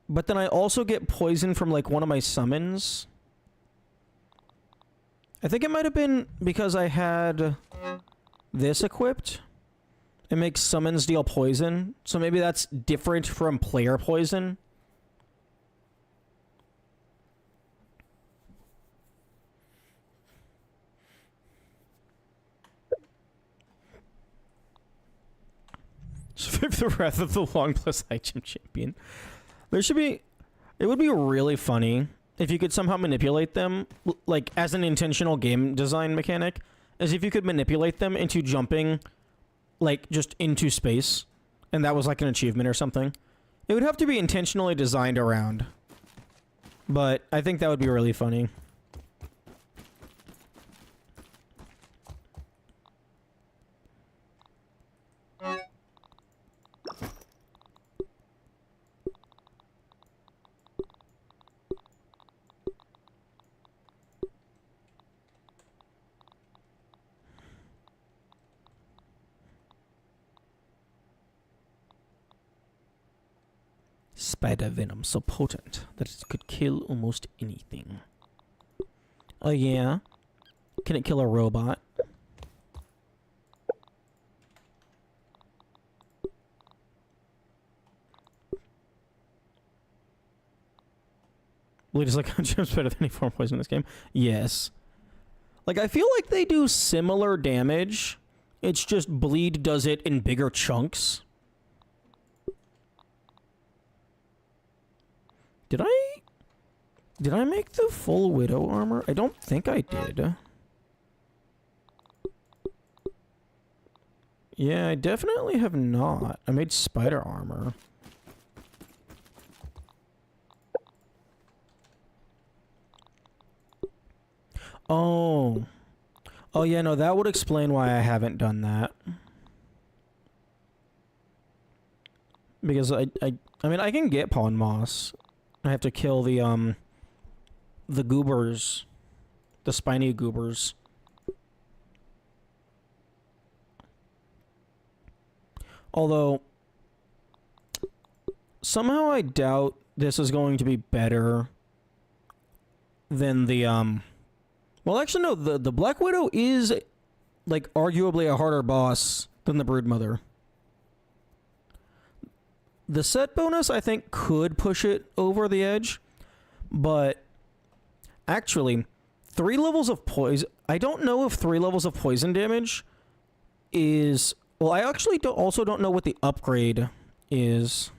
But then I also get poison from, like, one of my summons. I think it might have been because I had this equipped. It makes summons deal poison. So maybe that's different from player poison. Survive the Wrath of the Long plus High Jump Champion. There should be... It would be really funny if you could somehow manipulate them, like, as an intentional game design mechanic, as if you could manipulate them into jumping, like, just into space, and that was, like, an achievement or something. It would have to be intentionally designed around. But I think that would be really funny. Spider venom so potent that it could kill almost anything. Oh yeah? Can it kill a robot? Bleed is like 100 times better than any form of poison in this game. Yes. Like, I feel like they do similar damage. It's just bleed does it in bigger chunks. Did I make the full Widow armor? I don't think I did. Yeah, I definitely have not. I made spider armor. Oh. Oh yeah, no, that would explain why I haven't done that. Because I mean, I can get pawn moss. I have to kill the goobers. The spiny goobers. Although, somehow I doubt this is going to be better than the, well, actually, no, the Black Widow is, like, arguably a harder boss than the Broodmother. The set bonus, I think, could push it over the edge, but actually, 3 levels of poison... I don't know if 3 levels of poison damage is... Well, I actually also don't know what the upgrade is.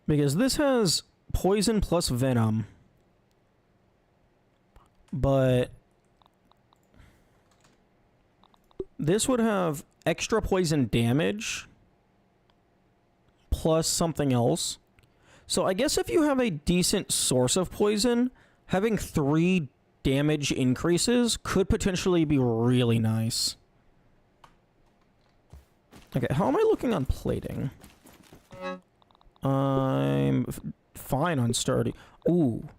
Because this has poison plus venom. But this would have extra poison damage plus something else. So I guess if you have a decent source of poison, having 3 damage increases could potentially be really nice. Okay, how am I looking on plating? I'm fine on sturdy. Ooh.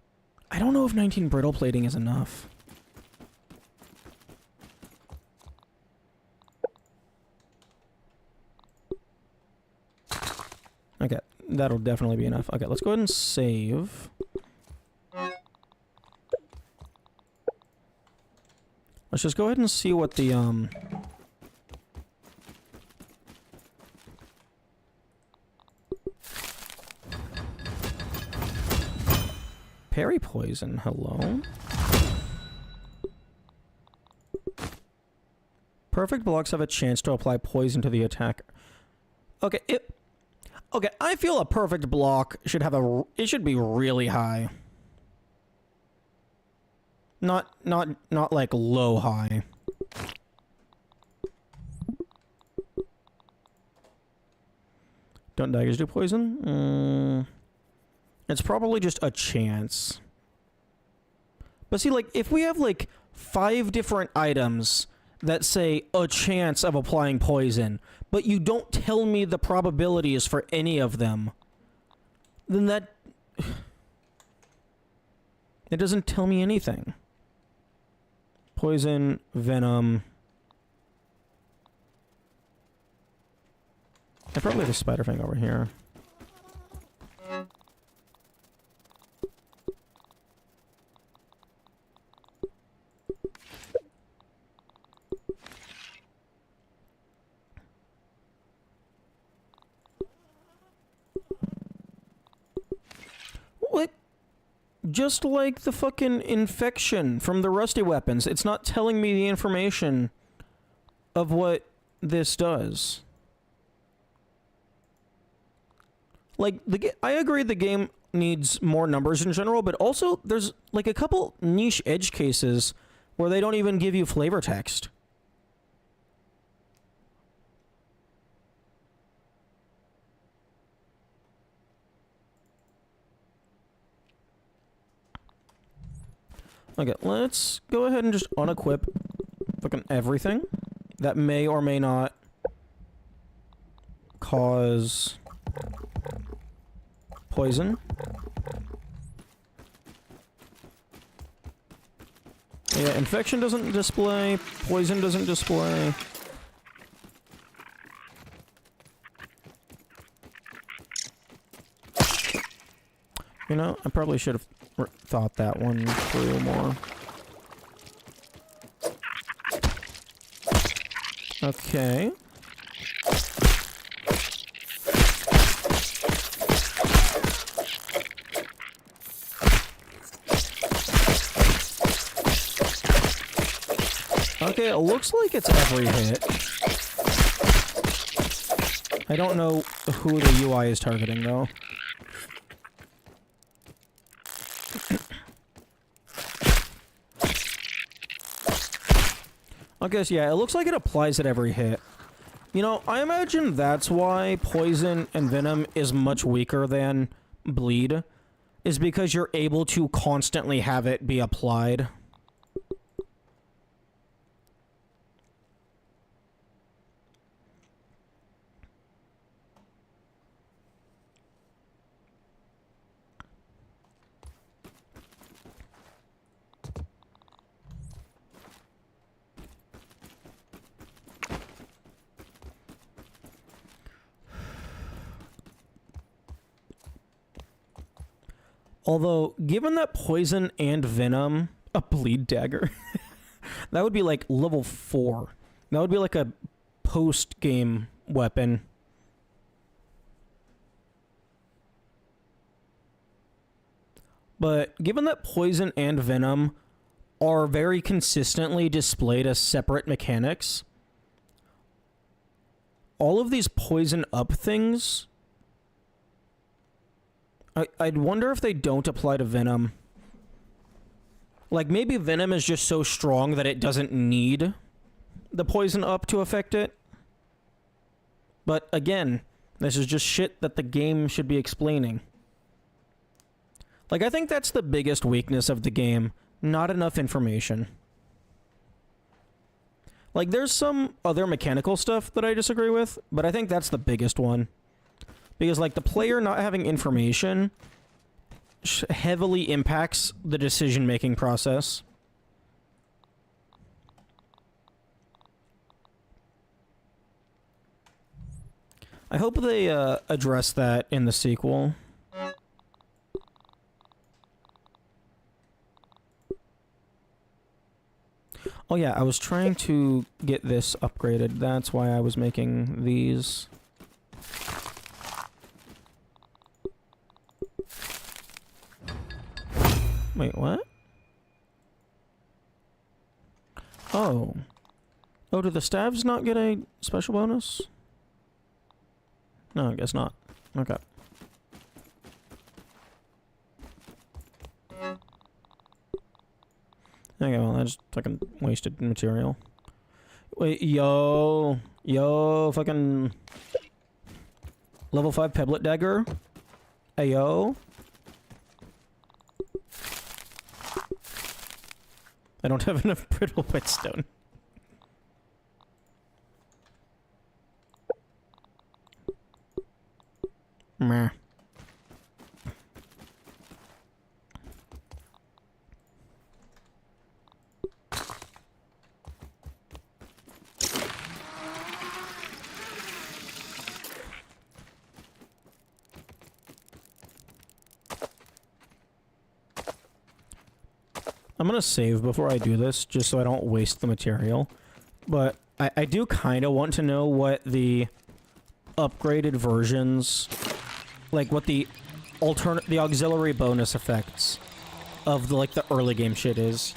I don't know if 19 brittle plating is enough. Okay, that'll definitely be enough. Okay, let's go ahead and save. Let's just go ahead and see what the, parry poison, hello? Perfect blocks have a chance to apply poison to the attacker. Okay, okay, I feel a perfect block should have it should be really high. Not like low high. Don't daggers do poison? It's probably just a chance. But see, like, if we have, like, 5 different items that say a chance of applying poison, but you don't tell me the probabilities for any of them, then that... it doesn't tell me anything. Poison, venom... I probably have a spider thing over here. What? Just like the fucking infection from the rusty weapons, it's not telling me the information of what this does. Like, I agree the game needs more numbers in general, but also there's like a couple niche edge cases where they don't even give you flavor text. Okay, let's go ahead and just unequip fucking everything that may or may not cause poison. Yeah, infection doesn't display, poison doesn't display. You know, I probably should have thought that one through more. Okay. Okay, it looks like it's every hit. I don't know who the UI is targeting, though. I guess, yeah, it looks like it applies at every hit. You know, I imagine that's why poison and venom is much weaker than bleed, is because you're able to constantly have it be applied. Although, given that poison and venom, a bleed dagger, that would be like level 4. That would be like a post-game weapon. But given that poison and venom are very consistently displayed as separate mechanics, all of these poison up things... I'd wonder if they don't apply to venom. Like, maybe venom is just so strong that it doesn't need the poison up to affect it. But again, this is just shit that the game should be explaining. Like, I think that's the biggest weakness of the game. Not enough information. Like, there's some other mechanical stuff that I disagree with, but I think that's the biggest one. Because, like, the player not having information heavily impacts the decision-making process. I hope they address that in the sequel. Oh yeah, I was trying to get this upgraded. That's why I was making these. Wait, what? Oh. Oh, do the stabs not get a special bonus? No, I guess not. Okay. Okay, well, I just fucking wasted material. Wait, yo, fucking... Level 5 Pebblet Dagger? Ayo? I don't have enough brittle whetstone. Meh. I'm gonna save before I do this, just so I don't waste the material. But I do kind of want to know what the upgraded versions, like what the auxiliary bonus effects of the, like, the early game shit is.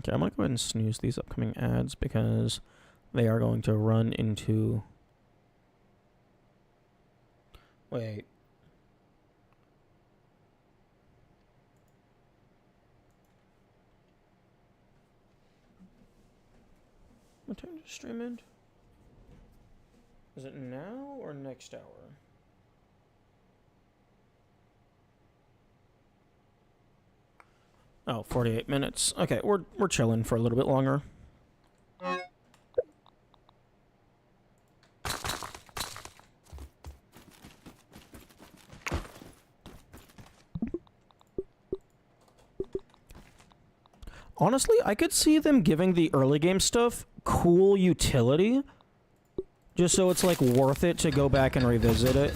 Okay, I'm gonna go ahead and snooze these upcoming ads because they are going to run into... Wait. What time does stream end? Is it now or next hour? Oh, 48 minutes. Okay, we're chilling for a little bit longer. Honestly, I could see them giving the early game stuff cool utility, just so it's, like, worth it to go back and revisit it.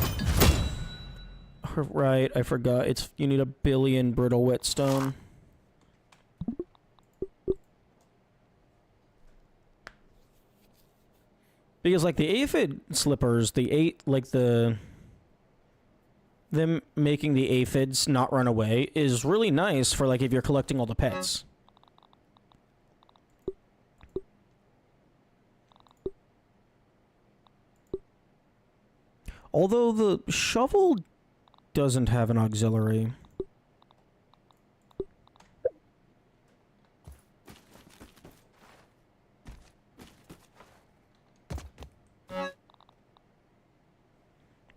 Right, I forgot. You need 1 billion brittle whetstone. Because, like, the aphid slippers, them making the aphids not run away is really nice for, like, if you're collecting all the pets. Although the shovel doesn't have an auxiliary.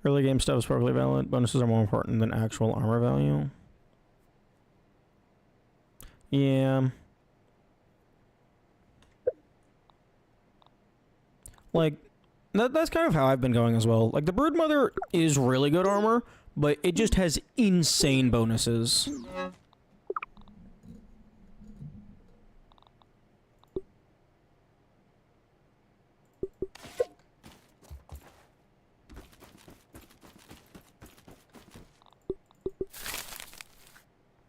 Early game stuff is perfectly valid. Bonuses are more important than actual armor value. Yeah. Like, that's kind of how I've been going as well. Like, the Broodmother is really good armor, but it just has insane bonuses.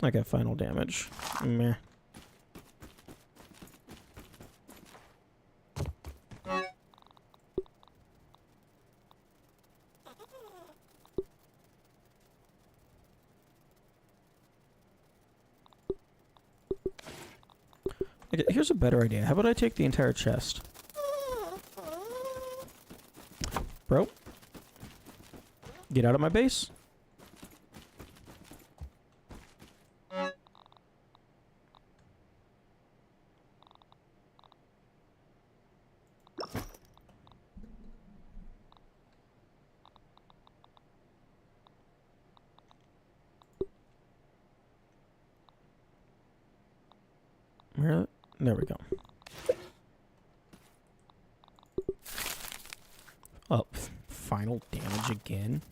Okay, final damage. Meh. Okay, here's a better idea. How about I take the entire chest? Bro? Get out of my base. Where? There we go. Oh, final damage again?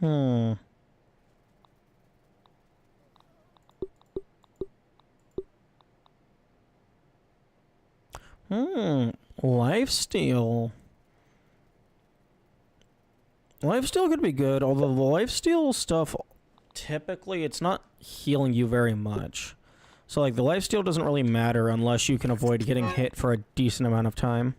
Hmm. Lifesteal. Lifesteal could be good, although the lifesteal stuff, typically, it's not healing you very much. So, like, the lifesteal doesn't really matter unless you can avoid getting hit for a decent amount of time.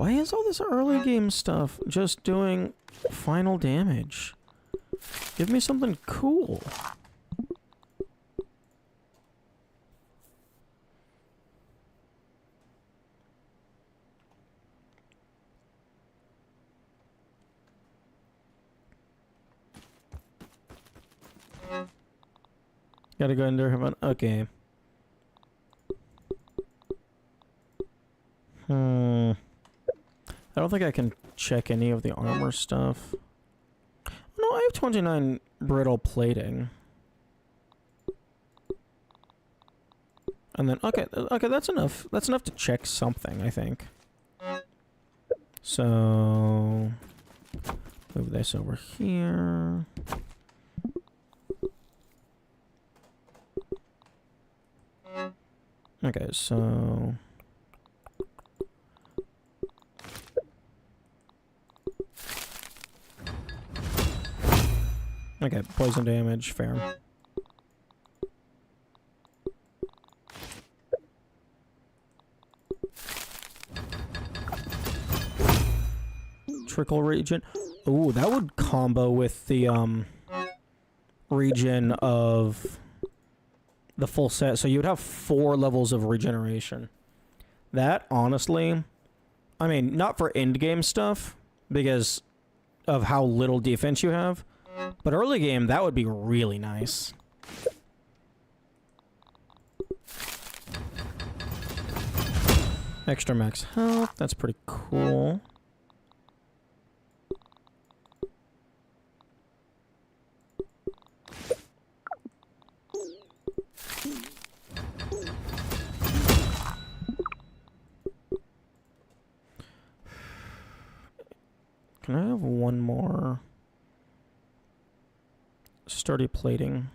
Why is all this early game stuff just doing final damage? Give me something cool. Gotta go into heaven. Okay. I don't think I can check any of the armor stuff. No, I have 29 brittle plating. And then, okay, that's enough. That's enough to check something, I think. So, move this over here. Okay, so... Okay, poison damage, fair. Trickle regen. Ooh, that would combo with the regen of the full set. So you would have 4 levels of regeneration. That, honestly, I mean, not for end game stuff, because of how little defense you have, but early game, that would be really nice. Extra max health, that's pretty cool. Can I have one more sturdy plating?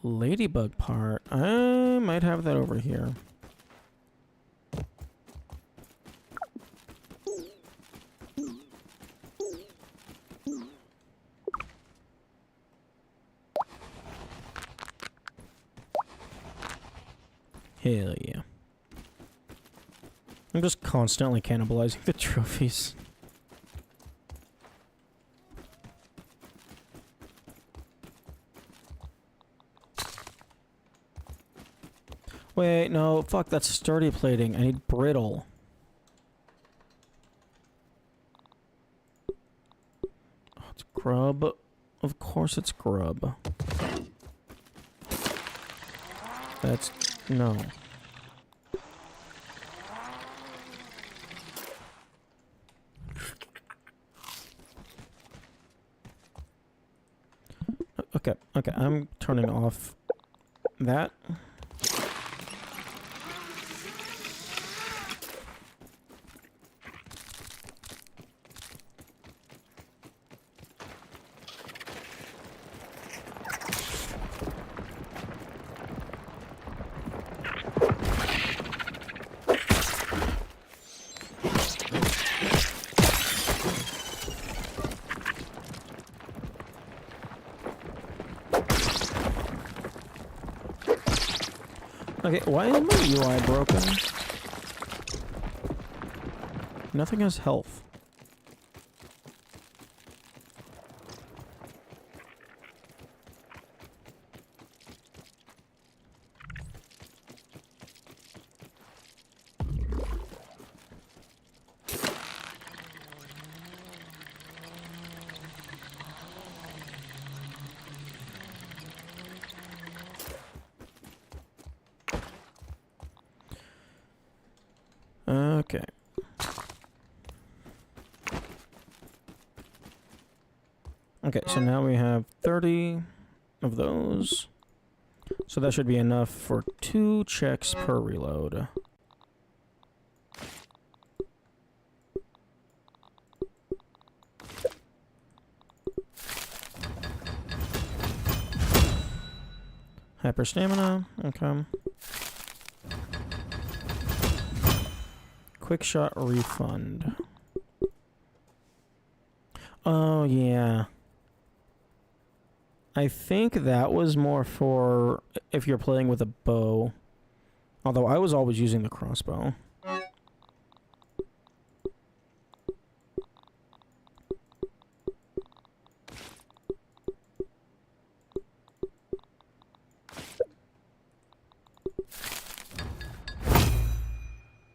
Ladybug part. I might have that over here. Hell yeah. I'm just constantly cannibalizing the trophies. Wait, no, fuck, that's sturdy plating. I need brittle. Oh, it's grub. Of course it's grub. That's... no. Okay, I'm turning off that. Okay, why is my UI broken? Nothing has health. Okay. Okay, so now we have 30 of those. So that should be enough for 2 checks per reload. Hyper stamina, okay. Quick shot refund. Oh, yeah. I think that was more for if you're playing with a bow. Although I was always using the crossbow.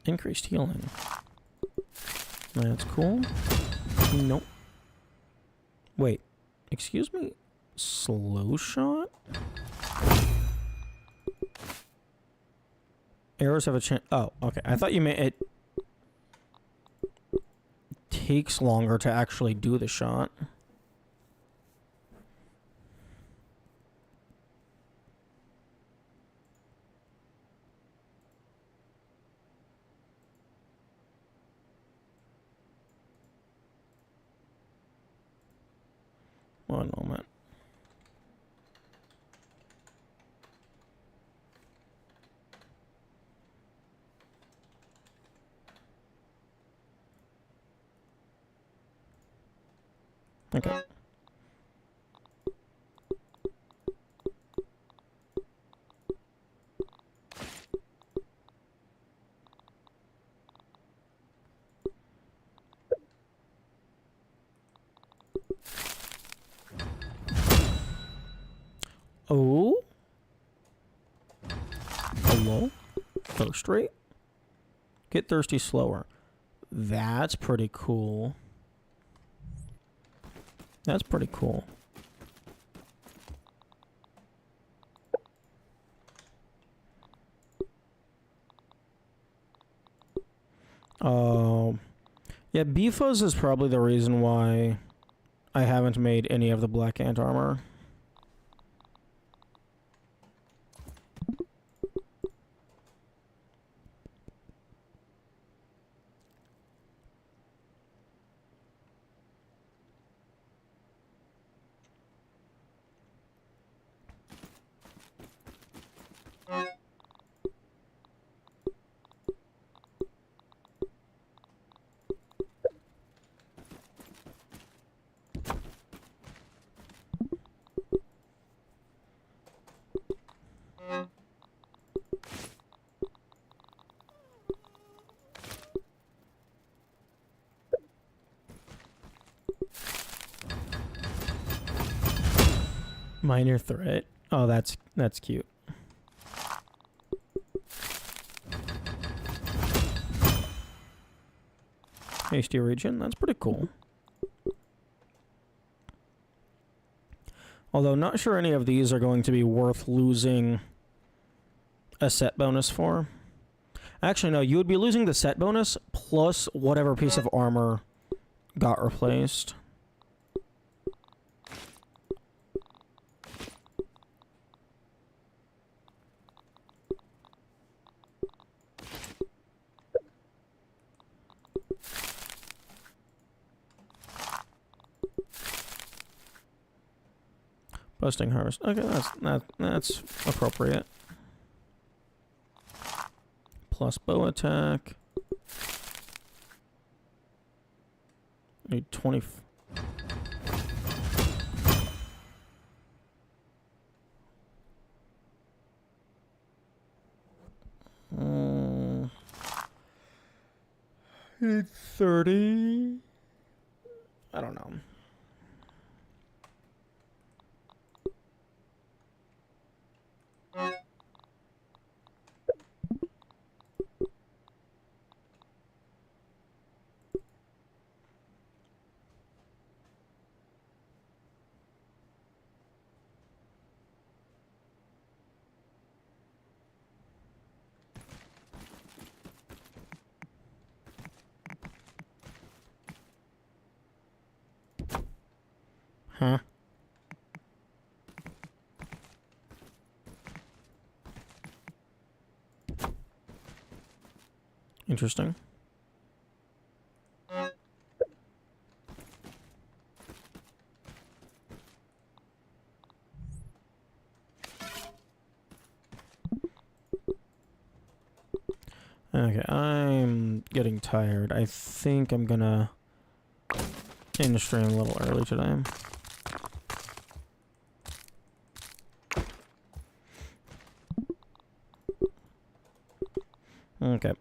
Increased healing. That's cool. Nope. Wait. Excuse me? Slow shot? Arrows have a chance. Oh, okay. I thought you meant it takes longer to actually do the shot. One moment. Okay. Oh? Hello? Thirst rate? Get thirsty slower. That's pretty cool. That's pretty cool. Yeah, B-Fuzz is probably the reason why I haven't made any of the Black Ant armor. Minor threat. Oh, that's cute. HD region. That's pretty cool. Although not sure any of these are going to be worth losing a set bonus for. Actually, no, you would be losing the set bonus plus whatever piece of armor got replaced. Busting harvest. Okay, that's appropriate. Plus bow attack. Need 20. Need 30. I don't know. Huh? Interesting. Okay, I'm getting tired. I think I'm gonna in the stream a little early today. Okay.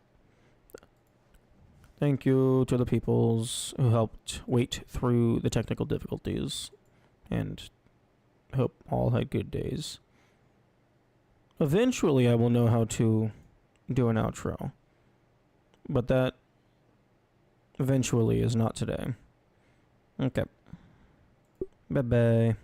Thank you to the peoples who helped wait through the technical difficulties, and hope all had good days. Eventually I will know how to do an outro, but that eventually is not today. Okay. Bye-bye.